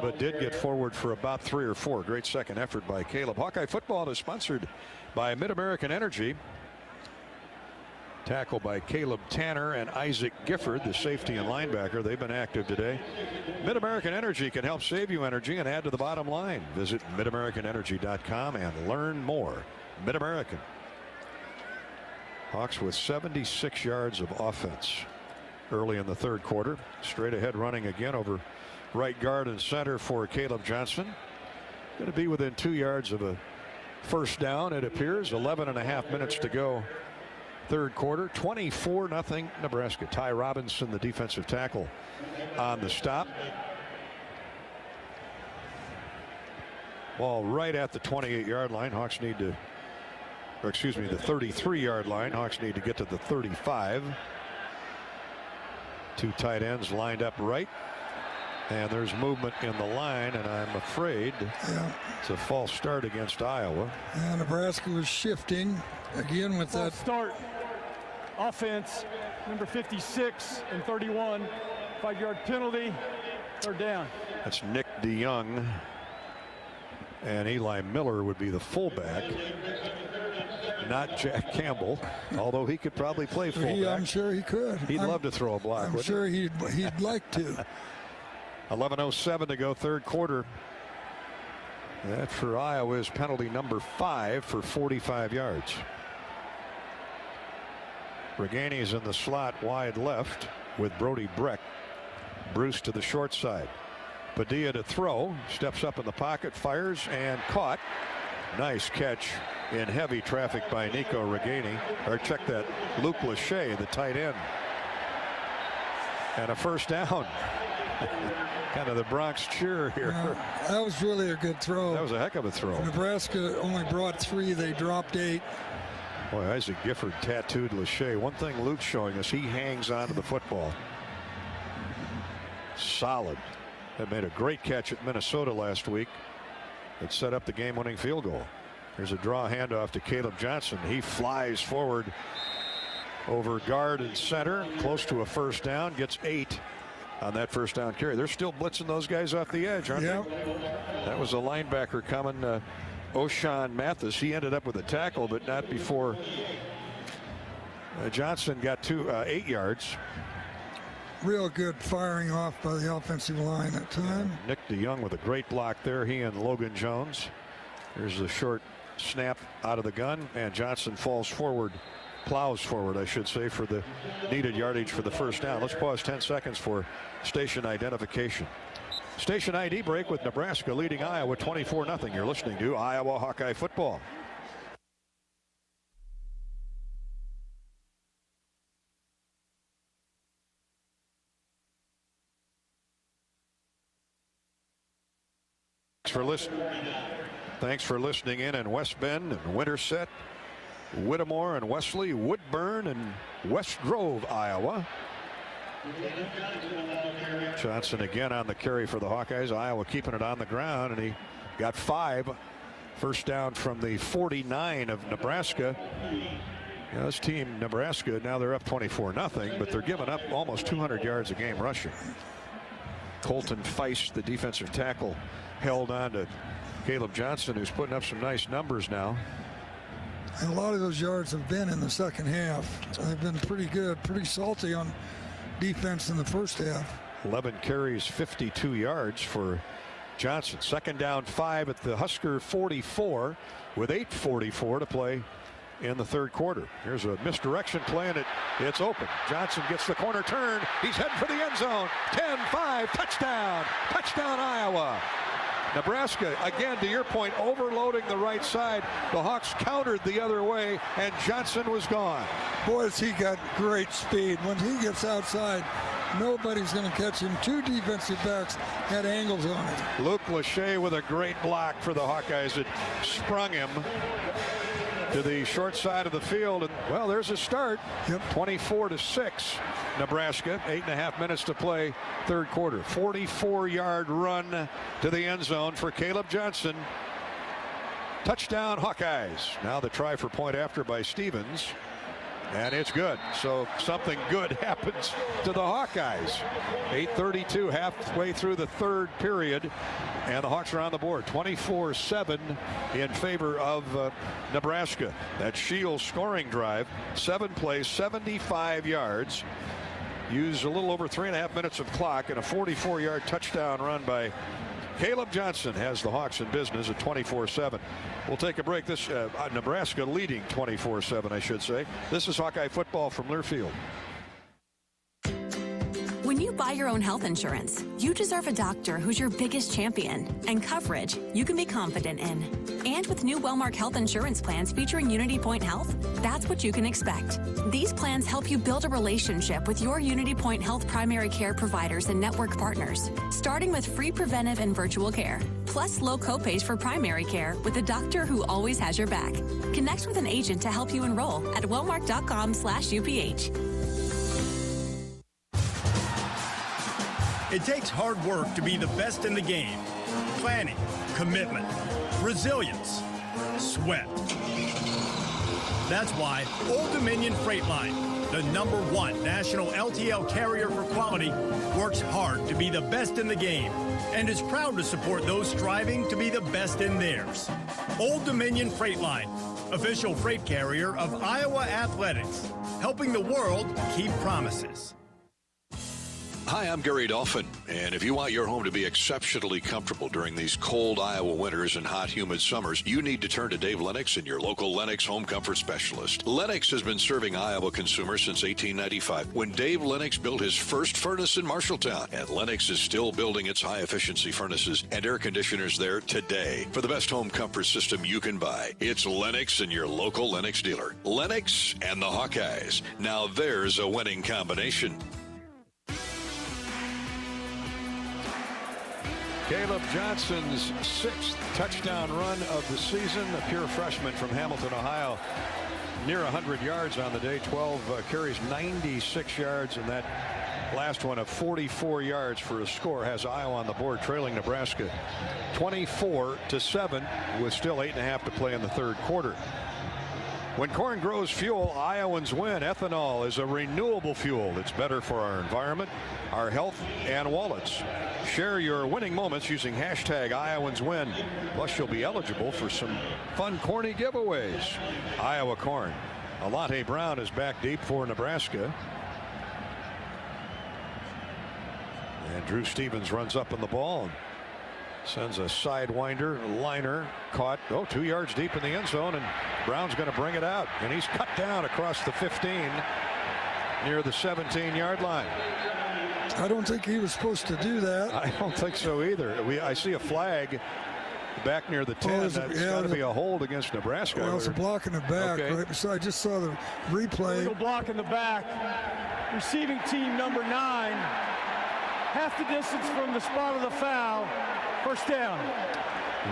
But did get forward for about 3 or 4. Great second effort by Caleb. Hawkeye football is sponsored by Mid-American Energy. Tackle by Caleb Tanner and Isaac Gifford, the safety and linebacker. They've been active today. Mid-American Energy can help save you energy and add to the bottom line. Visit midamericanenergy.com and learn more. Mid-American. Hawks with 76 yards of offense early in the 3rd quarter. Straight ahead running again over right guard and center for Caleb Johnson. Going to be within 2 yards of a first down, it appears. 11.5 minutes to go. 3rd quarter. 24-0 Nebraska. Ty Robinson, the defensive tackle, on the stop. Ball right at the 28-yard line. Hawks need to, or excuse me, the 33-yard line. Hawks need to get to the 35. 2 tight ends lined up right. And there's movement in the line, and I'm afraid it's a false start against Iowa. And Nebraska was shifting again with that start. Offense, number 56 and 31. 5-yard penalty. 3rd down. That's Nick DeYoung. And Eli Miller would be the fullback. Not Jack Campbell, although he could probably play fullback. I'm sure he could. He'd love to throw a block. I'm sure he'd like to. 11:07 to go, 3rd quarter. That for Iowa is penalty number 5 for 45 yards. Regani's in the slot wide left with Brody Breck. Bruce to the short side. Padilla to throw, steps up in the pocket, fires, and caught. Nice catch in heavy traffic by Nico Reganey. Or check that, Luke Lachey, the tight end. And a first down. Kind of the Bronx cheer here. Yeah, that was really a good throw. That was a heck of a throw. Nebraska only brought 3. They dropped 8. Boy, Isaac Gifford tattooed Lachey. One thing Luke's showing us, he hangs on to the football. Solid. That made a great catch at Minnesota last week. It set up the game-winning field goal. Here's a draw handoff to Caleb Johnson. He flies forward over guard and center, close to a first down, gets 8 on that first down carry. They're still blitzing those guys off the edge, aren't they? That was a linebacker coming, O'Shawn Mathis. He ended up with a tackle, but not before Johnson got 8 yards. Real good firing off by the offensive line at time. Nick DeYoung with a great block there. He and Logan Jones. There's the short snap out of the gun, and Johnson falls forward, plows forward, I should say, for the needed yardage for the first down. Let's pause 10 seconds for station identification. Station ID break with Nebraska leading Iowa 24-0. You're listening to Iowa Hawkeye football. Thanks for listening in West Bend and Winterset, Whittemore and Wesley, Woodburn and West Grove, Iowa. Johnson again on the carry for the Hawkeyes. Iowa keeping it on the ground, and he got 5. First down from the 49 of Nebraska. You know, this team, Nebraska, now they're up 24-0, but they're giving up almost 200 yards a game rushing. Colton Feist, the defensive tackle, held on to Caleb Johnson, who's putting up some nice numbers now. And a lot of those yards have been in the second half. They've been pretty good, pretty salty on defense in the first half. 11 carries, 52 yards for Johnson. Second down 5 at the Husker 44 with 8:44 to play in the third quarter. Here's a misdirection play, and it's open. Johnson gets the corner turn. He's heading for the end zone. 10-5, touchdown. Touchdown, Iowa. Nebraska, again, to your point, overloading the right side. The Hawks countered the other way, and Johnson was gone. Boys, he got great speed. When he gets outside, nobody's going to catch him. 2 defensive backs had angles on it. Luke Lachey with a great block for the Hawkeyes. It sprung him to the short side of the field, and well, there's a start. 24-6 Nebraska. 8.5 minutes to play, third quarter. 44-yard run to the end zone for Caleb Johnson. Touchdown Hawkeyes. Now the try for point after by Stevens, and it's good. So something good happens to the Hawkeyes. 8:32, halfway through the third period, and the Hawks are on the board. 24-7 in favor of Nebraska. That Shields scoring drive, 7 plays, 75 yards. Used a little over 3.5 minutes of clock, and a 44-yard touchdown run by Caleb Johnson has the Hawks in business at 24-7. We'll take a break. This Nebraska leading 24-7, I should say. This is Hawkeye football from Learfield. When you buy your own health insurance, you deserve a doctor who's your biggest champion and coverage you can be confident in. And with new Wellmark health insurance plans featuring Unity Point Health, that's what you can expect. These plans help you build a relationship with your Unity Point Health primary care providers and network partners, starting with free preventive and virtual care, plus low copays for primary care with a doctor who always has your back. Connect with an agent to help you enroll at wellmark.com/UPH. It takes hard work to be the best in the game. Planning, commitment, resilience, sweat. That's why Old Dominion Freight Line, the #1 national LTL carrier for quality, works hard to be the best in the game and is proud to support those striving to be the best in theirs. Old Dominion Freight Line, official freight carrier of Iowa Athletics, helping the world keep promises. Hi, I'm Gary Dolphin, and if you want your home to be exceptionally comfortable during these cold Iowa winters and hot, humid summers, you need to turn to Dave Lennox and your local Lennox home comfort specialist. Lennox has been serving Iowa consumers since 1895, when Dave Lennox built his first furnace in Marshalltown, and Lennox is still building its high-efficiency furnaces and air conditioners there today. For the best home comfort system you can buy, it's Lennox and your local Lennox dealer. Lennox and the Hawkeyes. Now there's a winning combination. Caleb Johnson's 6th touchdown run of the season, a pure freshman from Hamilton, Ohio. Near 100 yards on the day, 12 carries, 96 yards, and that last one of 44 yards for a score has Iowa on the board, trailing Nebraska 24-7 with still 8.5 to play in the third quarter. When corn grows fuel, Iowans win. Ethanol is a renewable fuel that's better for our environment, our health, and wallets. Share your winning moments using hashtag #IowansWin. Plus, you'll be eligible for some fun, corny giveaways. Iowa corn. Alante Brown is back deep for Nebraska. And Drew Stevens runs up on the ball and sends a sidewinder, liner, caught, 2 yards deep in the end zone, and Brown's going to bring it out. And he's cut down across the 15 near the 17-yard line. I don't think he was supposed to do that. I don't think so either. I see a flag back near the 10. That's got to be a hold against Nebraska. Well, it's a block in the back. Okay. Right? So I just saw the replay. Illegal block in the back. Receiving team number 9. Half the distance from the spot of the foul. First down.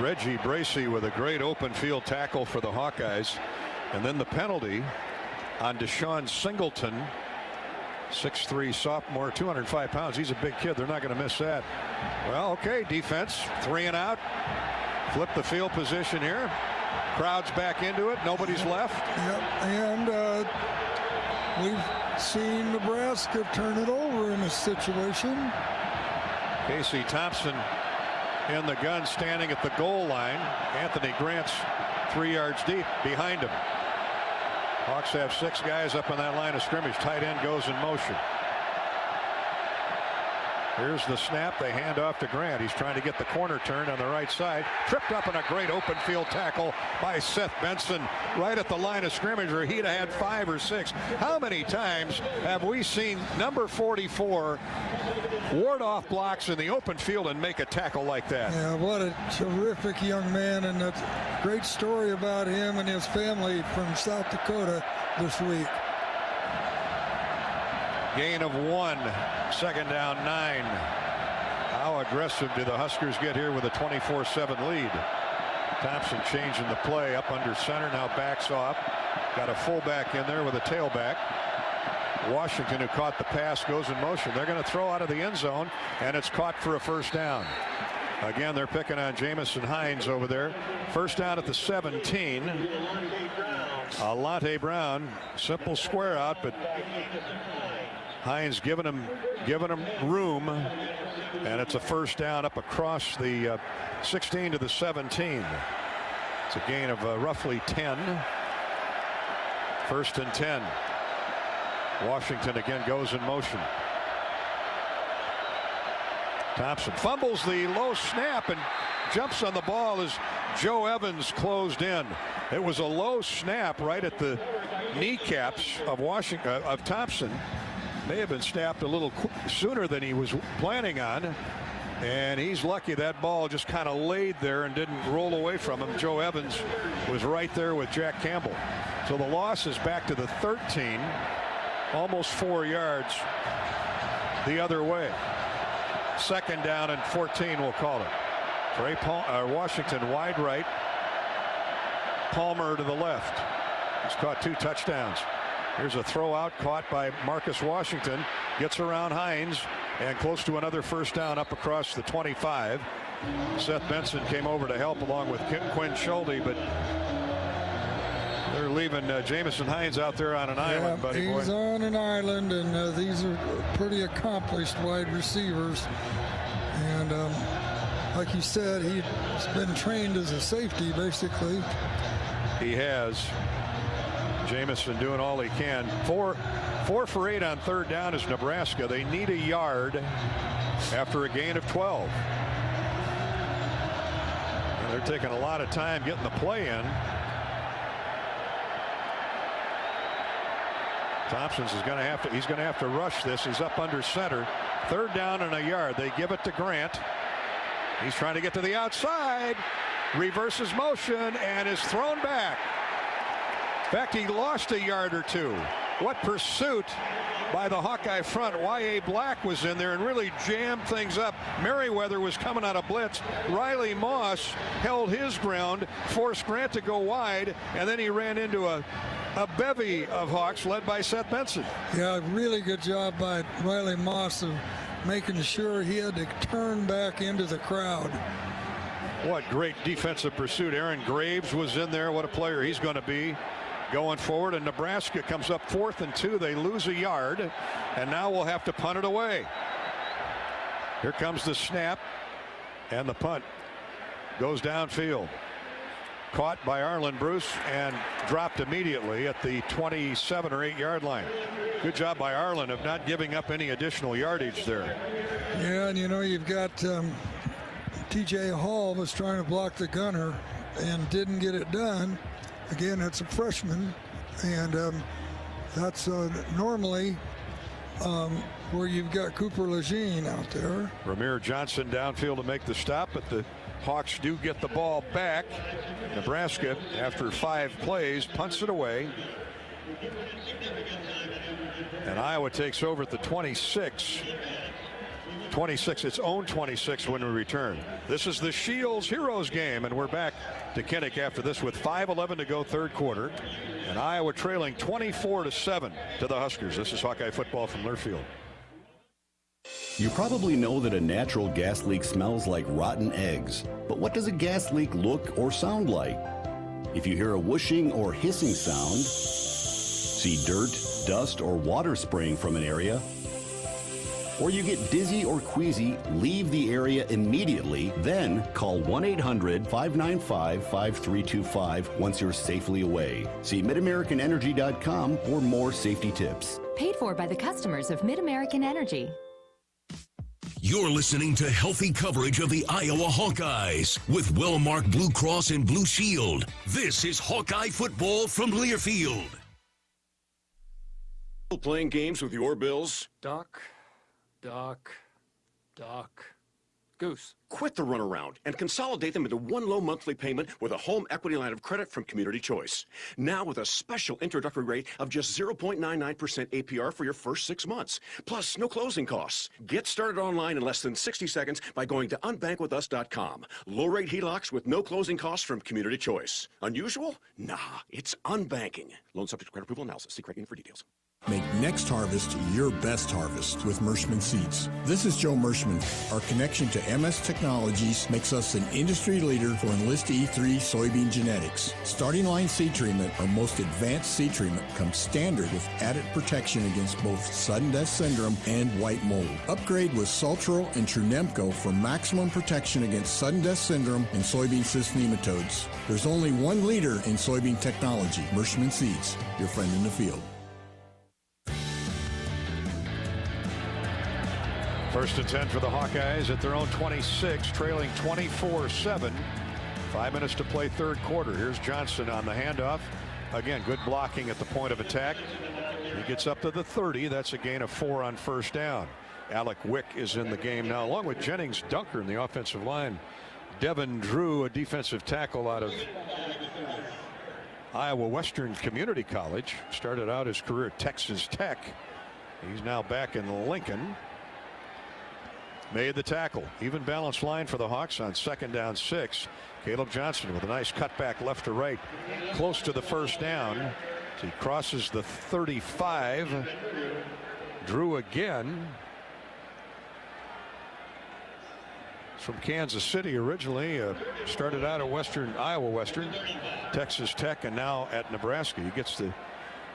Reggie Bracey with a great open field tackle for the Hawkeyes. And then the penalty on Deshaun Singleton. 6'3" sophomore, 205 pounds. He's a big kid. They're not going to miss that. Well, okay, defense, 3 and out. Flip the field position here. Crowd's back into it. Nobody's left. Yep, and we've seen Nebraska turn it over in this situation. Casey Thompson in the gun, standing at the goal line. Anthony Grant's 3 yards deep behind him. Hawks have 6 guys up on that line of scrimmage. Tight end goes in motion. Here's the snap. They hand off to Grant. He's trying to get the corner turned on the right side. Tripped up in a great open field tackle by Seth Benson right at the line of scrimmage, where he'd have had 5 or 6. How many times have we seen number 44 ward off blocks in the open field and make a tackle like that? Yeah, what a terrific young man, and a great story about him and his family from South Dakota this week. Gain of 1. Second down, 9. How aggressive do the Huskers get here with a 24-7 lead? Thompson changing the play up under center, now backs off. Got a fullback in there with a tailback. Washington, who caught the pass, goes in motion. They're going to throw out of the end zone, and it's caught for a first down. Again, they're picking on Jamison Hines over there. First down at the 17. Alante Brown, simple square out, but Hines giving him room, and it's a first down up across the 16 to the 17. It's a gain of roughly 10. First and 10. Washington again goes in motion. Thompson fumbles the low snap and jumps on the ball as Joe Evans closed in. It was a low snap right at the kneecaps of Thompson. May have been snapped a little sooner than he was planning on, and he's lucky that ball just kind of laid there and didn't roll away from him. Joe Evans was right there with Jack Campbell. So the loss is back to the 13, almost 4 yards the other way. Second down and 14, we'll call it. Washington wide right, Palmer to the left. He's caught 2 touchdowns. Here's a throw out caught by Marcus Washington. Gets around Hines and close to another first down up across the 25. Seth Benson came over to help along with Quinn Schulte, but they're leaving Jamison Hines out there on an island, buddy boy. He's on an island, and these are pretty accomplished wide receivers. And like you said, he's been trained as a safety, basically. He has. Jamison doing all he can. 4 4 for 8 on third down is Nebraska. They need a yard after a gain of 12. And they're taking a lot of time getting the play in. Thompson's is going to have to, he's going to have to rush this. He's up under center. Third down and a yard. They give it to Grant. He's trying to get to the outside. Reverses motion and is thrown back. In fact, he lost a yard or two. What pursuit by the Hawkeye front. Y.A. Black was in there and really jammed things up. Merriweather was coming out of blitz. Riley Moss held his ground, forced Grant to go wide, and then he ran into a bevy of Hawks led by Seth Benson. Yeah, really good job by Riley Moss of making sure he had to turn back into the crowd. What great defensive pursuit. Aaron Graves was in there. What a player he's going to be going forward. And Nebraska comes up 4th and 2. They lose a yard, and now we'll have to punt it away. Here comes the snap, and the punt goes downfield. Caught by Arlen Bruce and dropped immediately at the 27 or 8 yard line. Good job by Arlen of not giving up any additional yardage there. Yeah, and you know, you've got TJ Hall was trying to block the gunner and didn't get it done. Again, it's a freshman, and that's normally where you've got Cooper Lejeune out there. Ramir Johnson downfield to make the stop, but the Hawks do get the ball back. Nebraska, after 5 plays, punts it away. And Iowa takes over at the 26. 26, its own 26 when we return. This is the Shields Heroes game, and we're back to Kinnick after this with 5:11 to go, third quarter. And Iowa trailing 24-7 to the Huskers. This is Hawkeye football from Learfield. You probably know that a natural gas leak smells like rotten eggs. But what does a gas leak look or sound like? If you hear a whooshing or hissing sound, see dirt, dust, or water spraying from an area, or you get dizzy or queasy, leave the area immediately, then call 1-800-595-5325 once you're safely away. See MidAmericanEnergy.com for more safety tips. Paid for by the customers of MidAmerican Energy. You're listening to healthy coverage of the Iowa Hawkeyes with Wellmark Blue Cross and Blue Shield. This is Hawkeye football from Learfield. Playing games with your bills? Duck, goose. Quit the runaround and consolidate them into one low monthly payment with a home equity line of credit from Community Choice. Now with a special introductory rate of just 0.99% APR for your first 6 months. Plus no closing costs. Get started online in less than 60 seconds by going to unbankwithus.com. Low rate HELOCs with no closing costs from Community Choice. Unusual? Nah, it's unbanking. Loan subject to credit approval analysis. See credit union for details. Make next harvest your best harvest with Mershman Seeds. This is Joe Mershman. Our connection to MS Technologies makes us an industry leader for Enlist E3 soybean genetics. Starting line seed treatment, our most advanced seed treatment, comes standard with added protection against both sudden death syndrome and white mold. Upgrade with Saltro and Trunemco for maximum protection against sudden death syndrome and soybean cyst nematodes. There's only one leader in soybean technology, Mershman Seeds, your friend in the field. First and 10 for the Hawkeyes at their own 26, trailing 24-7. 5 minutes to play third quarter. Here's Johnson on the handoff. Again, good blocking at the point of attack. He gets up to the 30. That's a gain of 4 on first down. Alec Wick is in the game now, along with Jennings Dunker in the offensive line. Devin Drew, a defensive tackle out of Iowa Western Community College. Started out his career at Texas Tech. He's now back in Lincoln. Made the tackle. Even balanced line for the Hawks on 2nd down 6. Caleb Johnson with a nice cutback left to right. Close to the first down. As he crosses the 35. Drew again. He's from Kansas City originally. Started out at Iowa Western, Texas Tech, and now at Nebraska. He gets the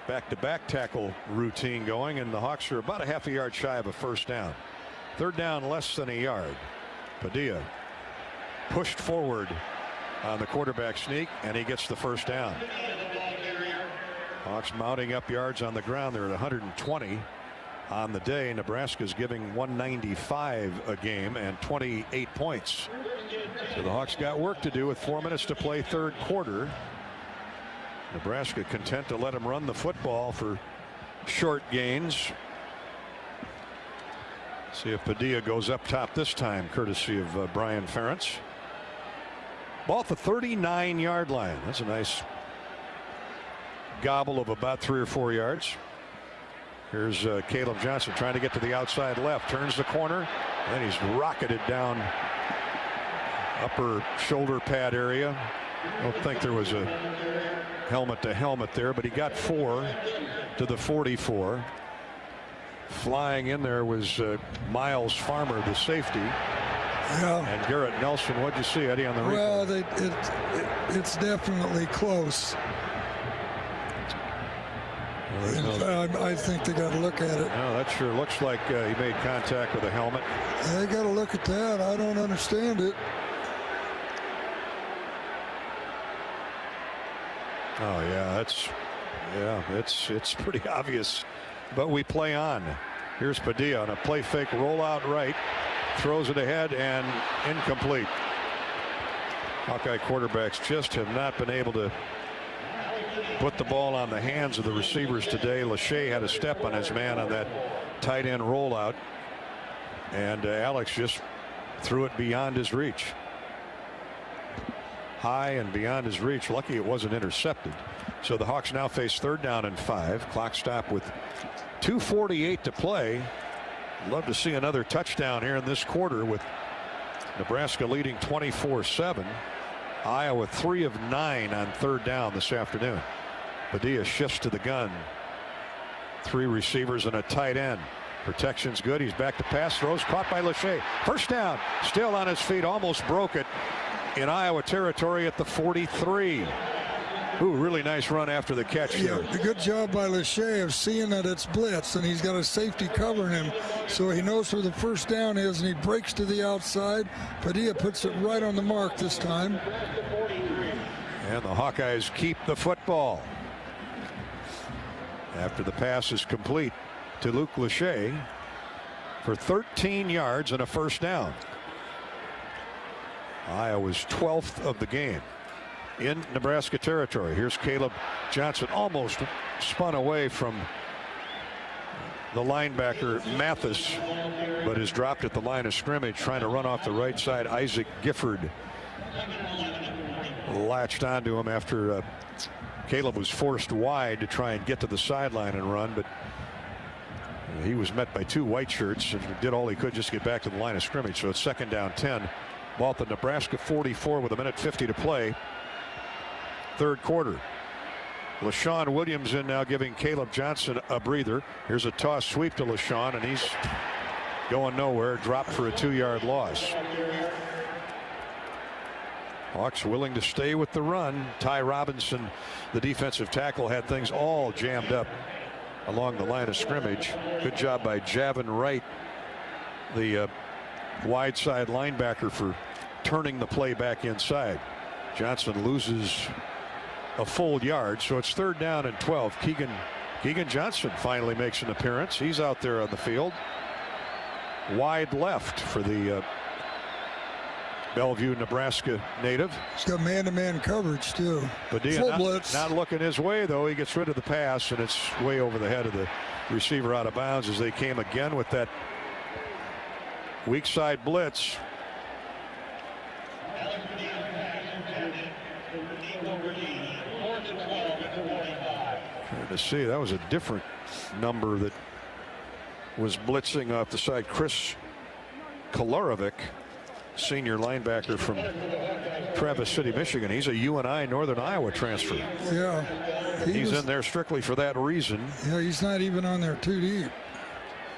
back-to-back tackle routine going, and the Hawks are about a half a yard shy of a first down. Third down, less than a yard. Padilla pushed forward on the quarterback sneak, and he gets the first down. Hawks mounting up yards on the ground. They're at 120 on the day. Nebraska's giving 195 a game and 28 points. So the Hawks got work to do with 4 minutes to play third quarter. Nebraska content to let them run the football for short gains. See if Padilla goes up top this time, courtesy of Brian Ferentz. Ball at the 39-yard line. That's a nice gobble of about 3 or 4 yards. Here's Caleb Johnson trying to get to the outside left. Turns the corner. And he's rocketed down upper shoulder pad area. I don't think there was a helmet to helmet there, but he got 4 to the 44. Flying in there was Miles Farmer, the safety. Yeah. And Garrett Nelson. What'd you see, Eddie, on the replay? Well, it's definitely close. I think they got to look at it. No, that sure looks like he made contact with a helmet. They got to look at that. I don't understand it. Oh yeah, it's pretty obvious, but we play on. Here's Padilla on a play fake rollout right, throws it ahead and incomplete. Hawkeye quarterbacks just have not been able to put the ball on the hands of the receivers today. Lachey had a step on his man on that tight end rollout, and Alex just threw it beyond his reach. High and beyond his reach. Lucky it wasn't intercepted. So the Hawks now face 3rd down and 5. Clock stop with 2:48 to play. Love to see another touchdown here in this quarter with Nebraska leading 24-7. Iowa 3 of 9 on 3rd down this afternoon. Padilla shifts to the gun. 3 receivers and a tight end. Protection's good. He's back to pass. Throws caught by Lachey. First down. Still on his feet. Almost broke it in Iowa territory at the 43. Ooh, really nice run after the catch there. Yeah, a good job by Lachey of seeing that it's blitz, and he's got a safety covering him, so he knows where the first down is, and he breaks to the outside. Padilla puts it right on the mark this time. And the Hawkeyes keep the football after the pass is complete to Luke Lachey for 13 yards and a first down. Iowa's 12th of the game in Nebraska territory. Here's Caleb Johnson, almost spun away from the linebacker Mathis, but is dropped at the line of scrimmage trying to run off the right side. Isaac Gifford latched onto him after Caleb was forced wide to try and get to the sideline and run, but he was met by 2 white shirts and did all he could just to get back to the line of scrimmage. So it's 2nd down 10. Ball at the Nebraska 44 with 1:50 to play. Third quarter. LaShawn Williams in now, giving Caleb Johnson a breather. Here's a toss sweep to LaShawn, and he's going nowhere. Dropped for a 2-yard loss. Hawks willing to stay with the run. Ty Robinson, the defensive tackle, had things all jammed up along the line of scrimmage. Good job by Javin Wright, the wide side linebacker, for turning the play back inside. Johnson loses a full yard, so it's 3rd down and 12. Keegan Johnson finally makes an appearance. He's out there on the field. Wide left for the Bellevue, Nebraska native. He's got man-to-man coverage too. Padilla not looking his way, though. He gets rid of the pass, and it's way over the head of the receiver, out of bounds, as they came again with that weak side blitz. To see, that was a different number that was blitzing off the side. Chris Kolarovic, senior linebacker from Traverse City, Michigan. He's a UNI Northern Iowa transfer. Yeah. He's in there strictly for that reason. Yeah, he's not even on there too deep.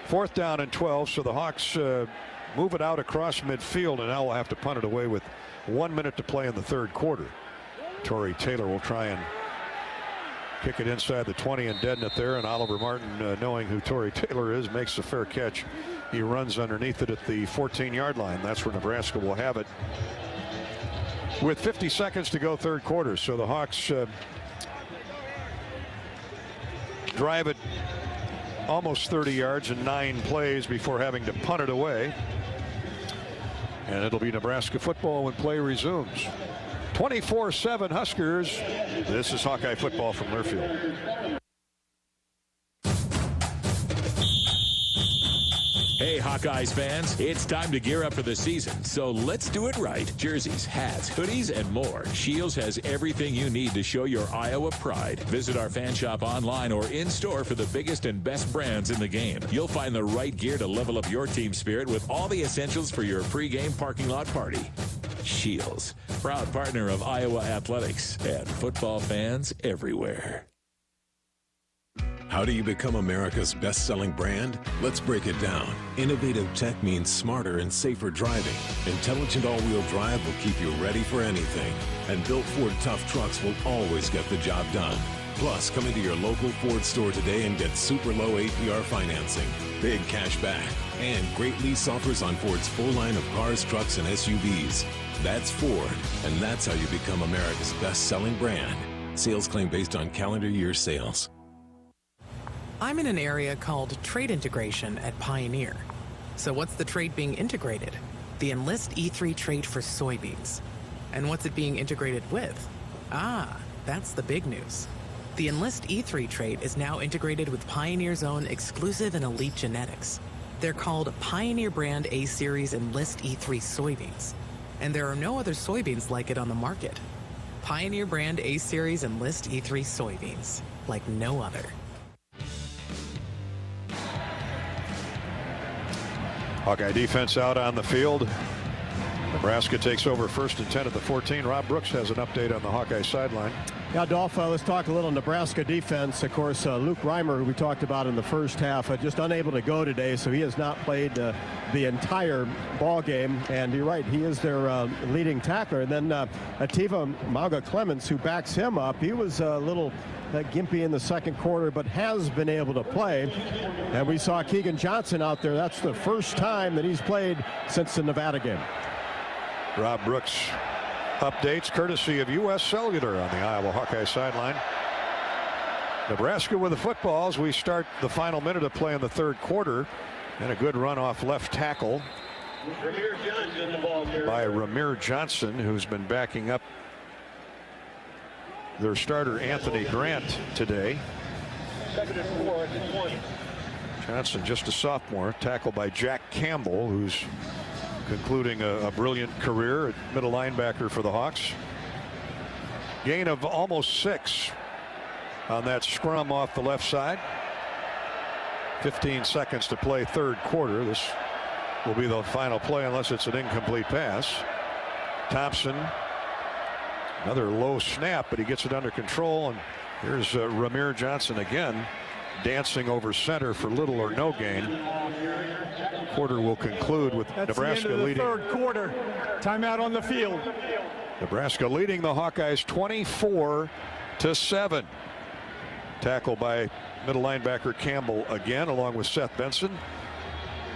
4th down and 12, so the Hawks move it out across midfield, and now we'll have to punt it away with 1 minute to play in the third quarter. Torrey Taylor will try and kick it inside the 20 and deaden it there, and Oliver Martin, knowing who Torrey Taylor is, makes the fair catch. He runs underneath it at the 14-yard line. That's where Nebraska will have it with 50 seconds to go, third quarter. So the Hawks drive it almost 30 yards in 9 plays before having to punt it away. And it'll be Nebraska football when play resumes. 24-7 Huskers. This is Hawkeye football from Learfield. Hey, Hawkeyes fans, it's time to gear up for the season, so let's do it right. Jerseys, hats, hoodies, and more. Shields has everything you need to show your Iowa pride. Visit our fan shop online or in-store for the biggest and best brands in the game. You'll find the right gear to level up your team spirit with all the essentials for your pregame parking lot party. Shields, proud partner of Iowa athletics and football fans everywhere. How do you become America's best-selling brand? Let's break it down. Innovative tech means smarter and safer driving. Intelligent all-wheel drive will keep you ready for anything. And built Ford tough trucks will always get the job done. Plus, come into your local Ford store today and get super low APR financing, big cash back, and great lease offers on Ford's full line of cars, trucks, and SUVs. That's Ford, and that's how you become America's best-selling brand. Sales claim based on calendar year sales. I'm in an area called trade integration at Pioneer. So what's the trade being integrated? The Enlist E3 trade for soybeans. And what's it being integrated with? Ah, that's the big news. The Enlist E3 trait is now integrated with Pioneer's own exclusive and elite genetics. They're called Pioneer Brand A-Series Enlist E3 soybeans. And there are no other soybeans like it on the market. Pioneer Brand A-Series Enlist E3 soybeans, like no other. Hawkeye defense out on the field. Nebraska takes over 1st and 10 at the 14. Rob Brooks has an update on the Hawkeye sideline. Yeah, Dolph, let's talk a little Nebraska defense. Of course, Luke Reimer, who we talked about in the first half, just unable to go today, so he has not played the entire ball game. And you're right, he is their leading tackler. And then Ativa Mauga-Clements, who backs him up, he was a little gimpy in the second quarter, but has been able to play. And we saw Keegan Johnson out there. That's the first time that he's played since the Nevada game. Rob Brooks updates courtesy of U.S. Cellular on the Iowa Hawkeye sideline. Nebraska with the football as we start the final minute of play in the third quarter. And a good run off left tackle by Ramir Johnson, who's been backing up their starter Anthony Grant today. Johnson, just a sophomore, tackled by Jack Campbell, who's concluding a brilliant career at middle linebacker for the Hawks. Gain of almost 6 on that scrum off the left side. 15 seconds to play third quarter. This will be the final play unless it's an incomplete pass. Thompson, another low snap, but he gets it under control. And here's Ramir Johnson again, dancing over center for little or no gain. Quarter will conclude with Nebraska the end of the leading. Third quarter. Timeout on the field. Nebraska leading the Hawkeyes 24-7. Tackle by middle linebacker Campbell again, along with Seth Benson.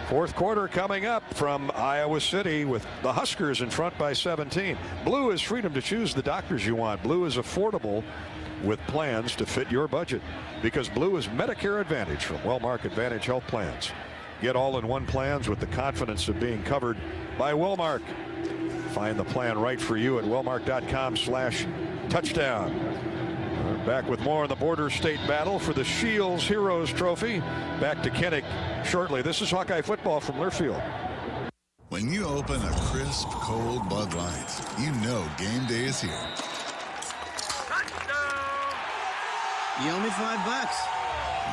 Fourth quarter coming up from Iowa City with the Huskers in front by 17. Blue is freedom to choose the doctors you want. Blue is affordable with plans to fit your budget, because Blue is Medicare Advantage from Wellmark Advantage Health Plans. Get all-in-one plans with the confidence of being covered by Wellmark. Find the plan right for you at wellmark.com/touchdown. Back with more on the Border State battle for the Shields Heroes Trophy. Back to Kinnick shortly. This is Hawkeye football from Learfield. When you open a crisp, cold Bud Light, you know game day is here. You owe me $5.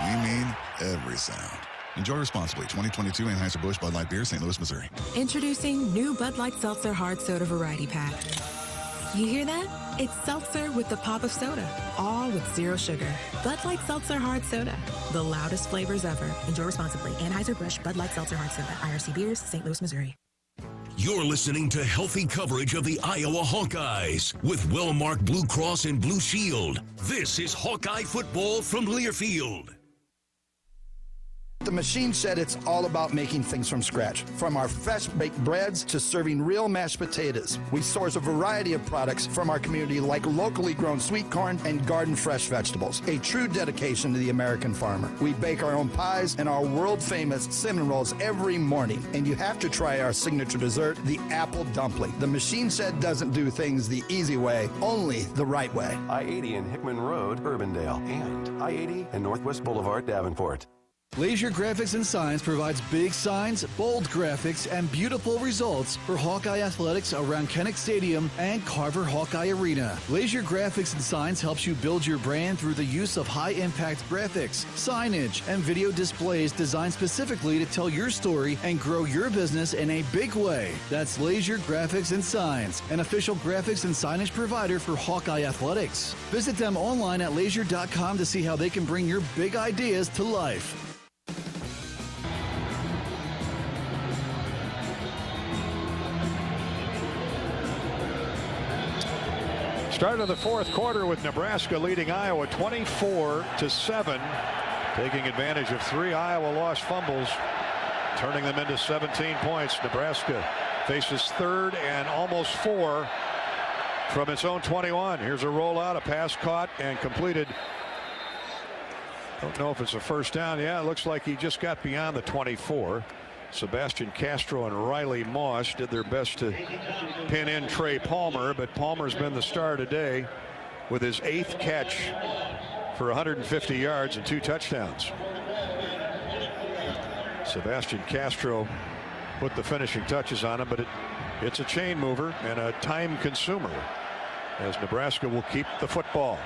We mean every sound. Enjoy responsibly. 2022 Anheuser-Busch Bud Light Beer, St. Louis, Missouri. Introducing new Bud Light Seltzer Hard Soda Variety Pack. You hear that? It's seltzer with the pop of soda, all with zero sugar. Bud Light Seltzer Hard Soda, the loudest flavors ever. Enjoy responsibly. Anheuser-Busch Bud Light Seltzer Hard Soda, IRC Beers, St. Louis, Missouri. You're listening to healthy coverage of the Iowa Hawkeyes with Wellmark Blue Cross and Blue Shield. This is Hawkeye football from Learfield. The Machine Shed, it's all about making things from scratch. From our fresh baked breads to serving real mashed potatoes. We source a variety of products from our community like locally grown sweet corn and garden fresh vegetables. A true dedication to the American farmer. We bake our own pies and our world famous cinnamon rolls every morning. And you have to try our signature dessert, the apple dumpling. The Machine Shed doesn't do things the easy way, only the right way. I-80 and Hickman Road, Urbandale, and I-80 and Northwest Boulevard, Davenport. Laser Graphics and Signs provides big signs, bold graphics, and beautiful results for Hawkeye athletics around Kinnick Stadium and Carver Hawkeye Arena. Laser Graphics and Signs helps you build your brand through the use of high-impact graphics, signage, and video displays designed specifically to tell your story and grow your business in a big way. That's Laser Graphics and Signs, an official graphics and signage provider for Hawkeye athletics. Visit them online at laser.com to see how they can bring your big ideas to life. Start of the fourth quarter with Nebraska leading Iowa 24-7, taking advantage of 3 Iowa lost fumbles, turning them into 17 points. Nebraska faces third and almost 4 from its own 21. Here's a rollout, a pass caught and completed. Don't know if it's a first down. Yeah, it looks like he just got beyond the 24. Sebastian Castro and Riley Moss did their best to pin in Trey Palmer, but Palmer's been the star today with his 8th catch for 150 yards and 2 touchdowns. Sebastian Castro put the finishing touches on him, but it's a chain mover and a time consumer as Nebraska will keep the football.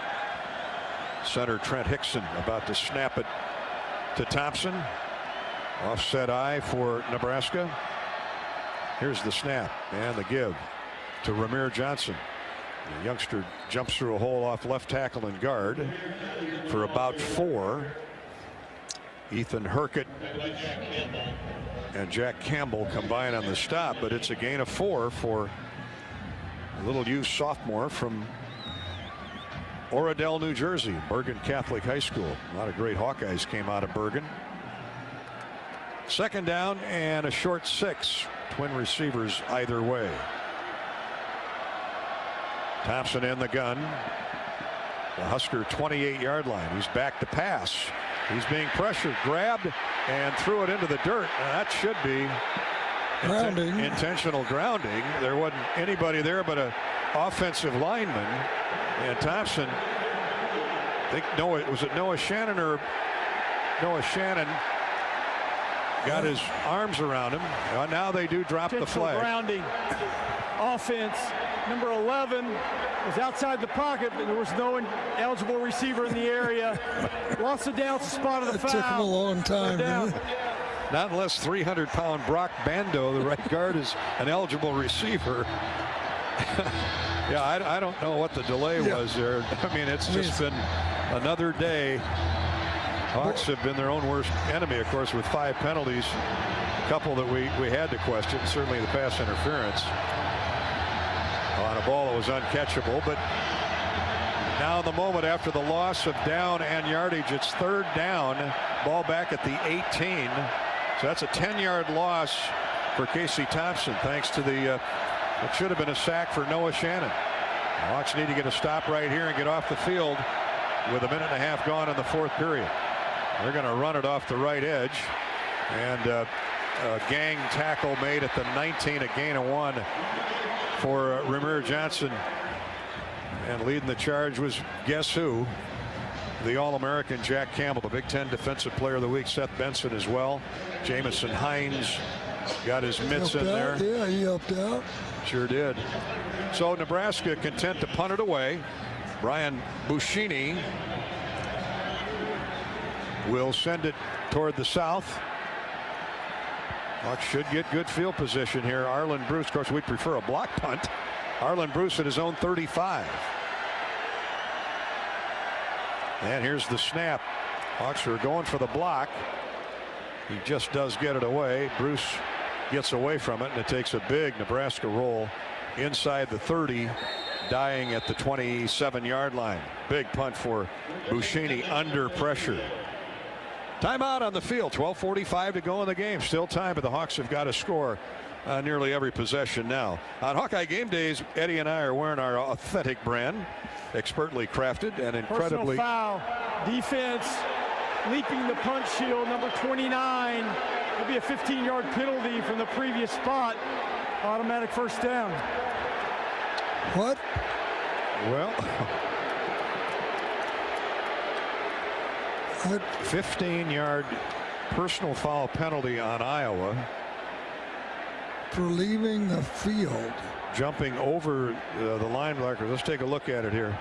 Center Trent Hickson about to snap it to Thompson. Offset eye for Nebraska. Here's the snap and the give to Ramir Johnson. The youngster jumps through a hole off left tackle and guard for about 4. Ethan Herkett and Jack Campbell combine on the stop, but it's a gain of 4 for a little U sophomore from Oradell, New Jersey, Bergen Catholic High School. A lot of great Hawkeyes came out of Bergen. Second down and a short 6. Twin receivers either way. Thompson in the gun. The Husker 28-yard line. He's back to pass. He's being pressured, grabbed, and threw it into the dirt. Now that should be grounding. Intentional grounding. There wasn't anybody there but an offensive lineman. And Thompson, I think was it Noah Shannon or Noah Shannon got his arms around him. Now they do drop the flag. Grounding. Offense. Number 11 was outside the pocket, but there was no eligible receiver in the area. Lost the down spot of the foul. It took him a long time. Not unless 300-pound Brock Bando, the right guard, is an eligible receiver. Yeah, I don't know what the delay was there. I mean, it's just been another day. Hawks have been their own worst enemy, of course, with 5 penalties. A couple that we had to question, certainly the pass interference on a ball that was uncatchable. But now in the moment after the loss of down and yardage, it's third down, ball back at the 18. So that's a 10-yard loss for Casey Thompson, thanks to the it should have been a sack for Noah Shannon. The Hawks need to get a stop right here and get off the field with a minute and a half gone in the fourth period. They're going to run it off the right edge, and a gang tackle made at the 19, a gain of 1 for Ramir Johnson. And leading the charge was, guess who? The All-American Jack Campbell, the Big Ten Defensive Player of the Week. Seth Benson as well. Jamison Hines got his mitts in there. Yeah, he helped out. Sure did. So Nebraska content to punt it away. Brian Buschini will send it toward the south. Hawks should get good field position here. Arlen Bruce, of course, we'd prefer a block punt. Arlen Bruce at his own 35. And here's the snap. Hawks are going for the block. He just does get it away. Bruce gets away from it, and it takes a big Nebraska roll inside the 30, dying at the 27-yard line. Big punt for Buschini under pressure. Timeout on the field. 12:45 to go in the game. Still time, but the Hawks have got to score nearly every possession now. On Hawkeye game days, Eddie and I are wearing our authentic brand, expertly crafted and incredibly. Personal foul, defense, leaping the punch shield, number 29. It'll be a 15-yard penalty from the previous spot. Automatic first down. What? Well, 15-yard personal foul penalty on Iowa. For leaving the field. Jumping over the line blocker. Let's take a look at it here.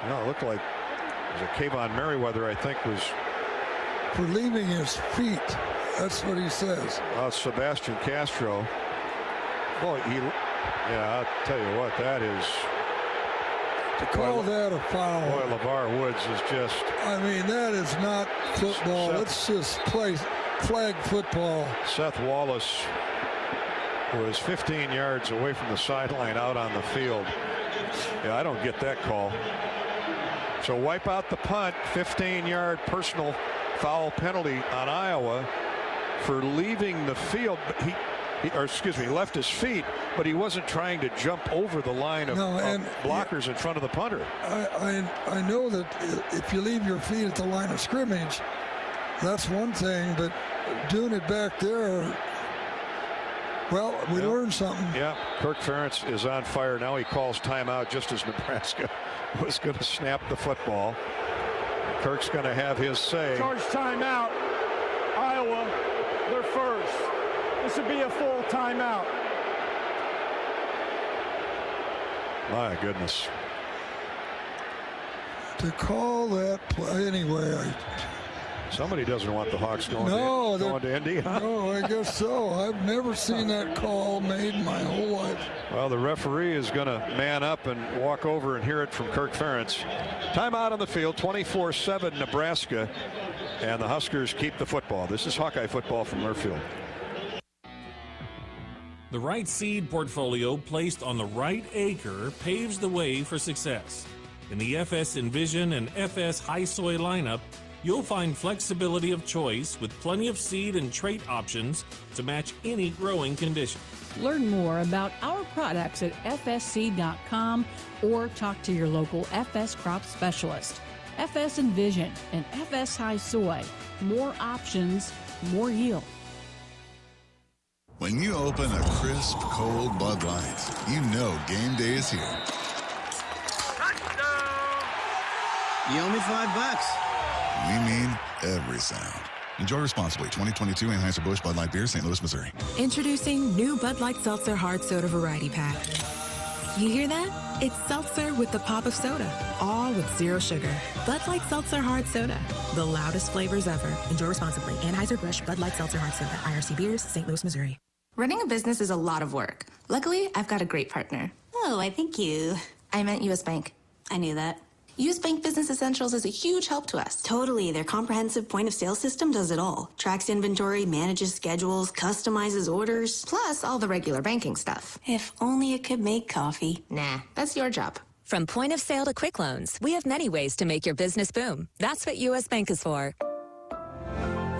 No, it looked like it was a Kayvon Merriweather, I think, was. For leaving his feet. That's what he says. Sebastian Castro. Boy, yeah, I'll tell you what, that is. To call that a foul. Boy, LeVar Woods is just. I mean, that is not football. Let's just play flag football. Seth Wallace was 15 yards away from the sideline out on the field. Yeah, I don't get that call. So wipe out the punt, 15-yard personal foul penalty on Iowa for leaving the field. He left his feet, but he wasn't trying to jump over the line of blockers in front of the punter. I know that if you leave your feet at the line of scrimmage, that's one thing, but doing it back there, well, we learned something. Yeah, Kirk Ferentz is on fire. Now he calls timeout just as Nebraska was going to snap the football. Kirk's going to have his say. Charge timeout. Iowa, they're first. This would be a full timeout. My goodness. To call that play anyway. Somebody doesn't want the Hawks going to Indy. Huh? No, I guess so. I've never seen that call made in my whole life. Well, the referee is going to man up and walk over and hear it from Kirk Ferentz. Timeout on the field, 24-7 Nebraska, and the Huskers keep the football. This is Hawkeye football from Murfield. The right seed portfolio placed on the right acre paves the way for success. In the FS Envision and FS High Soy lineup, you'll find flexibility of choice with plenty of seed and trait options to match any growing condition. Learn more about our products at fsseed.com or talk to your local FS crop specialist. FS Envision and FS High Soy. More options, more yield. When you open a crisp, cold Bud Light, you know game day is here. You owe me $5. We mean every sound. Enjoy responsibly. 2022 Anheuser-Busch Bud Light Beer, St. Louis, Missouri. Introducing new Bud Light Seltzer Hard Soda Variety Pack. You hear that? It's seltzer with the pop of soda, all with zero sugar. Bud Light Seltzer Hard Soda, the loudest flavors ever. Enjoy responsibly. Anheuser-Busch Bud Light Seltzer Hard Soda, IRC Beers, St. Louis, Missouri. Running a business is a lot of work. Luckily, I've got a great partner. Oh, I thank you. I meant U.S. Bank. I knew that. U.S. Bank Business Essentials is a huge help to us. Totally. Their comprehensive point-of-sale system does it all. Tracks inventory, manages schedules, customizes orders. Plus all the regular banking stuff. If only it could make coffee. Nah, that's your job. From point of sale to quick loans, we have many ways to make your business boom. That's what U.S. Bank is for.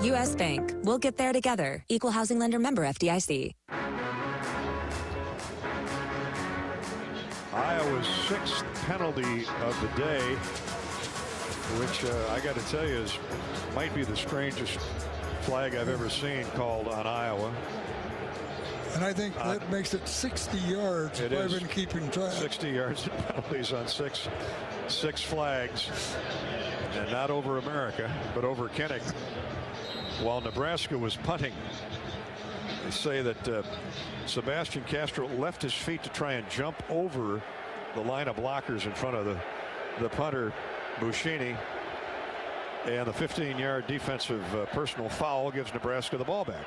U.S. Bank. We'll get there together. Equal housing lender, member FDIC. Iowa's sixth penalty of the day, which I got to tell you might be the strangest flag I've ever seen called on Iowa. And I think that makes it 60 yards if I've been keeping track. 60 yards of penalties on six flags, and not over America, but over Kinnick. While Nebraska was punting, they say that Sebastian Castro left his feet to try and jump over the line of blockers in front of the punter, Buschini. And the 15-yard defensive personal foul gives Nebraska the ball back.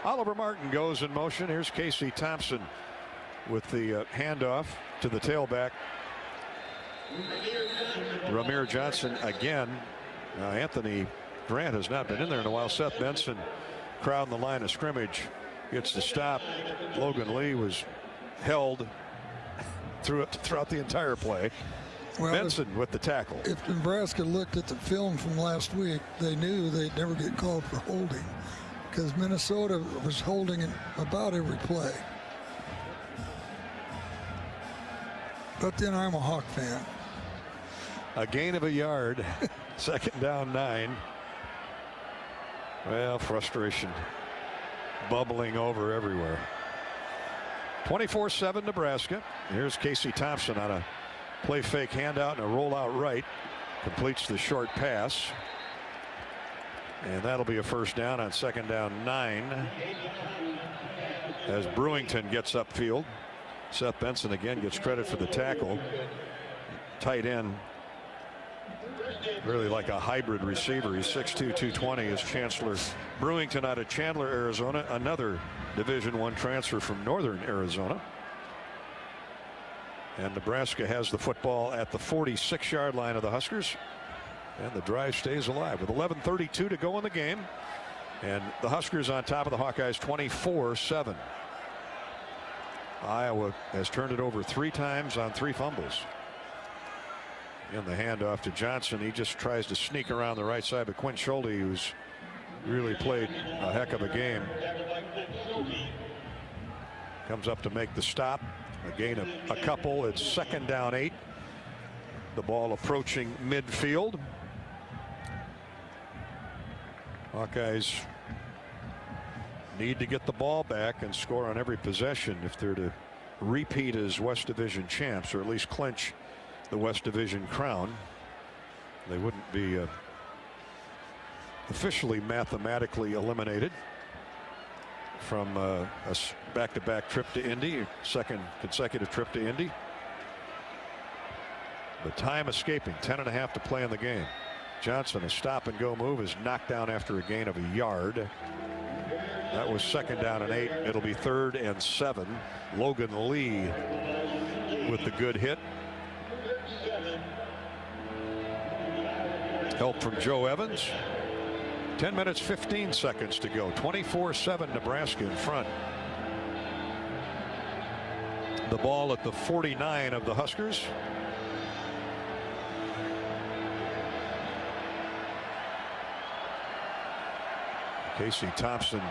Oliver Martin goes in motion. Here's Casey Thompson with the handoff to the tailback. Ramir Johnson again. Anthony Grant has not been in there in a while. Seth Benson crowding the line of scrimmage. Gets the stop. Logan Lee was held throughout the entire play. Well, Benson with the tackle. If Nebraska looked at the film from last week, they knew they'd never get called for holding because Minnesota was holding in about every play. But then I'm a Hawk fan. A gain of a yard. Second down 9. Well, frustration bubbling over everywhere. 24-7 Nebraska. Here's Casey Thompson on a play fake handout and a rollout right. Completes the short pass. And that'll be a first down on second down 9. As Brewington gets upfield. Seth Benson again gets credit for the tackle. Tight end. Really like a hybrid receiver. He's 6'2", 220 is Chancellor Brewington out of Chandler, Arizona. Another Division I transfer from Northern Arizona. And Nebraska has the football at the 46-yard line of the Huskers. And the drive stays alive with 11:32 to go in the game. And the Huskers on top of the Hawkeyes 24-7. Iowa has turned it over 3 times on 3 fumbles. In the handoff to Johnson, he just tries to sneak around the right side, but Quinn Schulte, who's really played a heck of a game, comes up to make the stop. A gain of a couple. It's second down 8. The ball approaching midfield. Hawkeyes need to get the ball back and score on every possession if they're to repeat as West Division champs, or at least clinch the West Division crown. They wouldn't be officially mathematically eliminated from a back-to-back trip to Indy, second consecutive trip to Indy. The time escaping, 10.5 to play in the game. Johnson, a stop and go move, is knocked down after a gain of a yard. That was second down and 8. It'll be 3rd and 7. Logan Lee with the good hit. Help from Joe Evans. 10 minutes, 15 seconds to go. 24-7 Nebraska in front. The ball at the 49 of the Huskers. Casey Thompson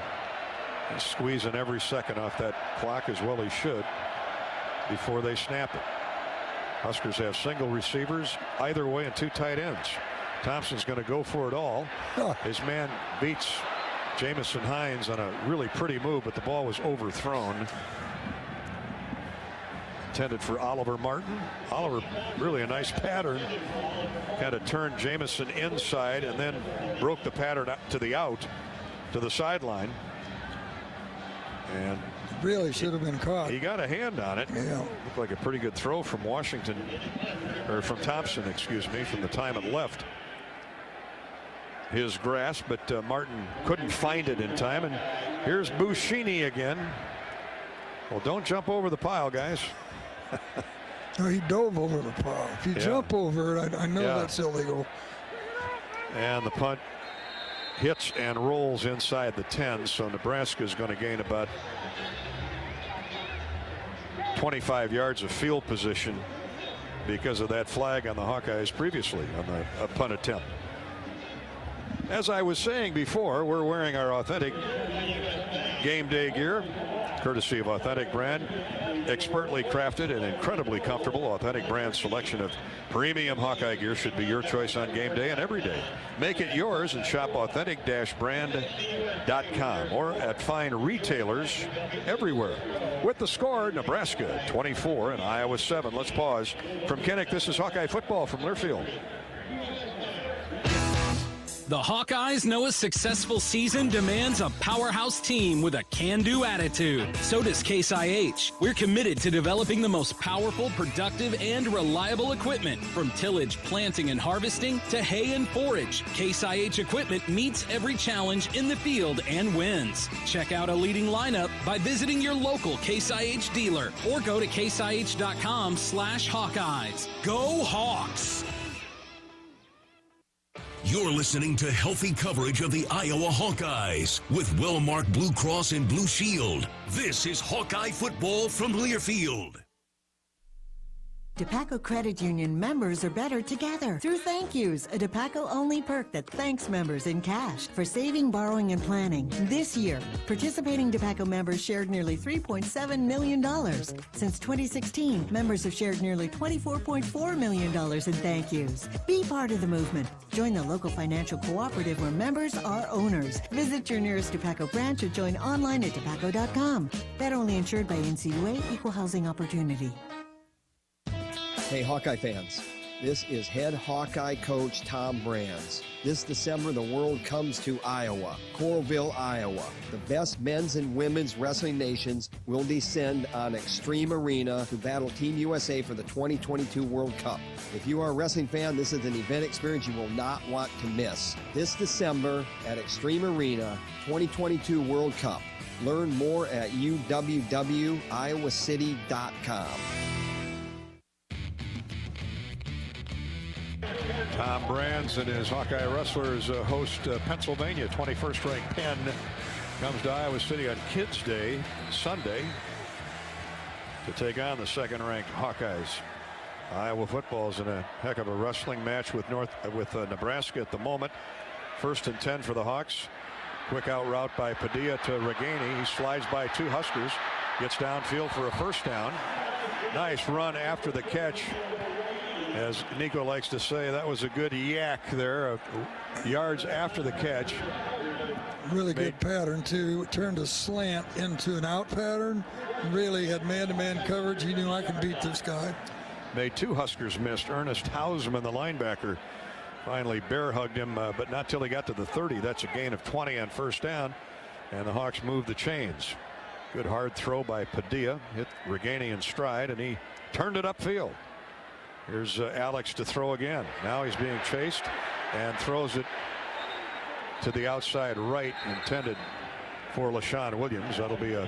is squeezing every second off that clock, as well he should, before they snap it. Huskers have single receivers either way and 2 tight ends. Thompson's going to go for it all. His man beats Jamison Hines on a really pretty move, but the ball was overthrown. Intended for Oliver Martin. Oliver, really a nice pattern. Kind of turned Jamison inside and then broke the pattern to the out, to the sideline. And really should have been caught. He got a hand on it. Yeah. Looked like a pretty good throw from Washington, or from Thompson, excuse me, from the time it left his grasp, but Martin couldn't find it in time. And here's Buscini again. Well, don't jump over the pile, guys. No, he dove over the pile. If you jump over it, I know that's illegal. And the punt hits and rolls inside the 10, so Nebraska is going to gain about 25 yards of field position because of that flag on the Hawkeyes previously on the punt attempt. As I was saying before, we're wearing our authentic game day gear, courtesy of Authentic Brand. Expertly crafted and incredibly comfortable. Authentic Brand selection of premium Hawkeye gear should be your choice on game day and every day. Make it yours and shop authentic-brand.com or at fine retailers everywhere. With the score, Nebraska 24 and Iowa 7. Let's pause. From Kinnick, this is Hawkeye football from Learfield. The Hawkeyes know a successful season demands a powerhouse team with a can-do attitude. So does Case IH. We're committed to developing the most powerful, productive, and reliable equipment. From tillage, planting, and harvesting to hay and forage, Case IH equipment meets every challenge in the field and wins. Check out a leading lineup by visiting your local Case IH dealer or go to caseih.com/Hawkeyes. Go Hawks! You're listening to healthy coverage of the Iowa Hawkeyes with well-marked Blue Cross and Blue Shield. This is Hawkeye football from Learfield. DePaco Credit Union members are better together through Thank Yous, a DePaco-only perk that thanks members in cash for saving, borrowing, and planning. This year, participating DePaco members shared nearly $3.7 million. Since 2016, members have shared nearly $24.4 million in Thank Yous. Be part of the movement. Join the local financial cooperative where members are owners. Visit your nearest DePaco branch or join online at depaco.com. Federally insured by NCUA, Equal Housing Opportunity. Hey, Hawkeye fans, this is head Hawkeye coach Tom Brands. This December, the world comes to Iowa, Coralville, Iowa. The best men's and women's wrestling nations will descend on Extreme Arena to battle Team USA for the 2022 World Cup. If you are a wrestling fan, this is an event experience you will not want to miss. This December at Extreme Arena, 2022 World Cup. Learn more at uwwiowacity.com. Tom Brands and his Hawkeye Wrestlers host Pennsylvania. 21st ranked Penn comes to Iowa City on Kids Day, Sunday, to take on the second ranked Hawkeyes. Iowa football is in a heck of a wrestling match with Nebraska at the moment. 1st and 10 for the Hawks. Quick out route by Padilla to Reganey. He slides by 2 Huskers, gets downfield for a first down. Nice run after the catch. As Nico likes to say, that was a good yak there, yards after the catch. Really good pattern, too. Turned a slant into an out pattern. Really had man-to-man coverage. He knew, I can beat this guy. Made 2 Huskers missed. Ernest Hausman, the linebacker, finally bear hugged him, but not till he got to the 30. That's a gain of 20 on first down, and the Hawks moved the chains. Good hard throw by Padilla. Hit Reganey in stride, and he turned it upfield. Here's Alex to throw again. Now he's being chased and throws it to the outside right, intended for LaShawn Williams. That'll be a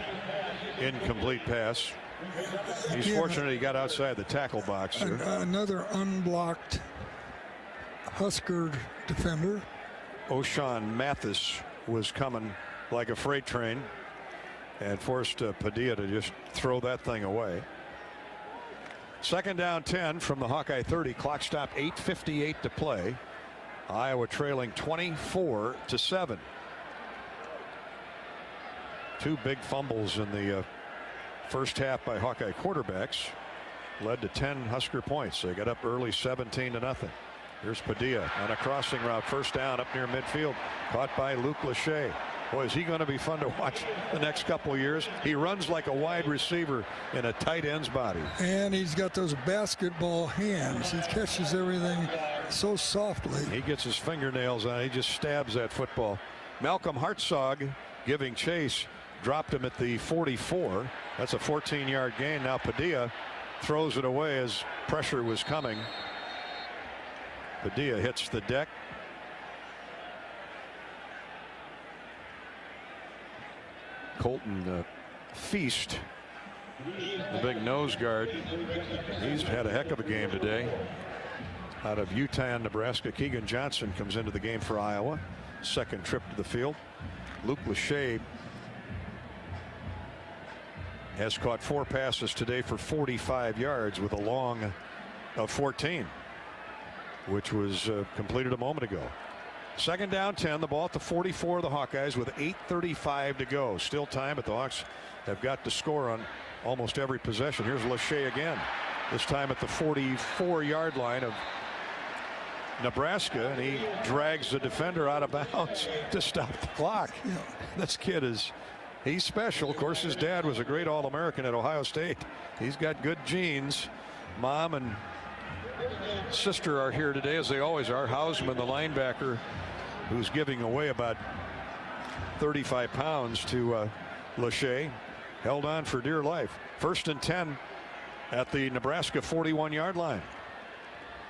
incomplete pass. He's fortunate he got outside the tackle box. Another unblocked Husker defender. O'Shawn Mathis was coming like a freight train and forced Padilla to just throw that thing away. 2nd down 10 from the Hawkeye 30. Clock stop, 8:58 to play. Iowa trailing 24-7. 2 big fumbles in the first half by Hawkeye quarterbacks led to 10 Husker points. They got up early, 17-0. Here's Padilla on a crossing route, first down up near midfield, caught by Luke Lachey. Boy, is he going to be fun to watch the next couple of years. He runs like a wide receiver in a tight end's body. And he's got those basketball hands. He catches everything so softly. He gets his fingernails on it. He just stabs that football. Malcolm Hartzog giving chase, dropped him at the 44. That's a 14-yard gain. Now Padilla throws it away as pressure was coming. Padilla hits the deck. Colton Feast, the big nose guard, he's had a heck of a game today. Out of Utah, Nebraska, Keegan Johnson comes into the game for Iowa. 2nd trip to the field. Luke Lachey has caught 4 passes today for 45 yards with a long of 14, which was completed a moment ago. 2nd down 10, the ball at the 44 of the Hawkeyes with 8:35 to go. Still time, but the Hawks have got to score on almost every possession. Here's Lachey again, this time at the 44-yard line of Nebraska, and he drags the defender out of bounds to stop the clock. This kid he's special. Of course, his dad was a great All-American at Ohio State. He's got good genes. Mom and sister are here today, as they always are. Hausman, the linebacker, who's giving away about 35 pounds to Lachey, held on for dear life. 1st and 10 at the Nebraska 41-yard line.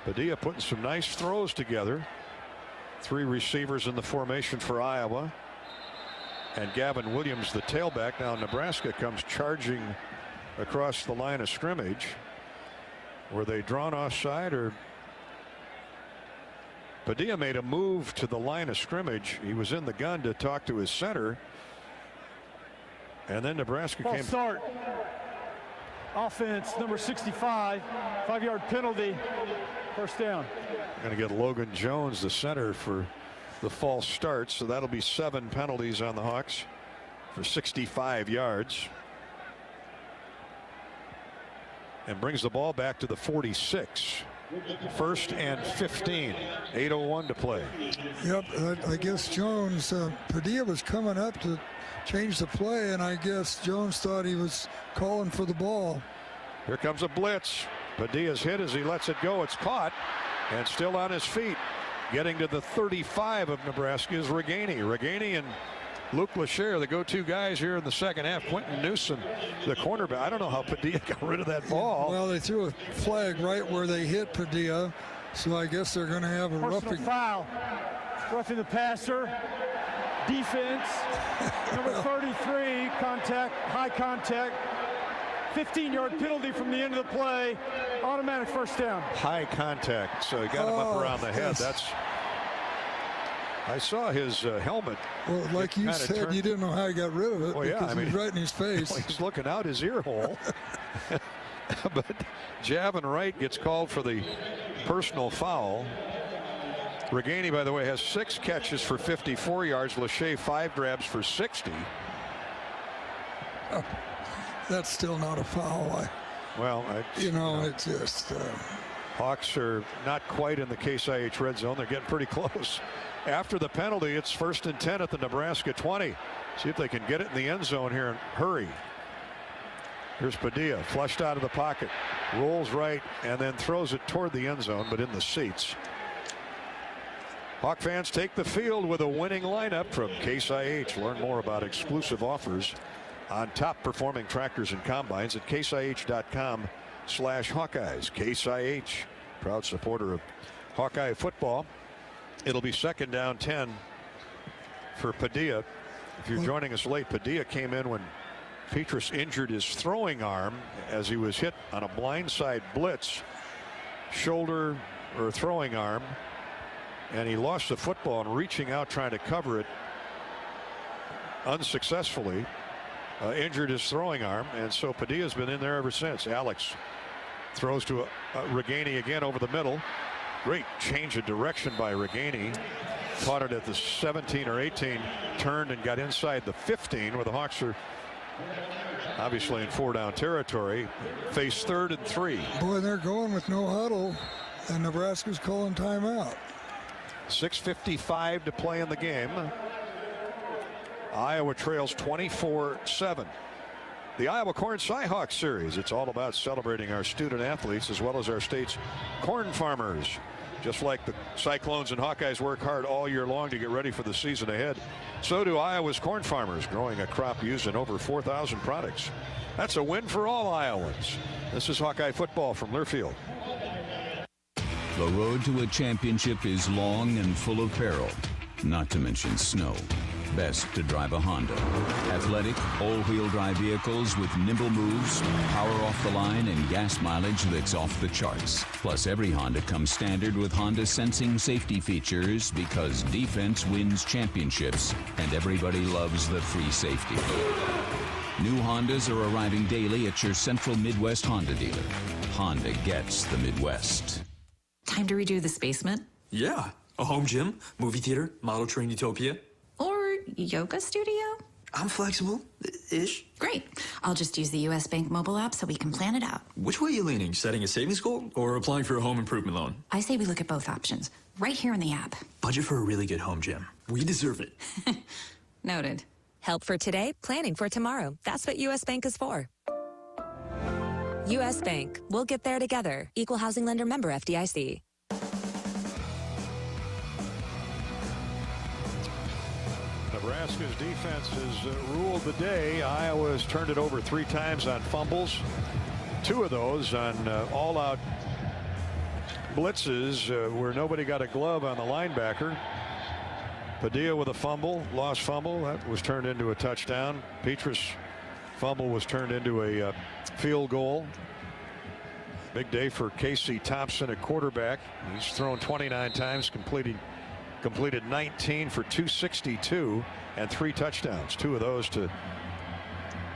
Padilla putting some nice throws together. 3 receivers in the formation for Iowa, and Gavin Williams, the tailback. Now Nebraska comes charging across the line of scrimmage. Were they drawn offside, or Padilla made a move to the line of scrimmage? He was in the gun to talk to his center, and then Nebraska came. Start. Offense, number 65, 5-yard penalty, first down. Going to get Logan Jones, the center, for the false start, so that'll be 7 penalties on the Hawks for 65 yards. And brings the ball back to the 46. 1st and 15. 8:01 to play. Yep, I guess Jones, Padilla was coming up to change the play, and I guess Jones thought he was calling for the ball. Here comes a blitz. Padilla's hit as he lets it go. It's caught and still on his feet. Getting to the 35 of Nebraska is Reganey. Reganey and Luke Lachère, the go-to guys here in the second half. Quentin Newsom, the cornerback. I don't know how Padilla got rid of that ball. Well, they threw a flag right where they hit Padilla, so I guess they're going to have a roughing. Foul. Roughing the passer. Defense. Number 33, contact, high contact. 15-yard penalty from the end of the play. Automatic first down. High contact, so he got him up around the head. I saw his helmet. Well, like you said, you didn't know how he got rid of it. Well, yeah, I mean, right in his face. Well, he's looking out his ear hole. But Javin Wright gets called for the personal foul. Reganey, by the way, has 6 catches for 54 yards. Lachère 5 grabs for 60. Oh, that's still not a foul. It's just. Hawks are not quite in the Case IH red zone. They're getting pretty close. After the penalty, it's 1st and 10 at the Nebraska 20. See if they can get it in the end zone here and hurry. Here's Padilla, flushed out of the pocket, rolls right, and then throws it toward the end zone, but in the seats. Hawk fans take the field with a winning lineup from Case IH. Learn more about exclusive offers on top performing tractors and combines at caseih.com/Hawkeyes. Case IH, proud supporter of Hawkeye football. It'll be 2nd down 10 for Padilla. If you're joining us late, Padilla came in when Petrus injured his throwing arm as he was hit on a blindside blitz, shoulder or throwing arm, and he lost the football and reaching out trying to cover it unsuccessfully. Injured his throwing arm, and so Padilla's been in there ever since. Alex throws to Reganey again over the middle. Great change of direction by Reganey. Caught it at the 17 or 18, turned and got inside the 15, where the Hawks are obviously in 4-down territory. Face 3rd and 3. Boy, they're going with no huddle, and Nebraska's calling timeout. 6:55 to play in the game. Iowa trails 24-7. The Iowa Corn Cyhawk Series. It's all about celebrating our student athletes as well as our state's corn farmers. Just like the Cyclones and Hawkeyes work hard all year long to get ready for the season ahead, so do Iowa's corn farmers, growing a crop using over 4,000 products. That's a win for all Iowans. This is Hawkeye football from Learfield. The road to a championship is long and full of peril, not to mention snow. Best to drive a Honda. Athletic, all-wheel drive vehicles with nimble moves, power off the line, and gas mileage that's off the charts. Plus, every Honda comes standard with Honda sensing safety features because defense wins championships, and everybody loves the free safety. New Hondas are arriving daily at your Central Midwest Honda dealer. Honda gets the Midwest. Time to redo this basement? Yeah. A home gym, movie theater, model train utopia. Or yoga studio? I'm flexible-ish. Great. I'll just use the U.S. Bank mobile app so we can plan it out. Which way are you leaning? Setting a savings goal or applying for a home improvement loan? I say we look at both options, right here in the app. Budget for a really good home gym. We deserve it. Noted. Help for today, planning for tomorrow. That's what U.S. Bank is for. U.S. Bank. We'll get there together. Equal housing lender member FDIC. Nebraska's defense has ruled the day. Iowa has turned it over 3 times on fumbles. 2 of those on all-out blitzes where nobody got a glove on the linebacker. Padilla with a fumble, lost fumble. That was turned into a touchdown. Petrus' fumble was turned into a field goal. Big day for Casey Thompson at quarterback. He's thrown 29 times, completed 19 for 262 and 3 touchdowns. 2 of those to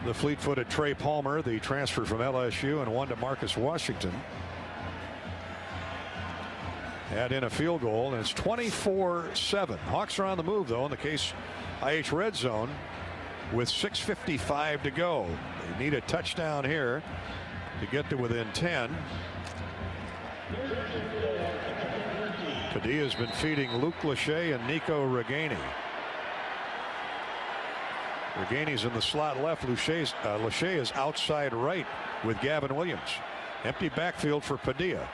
the fleet-footed Trey Palmer, the transfer from LSU, and one to Marcus Washington. Add in a field goal, and it's 24-7. Hawks are on the move, though, in the Case IH red zone with 6:55 to go. They need a touchdown here to get to within 10. Padilla's been feeding Luke Lachey and Nico Reganey. Reganey's in the slot left. Lachey is outside right with Gavin Williams. Empty backfield for Padilla.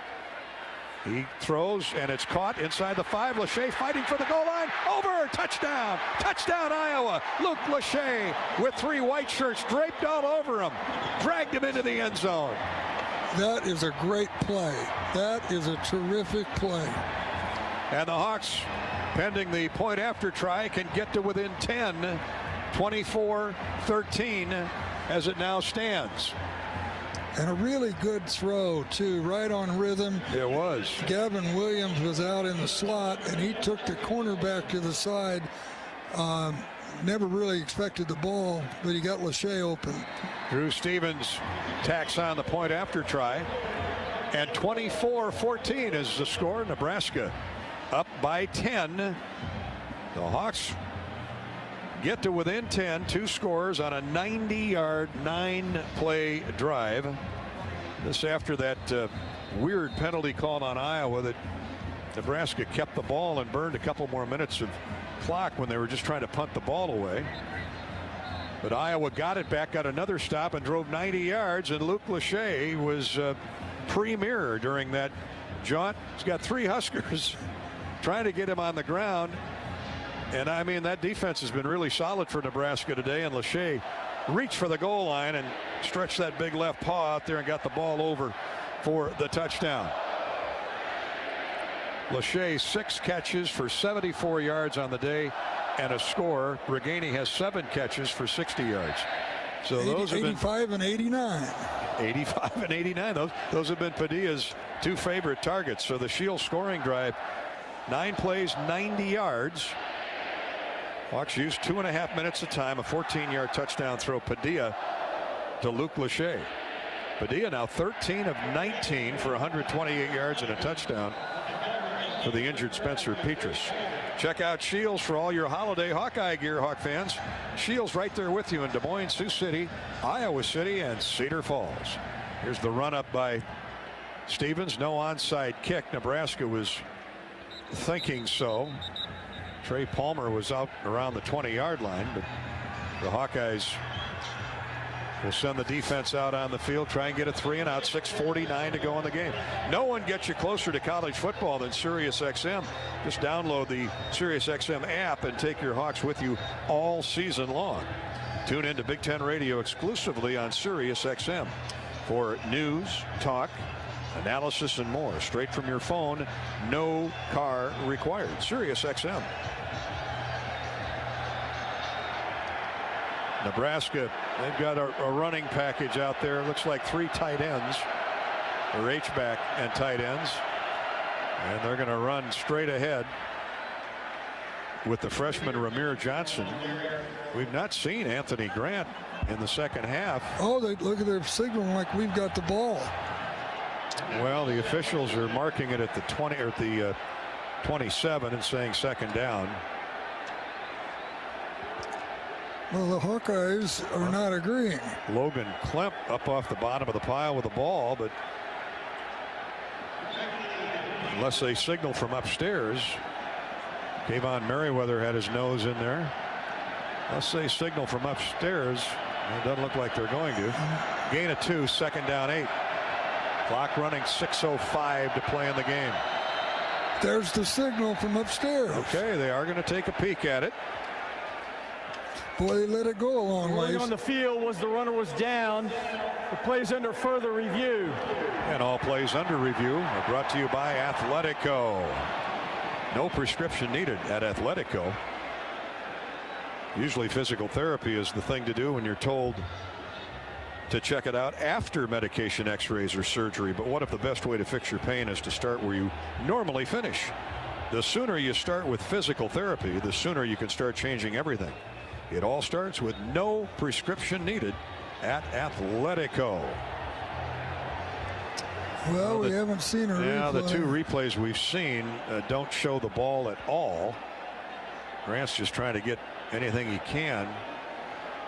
He throws, and it's caught inside the 5. Lachey fighting for the goal line. Over. Touchdown. Touchdown, Iowa. Luke Lachey with 3 white shirts draped all over him. Dragged him into the end zone. That is a great play. That is a terrific play. And the Hawks, pending the point after try, can get to within 10. 24-13 as it now stands. And a really good throw, too, right on rhythm. It was. Gavin Williams was out in the slot, and he took the cornerback to the side. Never really expected the ball, but he got Lachey open. Drew Stevens tacks on the point after try. And 24-14 is the score. Nebraska up by 10. The Hawks get to within 10, 2 scores on a 90-yard, 9-play drive. This after that weird penalty called on Iowa that Nebraska kept the ball and burned a couple more minutes of clock when they were just trying to punt the ball away. But Iowa got it back, got another stop, and drove 90 yards, and Luke Lachey was premier during that jaunt. He's got 3 Huskers trying to get him on the ground. And I mean, that defense has been really solid for Nebraska today, and Lachey reached for the goal line and stretched that big left paw out there and got the ball over for the touchdown. Lachey 6 catches for 74 yards on the day and a score. Reganey has 7 catches for 60 yards. So those have been 85 and 89. 85 and 89. Those have been Padilla's 2 favorite targets. So the Shield scoring drive, 9 plays, 90 yards. Hawks used 2.5 minutes of time, a 14-yard touchdown throw. Padilla to Luke Lachey. Padilla now 13 of 19 for 128 yards and a touchdown for the injured Spencer Petras. Check out Shields for all your holiday Hawkeye gear, Hawk fans. Shields right there with you in Des Moines, Sioux City, Iowa City, and Cedar Falls. Here's the run up by Stevens. No onside kick. Nebraska was thinking so. Trey Palmer was out around the 20-yard line, but the Hawkeyes will send the defense out on the field, try and get a 3-and-out. 6:49 to go in the game. No one gets you closer to college football than SiriusXM. Just download the SiriusXM app and take your Hawks with you all season long. Tune in to Big Ten Radio exclusively on SiriusXM for news, talk, analysis, and more. Straight from your phone, no car required. SiriusXM. Nebraska, they've got a running package out there. Looks like 3 tight ends, or H-back and tight ends. And they're going to run straight ahead with the freshman Ramir Johnson. We've not seen Anthony Grant in the second half. Oh, look at their signal like we've got the ball. Well, the officials are marking it at the 20 or the 27 and saying second down. Well, the Hawkeyes are not agreeing. Logan Klemp up off the bottom of the pile with the ball, but unless they signal from upstairs, Kayvon Merriweather had his nose in there. Unless they signal from upstairs, it doesn't look like they're going to. Gain of 2, second down 8. Clock running, 6:05 to play in the game. There's the signal from upstairs. Okay, they are going to take a peek at it. Boy, they let it go a long way. On the field was the runner was down. The play's under further review. And all plays under review are brought to you by Athletico. No prescription needed at Athletico. Usually physical therapy is the thing to do when you're told to check it out after medication, x-rays, or surgery. But what if the best way to fix your pain is to start where you normally finish? The sooner you start with physical therapy, the sooner you can start changing everything. It all starts with no prescription needed at Atletico. Well, we haven't seen a replay. Yeah, the two replays we've seen don't show the ball at all. Grant's just trying to get anything he can.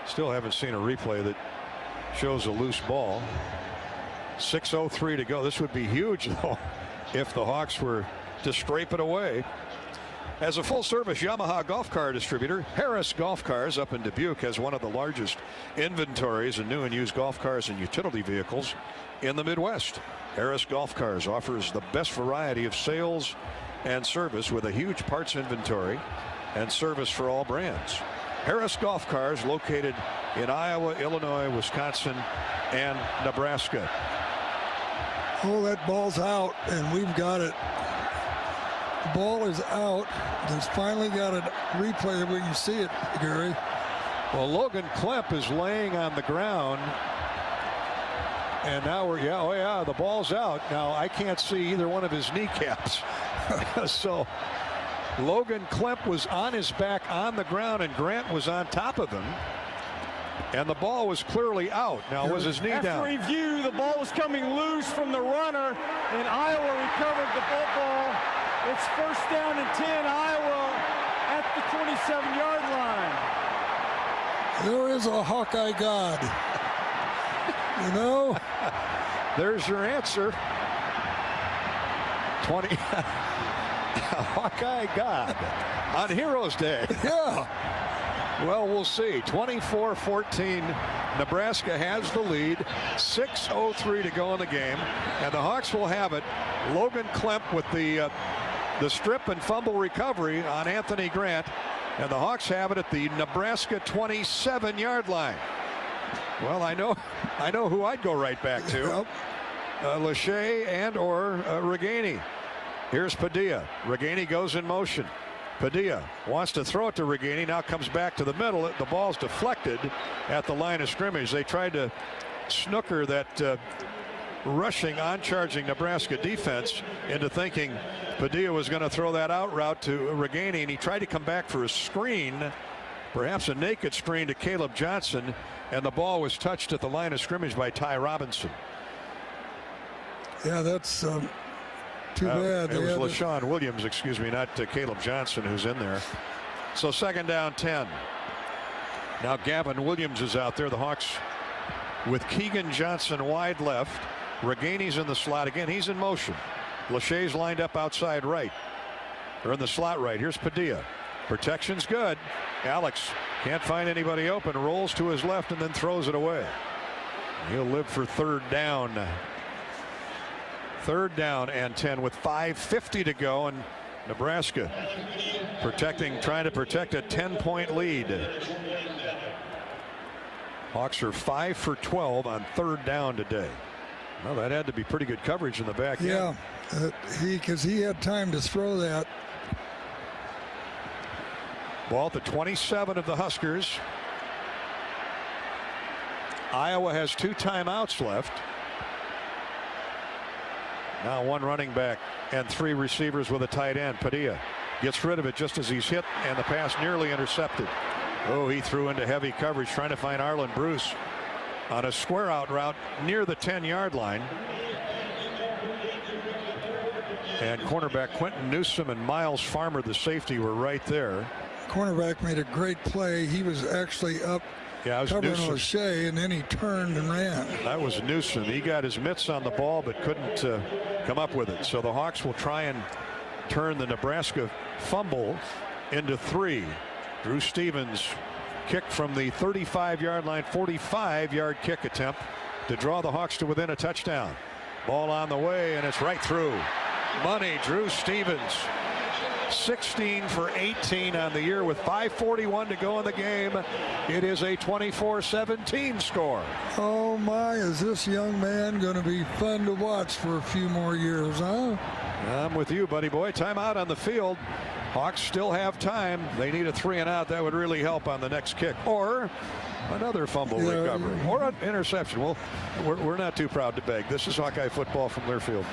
Still haven't seen a replay that shows a loose ball. 6:03 to go. This would be huge, though, if the Hawks were to scrape it away. As a full-service Yamaha golf car distributor, Harris Golf Cars up in Dubuque has one of the largest inventories in new and used golf cars and utility vehicles in the Midwest. Harris Golf Cars offers the best variety of sales and service with a huge parts inventory and service for all brands. Harris Golf Cars located in Iowa, Illinois, Wisconsin, and Nebraska. Oh, that ball's out, and we've got it. The ball is out. There's finally got a replay. We can see it, Gary. Well, Logan Klemp is laying on the ground. And now we're, the ball's out. Now, I can't see either one of his kneecaps. So, Logan Klemp was on his back on the ground, and Grant was on top of him. And the ball was clearly out. Now, was his knee down? After review, the ball was coming loose from the runner, and Iowa recovered the football. It's first down and 10, Iowa at the 27-yard line. There is a Hawkeye God. You know? There's your answer. 20. Hawkeye God on Heroes Day. Yeah. Well, we'll see. 24-14. Nebraska has the lead. 6:03 to go in the game. And the Hawks will have it. Logan Klemp with the strip and fumble recovery on Anthony Grant. And the Hawks have it at the Nebraska 27-yard line. Well, I know who I'd go right back to. Yep. Lachey and or Reganey. Here's Padilla. Reganey goes in motion. Padilla wants to throw it to Reganey. Now comes back to the middle. The ball's deflected at the line of scrimmage. They tried to snooker that rushing on charging Nebraska defense into thinking Padilla was going to throw that out route to Reganey, and he tried to come back for a screen, perhaps a naked screen to Caleb Johnson, and the ball was touched at the line of scrimmage by Ty Robinson. Yeah, that's too bad. It was LaShawn Williams, excuse me, not Caleb Johnson who's in there. So second down 10. Now Gavin Williams is out there. The Hawks with Keegan Johnson wide left. Reganey's in the slot again. He's in motion. Lachey's lined up outside right. They're in the slot right. Here's Padilla. Protection's good. Alex can't find anybody open. Rolls to his left and then throws it away. He'll live for third down. Third down and 10 with 5:50 to go, and Nebraska trying to protect a 10-point lead. Hawks are 5 for 12 on third down today. Well, that had to be pretty good coverage in the back end. Yeah, because he had time to throw that. Ball at the 27 of the Huskers. Iowa has 2 timeouts left. Now 1 running back and 3 receivers with a tight end. Padilla gets rid of it just as he's hit, and the pass nearly intercepted. Oh, he threw into heavy coverage trying to find Arlen Bruce on a square out route near the 10-yard line. And cornerback Quentin Newsom and Miles Farmer, the safety, were right there. Cornerback made a great play. He was actually up covering Lachey, and then he turned and ran. That was Newsom. He got his mitts on the ball but couldn't come up with it. So the Hawks will try and turn the Nebraska fumble into 3. Drew Stevens kicked from the 35-yard line, 45-yard kick attempt to draw the Hawks to within a touchdown. Ball on the way, and it's right through. Money, Drew Stevens. 16 for 18 on the year with 5:41 to go in the game. It is a 24-17 score. Oh my, is this young man going to be fun to watch for a few more years, huh? I'm with you, buddy boy. Timeout on the field. Hawks still have time. They need a 3 and out. That would really help on the next kick, or another fumble recovery, or an interception. Well, we're not too proud to beg. This is Hawkeye football from Learfield.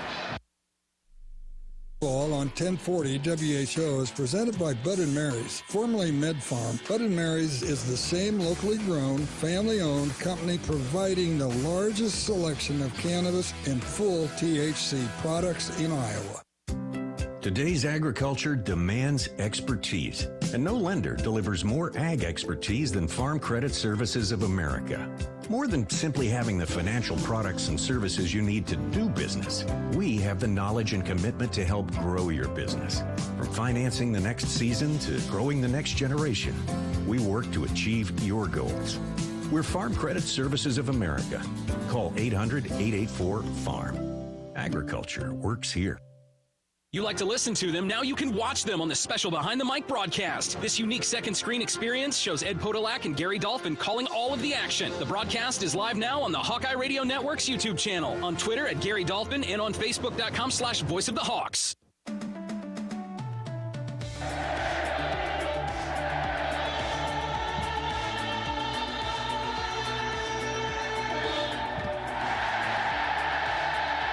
Ball on 1040 WHO is presented by Bud & Mary's, formerly Med Farm. Bud & Mary's is the same locally grown, family-owned company providing the largest selection of cannabis and full THC products in Iowa. Today's agriculture demands expertise, and no lender delivers more ag expertise than Farm Credit Services of America. More than simply having the financial products and services you need to do business, we have the knowledge and commitment to help grow your business. From financing the next season to growing the next generation, we work to achieve your goals. We're Farm Credit Services of America. Call 800-884-FARM. Agriculture works here. You like to listen to them, now you can watch them on the special Behind the Mic broadcast. This unique second screen experience shows Ed Podolak and Gary Dolphin calling all of the action. The broadcast is live now on the Hawkeye Radio Network's YouTube channel, on Twitter at Gary Dolphin, and on Facebook.com/Voice of the Hawks.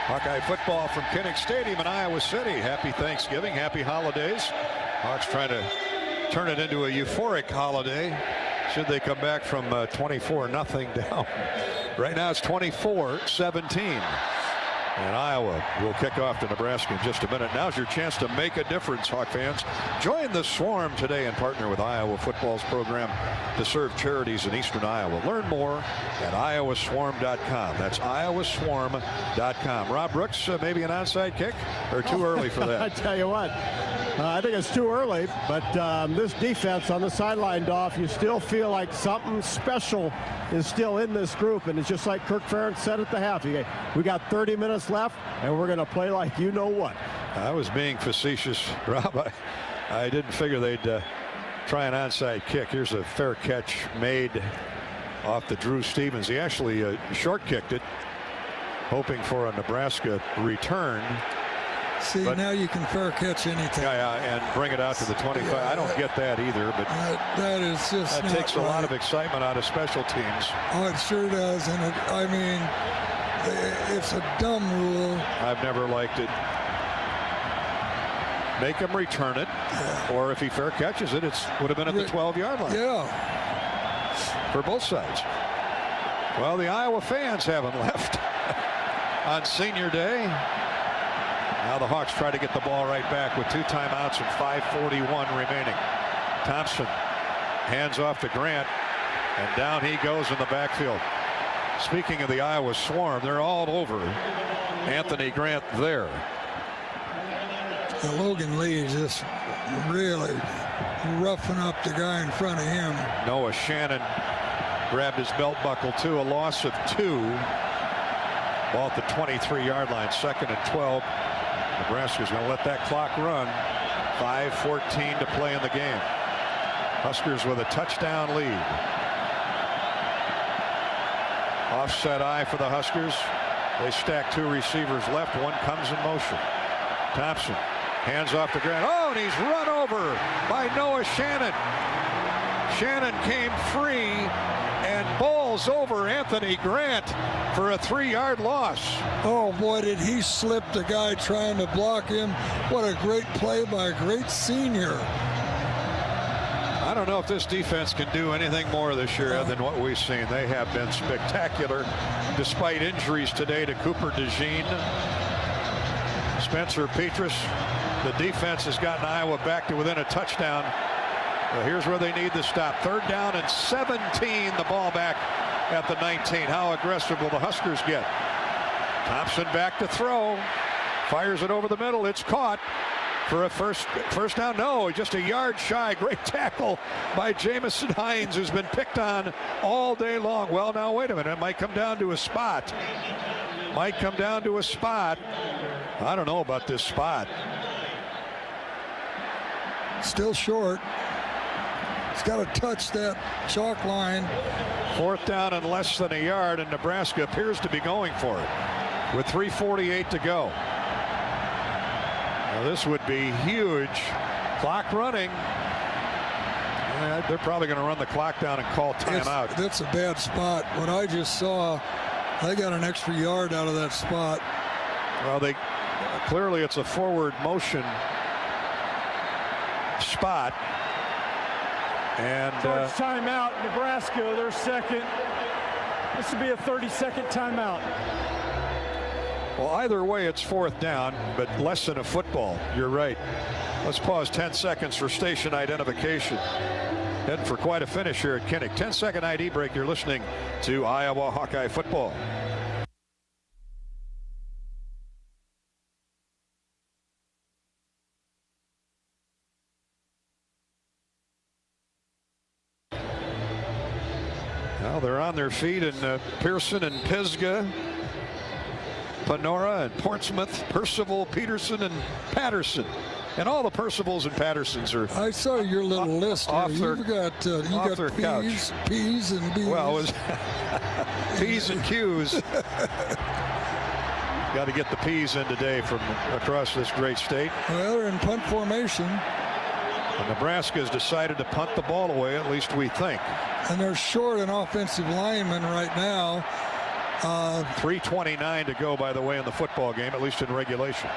Hawkeye football from Kinnick Stadium in Iowa City. Happy Thanksgiving, happy holidays. Hawks trying to turn it into a euphoric holiday should they come back from 24-0 down. Right now it's 24-17. And Iowa will kick off to Nebraska in just a minute. Now's your chance to make a difference, Hawk fans. Join the Swarm today and partner with Iowa football's program to serve charities in eastern Iowa. Learn more at iowaswarm.com. That's iowaswarm.com. Rob Brooks, maybe an onside kick or too early for that? I tell you what, I think it's too early, but this defense on the sideline, Dolph, you still feel like something special is still in this group, and it's just like Kirk Ferentz said at the half. We got 30 minutes left, and we're going to play like you know what. I was being facetious, Rob. I didn't figure they'd try an onside kick. Here's a fair catch made off the Drew Stevens. He actually short kicked it, hoping for a Nebraska return. See, but now you can fair catch anything. Yeah, and bring it out to the 25. Yeah, I don't get that either, but that is just that takes a lot of excitement out of special teams. Oh, it sure does, and I mean, it's a dumb rule. I've never liked it. Make him return it, or if he fair catches it, it would have been at the 12-yard line. Yeah. For both sides. Well, the Iowa fans haven't left on Senior Day. Now the Hawks try to get the ball right back with 2 timeouts and 5:41 remaining. Thompson hands off to Grant, and down he goes in the backfield. Speaking of the Iowa Swarm, they're all over Anthony Grant there. Logan Lee just really roughing up the guy in front of him. Noah Shannon grabbed his belt buckle too. A loss of 2. Ball at the 23-yard line, 2nd and 12. Nebraska's going to let that clock run. 5:14 to play in the game. Huskers with a touchdown lead. Offset eye for the Huskers. They stack 2 receivers left. One comes in motion. Thompson hands off to Grant. Oh, and he's run over by Noah Shannon. Shannon came free and bowls over Anthony Grant for a 3-yard loss. Oh boy, did he slip the guy trying to block him. What a great play by a great senior. I don't know if this defense can do anything more this year than what we've seen. They have been spectacular despite injuries today to Cooper DeJean, Spencer Petras. The defense has gotten Iowa back to within a touchdown. Well, here's where they need the stop. 3rd down and 17. The ball back at the 19. How aggressive will the Huskers get? Thompson back to throw. Fires it over the middle. It's caught for a first down. No, just a yard shy. Great tackle by Jamison Hines, who's been picked on all day long. Well, now, wait a minute. It might come down to a spot. I don't know about this spot. Still short. He's got to touch that chalk line. 4th down and less than a yard, and Nebraska appears to be going for it with 3:48 to go. Now this would be huge. Clock running. They're probably going to run the clock down and call timeout. That's a bad spot. What I just saw, they got an extra yard out of that spot. Well, Clearly it's a forward motion spot. And timeout, Nebraska, their second. This would be a 30-second timeout. Well, either way, it's 4th down, but less than a football. You're right. Let's pause 10 seconds for station identification. Heading for quite a finish here at Kinnick. 10-second ID break. You're listening to Iowa Hawkeye football. Now they're on their feet in Pearson and Pisgah, Panora and Portsmouth, Percival, Peterson, and Patterson. And all the Percivals and Pattersons are. I saw your little list here. You've got P's and B's. Well, it was P's and Q's. Got to get the P's in today from across this great state. Well, they're in punt formation. And Nebraska has decided to punt the ball away, at least we think. And they're short an offensive lineman right now. 3:29 to go, by the way, in the football game, at least in regulation.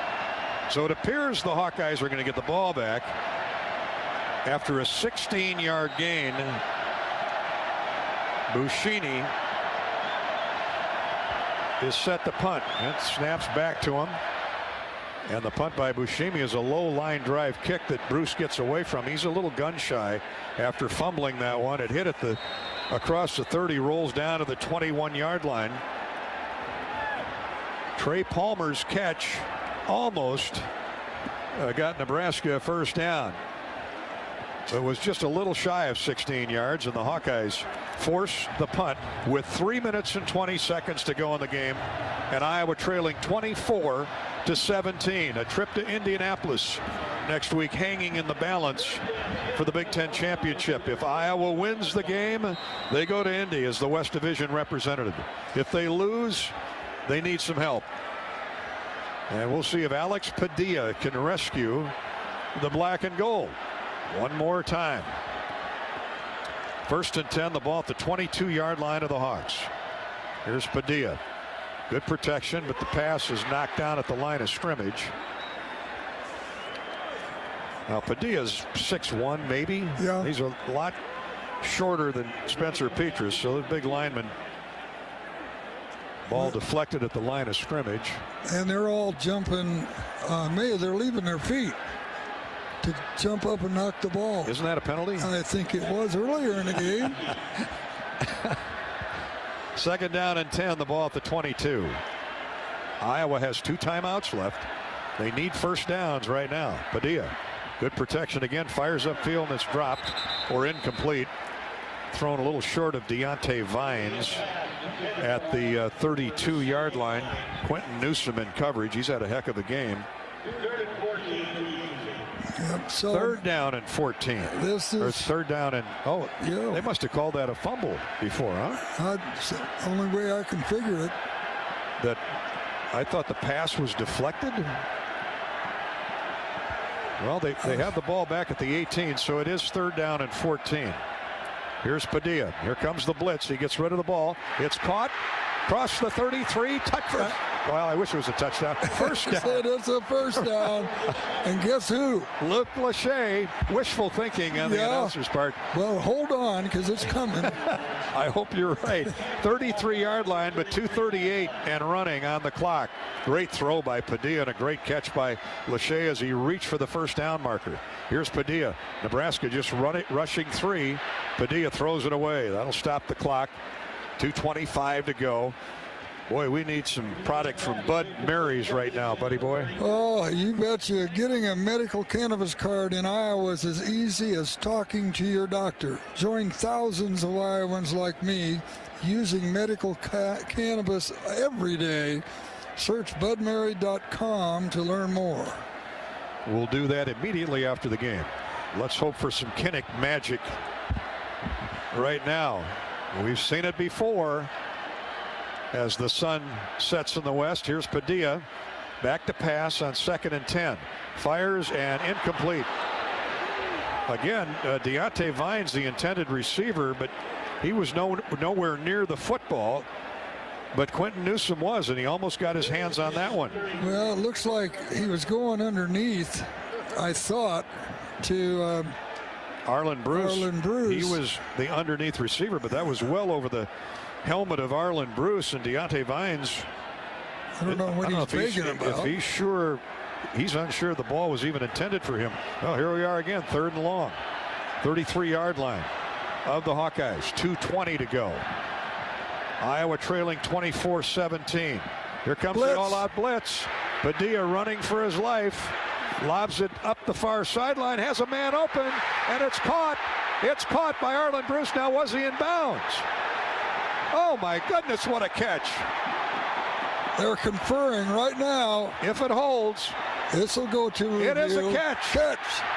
So it appears the Hawkeyes are going to get the ball back after a 16-yard gain. Buscini is set to punt. It snaps back to him. And the punt by Buscemi is a low line drive kick that Bruce gets away from. He's a little gun shy after fumbling that one. It hit across the 30, rolls down to the 21-yard line. Trey Palmer's catch almost got Nebraska a first down. It was just a little shy of 16 yards, and the Hawkeyes force the punt with 3 minutes and 20 seconds to go in the game, and Iowa trailing 24-17. A trip to Indianapolis next week hanging in the balance for the Big Ten championship. If Iowa wins the game, they go to Indy as the West Division representative. If they lose, they need some help. And we'll see if Alex Padilla can rescue the black and gold one more time. 1st and 10, the ball at the 22-yard line of the Hawks. Here's Padilla. Good protection, but the pass is knocked down at the line of scrimmage. Now Padilla's 6'1", maybe. Yeah. He's a lot shorter than Spencer Petras, so the big lineman. Ball deflected at the line of scrimmage. And they're all jumping. They're leaving their feet to jump up and knock the ball. Isn't that a penalty? I think it was earlier in the game. 2nd down and 10, the ball at the 22. Iowa has 2 timeouts left. They need first downs right now. Padilla, good protection again, fires upfield, and it's dropped or incomplete. Thrown a little short of Deontay Vines at the 32-yard line. Quentin Newsom in coverage. He's had a heck of a game. Yep, so 3rd down and 14. This is 3rd down and they must have called that a fumble before, huh? It's the only way I can figure it. That I thought the pass was deflected. Well, they have the ball back at the 18, so it is 3rd down and 14. Here's Padilla. Here comes the blitz. He gets rid of the ball. It's caught. Cross the 33. Touchdown. Well, I wish it was a touchdown. First down. It's a first down. And guess who? Luke Lachey. Wishful thinking on the announcer's part. Well, hold on, because it's coming. I hope you're right. 33-yard line, but 2:38 and running on the clock. Great throw by Padilla and a great catch by Lachey as he reached for the first down marker. Here's Padilla. Nebraska just rushing 3. Padilla throws it away. That'll stop the clock. 2:25 to go. Boy, we need some product from Bud Mary's right now, buddy boy. Oh, you betcha. Getting a medical cannabis card in Iowa is as easy as talking to your doctor. Join thousands of Iowans like me using medical cannabis every day. Search budmary.com to learn more. We'll do that immediately after the game. Let's hope for some Kinnick magic right now. We've seen it before as the sun sets in the west. Here's Padilla. Back to pass on 2nd and 10. Fires and incomplete. Again, Deontay Vines, the intended receiver, but he was nowhere near the football. But Quentin Newsom was, and he almost got his hands on that one. Well, it looks like he was going underneath, I thought, to Arlen Bruce. Arlen Bruce. He was the underneath receiver, but that was well over the helmet of Arlen Bruce, and Deontay Vines. I don't know what he's thinking about. If he's unsure the ball was even intended for him. Well, here we are again, 3rd and long. 33-yard line of the Hawkeyes. 2:20 to go. Iowa trailing 24-17. Here comes the all-out blitz. Padilla running for his life. Lobs it up the far sideline. Has a man open, and it's caught. It's caught by Arlen Bruce. Now, was he in bounds? Oh, my goodness, what a catch. They're conferring right now. If it holds, this will go to review. It is a catch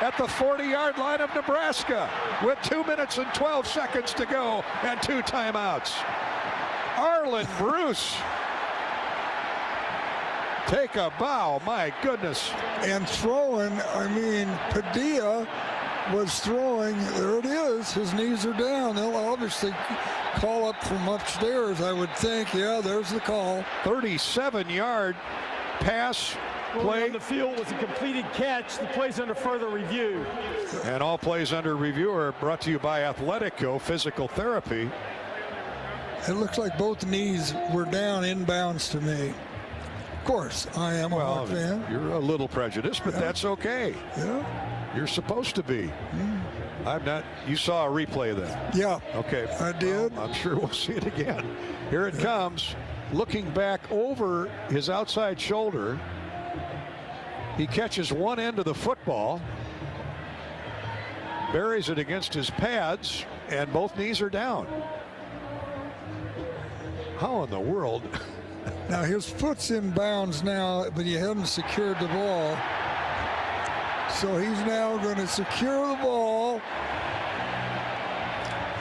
at the 40-yard line of Nebraska with 2 minutes and 12 seconds to go and 2 timeouts. Arlen Bruce. Take a bow, my goodness. And throwing, I mean, Padilla was throwing. There it is. His knees are down. They'll obviously call up from upstairs, I would think. Yeah, there's the call. 37-yard pass play. On the field was a completed catch. The play's under further review. And all plays under review are brought to you by Athletico Physical Therapy. It looks like both knees were down inbounds to me. Of course, I am a Hawk fan. You're a little prejudiced, but that's okay. Yeah. You're supposed to be. I'm not. You saw a replay of that. Yeah. Okay. I did. Well, I'm sure we'll see it again. Here it comes. Looking back over his outside shoulder. He catches one end of the football. Buries it against his pads, and both knees are down. How in the world? Now his foot's in bounds now, but he hadn't secured the ball. So he's now going to secure the ball.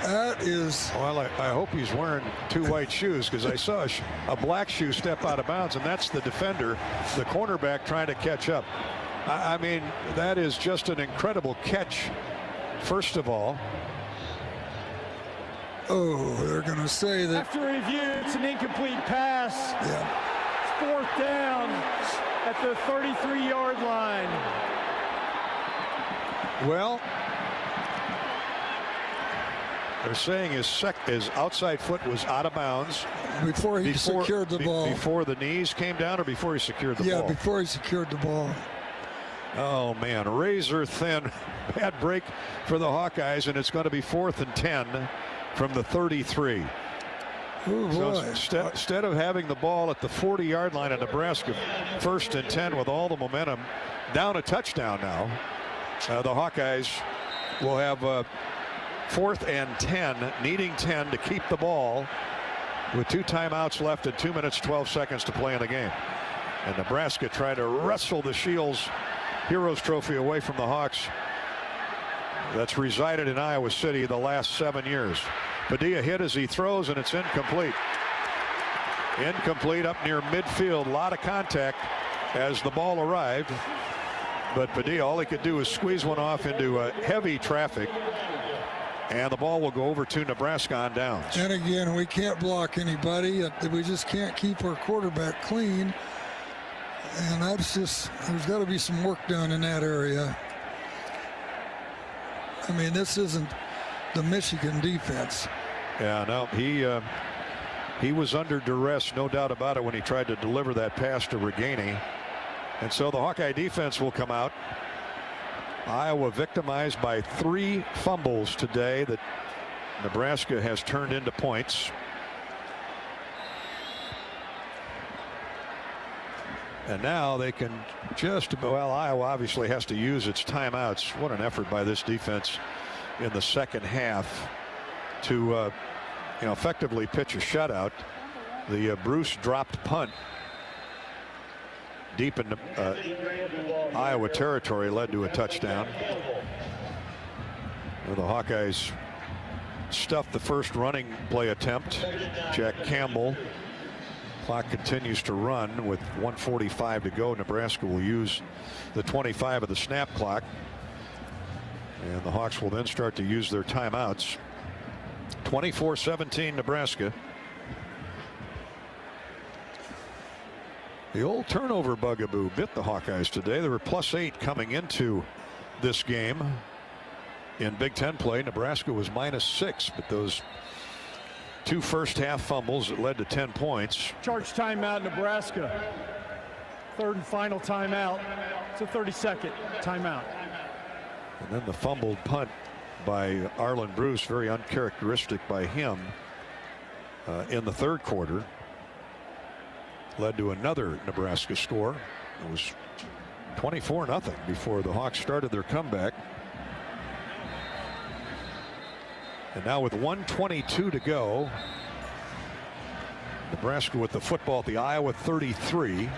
That is. Well, I hope he's wearing 2 white shoes, because I saw a black shoe step out of bounds, and that's the defender, the cornerback, trying to catch up. I mean, that is just an incredible catch, first of all. Oh, they're going to say that. After review, it's an incomplete pass. Yeah. It's 4th down at the 33-yard line. Well, they're saying his outside foot was out of bounds. Before he secured the ball. Before the knees came down, or before he secured the ball? Yeah, before he secured the ball. Oh, man, razor thin. Bad break for the Hawkeyes, and it's going to be 4th and 10 from the 33. Oh, so instead of having the ball at the 40-yard line of Nebraska, 1st and 10 with all the momentum, down a touchdown now. The Hawkeyes will have 4th and 10, needing 10 to keep the ball with 2 timeouts left and 2 minutes 12 seconds to play in the game. And Nebraska tried to wrestle the Shields Heroes Trophy away from the Hawks that's resided in Iowa City the last 7 years. Padilla hit as he throws, and it's incomplete. Incomplete up near midfield. A lot of contact as the ball arrived. But Padilla, all he could do was squeeze one off into heavy traffic. And the ball will go over to Nebraska on downs. And again, we can't block anybody. We just can't keep our quarterback clean. And that's just, there's got to be some work done in that area. I mean, this isn't the Michigan defense. Yeah, no, he was under duress, no doubt about it, when he tried to deliver that pass to Reganey. And so the Hawkeye defense will come out. Iowa victimized by 3 fumbles today that Nebraska has turned into points. And now they can just, well, Iowa obviously has to use its timeouts. What an effort by this defense in the second half to effectively pitch a shutout. The Bruce dropped punt deep in Iowa territory led to a touchdown. The Hawkeyes stuffed the first running play attempt. Jack Campbell. Clock continues to run with 1:45 to go. Nebraska will use the 25 of the snap clock. And the Hawks will then start to use their timeouts. 24-17 Nebraska. The old turnover bugaboo bit the Hawkeyes today. They were +8 coming into this game. In Big Ten play, Nebraska was -6, but those 2 first-half fumbles that led to 10 points. Charge timeout, Nebraska. 3rd and final timeout. It's a 30-second timeout. And then the fumbled punt by Arlen Bruce, very uncharacteristic by him in the 3rd quarter, led to another Nebraska score. It was 24-0 before the Hawks started their comeback. And now with 1:22 to go, Nebraska with the football at the Iowa 33.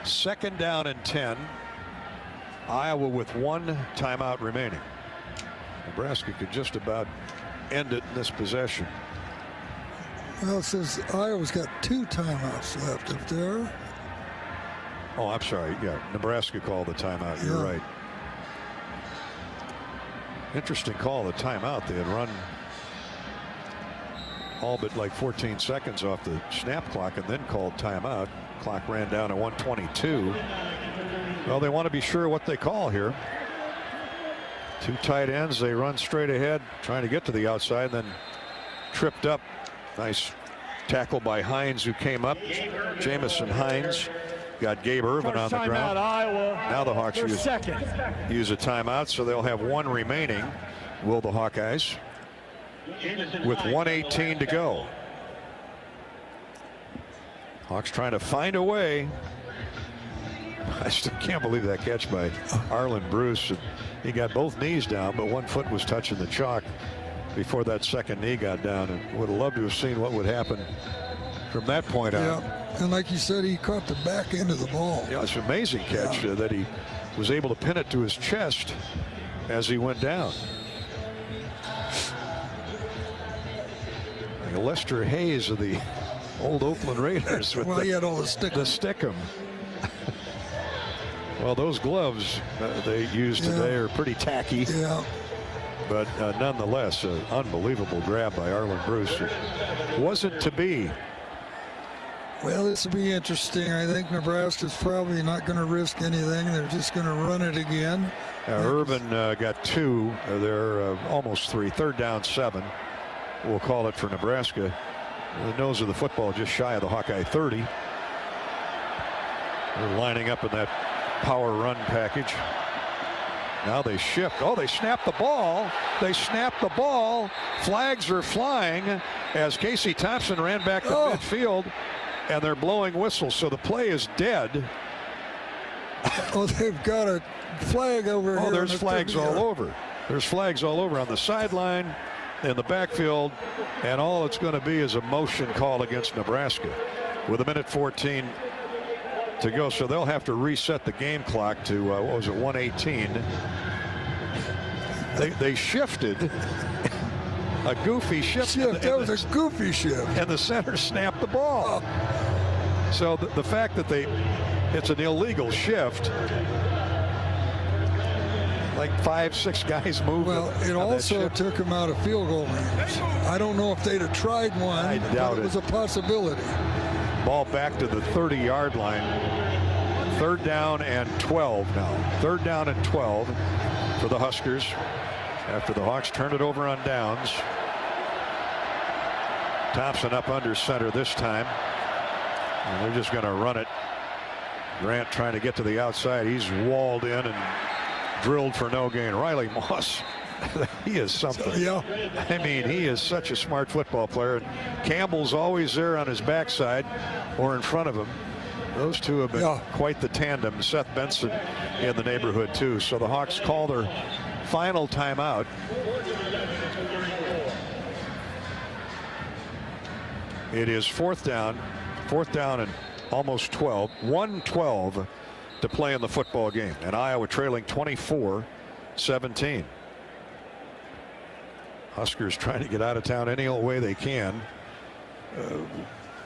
2nd down and 10. Iowa with 1 timeout remaining. Nebraska could just about end it in this possession. Well, it says Iowa's got 2 timeouts left up there. Oh, I'm sorry. Yeah, Nebraska called the timeout. You're right. Interesting call, the timeout. They had run all but like 14 seconds off the snap clock and then called timeout. Clock ran down at 1:22. Well, they want to be sure what they call here. 2 tight ends. They run straight ahead, trying to get to the outside, then tripped up. Nice tackle by Hines, who came up. Jamison Hines got Gabe Irvin on the ground. Iowa. Now the Hawks use a timeout, so they'll have 1 remaining. Will the Hawkeyes, with 1:18 to go. Hawks trying to find a way. I still can't believe that catch by Arlen Bruce. He got both knees down, but 1 foot was touching the chalk before that 2nd knee got down, and would have loved to have seen what would happen from that point on. And like you said, he caught the back end of the ball. Yeah, it's an amazing catch that he was able to pin it to his chest as he went down. Like Lester Hayes of the old Oakland Raiders. With he had all the stickum. Well, those gloves they use today are pretty tacky. Yeah. But nonetheless, an unbelievable grab by Arlen Bruce. It wasn't to be. Well, this will be interesting. I think Nebraska's probably not going to risk anything. They're just going to run it again. Urban got 2. They're almost 3. 3rd down 7. We'll call it for Nebraska. The nose of the football just shy of the Hawkeye 30. They're lining up in that power run package. Now they shift. Oh, they snap the ball. They snap the ball. Flags are flying as Casey Thompson ran back to midfield, and they're blowing whistles. So the play is dead. Oh, they've got a flag over here. Oh, there's flags all over. There's flags all over on the sideline, in the backfield, and all it's going to be is a motion call against Nebraska with 1:14 to go. So they'll have to reset the game clock to what was it, 1:18. They shifted. A goofy shift. That was a goofy shift. And the center snapped the ball. So the fact that it's an illegal shift, like 5-6 guys moved. Well, it also took him out of field goal range. I don't know if they'd have tried one. I doubt it was a possibility. Ball back to the 30-yard line. 3rd down and 12 now. 3rd down and 12 for the Huskers after the Hawks turned it over on downs. Thompson up under center this time. And they're just going to run it. Grant trying to get to the outside. He's walled in and drilled for no gain. Riley Moss, he is something. Yeah. I mean, he is such a smart football player. Campbell's always there on his backside or in front of him. Those two have been quite the tandem. Seth Benson in the neighborhood too. So the Hawks call their final timeout. It is 4th down and almost 12. 1:12 to play in the football game, and Iowa trailing 24-17. Huskers trying to get out of town any old way they can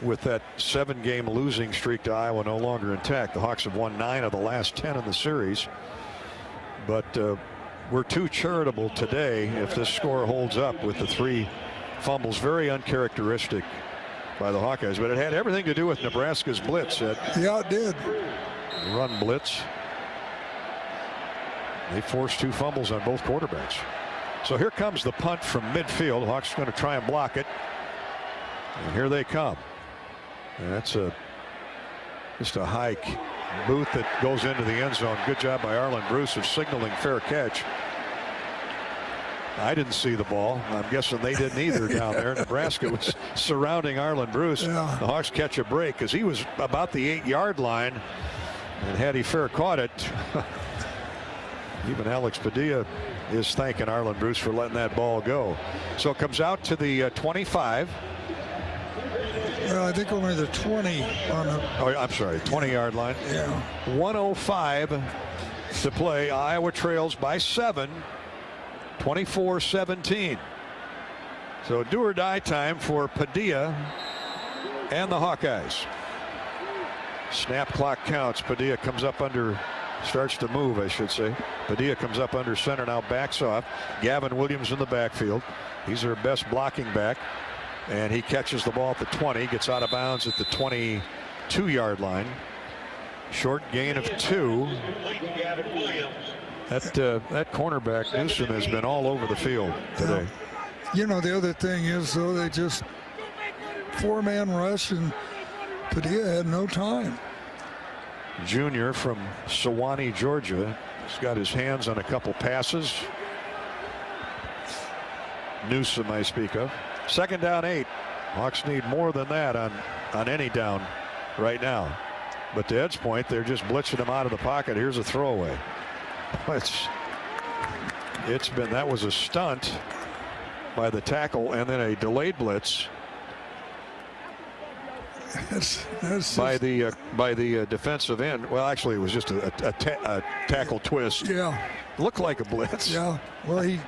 with that 7-game losing streak to Iowa no longer intact. The Hawks have won 9 of the last 10 in the series, but we're too charitable today if this score holds up with the 3 fumbles. Very uncharacteristic by the Hawkeyes, but it had everything to do with Nebraska's blitz. Yeah, it did. Run blitz. They forced 2 fumbles on both quarterbacks. So here comes the punt from midfield. Hawks going to try and block it. And here they come. And that's just a hike. Booth that goes into the end zone. Good job by Arlen Bruce of signaling fair catch. I didn't see the ball. I'm guessing they didn't either down there. Nebraska was surrounding Arlen Bruce. Yeah. The Hawks catch a break because he was about the 8-yard line. And had he fair caught it, even Alex Padilla is thanking Arlen Bruce for letting that ball go. So it comes out to the 25. Well, I think only the 20 on the... Oh, I'm sorry, 20-yard line. Yeah. 1:05 to play. Iowa trails by 7, 24-17. So do or die time for Padilla and the Hawkeyes. Snap clock counts. Padilla comes up under, starts to move, I should say. Padilla comes up under center, now backs off. Gavin Williams in the backfield. He's their best blocking back. And he catches the ball at the 20, gets out of bounds at the 22-yard line. Short gain of 2. That cornerback, Newsom, has been all over the field today. You know, the other thing is, though, they just 4-man rush, and Padilla had no time. Junior from Sewanee, Georgia. He's got his hands on a couple passes. Newsom, I speak of. 2nd down 8. Hawks need more than that on any down right now. But to Ed's point, they're just blitzing him out of the pocket. Here's a throwaway. That was a stunt by the tackle and then a delayed blitz by the defensive end. Well, actually, it was just a tackle twist. Yeah. Looked like a blitz. Yeah. Well, he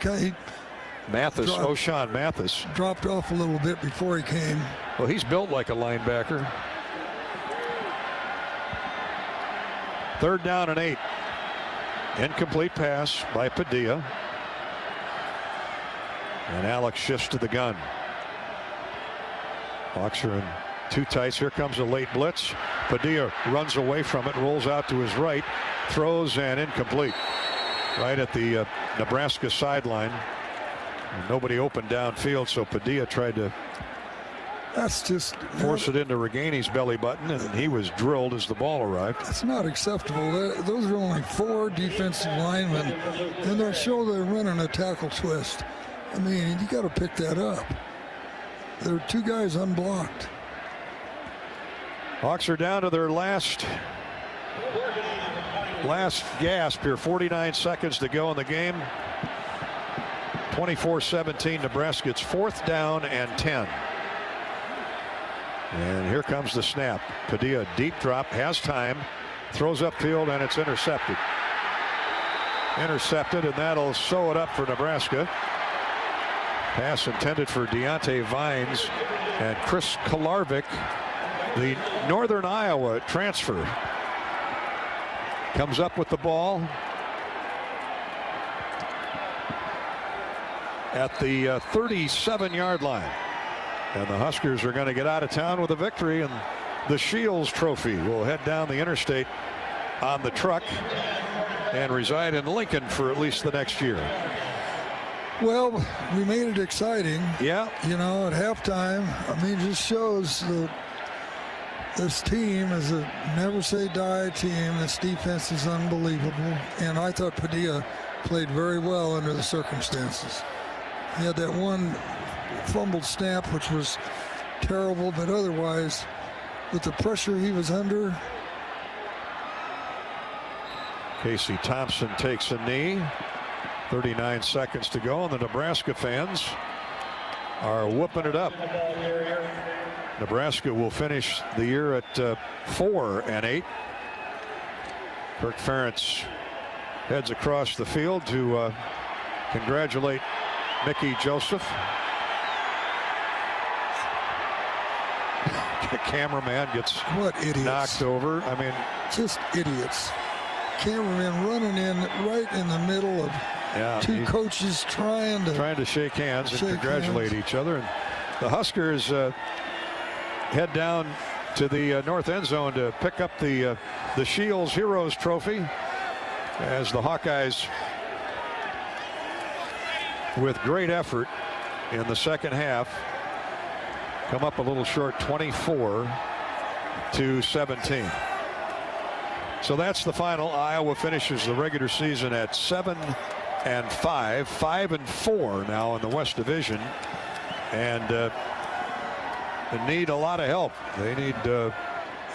Mathis, O'Shawn Mathis. Dropped off a little bit before he came. Well, he's built like a linebacker. 3rd down and 8. Incomplete pass by Padilla. And Alex shifts to the gun. Hawks are in 2 tights. Here comes a late blitz. Padilla runs away from it, rolls out to his right, throws, and incomplete. Right at the Nebraska sideline. Nobody open downfield, so Padilla tried to force it into Regani's belly button, and he was drilled as the ball arrived. That's not acceptable. Those are only 4 defensive linemen, and they're running a tackle twist. I mean, you got to pick that up. There are 2 guys unblocked. Hawks are down to their last gasp here. 49 seconds to go in the game. 24-17 Nebraska. It's 4th down and 10. And here comes the snap. Padilla deep drop, has time, throws upfield, and it's intercepted. And that'll sew it up for Nebraska. Pass intended for Deontay Vines and Chris Kolarvik, the Northern Iowa transfer, comes up with the ball at the 37-yard line. And the Huskers are going to get out of town with a victory, and the Shields Trophy will head down the interstate on the truck and reside in Lincoln for at least the next year. Well, we made it exciting. Yeah. You know, at halftime, I mean, it just shows that this team is a never-say-die team. This defense is unbelievable. And I thought Padilla played very well under the circumstances. He had that one fumbled snap, which was terrible, but otherwise, with the pressure he was under. Casey Thompson takes a knee. 39 seconds to go, and the Nebraska fans are whooping it up. Nebraska will finish the year at 4-8. Kirk Ferentz heads across the field to congratulate Mickey Joseph. The cameraman gets knocked over. I mean, just idiots. Cameraman running in right in the middle of two coaches trying to shake hands and congratulate each other. And the Huskers head down to the north end zone to pick up the Shields Heroes Trophy as the Hawkeyes, with great effort in the second half, come up a little short, 24-17. So that's the final. Iowa finishes the regular season at 7-5, 5-4 now in the West Division, and they need a lot of help. They need an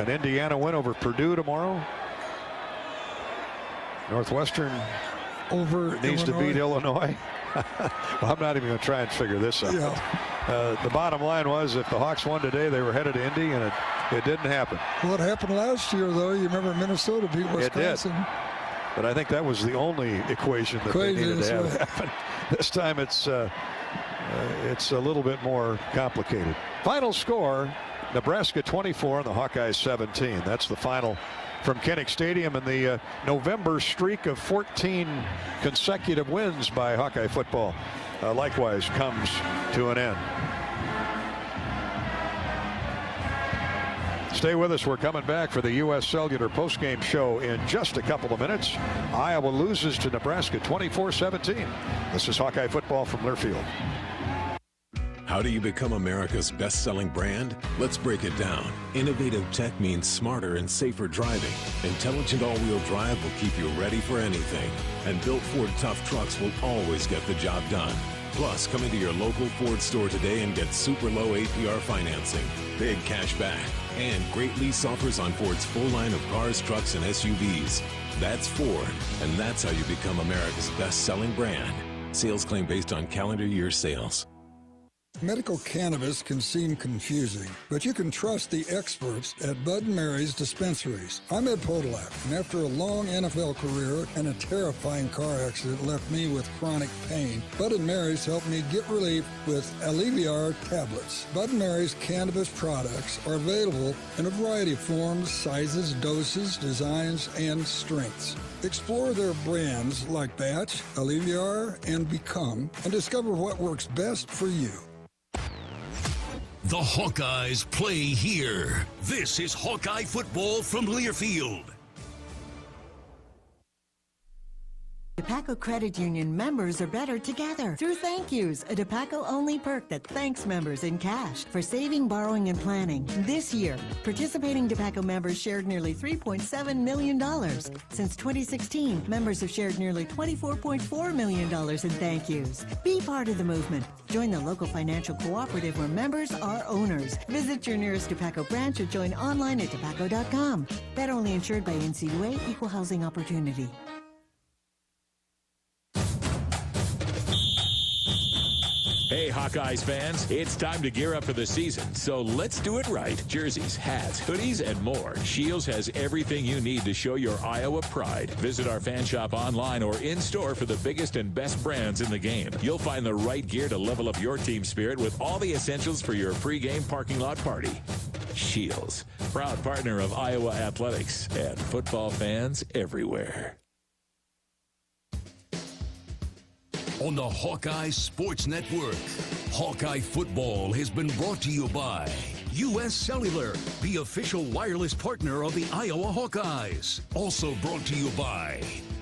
Indiana win over Purdue tomorrow. Northwestern needs to beat Illinois. Well, I'm not even going to try and figure this out. Yeah. The bottom line was, if the Hawks won today, they were headed to Indy, and it didn't happen. What happened last year, though, you remember Minnesota beat Wisconsin. It did. But I think that was the only equation that they needed to have happen. This time it's a little bit more complicated. Final score, Nebraska 24 and the Hawkeyes 17. That's the final from Kinnick Stadium, and the November streak of 14 consecutive wins by Hawkeye football likewise comes to an end. Stay with us. We're coming back for the U.S. Cellular postgame show in just a couple of minutes. Iowa loses to Nebraska 24-17. This is Hawkeye football from Learfield. How do you become America's best-selling brand? Let's break it down. Innovative tech means smarter and safer driving. Intelligent all-wheel drive will keep you ready for anything. And built Ford tough trucks will always get the job done. Plus, come into your local Ford store today and get super low APR financing, big cash back, and great lease offers on Ford's full line of cars, trucks, and SUVs. That's Ford, and that's how you become America's best-selling brand. Sales claim based on calendar year sales. Medical cannabis can seem confusing, but you can trust the experts at Bud & Mary's dispensaries. I'm Ed Podolak, and after a long NFL career and a terrifying car accident left me with chronic pain, Bud & Mary's helped me get relief with Alleviar tablets. Bud & Mary's cannabis products are available in a variety of forms, sizes, doses, designs, and strengths. Explore their brands like Batch, Alleviar, and Become, and discover what works best for you. The Hawkeyes play here. This is Hawkeye football from Learfield. DePaco Credit Union members are better together through thank yous, a DePaco-only perk that thanks members in cash for saving, borrowing, and planning. This year, participating DePaco members shared nearly $3.7 million. Since 2016, members have shared nearly $24.4 million in thank yous. Be part of the movement. Join the local financial cooperative where members are owners. Visit your nearest DePaco branch or join online at depaco.com. Federally insured by NCUA, Equal Housing Opportunity. Hey, Hawkeyes fans, it's time to gear up for the season, so let's do it right. Jerseys, hats, hoodies, and more. Shields has everything you need to show your Iowa pride. Visit our fan shop online or in-store for the biggest and best brands in the game. You'll find the right gear to level up your team spirit with all the essentials for your pregame parking lot party. Shields, proud partner of Iowa athletics and football fans everywhere. On the Hawkeye Sports Network, Hawkeye football has been brought to you by U.S. Cellular, the official wireless partner of the Iowa Hawkeyes. Also brought to you by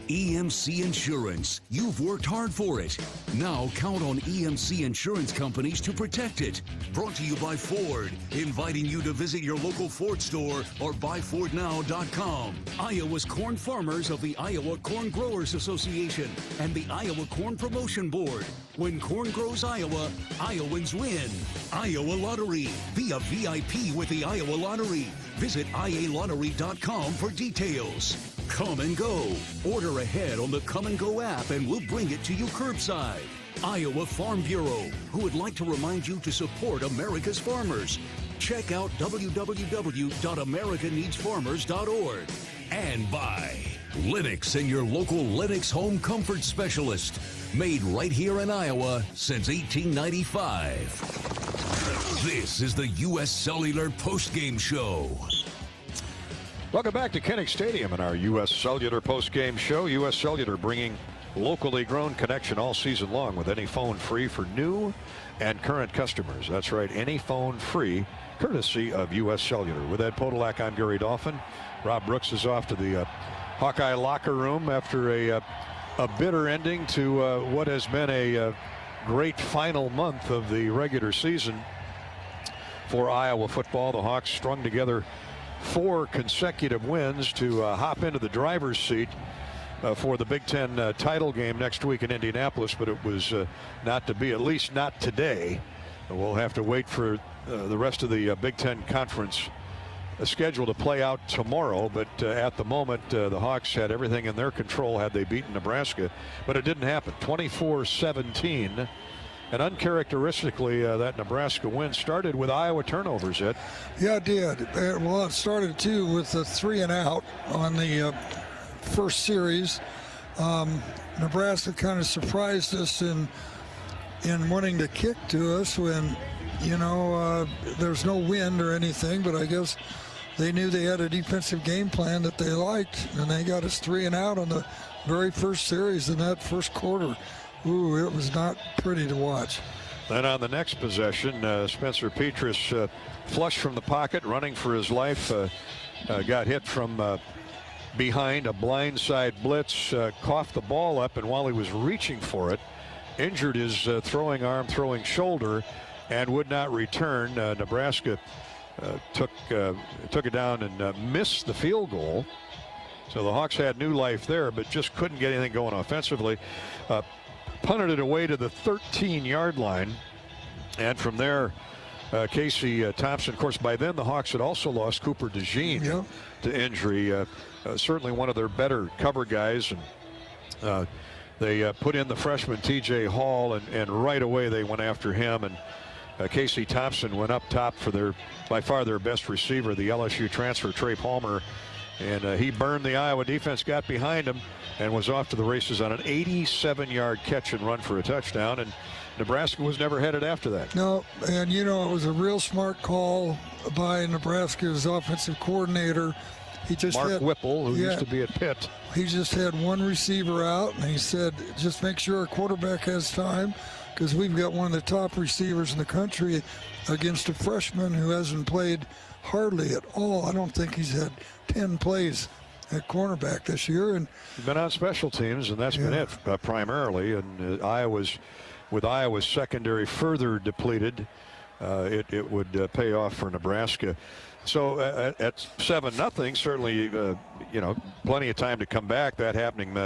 EMC Insurance. You've worked hard for it. Now count on EMC Insurance companies to protect it. Brought to you by Ford, inviting you to visit your local Ford store or buyfordnow.com. Iowa's corn farmers of the Iowa Corn Growers Association and the Iowa Corn Promotion Board. When corn grows Iowa, Iowans win. Iowa Lottery. Be a VIP with the Iowa Lottery. Visit ialottery.com for details. Come and Go. Order ahead on the Come and Go app and we'll bring it to you curbside. Iowa Farm Bureau, who would like to remind you to support America's farmers. Check out www.americaneedsfarmers.org. And by Lennox and your local Lennox home comfort specialist. Made right here in Iowa since 1895. This is the U.S. Cellular postgame show. Welcome back to Kinnick Stadium in our U.S. Cellular postgame show. U.S. Cellular bringing locally grown connection all season long with any phone free for new and current customers. That's right, any phone free courtesy of U.S. Cellular. With Ed Podolak, I'm Gary Dolphin. Rob Brooks is off to the Hawkeye locker room after a bitter ending to what has been a great final month of the regular season for Iowa football. The Hawks strung together 4 consecutive wins to hop into the driver's seat for the Big Ten title game next week in Indianapolis, but it was not to be, at least not today. We'll have to wait for the rest of the Big Ten Conference schedule to play out tomorrow, but at the moment the Hawks had everything in their control had they beaten Nebraska, but it didn't happen. 24-17, and uncharacteristically that Nebraska win started with Iowa turnovers. Ed? Yeah, it did. Well, it started too with a 3 and out on the first series. Nebraska kind of surprised us in wanting to kick to us when, you know, there's no wind or anything, but I guess they knew they had a defensive game plan that they liked, and they got us 3 and out on the very first series in that first quarter. Ooh, it was not pretty to watch. Then on the next possession, Spencer Petras flushed from the pocket, running for his life, got hit from behind a blindside blitz, coughed the ball up, and while he was reaching for it, injured his throwing arm, throwing shoulder, and would not return. Nebraska took it down and missed the field goal. So the Hawks had new life there, but just couldn't get anything going offensively. Punted it away to the 13-yard line, and from there, Casey Thompson. Of course, by then the Hawks had also lost Cooper DeJean to injury. Certainly one of their better cover guys, and they put in the freshman T.J. Hall, and right away they went after him. And Casey Thompson went up top for by far their best receiver, the LSU transfer Trey Palmer, and he burned the Iowa defense, got behind him, and was off to the races on an 87-yard catch and run for a touchdown. And Nebraska was never headed after that. No, and you know, it was a real smart call by Nebraska's offensive coordinator. He just Mark had, Whipple, who used to be at Pitt. He just had one receiver out, and he said, just make sure our quarterback has time, because we've got one of the top receivers in the country against a freshman who hasn't played hardly at all. I don't think he's had 10 plays at cornerback this year. And he's been on special teams, and that's been it primarily. And with Iowa's secondary further depleted, it would pay off for Nebraska. So at 7-0, certainly, you know, plenty of time to come back. That happening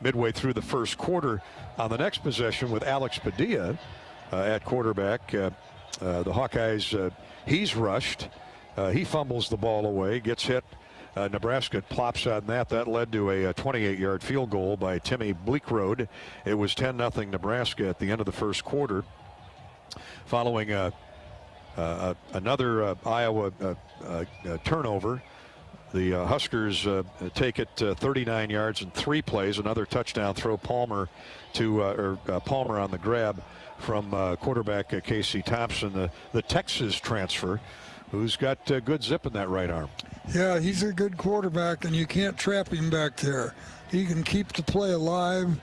midway through the first quarter. On the next possession with Alex Padilla at quarterback, the Hawkeyes, he's rushed. He fumbles the ball away, gets hit. Nebraska plops on that. That led to a 28-yard field goal by Timmy Bleekrode. It was 10-0 Nebraska at the end of the first quarter. Following another Iowa turnover, the Huskers take it 39 yards in 3 plays. Another touchdown throw, Palmer on the grab from quarterback Casey Thompson, the Texas transfer, who's got good zip in that right arm. Yeah, he's a good quarterback, and you can't trap him back there. He can keep the play alive,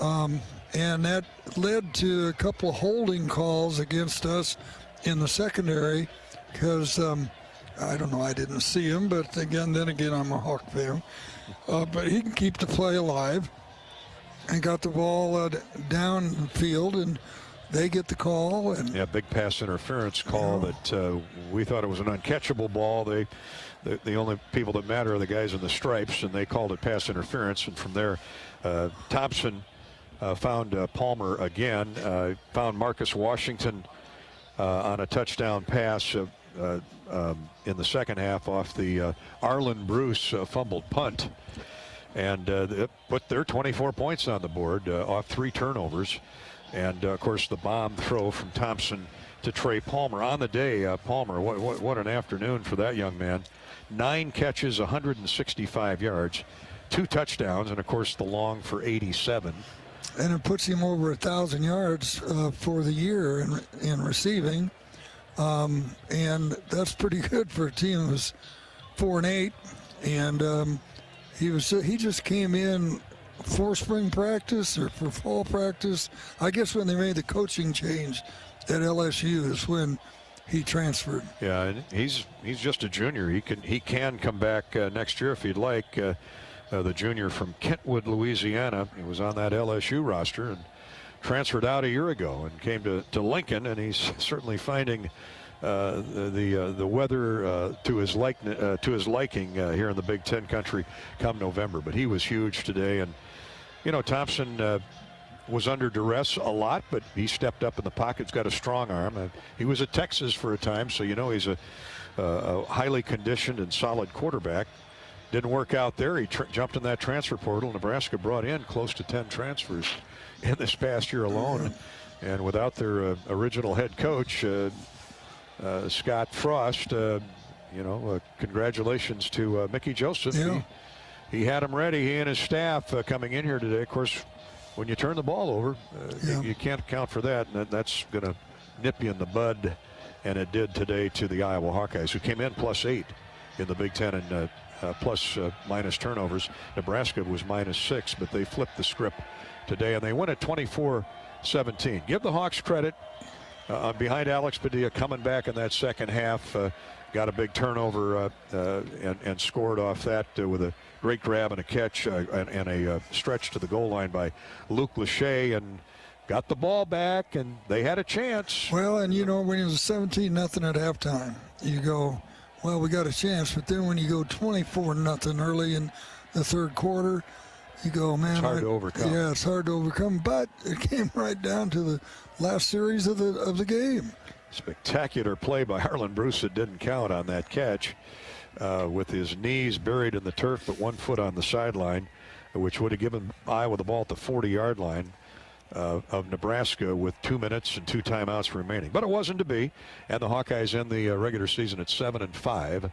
and that led to a couple of holding calls against us in the secondary, because I don't know, I didn't see him, but then again, I'm a Hawk fan. But he can keep the play alive, and got the ball downfield, and they get the call. And big pass interference call that we thought it was an uncatchable ball. The only people that matter are the guys in the stripes, and they called it pass interference. And from there, Thompson found Palmer again, found Marcus Washington on a touchdown pass in the second half off the Arlen Bruce fumbled punt, and put their 24 points on the board off 3 turnovers. And of course the bomb throw from Thompson to Trey Palmer. On the day, Palmer, what an afternoon for that young man. 9 catches, 165 yards, 2 touchdowns, and of course the long for 87. And it puts him over 1,000 yards for the year in receiving. And that's pretty good for a team that was 4-8. And he just came in for spring practice or for fall practice. I guess when they made the coaching change at LSU is when he transferred. Yeah, and he's just a junior. He can come back next year if he'd like. The junior from Kentwood, Louisiana. He was on that LSU roster and transferred out a year ago and came to Lincoln, and he's certainly finding the weather to his liking here in the Big Ten country come November. But he was huge today, and Thompson was under duress a lot, but he stepped up in the pocket. He's got a strong arm. He was at Texas for a time, so he's a highly conditioned and solid quarterback. Didn't work out there. He jumped in that transfer portal. Nebraska brought in close to 10 transfers in this past year alone, and without their original head coach, Scott Frost, congratulations to Mickey Joseph. Yeah. He had him ready, he and his staff coming in here today. Of course, when you turn the ball over, you can't account for that, and that's going to nip you in the bud, and it did today to the Iowa Hawkeyes, who came in +8 in the Big Ten and minus turnovers. Nebraska was -6, but they flipped the script today, and they win at 24-17. Give the Hawks credit behind Alex Padilla coming back in that second half. Got a big turnover and scored off that with a great grab and a catch and a stretch to the goal line by Luke Lachey, and got the ball back, and they had a chance. Well, and when it was 17-0 at halftime, you go, well, we got a chance. But then when you go 24-0 early in the third quarter, you go, man, it's hard to overcome. Yeah, it's hard to overcome. But it came right down to the last series of the game. Spectacular play by Harlan Bruce. It didn't count on that catch with his knees buried in the turf, but 1 foot on the sideline, which would have given Iowa the ball at the 40-yard line of Nebraska with 2 minutes and 2 timeouts remaining. But it wasn't to be, and the Hawkeyes end the regular season at 7-5,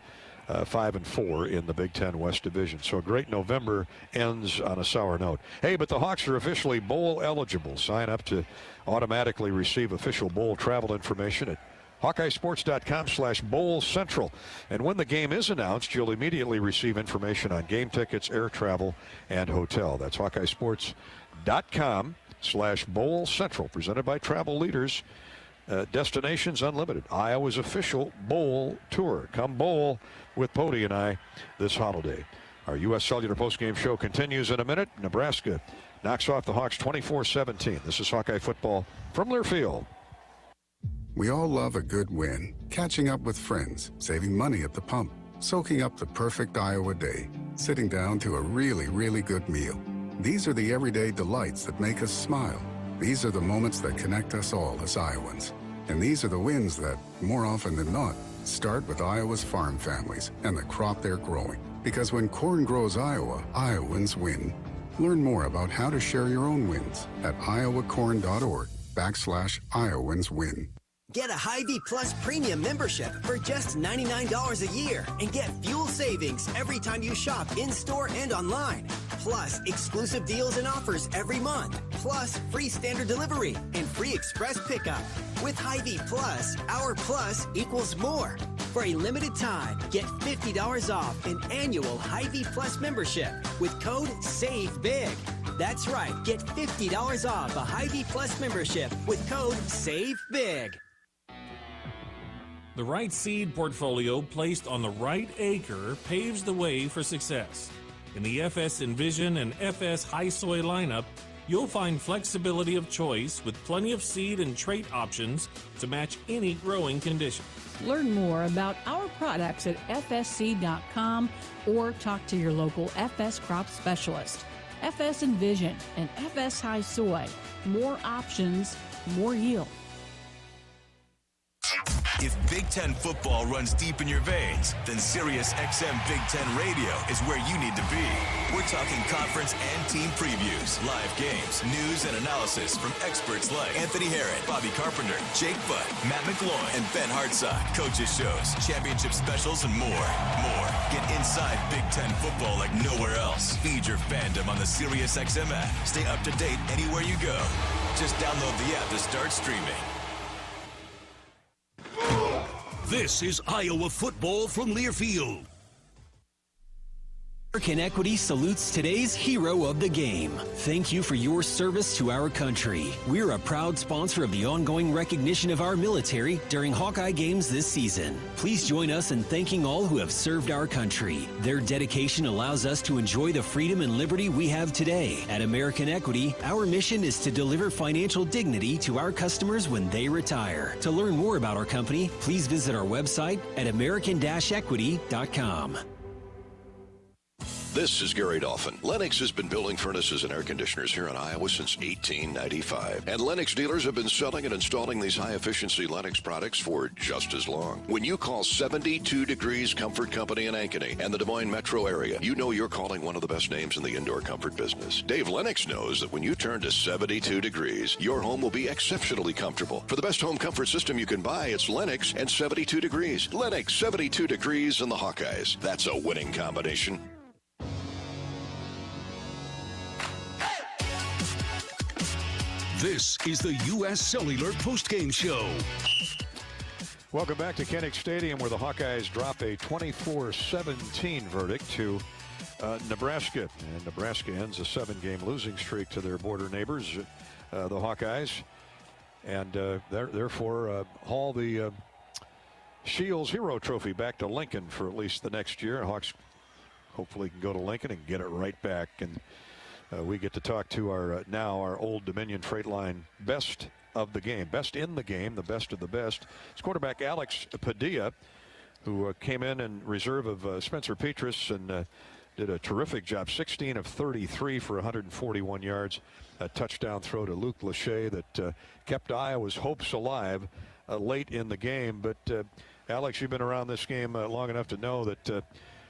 5-4 in the Big Ten West Division. So a great November ends on a sour note. Hey, but the Hawks are officially bowl eligible. Sign up to automatically receive official bowl travel information at HawkeyeSports.com/Bowl Central. And when the game is announced, you'll immediately receive information on game tickets, air travel, and hotel. That's HawkeyeSports.com/Bowl Central, presented by Travel Leaders. Destinations Unlimited, Iowa's official bowl tour. Come bowl with Pody and I this holiday. Our U.S. Cellular postgame show continues in a minute. Nebraska knocks off the Hawks 24-17. This is Hawkeye football from Learfield. We all love a good win. Catching up with friends, saving money at the pump, soaking up the perfect Iowa day, sitting down to a really, really good meal. These are the everyday delights that make us smile. These are the moments that connect us all as Iowans. And these are the wins that, more often than not, start with Iowa's farm families and the crop they're growing. Because when corn grows Iowa, Iowans win. Learn more about how to share your own wins at iowacorn.org/IowansWin. Get a Hy-Vee Plus Premium membership for just $99 a year and get fuel savings every time you shop in-store and online. Plus, exclusive deals and offers every month. Plus, free standard delivery and free express pickup. With Hy-Vee Plus, our plus equals more. For a limited time, get $50 off an annual Hy-Vee Plus membership with code SAVEBIG. That's right, get $50 off a Hy-Vee Plus membership with code SAVEBIG. The right seed portfolio placed on the right acre paves the way for success. In the FS Envision and FS High Soy lineup, you'll find flexibility of choice with plenty of seed and trait options to match any growing condition. Learn more about our products at fsc.com or talk to your local FS crop specialist. FS Envision and FS High Soy. More options, more yield. If Big Ten football runs deep in your veins, then Sirius XM Big Ten Radio is where you need to be. We're talking conference and team previews, live games, news and analysis from experts like Anthony Herron, Bobby Carpenter, Jake Butt, Matt McGloin, and Ben Hartsock. Coaches shows, championship specials, and more. Get inside Big Ten football like nowhere else. Feed your fandom on the Sirius XM app. Stay up to date anywhere you go. Just download the app to start streaming. This is Iowa football from Learfield. American Equity salutes today's hero of the game. Thank you for your service to our country. We're a proud sponsor of the ongoing recognition of our military during Hawkeye games this season. Please join us in thanking all who have served our country. Their dedication allows us to enjoy the freedom and liberty we have today. At American Equity, our mission is to deliver financial dignity to our customers when they retire. To learn more about our company, please visit our website at american-equity.com. This is Gary Dolphin. Lennox has been building furnaces and air conditioners here in Iowa since 1895. And Lennox dealers have been selling and installing these high-efficiency Lennox products for just as long. When you call 72 Degrees Comfort Company in Ankeny and the Des Moines metro area, you know you're calling one of the best names in the indoor comfort business. Dave Lennox knows that when you turn to 72 degrees, your home will be exceptionally comfortable. For the best home comfort system you can buy, it's Lennox and 72 degrees. Lennox, 72 degrees, and the Hawkeyes. That's a winning combination. This is the U.S. Cellular postgame show. Welcome back to Kinnick Stadium, where the Hawkeyes drop a 24-17 verdict to Nebraska. And Nebraska ends a 7-game losing streak to their border neighbors, the Hawkeyes. And therefore haul the Shields Hero Trophy back to Lincoln for at least the next year. Hawks hopefully can go to Lincoln and get it right back. And we get to talk to our Old Dominion Freight Line best of the game, best in the game, the best of the best. It's quarterback Alex Padilla, who came in reserve of Spencer Petras and did a terrific job. 16 of 33 for 141 yards, a touchdown throw to Luke Lachey that kept Iowa's hopes alive late in the game. But Alex, you've been around this game long enough to know that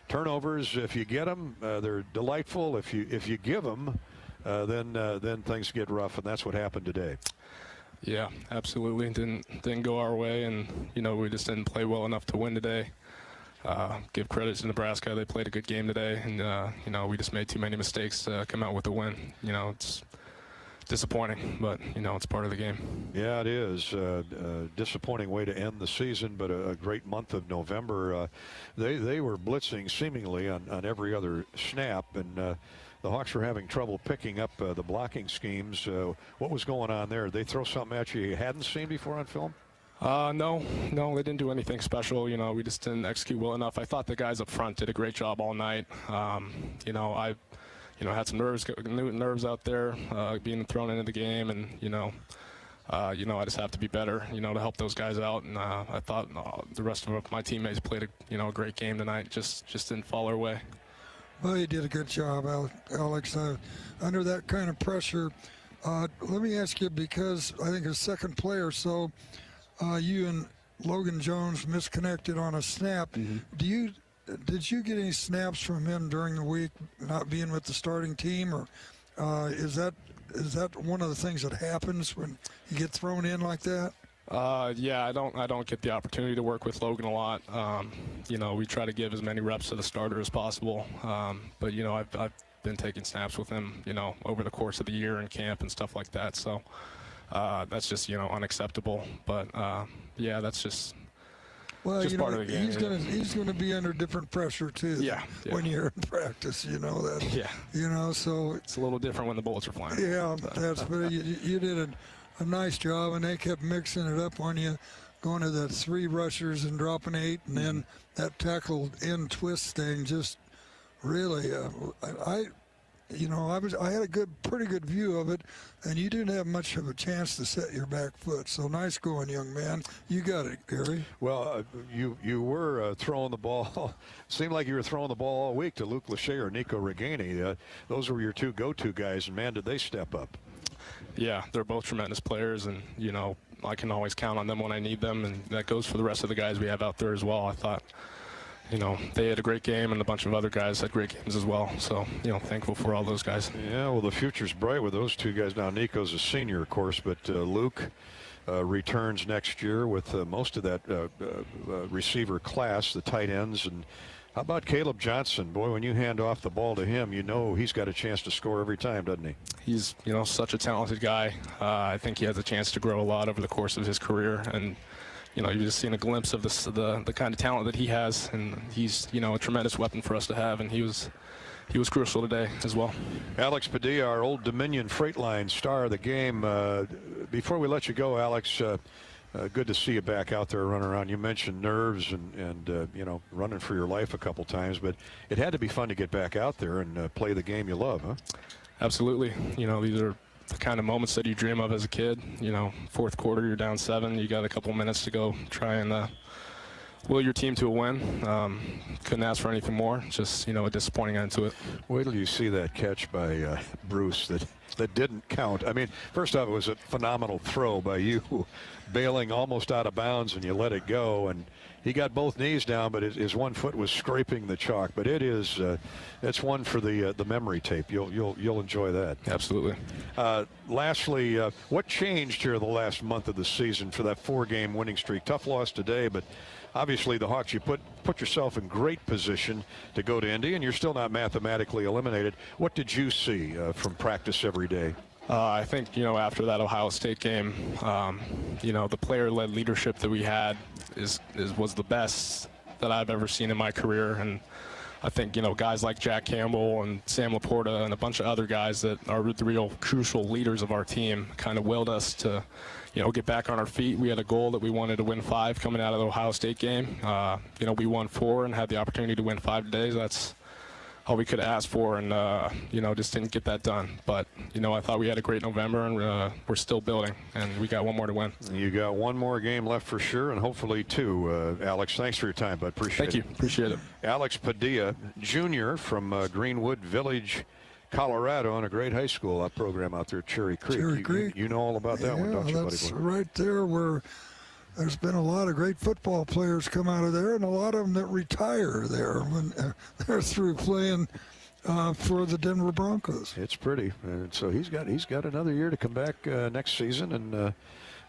turnovers, if you get them, they're delightful. If you give them, then things get rough, and that's what happened today. Yeah, absolutely. Didn't go our way, and we just didn't play well enough to win today. Give credit to Nebraska; they played a good game today, and we just made too many mistakes to come out with a win. It's disappointing, but it's part of the game. Yeah, it is a disappointing way to end the season, but a great month of November. They were blitzing seemingly on every other snap, and the Hawks were having trouble picking up the blocking schemes. What was going on there? Did they throw something at you hadn't seen before on film? No, they didn't do anything special. We just didn't execute well enough. I thought the guys up front did a great job all night. I had some nerves out there being thrown into the game, and I just have to be better, to help those guys out. And I thought the rest of my teammates played a great game tonight. Just didn't fall our way. Well, you did a good job, Alex. Under that kind of pressure, let me ask you, because I think a second play or so, you and Logan Jones misconnected on a snap. Mm-hmm. Did you get any snaps from him during the week, not being with the starting team, or is that one of the things that happens when you get thrown in like that? Yeah, I don't get the opportunity to work with Logan a lot. We try to give as many reps to the starter as possible, but I've been taking snaps with him, over the course of the year in camp and stuff like that. So that's just unacceptable. But yeah, that's just. Well, part of the game. He's gonna be under different pressure too. Yeah. When you're in practice, that. Yeah. So it's a little different when the bullets are flying. Yeah, but you did a nice job, and they kept mixing it up on you, going to the 3 rushers and dropping 8, and then that tackle in twist thing just really. I had a pretty good view of it, and you didn't have much of a chance to set your back foot. So nice going, young man. You got it, Gary. Well, you were throwing the ball. Seemed like you were throwing the ball all week to Luke Lachey or Nico Reganey. Those were your 2 go-to guys, and man, did they step up. Yeah, they're both tremendous players, and I can always count on them when I need them, and that goes for the rest of the guys we have out there as well. I thought. They had a great game, and a bunch of other guys had great games as well. So, thankful for all those guys. Yeah, well, the future's bright with those 2 guys. Now, Nico's a senior, of course, but Luke returns next year with most of that receiver class, the tight ends. And how about Caleb Johnson? Boy, when you hand off the ball to him, he's got a chance to score every time, doesn't he? He's, such a talented guy. I think he has a chance to grow a lot over the course of his career. And you've just seen a glimpse of the kind of talent that he has, and he's a tremendous weapon for us to have. And he was he was crucial today as well. Alex Padilla, our Old Dominion Freight star of the game. Before we let you go, Alex, good to see you back out there running around. You mentioned nerves and you know, running for your life a couple times, but it had to be fun to get back out there and play the game you love, huh? Absolutely. You know, these are the kind of moments that you dream of as a kid. You know, fourth quarter, you're down 7. You got a couple minutes to go try and will your team to a win. Couldn't ask for anything more. Just, you know, a disappointing end to it. Wait till you see that catch by Bruce that didn't count. I mean, first off, it was a phenomenal throw by you, bailing almost out of bounds, and you let it go. And he got both knees down, but his one foot was scraping the chalk. But it is, it's one for the memory tape. You'll enjoy that. Absolutely. Lastly, what changed here the last month of the season for that 4-game winning streak? Tough loss today, but obviously the Hawks, you put yourself in great position to go to Indy, and you're still not mathematically eliminated. What did you see from practice every day? I think, you know, after that Ohio State game, you know, the player-led leadership that we had was the best that I've ever seen in my career. And I think, you know, guys like Jack Campbell and Sam Laporta and a bunch of other guys that are the real crucial leaders of our team kind of willed us to, you know, get back on our feet. We had a goal that we wanted to win 5 coming out of the Ohio State game. You know, we won 4 and had the opportunity to win 5 today. That's all we could have asked for, and you know, just didn't get that done. But you know, I thought we had a great November, and we're still building, and we got one more to win. You got one more game left for sure, and hopefully 2. Alex, thanks for your time, bud. Appreciate it. Thank you. Appreciate it. Alex Padilla, Jr. from Greenwood Village, Colorado, and a great high school program out there at Cherry Creek. You know all about that one, don't you, buddy? That's right there where there's been a lot of great football players come out of there, and a lot of them that retire there when they're through playing for the Denver Broncos. It's pretty, and so he's got another year to come back next season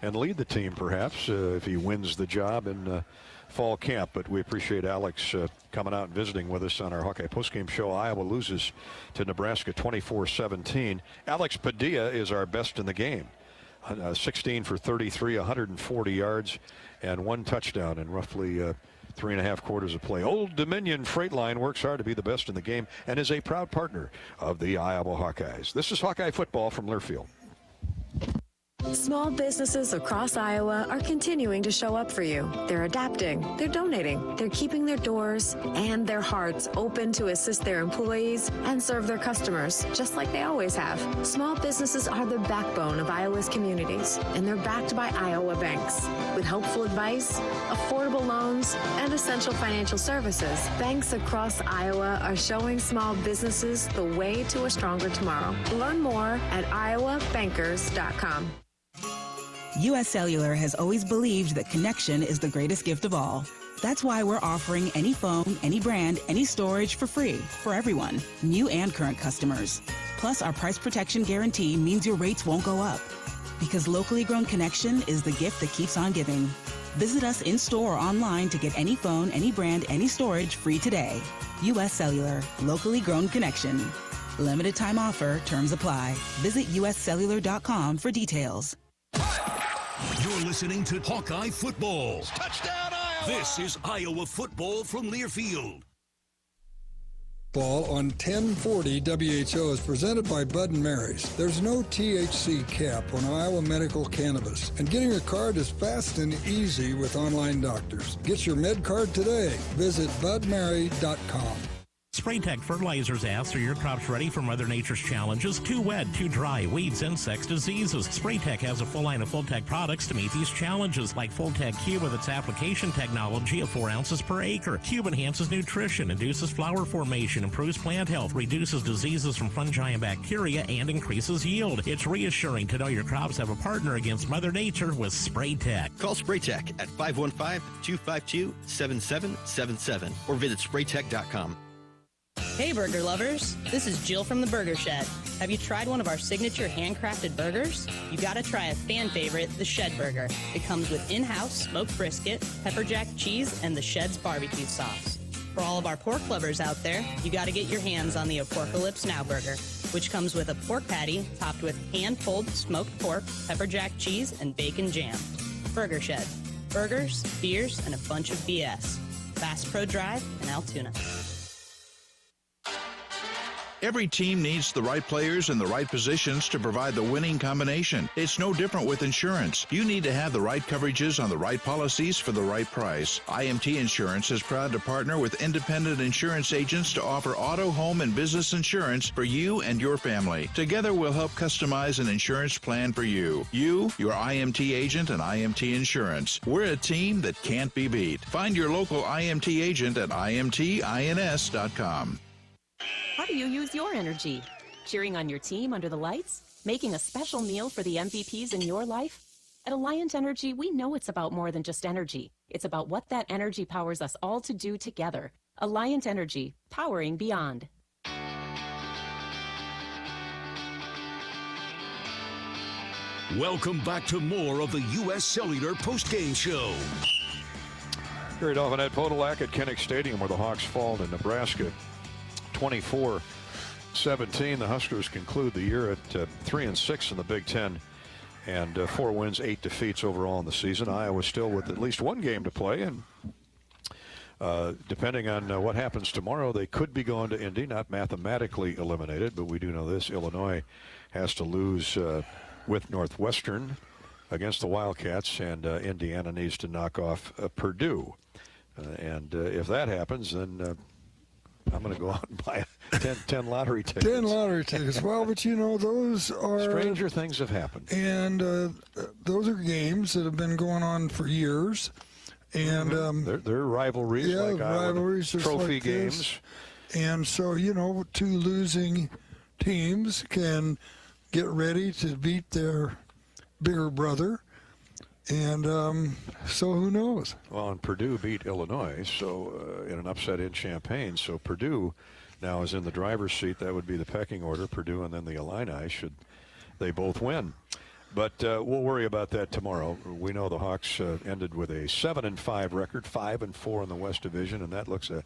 and lead the team, perhaps, if he wins the job in fall camp. But we appreciate Alex coming out and visiting with us on our Hawkeye postgame show. Iowa loses to Nebraska 24-17. Alex Padilla is our best in the game. 16 for 33, 140 yards, and 1 touchdown in roughly 3.5 quarters of play. Old Dominion Freight Line works hard to be the best in the game and is a proud partner of the Iowa Hawkeyes. This is Hawkeye football from Learfield. Small businesses across Iowa are continuing to show up for you. They're adapting, they're donating, they're keeping their doors and their hearts open to assist their employees and serve their customers, just like they always have. Small businesses are the backbone of Iowa's communities, and they're backed by Iowa banks. With helpful advice, affordable loans, and essential financial services, banks across Iowa are showing small businesses the way to a stronger tomorrow. Learn more at iowabankers.com. U.S. Cellular has always believed that connection is the greatest gift of all. That's why we're offering any phone, any brand, any storage for free for everyone, new and current customers. Plus, our price protection guarantee means your rates won't go up. Because locally grown connection is the gift that keeps on giving. Visit us in-store or online to get any phone, any brand, any storage free today. U.S. Cellular, locally grown connection. Limited time offer, terms apply. Visit uscellular.com for details. You're listening to Hawkeye Football. Touchdown, Iowa! This is Iowa Football from Learfield. Ball on 1040 WHO is presented by Bud & Mary's. There's no THC cap on Iowa medical cannabis, and getting your card is fast and easy with online doctors. Get your med card today. Visit budmary.com. SprayTech Fertilizers asks, are your crops ready for Mother Nature's challenges? Too wet, too dry, weeds, insects, diseases. SprayTech has a full line of Full-Tech products to meet these challenges, like Full-Tech Cube with its application technology of 4 ounces per acre. Cube enhances nutrition, induces flower formation, improves plant health, reduces diseases from fungi and bacteria, and increases yield. It's reassuring to know your crops have a partner against Mother Nature with SprayTech. Call SprayTech at 515-252-7777 or visit spraytech.com. Hey burger lovers, this is Jill from the Burger Shed. Have you tried one of our signature handcrafted burgers? You gotta try a fan favorite, the Shed Burger. It comes with in-house smoked brisket, pepper jack cheese, and the Shed's barbecue sauce. For all of our pork lovers out there, you gotta get your hands on the Apocalypse Now Burger, which comes with a pork patty topped with hand-pulled smoked pork, pepper jack cheese, and bacon jam. Burger Shed. Burgers, beers, and a bunch of BS. Bass Pro Drive in Altoona. Every team needs the right players in the right positions to provide the winning combination. It's no different with insurance. You need to have the right coverages on the right policies for the right price. IMT Insurance is proud to partner with independent insurance agents to offer auto, home, and business insurance for you and your family. Together, we'll help customize an insurance plan for you. You, your IMT agent, and IMT Insurance. We're a team that can't be beat. Find your local IMT agent at imtins.com. How do you use your energy? Cheering on your team under the lights? Making a special meal for the MVPs in your life? At Alliant Energy, we know it's about more than just energy. It's about what that energy powers us all to do together. Alliant Energy, powering beyond. Welcome back to more of the U.S. Cellular postgame show. Carried off on Ed Podolak at Kinnick Stadium, where the Hawks fall to Nebraska 24-17. The Huskers conclude the year at 3-6 in the Big Ten and 4 wins, 8 defeats overall in the season. Iowa still with at least one game to play, and depending on what happens tomorrow, they could be going to Indy, not mathematically eliminated, but we do know this: Illinois has to lose with Northwestern against the Wildcats, and Indiana needs to knock off Purdue. And if that happens, then I'm going to go out and buy 10 lottery tickets. 10 lottery tickets. Well, but you know, those are... Stranger things have happened. And those are games that have been going on for years. And they're rivalries, like rivalries, trophy like games. This. And so, you know, 2 losing teams can get ready to beat their bigger brother. And so who knows? Well, and Purdue beat Illinois in an upset in Champaign. So Purdue now is in the driver's seat. That would be the pecking order, Purdue and then the Illini, should they both win. But we'll worry about that tomorrow. We know the Hawks ended with a 7-5 record, 5-4 in the West Division, and that looks a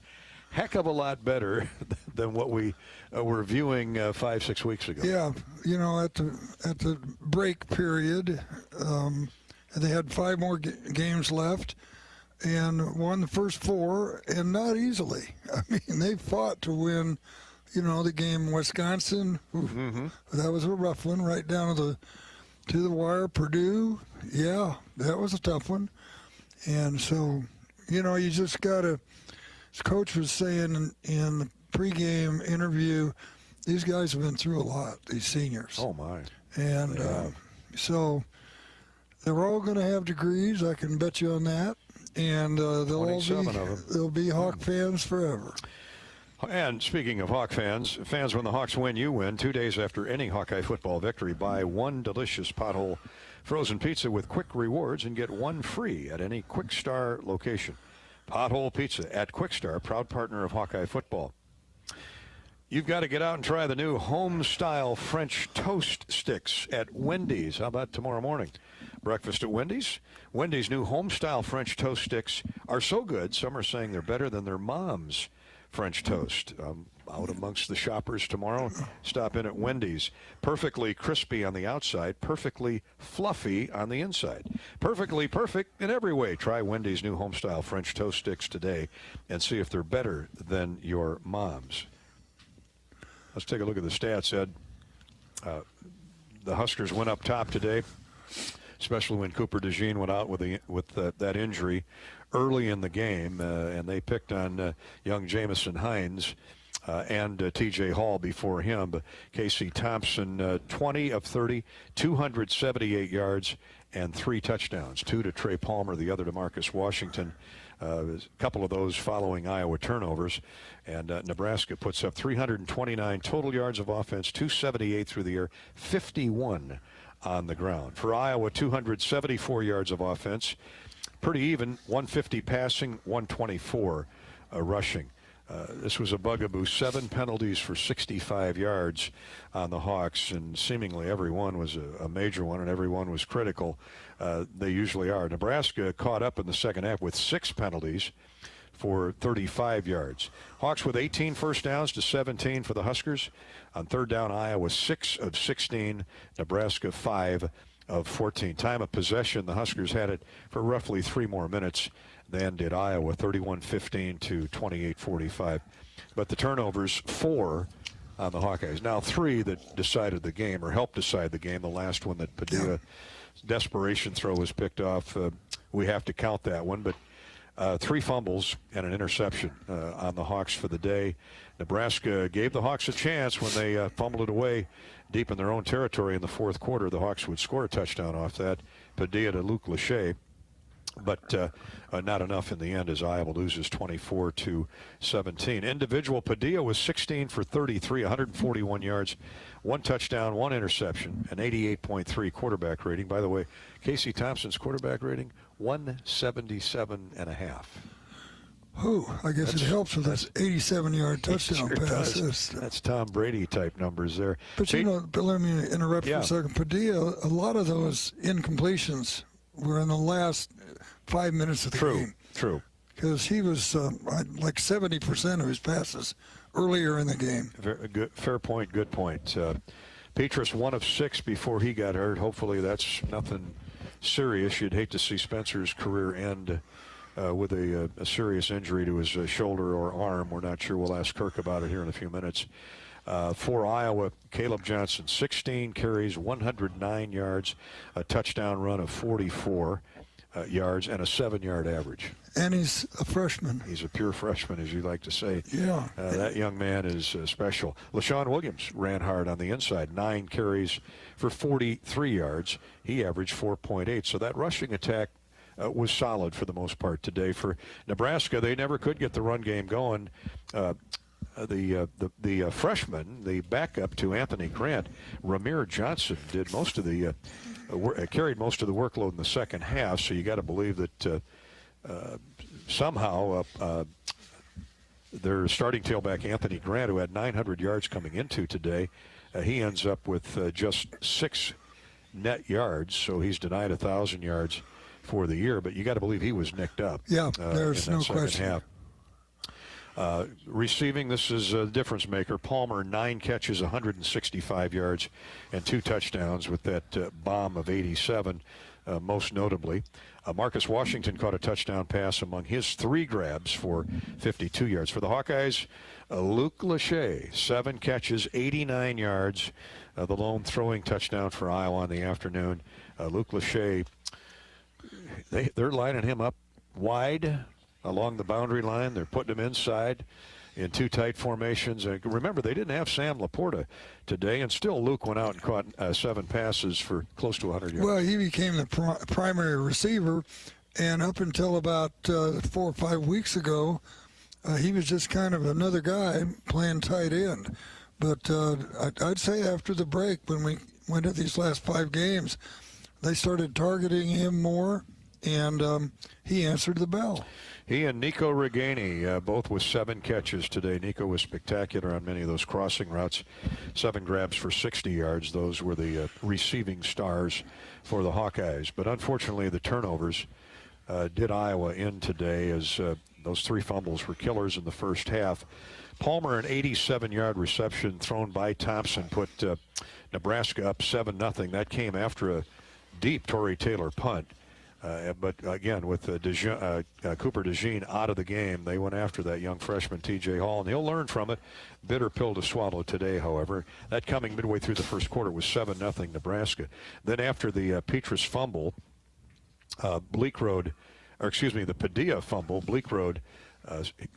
heck of a lot better than what we were viewing 5-6 weeks ago. Yeah, you know, at the break period, they had 5 more games left and won the first 4, and not easily. I mean, they fought to win, you know, the game in Wisconsin. That was a rough one, right down to the wire. Purdue, yeah, that was a tough one. And so, you know, you just got to, as Coach was saying in the pregame interview, these guys have been through a lot, these seniors. Oh, my. And so they're all going to have degrees, I can bet you on that. And they'll be Hawk fans forever. And speaking of Hawk fans, when the Hawks win, you win. 2 days after any Hawkeye football victory, buy 1 delicious Pothole frozen pizza with quick rewards and get 1 free at any Quick Star location. Pothole Pizza at Quick Star, proud partner of Hawkeye football. You've got to get out and try the new home-style French toast sticks at Wendy's. How about tomorrow morning? Breakfast at Wendy's? Wendy's new home-style French toast sticks are so good, some are saying they're better than their mom's French toast. Out amongst the shoppers tomorrow, stop in at Wendy's. Perfectly crispy on the outside, perfectly fluffy on the inside. Perfectly perfect in every way. Try Wendy's new home-style French toast sticks today and see if they're better than your mom's. Let's take a look at the stats, Ed. The Huskers went up top today, especially when Cooper DeJean went out with that injury early in the game, and they picked on young Jamison Hines and T.J. Hall before him. But Casey Thompson, 20 of 30, 278 yards, and 3 touchdowns. 2 to Trey Palmer, the other to Marcus Washington. A couple of those following Iowa turnovers. And Nebraska puts up 329 total yards of offense, 278 through the air, 51 on the ground. For Iowa, 274 yards of offense. Pretty even, 150 passing, 124 rushing. This was a bugaboo. 7 penalties for 65 yards on the Hawks, and seemingly every one was a major one, and every one was critical. They usually are. Nebraska caught up in the second half with 6 penalties for 35 yards. Hawks with 18 first downs to 17 for the Huskers. On third down, Iowa 6 of 16, Nebraska 5 of 14. Time of possession, the Huskers had it for roughly 3 more minutes than did Iowa, 31-15 to 28-45. But the turnovers, 4 on the Hawkeyes. Now 3 that decided the game or helped decide the game. The last one that Padilla desperation throw was picked off. We have to count that one, but 3 fumbles and an interception on the Hawks for the day. Nebraska gave the Hawks a chance when they fumbled it away deep in their own territory in the fourth quarter. The Hawks would score a touchdown off that. Padilla to Luke Lachey. But not enough in the end as Iowa loses 24-17. Individual, Padilla was 16 for 33, 141 yards, 1 touchdown, 1 interception, an 88.3 quarterback rating. By the way, Casey Thompson's quarterback rating, 177.5. I guess it helps with this 87-yard touchdown pass. That's Tom Brady type numbers there. But but let me interrupt for a second. Padilla, a lot of those incompletions were in the last 5 minutes of the game. True. Because he was like 70% of his passes earlier in the game. Very good, fair point, good point. Petrus 1 of 6 before he got hurt. Hopefully that's nothing serious. You'd hate to see Spencer's career end with a serious injury to his shoulder or arm. We're not sure. We'll ask Kirk about it here in a few minutes. For Iowa, Caleb Johnson, 16 carries, 109 yards, a touchdown run of 44 yards, and a 7-yard average. And he's a freshman. He's a pure freshman, as you like to say. Yeah. That young man is special. LaShawn Williams ran hard on the inside, 9 carries for 43 yards. He averaged 4.8. So that rushing attack was solid for the most part today. For Nebraska, they never could get the run game going. The freshman, the backup to Anthony Grant, Ramir Johnson, did most of the carried most of the workload in the second half. So you got to believe that somehow their starting tailback Anthony Grant, who had 900 yards coming into today, he ends up with just 6 net yards. So he's denied 1,000 yards for the year. But you got to believe he was nicked up. Yeah, there's no question. Half. Receiving, this is a difference maker. Palmer, 9 catches, 165 yards, and 2 touchdowns with that bomb of 87, most notably. Marcus Washington caught a touchdown pass among his 3 grabs for 52 yards. For the Hawkeyes, Luke Lachey, 7 catches, 89 yards, the lone throwing touchdown for Iowa in the afternoon. Luke Lachey, they're lining him up wide along the boundary line. They're putting him inside in 2 tight formations. Remember, they didn't have Sam Laporta today, and still Luke went out and caught 7 passes for close to 100 yards. Well, he became the primary receiver, and up until about 4 or 5 weeks ago, he was just kind of another guy playing tight end. But I'd say after the break, when we went to these last 5 games, they started targeting him more, and he answered the bell. He and Nico Reganey, both with 7 catches today. Nico was spectacular on many of those crossing routes. 7 grabs for 60 yards. Those were the receiving stars for the Hawkeyes. But unfortunately, the turnovers did Iowa in today, as those 3 fumbles were killers in the first half. Palmer, an 87-yard reception thrown by Thompson, put Nebraska up 7-0. That came after a deep Torrey Taylor punt. But again, with Cooper DeJean out of the game, they went after that young freshman T.J. Hall, and he'll learn from it. Bitter pill to swallow today, however. That coming midway through the first quarter was 7-0 Nebraska. Then after the Petrus fumble, the Padilla fumble, Bleak Road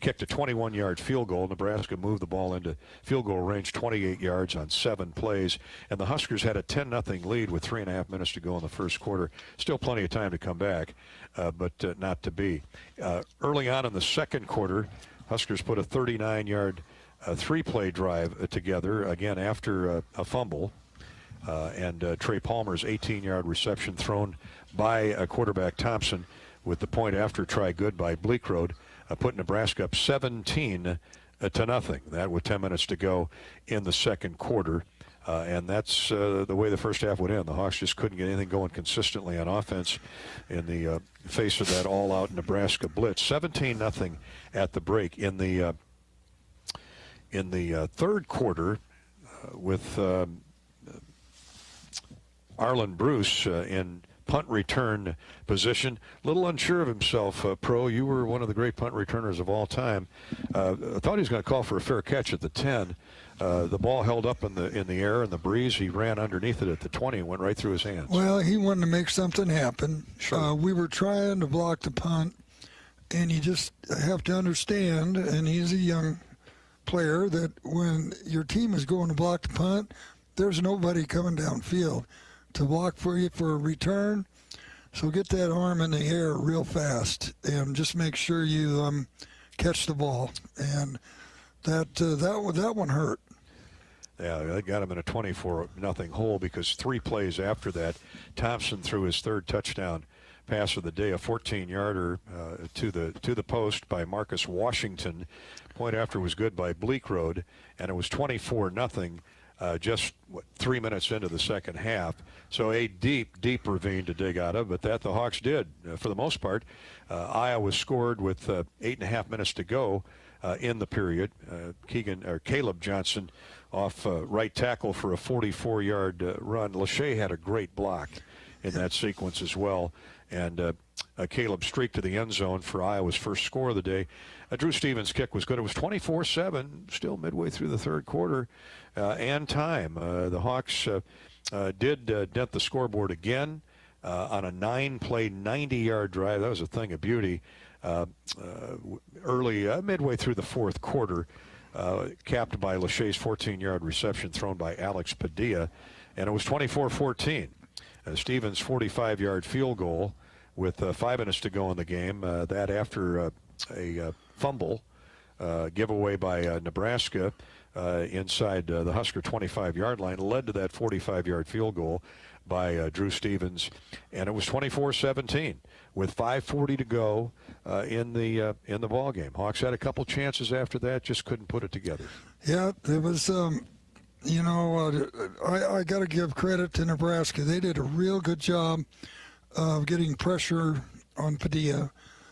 kicked a 21-yard field goal. Nebraska moved the ball into field goal range, 28 yards on 7 plays. And the Huskers had a 10-0 lead with 3.5 minutes to go in the first quarter. Still plenty of time to come back, but not to be. Early on in the second quarter, Huskers put a 39-yard 3-play drive together, again after a fumble. And Trey Palmer's 18-yard reception thrown by quarterback Thompson with the point after try good by Bleak Road. Put Nebraska up 17-0. That with 10 minutes to go in the second quarter. And that's the way the first half would end. The Hawks just couldn't get anything going consistently on offense in the face of that all-out Nebraska blitz. 17-0 at the break. In the third quarter, with Arlen Bruce in punt return position. A little unsure of himself, Pro. You were one of the great punt returners of all time. I thought he was going to call for a fair catch at the 10. The ball held up in the air in the breeze. He ran underneath it at the 20 and went right through his hands. Well, he wanted to make something happen. Sure. We were trying to block the punt, and you just have to understand, and he's a young player, that when your team is going to block the punt, there's nobody coming downfield to block for you for a return. So get that arm in the air real fast and just make sure you catch the ball. And that one hurt. Yeah, that got him in a 24-0 hole because 3 plays after that, Thompson threw his 3rd touchdown pass of the day, a 14-yarder to the post by Marcus Washington. Point after was good by Bleekrode, and it was 24-0 just 3 minutes into the second half. So a deep ravine to dig out of, but that the Hawks did for the most part. Iowa scored with 8.5 minutes to go in the period. Caleb Johnson off right tackle for a 44-yard run. Lachey had a great block in that sequence as well. And Caleb streaked to the end zone for Iowa's first score of the day. Drew Stevens' kick was good. It was 24-7, still midway through the third quarter, and time. The Hawks did dent the scoreboard again on a 9-play, 90-yard drive. That was a thing of beauty. Early, midway through the fourth quarter, capped by Lachey's 14-yard reception thrown by Alex Padilla, and it was 24-14. Stevens' 45-yard field goal with 5 minutes to go in the game. That after a fumble giveaway by Nebraska inside the Husker 25-yard line led to that 45-yard field goal by Drew Stevens, and it was 24-17 with 5:40 to go in the ball game. Hawks had a couple chances after that, just couldn't put it together. Yeah, it was. I got to give credit to Nebraska. They did a real good job of getting pressure on Padilla,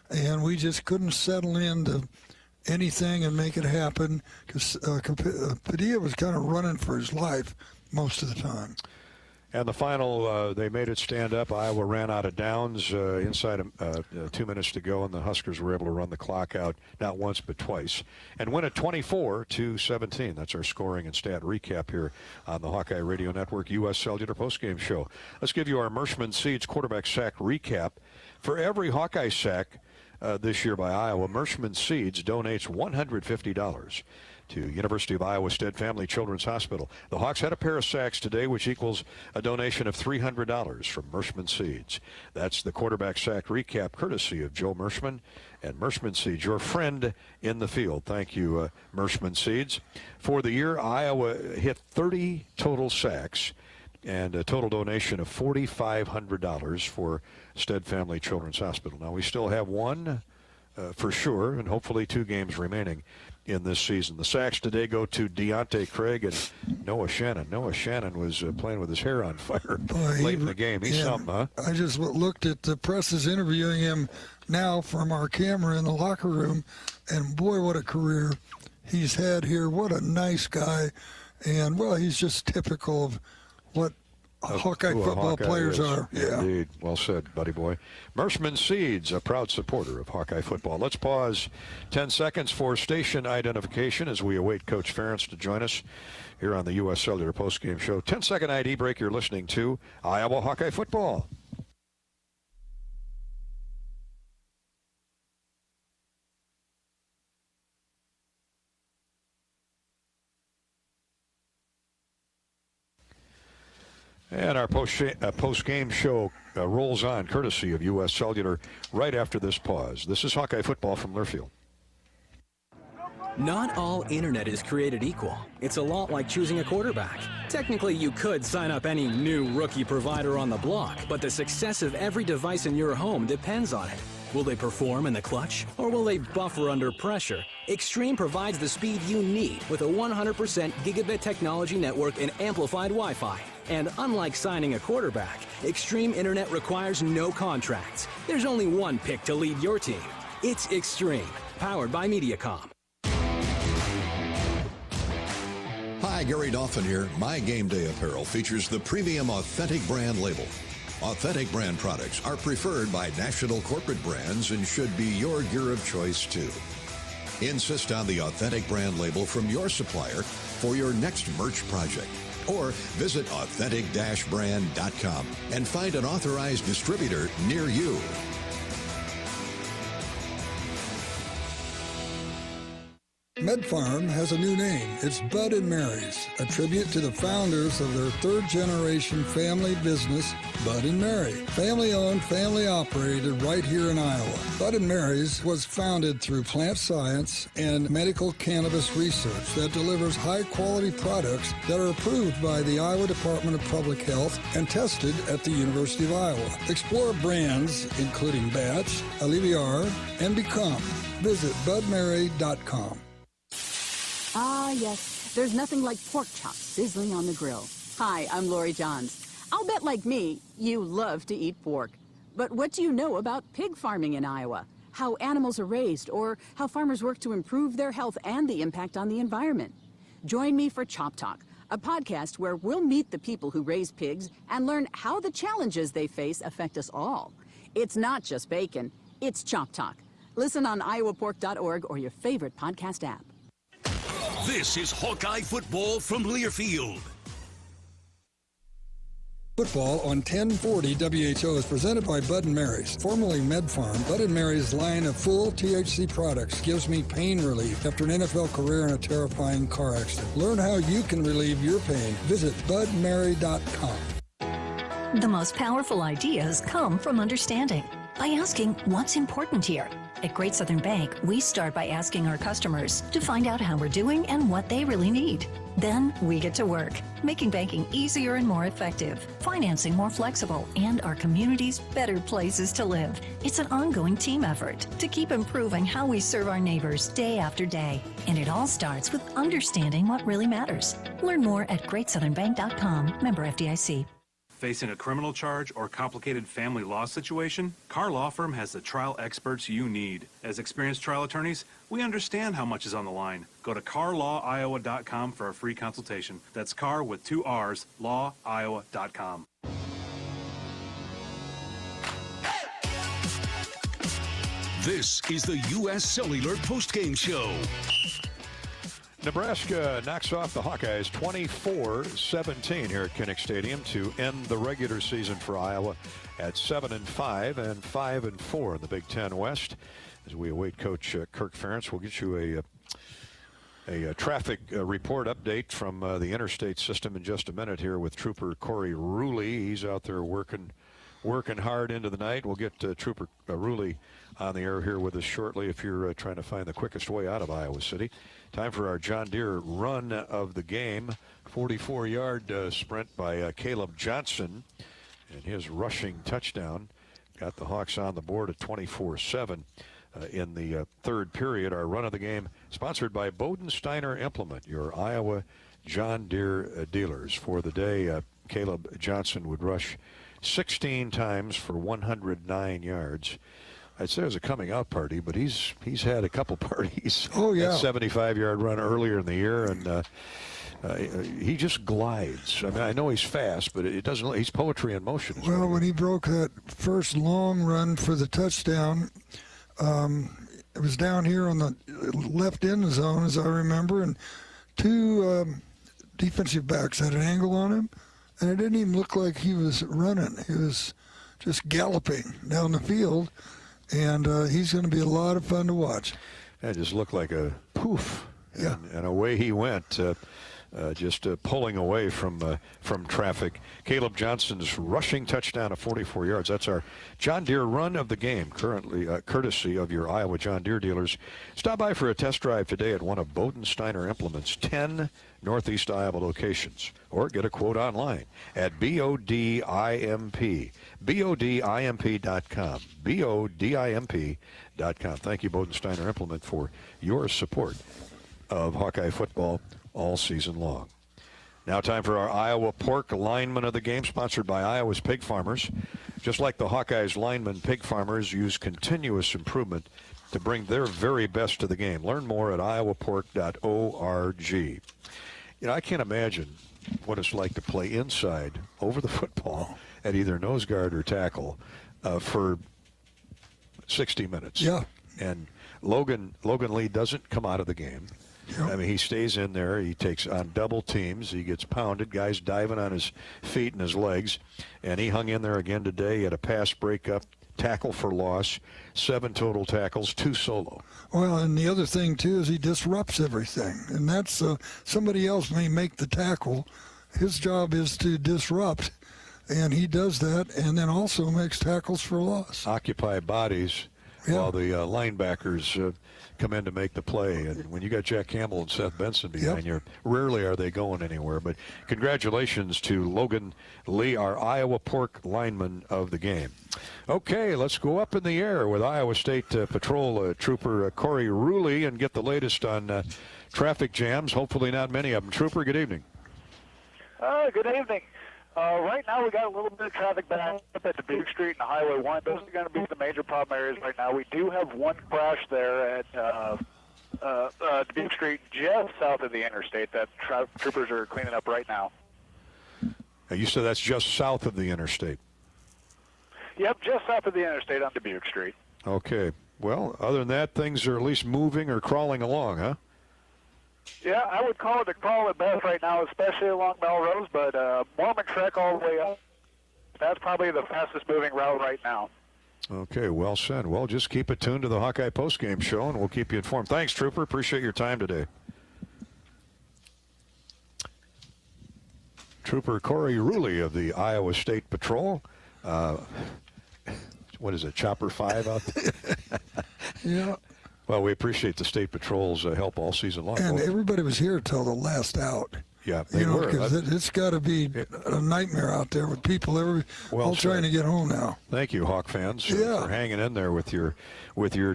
and we just couldn't settle into anything and make it happen because Padilla was kind of running for his life most of the time. And the final, they made it stand up. Iowa ran out of downs inside 2 minutes to go, and the Huskers were able to run the clock out not once but twice and win it 24-17. That's our scoring and stat recap here on the Hawkeye Radio Network U.S. Cellular postgame show. Let's give you our Mershman Seeds quarterback sack recap. For every Hawkeye sack this year by Iowa, Mershman Seeds donates $150 to University of Iowa Stead Family Children's Hospital. The Hawks had a pair of sacks today, which equals a donation of $300 from Mershman Seeds. That's the quarterback sack recap, courtesy of Joe Mershman and Mershman Seeds, your friend in the field. Thank you, Mershman Seeds. For the year, Iowa hit 30 total sacks and a total donation of $4,500 for Stead Family Children's Hospital. Now, we still have one for sure, and hopefully 2 games remaining in this season. The sacks today go to Deontay Craig and Noah Shannon. Noah Shannon was playing with his hair on fire late in the game. He's something, huh? I just looked at the press is interviewing him now from our camera in the locker room, and boy, what a career he's had here. What a nice guy. And, well, he's just typical of what Hawkeye football players are. Yeah. Indeed. Well said, buddy boy. Mershman Seeds, a proud supporter of Hawkeye football. Let's pause 10 seconds for station identification as we await Coach Ferentz to join us here on the U.S. Cellular postgame show. 10-second ID break. You're listening to Iowa Hawkeye football. And our post-game show rolls on, courtesy of U.S. Cellular, right after this pause. This is Hawkeye football from Learfield. Not all internet is created equal. It's a lot like choosing a quarterback. Technically, you could sign up any new rookie provider on the block, but the success of every device in your home depends on it. Will they perform in the clutch, or will they buffer under pressure? Extreme provides the speed you need with a 100% gigabit technology network and amplified Wi-Fi. And unlike signing a quarterback, Extreme Internet requires no contracts. There's only one pick to lead your team. It's Extreme, powered by Mediacom. Hi, Gary Dolphin here. My Game Day apparel features the premium authentic brand label. Authentic brand products are preferred by national corporate brands and should be your gear of choice too. Insist on the authentic brand label from your supplier for your next merch project. Or visit authentic-brand.com and find an authorized distributor near you. MedFarm has a new name. It's Bud & Mary's, a tribute to the founders of their third-generation family business, Bud & Mary. Family-owned, family-operated right here in Iowa. Bud & Mary's was founded through plant science and medical cannabis research that delivers high-quality products that are approved by the Iowa Department of Public Health and tested at the University of Iowa. Explore brands including Batch, Aliviar, and Become. Visit budmary.com. Ah, yes. There's nothing like pork chops sizzling on the grill. Hi, I'm Lori Johns. I'll bet, like me, you love to eat pork. But what do you know about pig farming in Iowa? How animals are raised, or how farmers work to improve their health and the impact on the environment? Join me for Chop Talk, a podcast where we'll meet the people who raise pigs and learn how the challenges they face affect us all. It's not just bacon, it's Chop Talk. Listen on iowapork.org or your favorite podcast app. This is Hawkeye football from Learfield. Football on 1040 WHO is presented by Bud & Mary's, formerly MedFarm. Bud & Mary's line of full THC products gives me pain relief after an NFL career in a terrifying car accident. Learn how you can relieve your pain. Visit budmary.com. The most powerful ideas come from understanding. By asking what's important here. At Great Southern Bank, we start by asking our customers to find out how we're doing and what they really need. Then we get to work, making banking easier and more effective, financing more flexible, and our communities better places to live. It's an ongoing team effort to keep improving how we serve our neighbors day after day. And it all starts with understanding what really matters. Learn more at greatsouthernbank.com, member FDIC. Facing a criminal charge or complicated family law situation? Carr Law Firm has the trial experts you need. As experienced trial attorneys, we understand how much is on the line. Go to carlawiowa.com for a free consultation. That's Carr with 2 R's, lawiowa.com. This is the U.S. Cellular postgame show. Nebraska knocks off the Hawkeyes 24-17 here at Kinnick Stadium to end the regular season for Iowa at 7-5 and 5-4 in the Big Ten West. As we await Coach Kirk Ferentz, we'll get you a traffic report update from the interstate system in just a minute here with Trooper Corey Ruley. He's out there working hard into the night. We'll get Trooper Ruley on the air here with us shortly if you're trying to find the quickest way out of Iowa City. Time for our John Deere run of the game. 44-yard sprint by Caleb Johnson, and his rushing touchdown got the Hawks on the board at 24-7 in the third period. Our run of the game sponsored by Bodensteiner Implement, your Iowa John Deere dealers. For the day, Caleb Johnson would rush 16 times for 109 yards. I'd say it was a coming out party, but he's had a couple parties. Oh, yeah. That 75-yard run earlier in the year, and he just glides. I mean, I know he's fast, but it doesn't. He's poetry in motion. Well, when he broke that first long run for the touchdown, it was down here on the left end zone, as I remember, and two defensive backs had an angle on him, and it didn't even look like he was running. He was just galloping down the field. And he's going to be a lot of fun to watch. It just looked like a poof, yeah. And away he went, just pulling away from traffic. Caleb Johnson's rushing touchdown of 44 yards. That's our John Deere run of the game, currently courtesy of your Iowa John Deere dealers. Stop by for a test drive today at one of Bodensteiner Implement's 10 Northeast Iowa locations, or get a quote online at BODIMP, BODIMP.com, BODIMP.com. Thank you, Bodensteiner Implement, for your support of Hawkeye football all season long. Now time for our Iowa Pork lineman of the game, sponsored by Iowa's Pig Farmers. Just like the Hawkeyes linemen, pig farmers use continuous improvement to bring their very best to the game. Learn more at iowapork.org. You know, I can't imagine what it's like to play inside over the football at either nose guard or tackle for 60 minutes. Yeah. And Logan Lee doesn't come out of the game. Yep. I mean, he stays in there. He takes on double teams. He gets pounded. Guys diving on his feet and his legs. And he hung in there again today. He had a pass breakup, tackle for loss, 7 total tackles, 2 solo. Well, and the other thing, too, is he disrupts everything. And that's somebody else may make the tackle. His job is to disrupt, and he does that, and then also makes tackles for loss. Occupy bodies while the linebackers come in to make the play. And when you got Jack Campbell and Seth Benson behind you, rarely are they going anywhere. But congratulations to Logan Lee, our Iowa Pork lineman of the game. Okay, let's go up in the air with Iowa State Patrol Trooper Corey Ruley and get the latest on traffic jams. Hopefully not many of them. Trooper, good evening. Good evening. Right now we got a little bit of traffic back up at Dubuque Street and Highway 1. Those are going to be the major problem areas right now. We do have one crash there at Dubuque Street just south of the interstate that troopers are cleaning up right now. You said that's just south of the interstate. Yep, just south of the interstate on Dubuque Street. Okay. Well, other than that, things are at least moving or crawling along, huh? Yeah, I would call it a crawl at best right now, especially along Melrose, but Mormon Trek all the way up. That's probably the fastest moving route right now. Okay, well said. Well, just keep it tuned to the Hawkeye postgame show, and we'll keep you informed. Thanks, Trooper. Appreciate your time today. Trooper Corey Ruley of the Iowa State Patrol. What is it, Chopper 5 out there? Yeah. Well, we appreciate the State Patrol's help all season long. And everybody was here till the last out. Yeah, they were. Because it's got to be a nightmare out there with people all trying to get home now. Thank you, Hawk fans, for hanging in there with your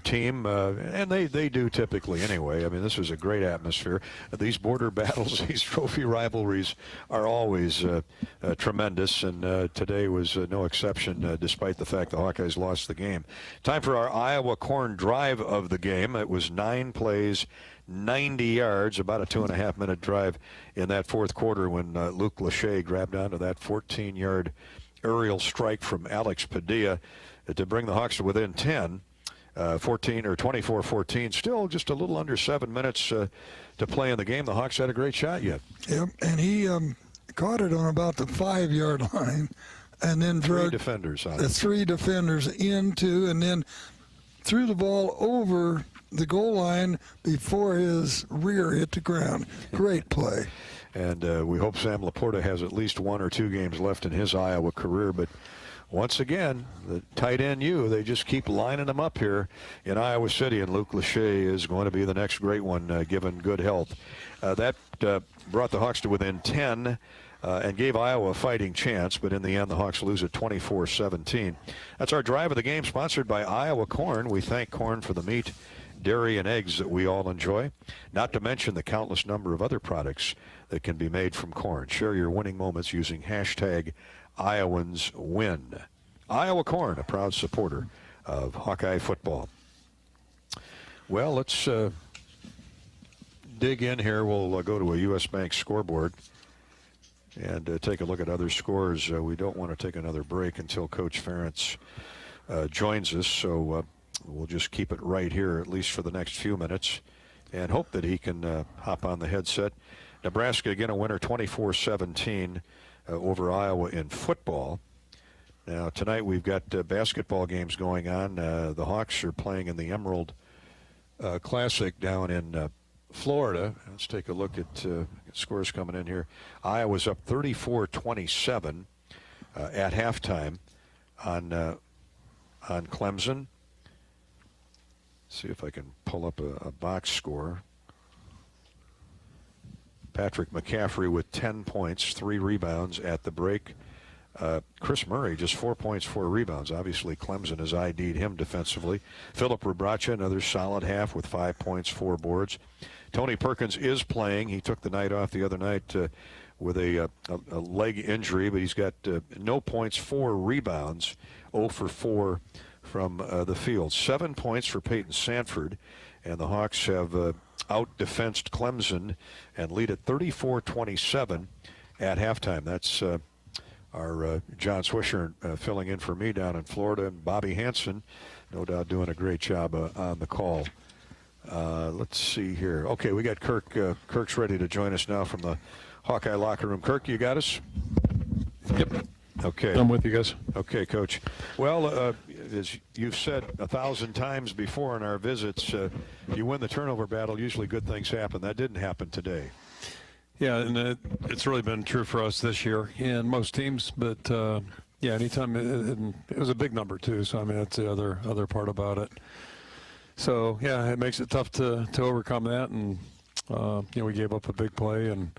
team, and they do typically anyway. I mean, this was a great atmosphere. These border battles, these trophy rivalries are always tremendous, and today was no exception, despite the fact the Hawkeyes lost the game. Time for our Iowa Corn Drive of the game. It was 9 plays, 90 yards, about a 2.5-minute drive in that fourth quarter when Luke Lachey grabbed onto that 14-yard aerial strike from Alex Padilla to bring the Hawks to within 10, 24-14. Still just a little under 7 minutes to play in the game. The Hawks had a great shot yet. Yep, and he caught it on about the 5-yard line and then drug 3 defenders on it. 3 defenders into and then threw the ball over the goal line before his rear hit the ground. Great play. And we hope Sam Laporta has at least 1 or 2 games left in his Iowa career. But once again, the tight end they just keep lining them up here in Iowa City. And Luke Lachey is going to be the next great one, given good health. That brought the Hawks to within 10 and gave Iowa a fighting chance. But in the end, the Hawks lose at 24-17. That's our drive of the game, sponsored by Iowa Corn. We thank Corn for the meat, dairy, and eggs that we all enjoy, not to mention the countless number of other products that can be made from corn. Share your winning moments using hashtag #IowансWin. Iowa Corn, a proud supporter of Hawkeye football. Well, let's dig in here. We'll go to a U.S. Bank scoreboard and take a look at other scores. We don't want to take another break until Coach Ferentz joins us, so we'll just keep it right here, at least for the next few minutes, and hope that he can hop on the headset. Nebraska, again, a winner 24-17 over Iowa in football. Now, tonight we've got basketball games going on. The Hawks are playing in the Emerald Classic down in Florida. Let's take a look at scores coming in here. Iowa's up 34-27 at halftime on Clemson. See if I can pull up a box score. Patrick McCaffrey with 10 points, 3 rebounds at the break. Chris Murray, just 4 points, 4 rebounds. Obviously, Clemson has ID'd him defensively. Philip Rebraca, another solid half with 5 points, 4 boards. Tony Perkins is playing. He took the night off the other night with a leg injury, but he's got no points, 4 rebounds, 0 for 4 from the field. 7 points for Peyton Sanford, and the Hawks have out-defensed Clemson and lead at 34-27 at halftime. That's our John Swisher filling in for me down in Florida, and Bobby Hansen, no doubt doing a great job on the call. Let's see here. Okay, we got Kirk. Kirk's ready to join us now from the Hawkeye locker room. Kirk, you got us? Yep. Okay. I'm with you guys. Okay, Coach. Well, as you've said 1,000 times before in our visits, you win the turnover battle, usually good things happen. That didn't happen today. Yeah, and it's really been true for us this year and most teams. But, yeah, anytime it was a big number, too. So, I mean, that's the other part about it. So, yeah, it makes it tough to overcome that. And, we gave up a big play and,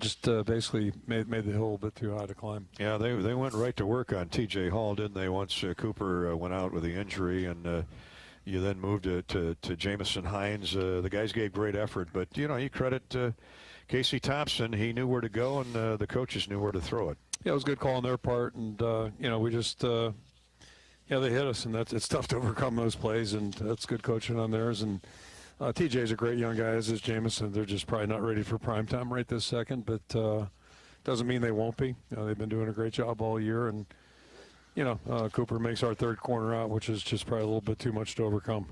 just basically made the hill a bit too high to climb. Yeah, they went right to work on T.J. Hall, didn't they, once Cooper went out with the injury, and you then moved to Jamison Hines. The guys gave great effort, but, you credit Casey Thompson. He knew where to go, and the coaches knew where to throw it. Yeah, it was a good call on their part, and, we just they hit us, and it's tough to overcome those plays, and that's good coaching on theirs. And TJ's a great young guy, as is Jamison. They're just probably not ready for prime time right this second, but doesn't mean they won't be. They've been doing a great job all year, and Cooper makes our third corner out, which is just probably a little bit too much to overcome.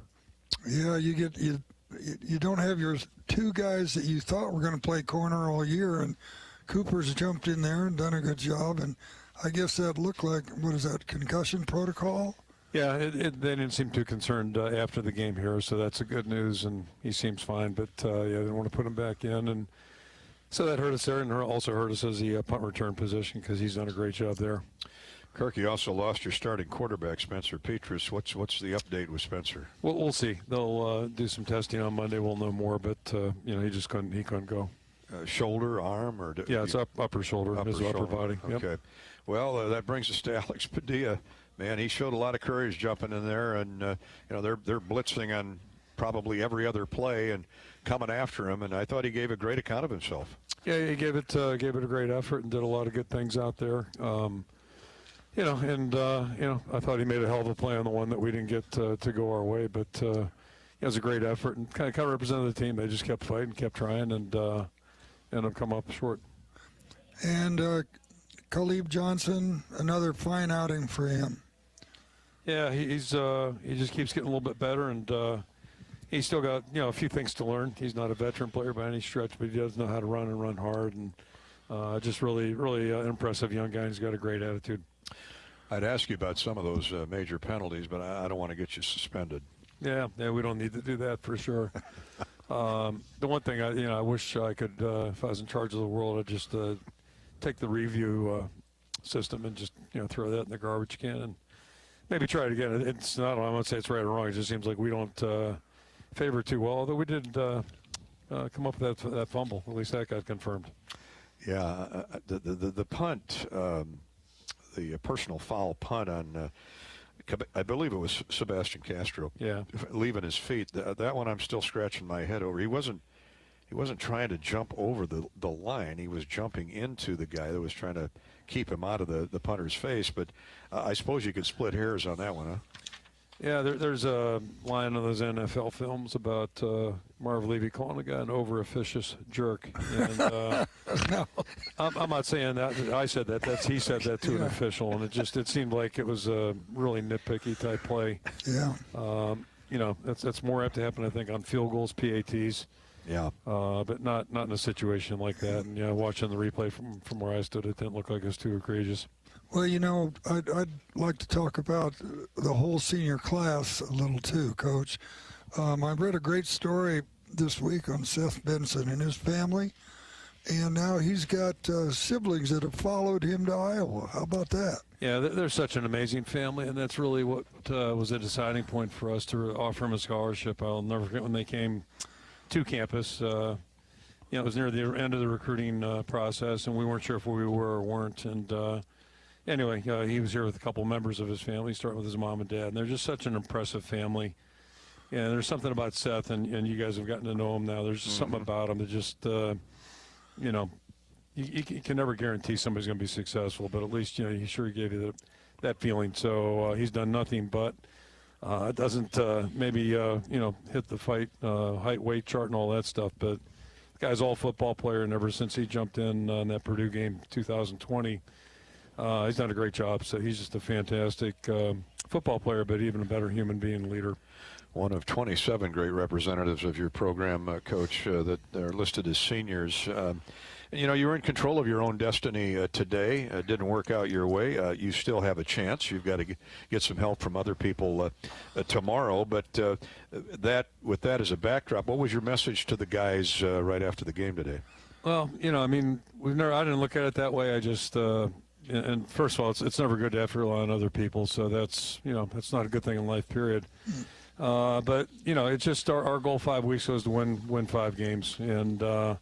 Yeah, you don't have your two guys that you thought were going to play corner all year, and Cooper's jumped in there and done a good job, and I guess that looked like, what is that, concussion protocol? Yeah, they didn't seem too concerned after the game here, so that's a good news, and he seems fine. But, they didn't want to put him back in, and so that hurt us there, and also hurt us as the punt return position because he's done a great job there. Kirk, you also lost your starting quarterback, Spencer Petras. What's the update with Spencer? Well, we'll see. They'll do some testing on Monday. We'll know more, but, he couldn't go. Shoulder, arm, or? Yeah, it's upper shoulder, upper body. Okay. Yep. Well, that brings us to Alex Padilla. Man, he showed a lot of courage jumping in there, and they're blitzing on probably every other play and coming after him. And I thought he gave a great account of himself. Yeah, he gave it a great effort and did a lot of good things out there. I thought he made a hell of a play on the one that we didn't get to go our way, but it was a great effort and kind of represented the team. They just kept fighting, kept trying, and ended up coming up short. And Khalib Johnson, another fine outing for him. Yeah, he just keeps getting a little bit better, and he's still got a few things to learn. He's not a veteran player by any stretch, but he does know how to run and run hard, and just really impressive young guy. He's got a great attitude. I'd ask you about some of those major penalties, but I don't want to get you suspended. Yeah, we don't need to do that for sure. The one thing I wish I could, if I was in charge of the world, I'd just take the review system and just throw that in the garbage can and maybe try it again. It's not. I'm not say it's right or wrong. It just seems like we don't favor it too well. Although we did come up with that fumble. At least that got confirmed. Yeah, the punt, the personal foul punt on. I believe it was Sebastian Castro. Yeah, leaving his feet. That one I'm still scratching my head over. He wasn't trying to jump over the line. He was jumping into the guy that was trying to keep him out of the punter's face. But I suppose you could split hairs on that one, huh? Yeah, there's a line on those NFL films about Marv Levy calling a guy an over-officious jerk. And no. I'm not saying that. I said that. He said that to an official, and it seemed like it was a really nitpicky type play. Yeah. That's more apt to happen, I think, on field goals, PATs. Yeah. But not in a situation like that. And watching the replay from where I stood, it didn't look like it was too egregious. Well, I'd like to talk about the whole senior class a little too, Coach. I read a great story this week on Seth Benson and his family, and now he's got siblings that have followed him to Iowa. How about that? Yeah, they're such an amazing family, and that's really what was a deciding point for us to offer him a scholarship. I'll never forget when they came to campus. It was near the end of the recruiting process, and we weren't sure if we were or weren't. And anyway, he was here with a couple members of his family, starting with his mom and dad. And they're just such an impressive family. And there's something about Seth, and you guys have gotten to know him now. There's just something about him that just, you can never guarantee somebody's going to be successful, but at least, he sure gave you that feeling. So he's done nothing but it doesn't maybe, hit the height, weight chart and all that stuff, but Guy's all football player, and ever since he jumped in on that Purdue game 2020, he's done a great job. So he's just a fantastic football player, but even a better human being leader. One of 27 great representatives of your program, Coach, that are listed as seniors. You know, you were in control of your own destiny today. It didn't work out your way. You still have a chance. You've got to get some help from other people tomorrow. But with that as a backdrop, what was your message to the guys right after the game today? Well, you know, I mean, I didn't look at it that way. I just and first of all, it's never good to have to rely on other people. So that's not a good thing in life, period. But, you know, it's just our goal 5 weeks was to win 5 games. And I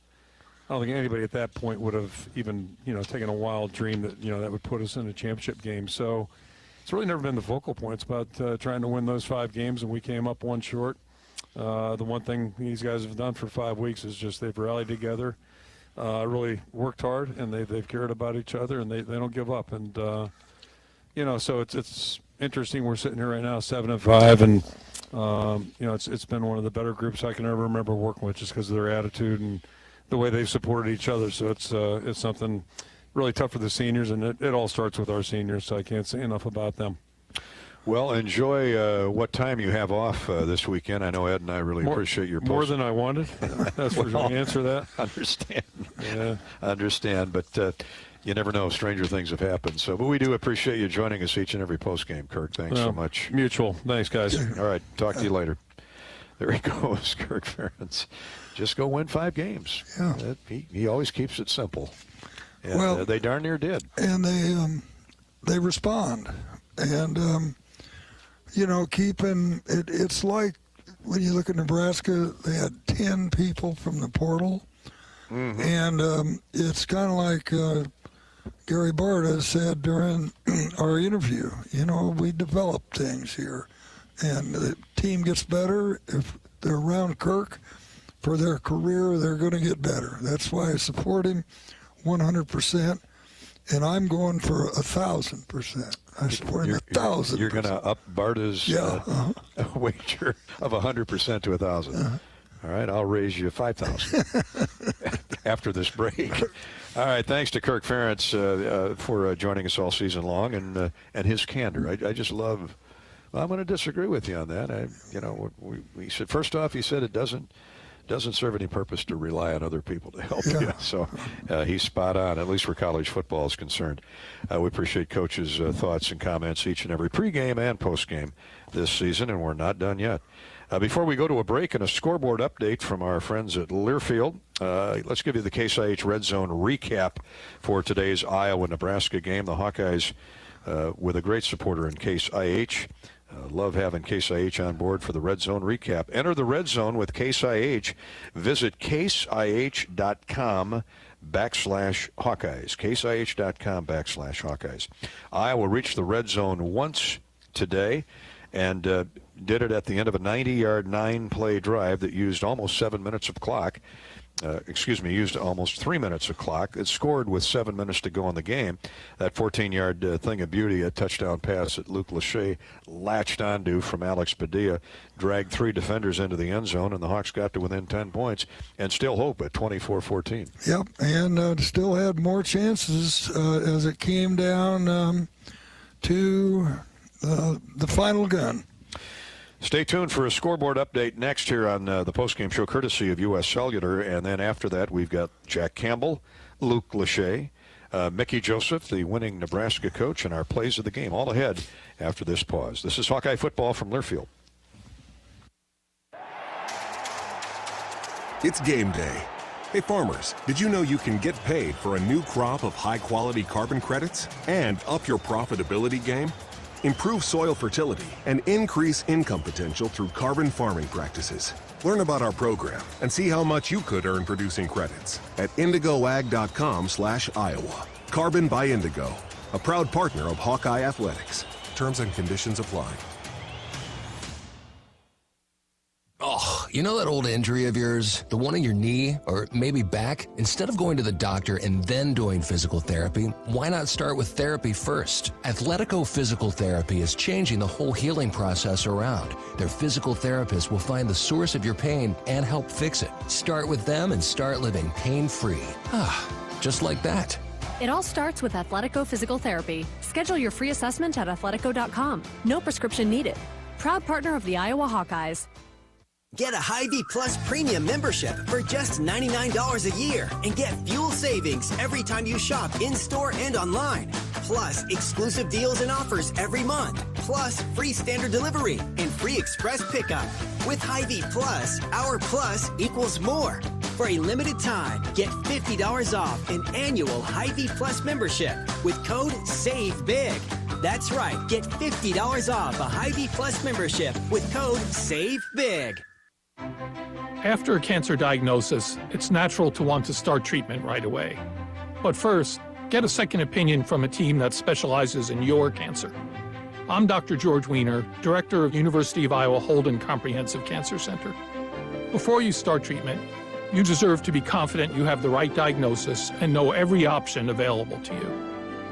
don't think anybody at that point would have even, taken a wild dream that, that would put us in a championship game. So it's really never been the focal point. It's about trying to win those 5 games, and we came up one short. The one thing these guys have done for 5 weeks is just they've rallied together, really worked hard, and they've cared about each other, and they don't give up. And, so it's interesting. We're sitting here right now 7-5, and it's been one of the better groups I can ever remember working with, just because of their attitude and the way they've supported each other. So it's something really tough for the seniors, and it all starts with our seniors. So I can't say enough about them. Well, enjoy what time you have off this weekend. I know Ed and I really appreciate your more than I wanted. That's for sure. Answer that. Understand. Yeah. Understand, but. You never know. Stranger things have happened. But we do appreciate you joining us each and every postgame, Kirk. Thanks so much. Mutual. Thanks, guys. All right. Talk to you later. There he goes, Kirk Ferentz. Just go win 5 games. Yeah. He always keeps it simple. And, well, they darn near did. And they respond. And, keeping it. It's like when you look at Nebraska, they had 10 people from the portal. Mm-hmm. And it's kind of like Gary Barta said during our interview, we develop things here. And the team gets better. If they're around Kirk for their career, they're going to get better. That's why I support him 100%. And I'm going for 1,000%. I support him 1,000%. You're going to up Barta's wager of 100% to 1,000. Uh-huh. All right, I'll raise you 5,000 after this break. All right, thanks to Kirk Ferentz for joining us all season long and his candor. I just love. Well, I'm going to disagree with you on that. He said first off, he said it doesn't serve any purpose to rely on other people to help you. So he's spot on, at least where college football is concerned. We appreciate Coach's thoughts and comments each and every pregame and postgame this season, and we're not done yet. Before we go to a break and a scoreboard update from our friends at Learfield, let's give you the Case IH Red Zone recap for today's Iowa-Nebraska game. The Hawkeyes, with a great supporter in Case IH, love having Case IH on board for the Red Zone recap. Enter the Red Zone with Case IH. Visit caseih.com/Hawkeyes. caseih.com/Hawkeyes. Iowa reached the Red Zone once today and did it at the end of a 90-yard, 9-play drive that used almost 7 minutes of clock. Used almost 3 minutes of clock. It scored with 7 minutes to go in the game. That 14-yard thing of beauty, a touchdown pass that Luke Lachey latched onto from Alex Padilla, dragged 3 defenders into the end zone, and the Hawks got to within 10 points and still hope at 24-14. Yep, and still had more chances as it came down to the final gun. Stay tuned for a scoreboard update next here on the postgame show, courtesy of U.S. Cellular. And then after that, we've got Jack Campbell, Luke Lachey, Mickey Joseph, the winning Nebraska coach, and our plays of the game. All ahead after this pause. This is Hawkeye football from Learfield. It's game day. Hey farmers, did you know you can get paid for a new crop of high-quality carbon credits and up your profitability game? Improve soil fertility and increase income potential through carbon farming practices. Learn about our program and see how much you could earn producing credits at indigoag.com/Iowa. Carbon by Indigo, a proud partner of Hawkeye Athletics. Terms and conditions apply. Oh, you know that old injury of yours, the one in your knee or maybe back? Instead of going to the doctor and then doing physical therapy, why not start with therapy first? Athletico Physical Therapy is changing the whole healing process around. Their physical therapists will find the source of your pain and help fix it. Start with them and start living pain-free. Just like that. It all starts with Athletico Physical Therapy. Schedule your free assessment at athletico.com. No prescription needed. Proud partner of the Iowa Hawkeyes. Get a Hy-Vee Plus premium membership for just $99 a year and get fuel savings every time you shop in-store and online. Plus, exclusive deals and offers every month. Plus, free standard delivery and free express pickup. With Hy-Vee Plus, our plus equals more. For a limited time, get $50 off an annual Hy-Vee Plus membership with code SAVEBIG. That's right, get $50 off a Hy-Vee Plus membership with code SAVEBIG. After a cancer diagnosis, it's natural to want to start treatment right away. But first, get a second opinion from a team that specializes in your cancer. I'm Dr. George Weiner, Director of University of Iowa Holden Comprehensive Cancer Center. Before you start treatment, you deserve to be confident you have the right diagnosis and know every option available to you.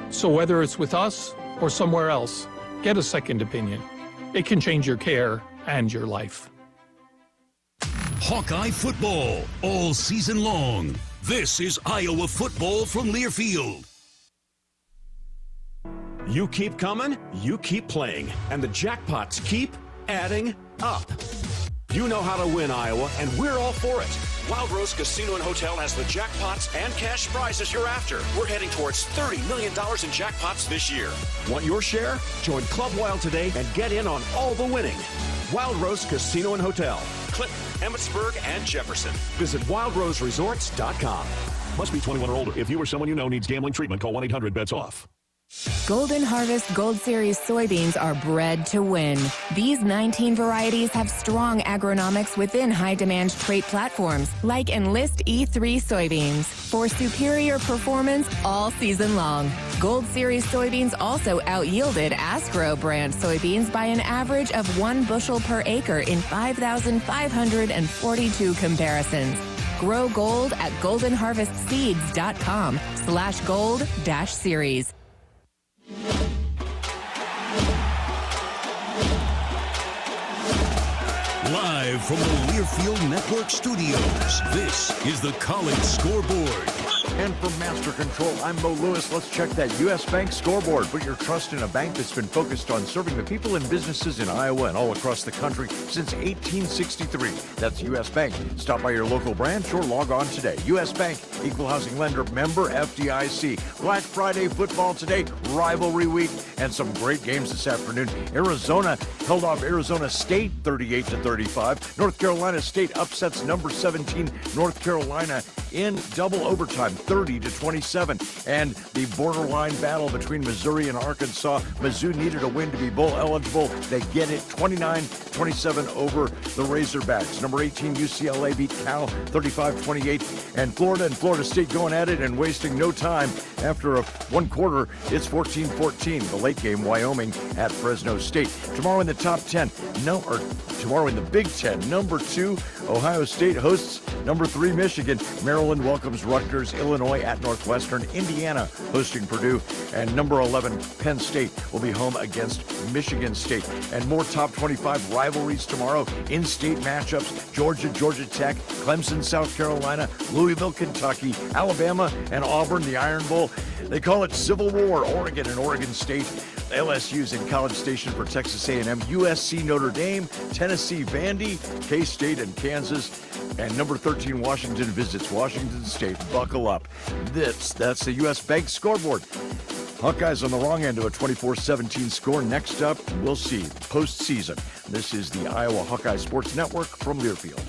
So whether it's with us or somewhere else, get a second opinion. It can change your care and your life. Hawkeye football all season long. This is Iowa football from Learfield. You keep coming, you keep playing, and the jackpots keep adding up. You know how to win, Iowa, and we're all for it. Wild Rose Casino and Hotel has the jackpots and cash prizes you're after. We're heading towards $30 million in jackpots this year. Want your share? Join Club Wild today and get in on all the winning. Wild Rose Casino and Hotel, Clinton, Emmitsburg, and Jefferson. Visit wildroseresorts.com. Must be 21 or older. If you or someone you know needs gambling treatment, call 1-800-BETS-OFF. Golden Harvest Gold Series soybeans are bred to win. These 19 varieties have strong agronomics within high-demand trait platforms like Enlist E3 soybeans for superior performance all season long. Gold Series soybeans also out-yielded Astro brand soybeans by an average of 1 bushel per acre in 5,542 comparisons. Grow gold at goldenharvestseeds.com/gold-series. Live from the Learfield Network studios, this is the College Scoreboard. And from Master Control, I'm Mo Lewis. Let's check that U.S. Bank scoreboard. Put your trust in a bank that's been focused on serving the people and businesses in Iowa and all across the country since 1863. That's U.S. Bank. Stop by your local branch or log on today. U.S. Bank, equal housing lender, member FDIC. Black Friday football today, rivalry week, and some great games this afternoon. Arizona held off Arizona State 38-35. North Carolina State upsets number 17 North Carolina in double overtime, 30-27. And the borderline battle between Missouri and Arkansas. Mizzou needed a win to be bowl eligible. They get it, 29-27 over the Razorbacks. Number 18 UCLA beat Cal 35-28. And Florida State going at it and wasting no time. After one quarter, it's 14-14. The late game, Wyoming at Fresno State. Tomorrow in the top 10, tomorrow in the Big Ten, number 2, Ohio State hosts number 3, Michigan. Maryland welcomes Rutgers. Illinois at Northwestern. Indiana hosting Purdue. And number 11, Penn State will be home against Michigan State. And more top 25 rivalries tomorrow. In-state matchups, Georgia Tech, Clemson, South Carolina, Louisville, Kentucky, Alabama, and Auburn, the Iron Bowl. They call it Civil War, Oregon and Oregon State. LSU's in College Station for Texas A&M, USC Notre Dame, Tennessee Vandy, K-State and Kansas, and number 13 Washington visits Washington State. Buckle up. That's the U.S. Bank scoreboard. Hawkeyes on the wrong end of a 24-17 score. Next up, we'll see postseason. This is the Iowa Hawkeye Sports Network from Learfield.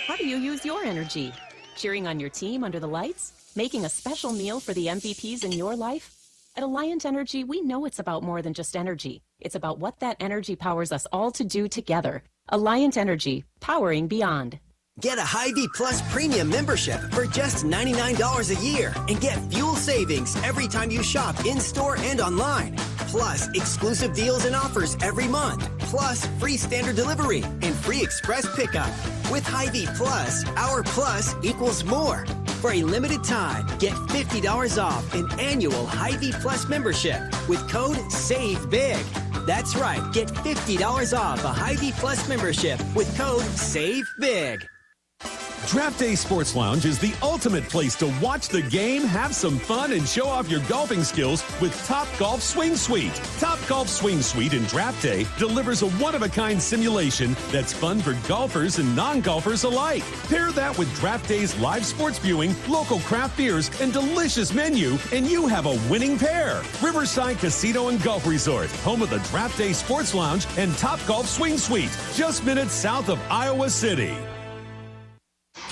How do you use your energy? Cheering on your team under the lights? Making a special meal for the MVPs in your life? At Alliant Energy, we know it's about more than just energy. It's about what that energy powers us all to do together. Alliant Energy, powering beyond. Get a Hy-Vee Plus premium membership for just $99 a year and get fuel savings every time you shop in-store and online. Plus, exclusive deals and offers every month. plus free standard delivery and free express pickup. With Hy-Vee Plus, our plus equals more. For a limited time, get $50 off an annual Hy-Vee Plus membership with code SAVEBIG. That's right, get $50 off a Hy-Vee Plus membership with code SAVEBIG. Draft Day Sports Lounge is the ultimate place to watch the game, have some fun, and show off your golfing skills with Top Golf Swing Suite. Top Golf Swing Suite in Draft Day delivers a one-of-a-kind simulation that's fun for golfers and non-golfers alike. Pair that with Draft Day's live sports viewing, local craft beers, and delicious menu, and you have a winning pair. Riverside Casino and Golf Resort, home of the Draft Day Sports Lounge and Top Golf Swing Suite, just minutes south of Iowa City.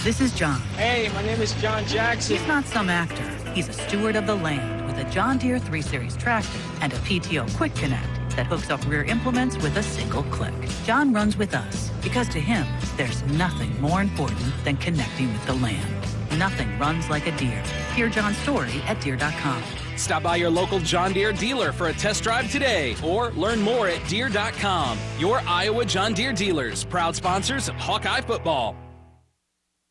This is John. Hey, my name is John Jackson. He's not some actor. He's a steward of the land with a John Deere 3 Series tractor and a PTO Quick Connect that hooks up rear implements with a single click. John runs with us because to him, there's nothing more important than connecting with the land. Nothing runs like a Deere. Hear John's story at Deere.com. Stop by your local John Deere dealer for a test drive today or learn more at Deere.com. Your Iowa John Deere dealers, proud sponsors of Hawkeye football.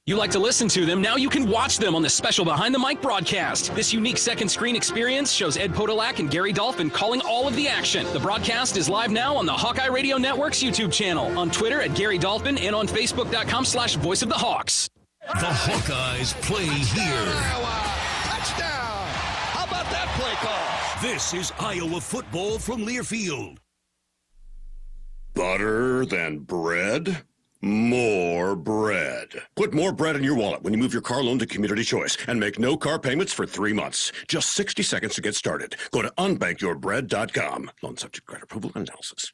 You like to listen to them, now you can watch them on the special Behind the Mic broadcast. This unique second screen experience shows Ed Podolak and Gary Dolphin calling all of the action. The broadcast is live now on the Hawkeye Radio Network's YouTube channel, on Twitter at Gary Dolphin, and on Facebook.com/Voice of the Hawks. The Hawkeyes play here. Touchdown! How about that play call? This is Iowa football from Learfield. Butter than bread? More bread. Put more bread in your wallet when you move your car loan to Community Choice and make no car payments for 3 months. Just 60 seconds to get started. Go to unbankyyourbread.com. Loan subject to credit approval and analysis.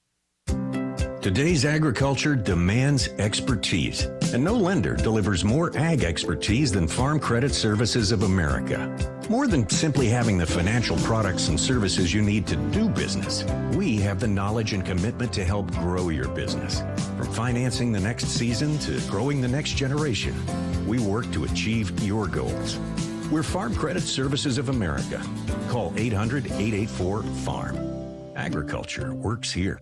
Today's agriculture demands expertise, and no lender delivers more ag expertise than Farm Credit Services of America. More than simply having the financial products and services you need to do business, we have the knowledge and commitment to help grow your business. From financing the next season to growing the next generation, we work to achieve your goals. We're Farm Credit Services of America. Call 800-884-FARM. Agriculture works here.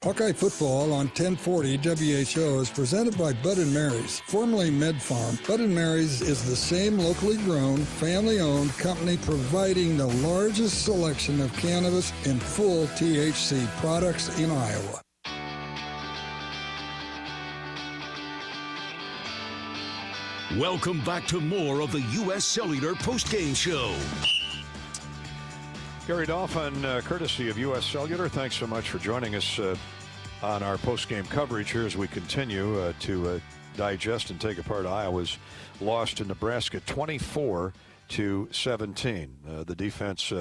Hawkeye football on 1040 WHO is presented by Bud & Mary's, formerly Med Farm. Bud & Mary's is the same locally grown, family-owned company providing the largest selection of cannabis and full THC products in Iowa. Welcome back to more of the U.S. Cellular postgame show. Gary Dolphin, courtesy of U.S. Cellular, thanks so much for joining us on our post-game coverage here as we continue to digest and take apart Iowa's loss to Nebraska 24-17. The defense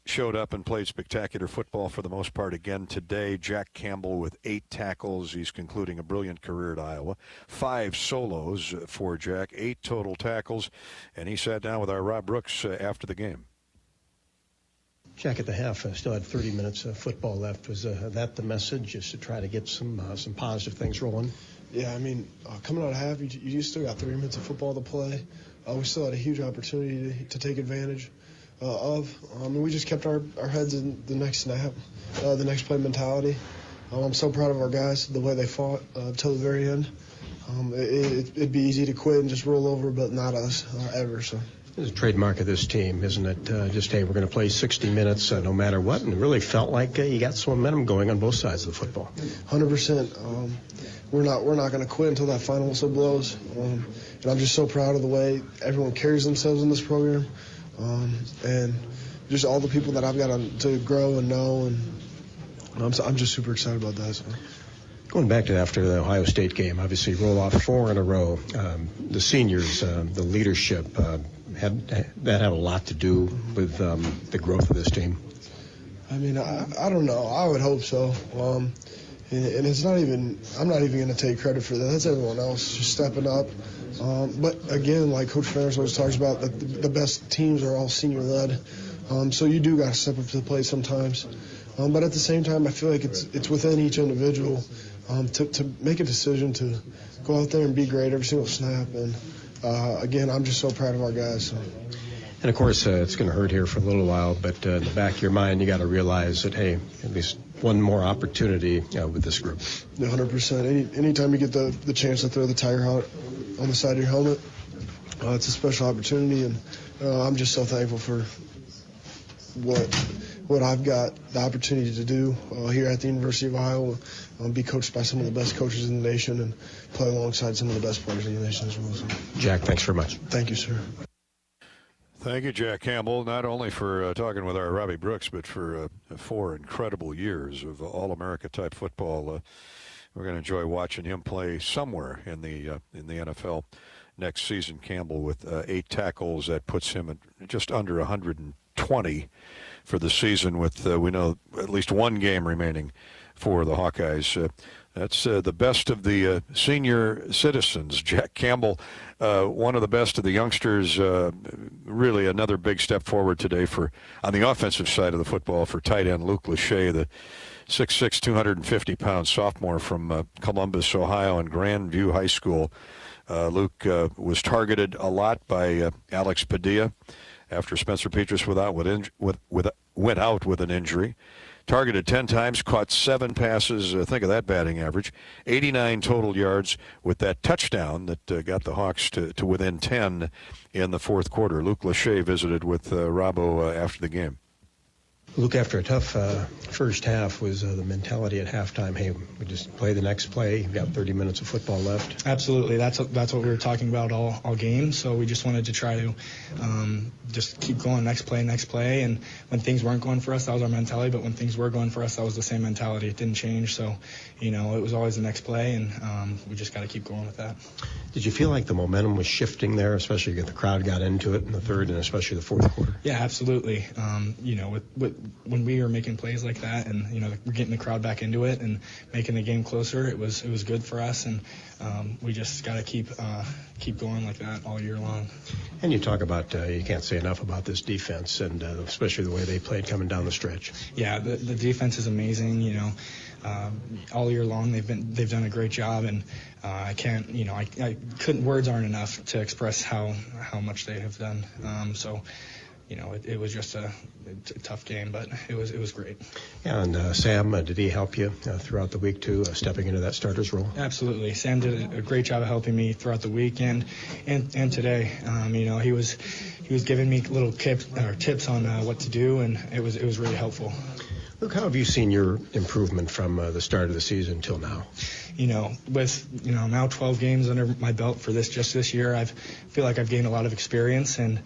showed up and played spectacular football for the most part again today. Jack Campbell with 8 tackles. He's concluding a brilliant career at Iowa. 5 solos for Jack, 8 total tackles, and he sat down with our Rob Brooks after the game. Jack, at the half, still had 30 minutes of football left. Was that the message, just to try to get some positive things rolling? Yeah, I mean, coming out of half, you still got 30 minutes of football to play. We still had a huge opportunity to take advantage of. We just kept our heads in the next snap, the next play mentality. I'm so proud of our guys, the way they fought till the very end. It'd be easy to quit and just roll over, but not us, ever, so. It's a trademark of this team, isn't it? Just, hey, we're going to play 60 minutes no matter what, and it really felt like you got some momentum going on both sides of the football. 100%. We're not going to quit until that final whistle blows, and I'm just so proud of the way everyone carries themselves in this program, and just all the people that I've got to grow and know, and I'm just super excited about that. So. Going back to after the Ohio State game, obviously roll off 4 in a row. The seniors, the leadership, had a lot to do with the growth of this team? I mean, I don't know. I would hope so. And it's not even, I'm not even going to take credit for that. That's everyone else just stepping up. But again, like Coach Ferris always talks about, the best teams are all senior-led. So you do got to step up to the plate sometimes. But at the same time, I feel like it's within each individual to make a decision to go out there and be great every single snap. And again, I'm just so proud of our guys. So. And of course, it's going to hurt here for a little while, but in the back of your mind, you got to realize that, hey, at least one more opportunity with this group. 100%. Anytime you get the chance to throw the tire out on the side of your helmet, it's a special opportunity, and I'm just so thankful for what I've got the opportunity to do here at the University of Iowa, be coached by some of the best coaches in the nation and play alongside some of the best players in the nation as well. So. Jack, thanks very much. Thank you, sir. Thank you, Jack Campbell, not only for talking with our Robbie Brooks, but for 4 incredible years of All-America type football. We're going to enjoy watching him play somewhere in the NFL next season. Campbell with 8 tackles, that puts him at just under 120 for the season, with we know at least one game remaining for the Hawkeyes. That's the best of the senior citizens. Jack Campbell, one of the best of the youngsters. Really another big step forward today on the offensive side of the football for tight end Luke Lachey, the 6'6", 250-pound sophomore from Columbus, Ohio, and Grandview High School. Luke was targeted a lot by Alex Padilla after Spencer Petras went out with an injury. Targeted 10 times, caught 7 passes. Think of that batting average. 89 total yards with that touchdown that got the Hawks to within 10 in the fourth quarter. Luke Lachey visited with Robbo after the game. Luke, after a tough first half, was the mentality at halftime, hey, we just play the next play. You've got 30 minutes of football left. Absolutely. That's what we were talking about all game. So we just wanted to try to just keep going, next play. And when things weren't going for us, that was our mentality. But when things were going for us, that was the same mentality. It didn't change. So, it was always the next play, and we just got to keep going with that. Did you feel like the momentum was shifting there, especially if the crowd got into it in the third and especially the fourth quarter? Yeah, absolutely. When we were making plays like that, and we're getting the crowd back into it and making the game closer, it was good for us, and we just got to keep going like that all year long. And you talk about you can't say enough about this defense, and especially the way they played coming down the stretch. Yeah, the defense is amazing. All year long they've done a great job, and I can't words aren't enough to express how much they have done. It was just a tough game, but it was great. Yeah, and Sam, did he help you throughout the week too, stepping into that starter's role? Absolutely. Sam did a great job of helping me throughout the weekend and today. He was giving me little tips on what to do, and it was really helpful. Look, how have you seen your improvement from the start of the season till now? With now 12 games under my belt for this year, I feel like I've gained a lot of experience, and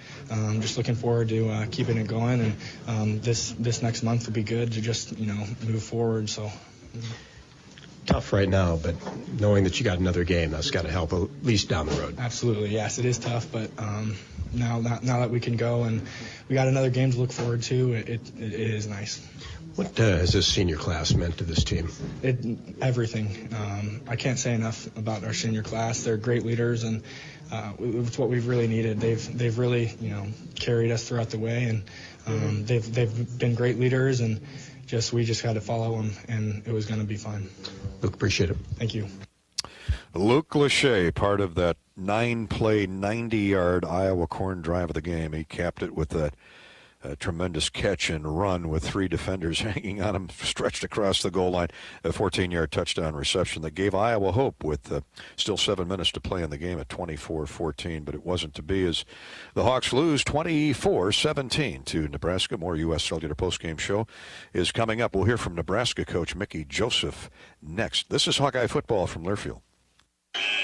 just looking forward to keeping it going. And this next month will be good to just move forward. So. Tough right now, but knowing that you got another game, that's got to help at least down the road. Absolutely, yes, it is tough, but now that we can go and we got another game to look forward to, it is nice. What has this senior class meant to this team? Everything. I can't say enough about our senior class. They're great leaders, and it's what we've really needed. They've really carried us throughout the way, and they've been great leaders, and we just got to follow them, and it was going to be fun. Luke, appreciate it. Thank you. Luke Lachey, part of that 9-play, 90-yard Iowa corn drive of the game. He capped it with that tremendous catch and run with 3 defenders hanging on him, stretched across the goal line. A 14-yard touchdown reception that gave Iowa hope with still 7 minutes to play in the game at 24-14, but it wasn't to be, as the Hawks lose 24-17 to Nebraska. More U.S. Cellular postgame show is coming up. We'll hear from Nebraska coach Mickey Joseph next. This is Hawkeye football from Learfield.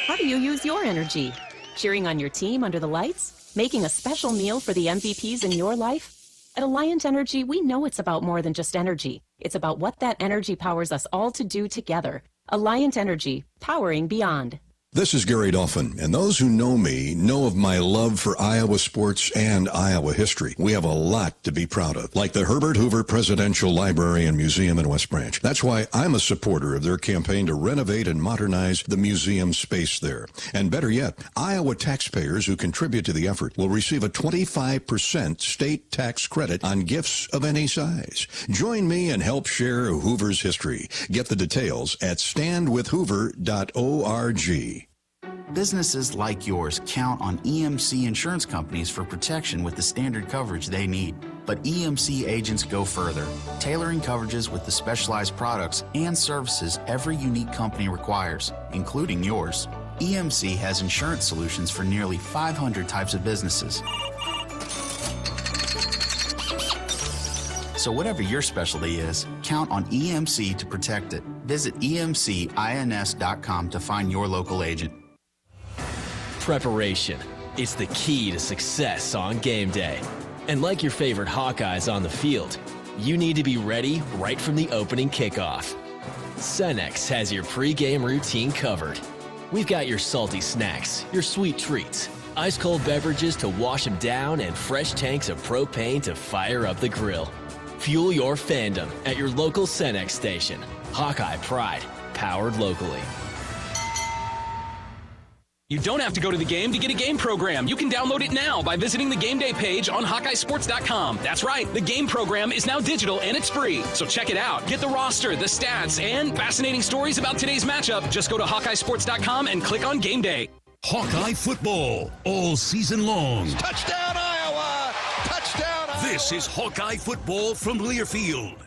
How do you use your energy? Cheering on your team under the lights? Making a special meal for the MVPs in your life? At Alliant Energy, we know it's about more than just energy. It's about what that energy powers us all to do together. Alliant Energy, powering beyond. This is Gary Dolphin, and those who know me know of my love for Iowa sports and Iowa history. We have a lot to be proud of, like the Herbert Hoover Presidential Library and Museum in West Branch. That's why I'm a supporter of their campaign to renovate and modernize the museum space there. And better yet, Iowa taxpayers who contribute to the effort will receive a 25% state tax credit on gifts of any size. Join me and help share Hoover's history. Get the details at standwithhoover.org. Businesses like yours count on EMC insurance companies for protection with the standard coverage they need. But EMC agents go further, tailoring coverages with the specialized products and services every unique company requires, including yours. EMC has insurance solutions for nearly 500 types of businesses. So whatever your specialty is, count on EMC to protect it. Visit emcins.com to find your local agent. Preparation. It's the key to success on game day. And like your favorite Hawkeyes on the field, you need to be ready right from the opening kickoff. Cenex has your pregame routine covered. We've got your salty snacks, your sweet treats, ice-cold beverages to wash them down, and fresh tanks of propane to fire up the grill. Fuel your fandom at your local Cenex station. Hawkeye Pride, powered locally. You don't have to go to the game to get a game program. You can download it now by visiting the game day page on HawkeyeSports.com. That's right, the game program is now digital and it's free. So check it out. Get the roster, the stats, and fascinating stories about today's matchup. Just go to HawkeyeSports.com and click on Game Day. Hawkeye football all season long. Touchdown, Iowa! Touchdown, Iowa! This is Hawkeye football from Learfield.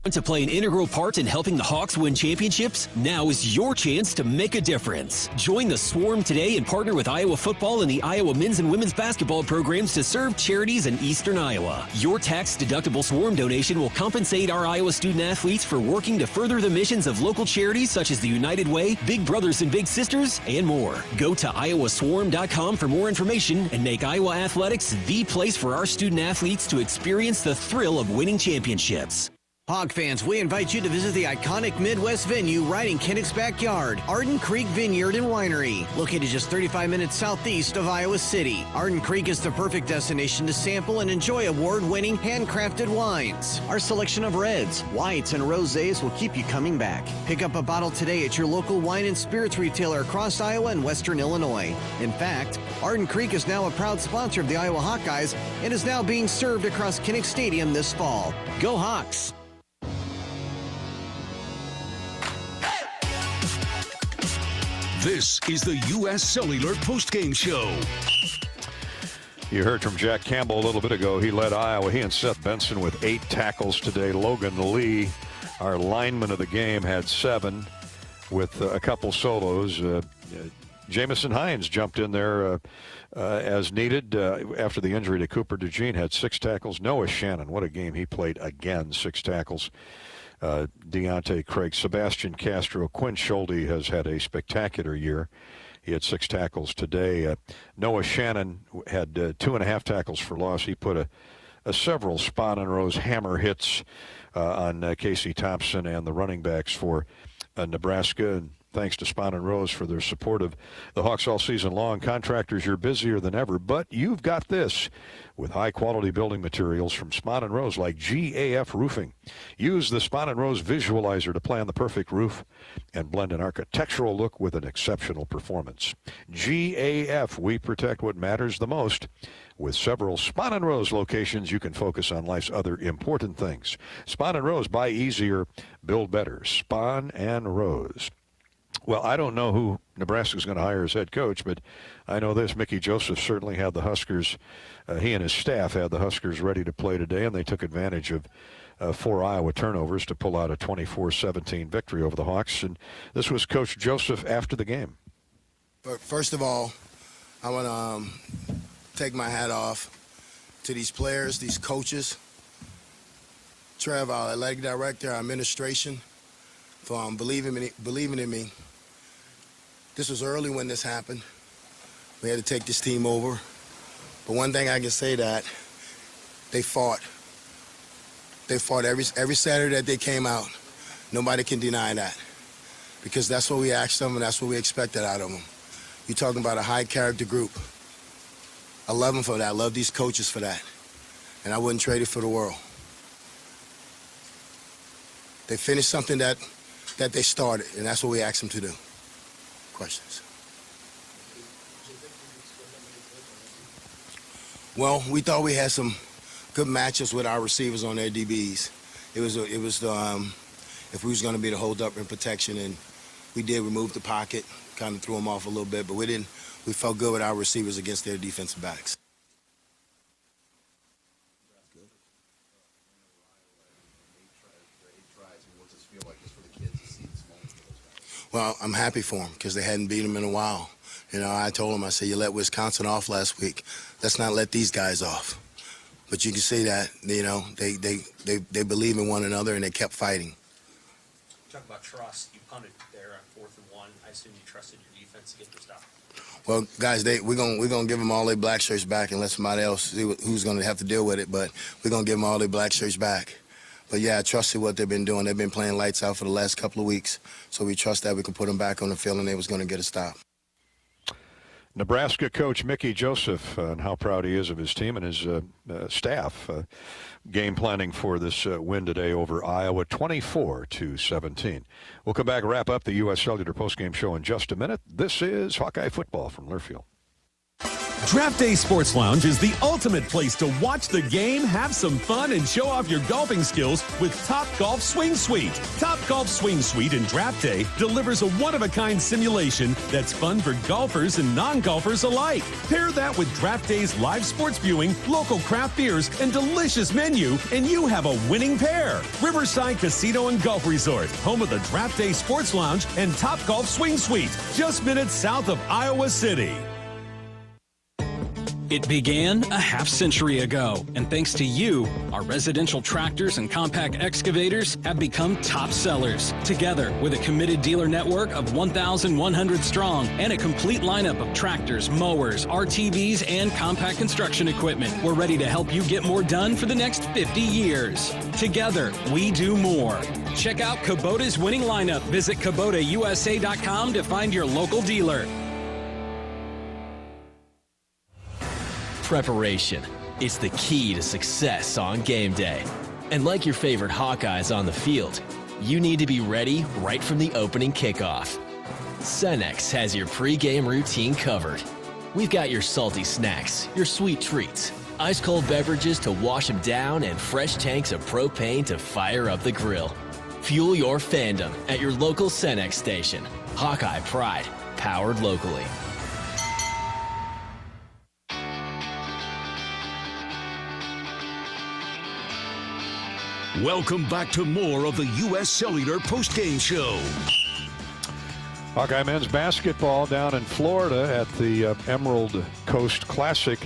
Want to play an integral part in helping the Hawks win championships? Now is your chance to make a difference. Join the Swarm today and partner with Iowa football and the Iowa men's and women's basketball programs to serve charities in eastern Iowa. Your tax-deductible Swarm donation will compensate our Iowa student athletes for working to further the missions of local charities such as the United Way, Big Brothers and Big Sisters, and more. Go to iowaswarm.com for more information and make Iowa athletics the place for our student athletes to experience the thrill of winning championships. Hog fans, we invite you to visit the iconic Midwest venue right in Kinnick's backyard, Arden Creek Vineyard and Winery. Located just 35 minutes southeast of Iowa City, Arden Creek is the perfect destination to sample and enjoy award-winning handcrafted wines. Our selection of reds, whites, and rosés will keep you coming back. Pick up a bottle today at your local wine and spirits retailer across Iowa and western Illinois. In fact, Arden Creek is now a proud sponsor of the Iowa Hawkeyes and is now being served across Kinnick Stadium this fall. Go Hawks! This is the U.S. Cellular postgame show. You heard from Jack Campbell a little bit ago. He led Iowa. He and Seth Benson with 8 tackles today. Logan Lee, our lineman of the game, had 7 with a couple solos. Jamison Hines jumped in there as needed after the injury to Cooper DeJean, had 6 tackles. Noah Shannon, what a game he played again, 6 tackles. Deontay Craig, Sebastian Castro, Quinn Schulte has had a spectacular year. He had 6 tackles today. Noah Shannon had 2.5 tackles for loss. He put a several Spahn and Rose hammer hits on Casey Thompson and the running backs for Nebraska. And thanks to Spahn and Rose for their support of the Hawks all season long. Contractors, you're busier than ever, but you've got this with high-quality building materials from Spahn and Rose like GAF Roofing. Use the Spahn and Rose Visualizer to plan the perfect roof and blend an architectural look with an exceptional performance. GAF, we protect what matters the most. With several Spahn and Rose locations, you can focus on life's other important things. Spahn and Rose, buy easier, build better. Spahn and Rose. Well, I don't know who Nebraska's going to hire as head coach, but I know this. Mickey Joseph certainly had the Huskers, he and his staff had the Huskers ready to play today, and they took advantage of 4 Iowa turnovers to pull out a 24-17 victory over the Hawks. And this was Coach Joseph after the game. First of all, I want to take my hat off to these players, these coaches, Trev, our athletic director, our administration, for believing in me. This was early when this happened. We had to take this team over. But one thing I can say that they fought. They fought every Saturday that they came out. Nobody can deny that. Because that's what we asked them and that's what we expected out of them. You're talking about a high character group. I love them for that. I love these coaches for that. And I wouldn't trade it for the world. They finished something that they started, and that's what we asked them to do. Questions? Well, we thought we had some good matchups with our receivers on their DBs. It was if we was going to be the hold up in protection, and we did remove the pocket, kind of threw them off a little bit, but we didn't. We felt good with our receivers against their defensive backs. feel like just for the kids to see this moment for those guys? Well, I'm happy for them because they hadn't beat them in a while. You know, I told them, I said, you let Wisconsin off last week. Let's not let these guys off. But you can see that, you know, they believe in one another and they kept fighting. Talk about trust. You punted there on 4th and 1. I assume you trusted your defense to get their stop. Well, guys, we're gonna give them all their black shirts back and let somebody else see who's gonna have to deal with it. But we're gonna give them all their black shirts back. But yeah, I trusted what they've been doing. They've been playing lights out for the last couple of weeks, so we trust that we can put them back on the field and they was gonna get a stop. Nebraska coach Mickey Joseph, and how proud he is of his team and his staff. Game planning for this win today over Iowa, 24-17. We'll come back and wrap up the U.S. Cellular postgame show in just a minute. This is Hawkeye football from Learfield. Draft Day Sports Lounge is the ultimate place to watch the game, have some fun, and show off your golfing skills with Top Golf Swing Suite. Top Golf Swing Suite in Draft Day delivers a one-of-a-kind simulation that's fun for golfers and non-golfers alike. Pair that with Draft Day's live sports viewing, local craft beers, and delicious menu, and you have a winning pair. Riverside Casino and Golf Resort, home of the Draft Day Sports Lounge and Top Golf Swing Suite, just minutes south of Iowa City. It began a half-century ago, and thanks to you, our residential tractors and compact excavators have become top sellers. Together, with a committed dealer network of 1,100 strong and a complete lineup of tractors, mowers, RTVs, and compact construction equipment, we're ready to help you get more done for the next 50 years. Together, we do more. Check out Kubota's winning lineup. Visit KubotaUSA.com to find your local dealer. Preparation is the key to success on game day. And like your favorite Hawkeyes on the field, you need to be ready right from the opening kickoff. Cenex has your pregame routine covered. We've got your salty snacks, your sweet treats, ice-cold beverages to wash them down, and fresh tanks of propane to fire up the grill. Fuel your fandom at your local Cenex station. Hawkeye Pride, powered locally. Welcome back to more of the U.S. Cellular postgame show. Hawkeye men's basketball down in Florida at the Emerald Coast Classic.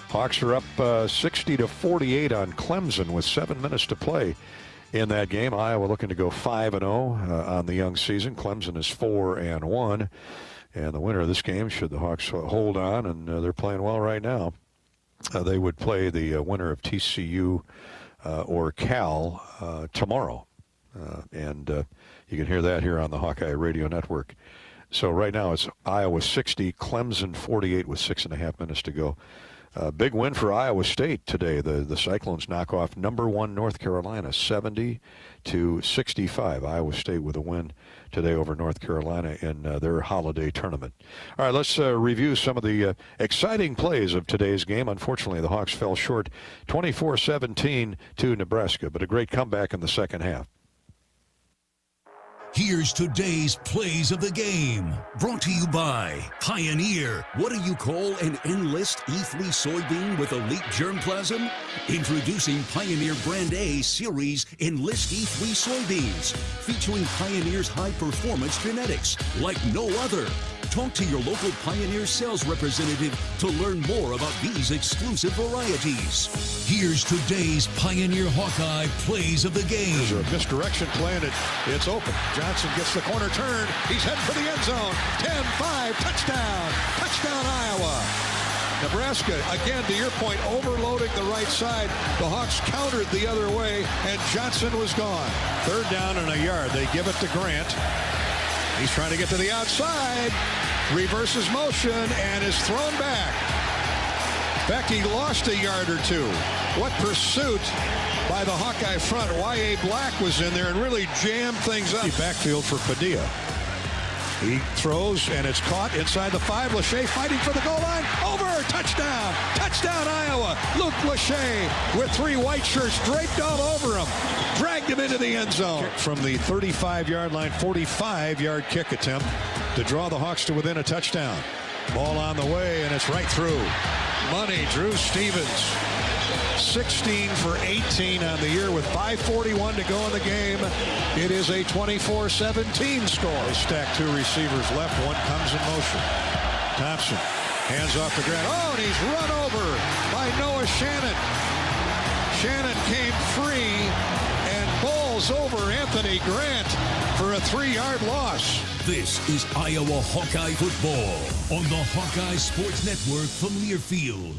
Hawks are up 60-48 on Clemson with 7 minutes to play in that game. Iowa looking to go 5-0 on the young season. Clemson is 4-1. And the winner of this game, should the Hawks hold on, and they're playing well right now, they would play the winner of TCU or Cal tomorrow. And you can hear that here on the Hawkeye Radio Network. So right now it's Iowa 60, Clemson 48 with 6.5 minutes to go. Big win for Iowa State today. The Cyclones knock off #1 North Carolina 70-65. Iowa State with a win today over North Carolina in their holiday tournament. All right, let's review some of the exciting plays of today's game. Unfortunately, the Hawks fell short 24-17 to Nebraska, but a great comeback in the second half. Here's today's plays of the game, brought to you by Pioneer. What do you call an Enlist E3 soybean with elite germplasm? Introducing Pioneer Brand A Series Enlist E3 soybeans, featuring Pioneer's high-performance genetics like no other. Talk to your local Pioneer sales representative to learn more about these exclusive varieties. Here's today's Pioneer Hawkeye plays of the game. There's a misdirection play, and it's open. Johnson gets the corner turn. He's heading for the end zone. 10-5, touchdown. Touchdown, Iowa. Nebraska, again, to your point, overloading the right side. The Hawks countered the other way, and Johnson was gone. 3rd down and a yard. They give it to Grant. He's trying to get to the outside, reverses motion, and is thrown back. In fact, he lost a yard or two. What pursuit by the Hawkeye front. Y.A. Black was in there and really jammed things up. Backfield for Padilla. He throws, and it's caught inside the 5. Lachey fighting for the goal line. Over! Touchdown! Touchdown, Iowa! Luke Lachey with 3 white shirts draped all over him. Dragged him into the end zone. Kick from the 35-yard line, 45-yard kick attempt to draw the Hawks to within a touchdown. Ball on the way, and it's right through. Money, Drew Stevens. 16 for 18 on the year with 5:41 to go in the game. It is a 24-17 score. They stack two receivers left. One comes in motion. Thompson hands off the ground. Oh, and he's run over by Noah Shannon. Shannon came free and bowls over Anthony Grant for a 3-yard loss. This is Iowa Hawkeye football on the Hawkeye Sports Network from Learfield.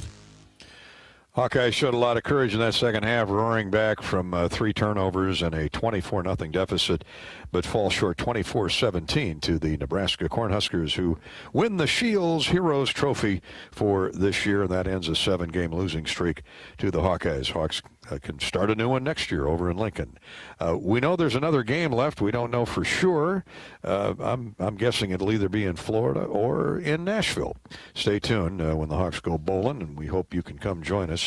Hawkeyes showed a lot of courage in that second half, roaring back from 3 turnovers and a 24-0 deficit, but fall short 24-17 to the Nebraska Cornhuskers, who win the Shields Heroes Trophy for this year, and that ends a 7-game losing streak to the Hawkeyes. Hawks can start a new one next year over in Lincoln. We know there's another game left. We don't know for sure. I'm guessing it'll either be in Florida or in Nashville. Stay tuned when the Hawks go bowling, and we hope you can come join us.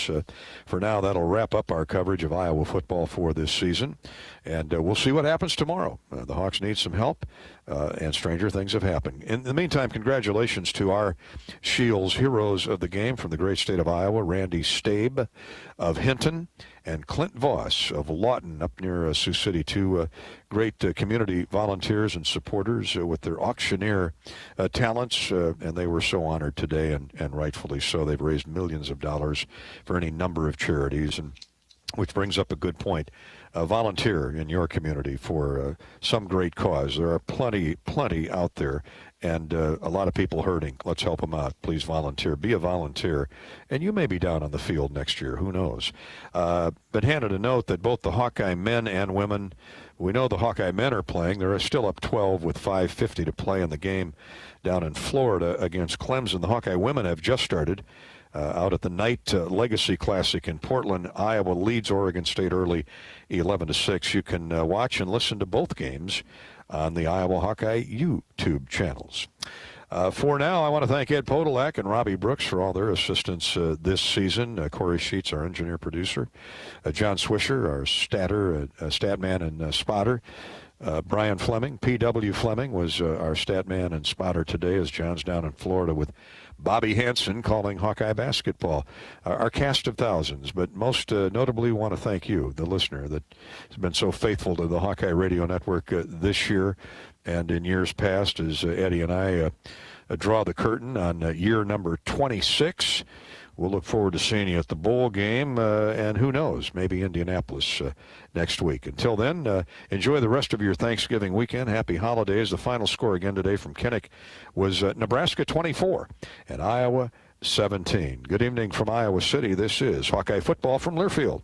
For now, that'll wrap up our coverage of Iowa football for this season, and we'll see what happens tomorrow. The Hawks need some help, and stranger things have happened. In the meantime, congratulations to our Shields heroes of the game from the great state of Iowa, Randy Stabe of Hinton and Clint Voss of Lawton up near Sioux City, two great community volunteers and supporters with their auctioneer talents, and they were so honored today, and rightfully so. They've raised millions of dollars for any number of charities, and which brings up a good point. Volunteer in your community for some great cause. There are plenty out there, and a lot of people hurting. Let's help them out. Please volunteer. Be a volunteer, and you may be down on the field next year. Who knows? Been handed a note that both the Hawkeye men and women, we know the Hawkeye men are playing. They're still up 12 with 5:50 to play in the game down in Florida against Clemson. The Hawkeye women have just started out at the Knight Legacy Classic in Portland. Iowa leads Oregon State early 11-6. You can watch and listen to both games on the Iowa Hawkeye YouTube channels. For now, I want to thank Ed Podolak and Robbie Brooks for all their assistance this season. Corey Sheets, our engineer-producer. John Swisher, our statman and spotter. Brian Fleming, P.W. Fleming, was our statman and spotter today as John's down in Florida with Bobby Hansen calling Hawkeye basketball. Our cast of thousands, but most notably want to thank you, the listener, that has been so faithful to the Hawkeye Radio Network this year and in years past as Eddie and I draw the curtain on year number 26. We'll look forward to seeing you at the bowl game, and who knows, maybe Indianapolis next week. Until then, enjoy the rest of your Thanksgiving weekend. Happy holidays. The final score again today from Kinnick was Nebraska 24 and Iowa 17. Good evening from Iowa City. This is Hawkeye football from Learfield.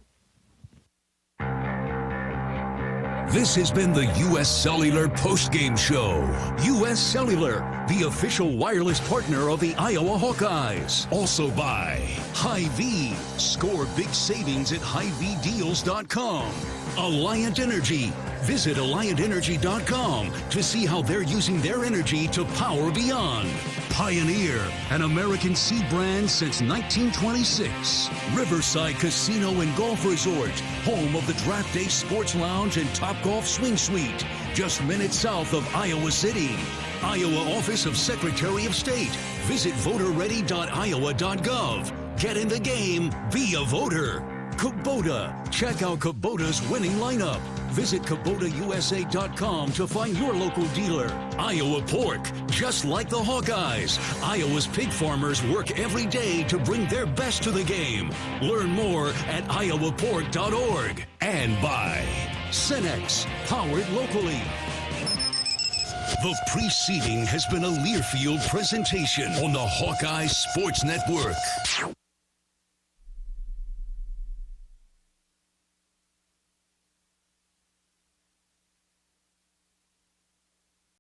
This has been the U.S. Cellular postgame show. U.S. Cellular, the official wireless partner of the Iowa Hawkeyes. Also by Hy-Vee. Score big savings at HyVdeals.com. Alliant Energy. Visit AlliantEnergy.com to see how they're using their energy to power beyond. Pioneer, an American seed brand since 1926. Riverside Casino and Golf Resort, home of the Draft Day Sports Lounge and Topgolf Swing Suite, just minutes south of Iowa City. Iowa Office of Secretary of State. Visit voterready.iowa.gov. Get in the game. Be a voter. Kubota. Check out Kubota's winning lineup. Visit KubotaUSA.com to find your local dealer. Iowa Pork. Just like the Hawkeyes, Iowa's pig farmers work every day to bring their best to the game. Learn more at iowapork.org. And by Cenex. Powered locally. The preceding has been a Learfield presentation on the Hawkeye Sports Network.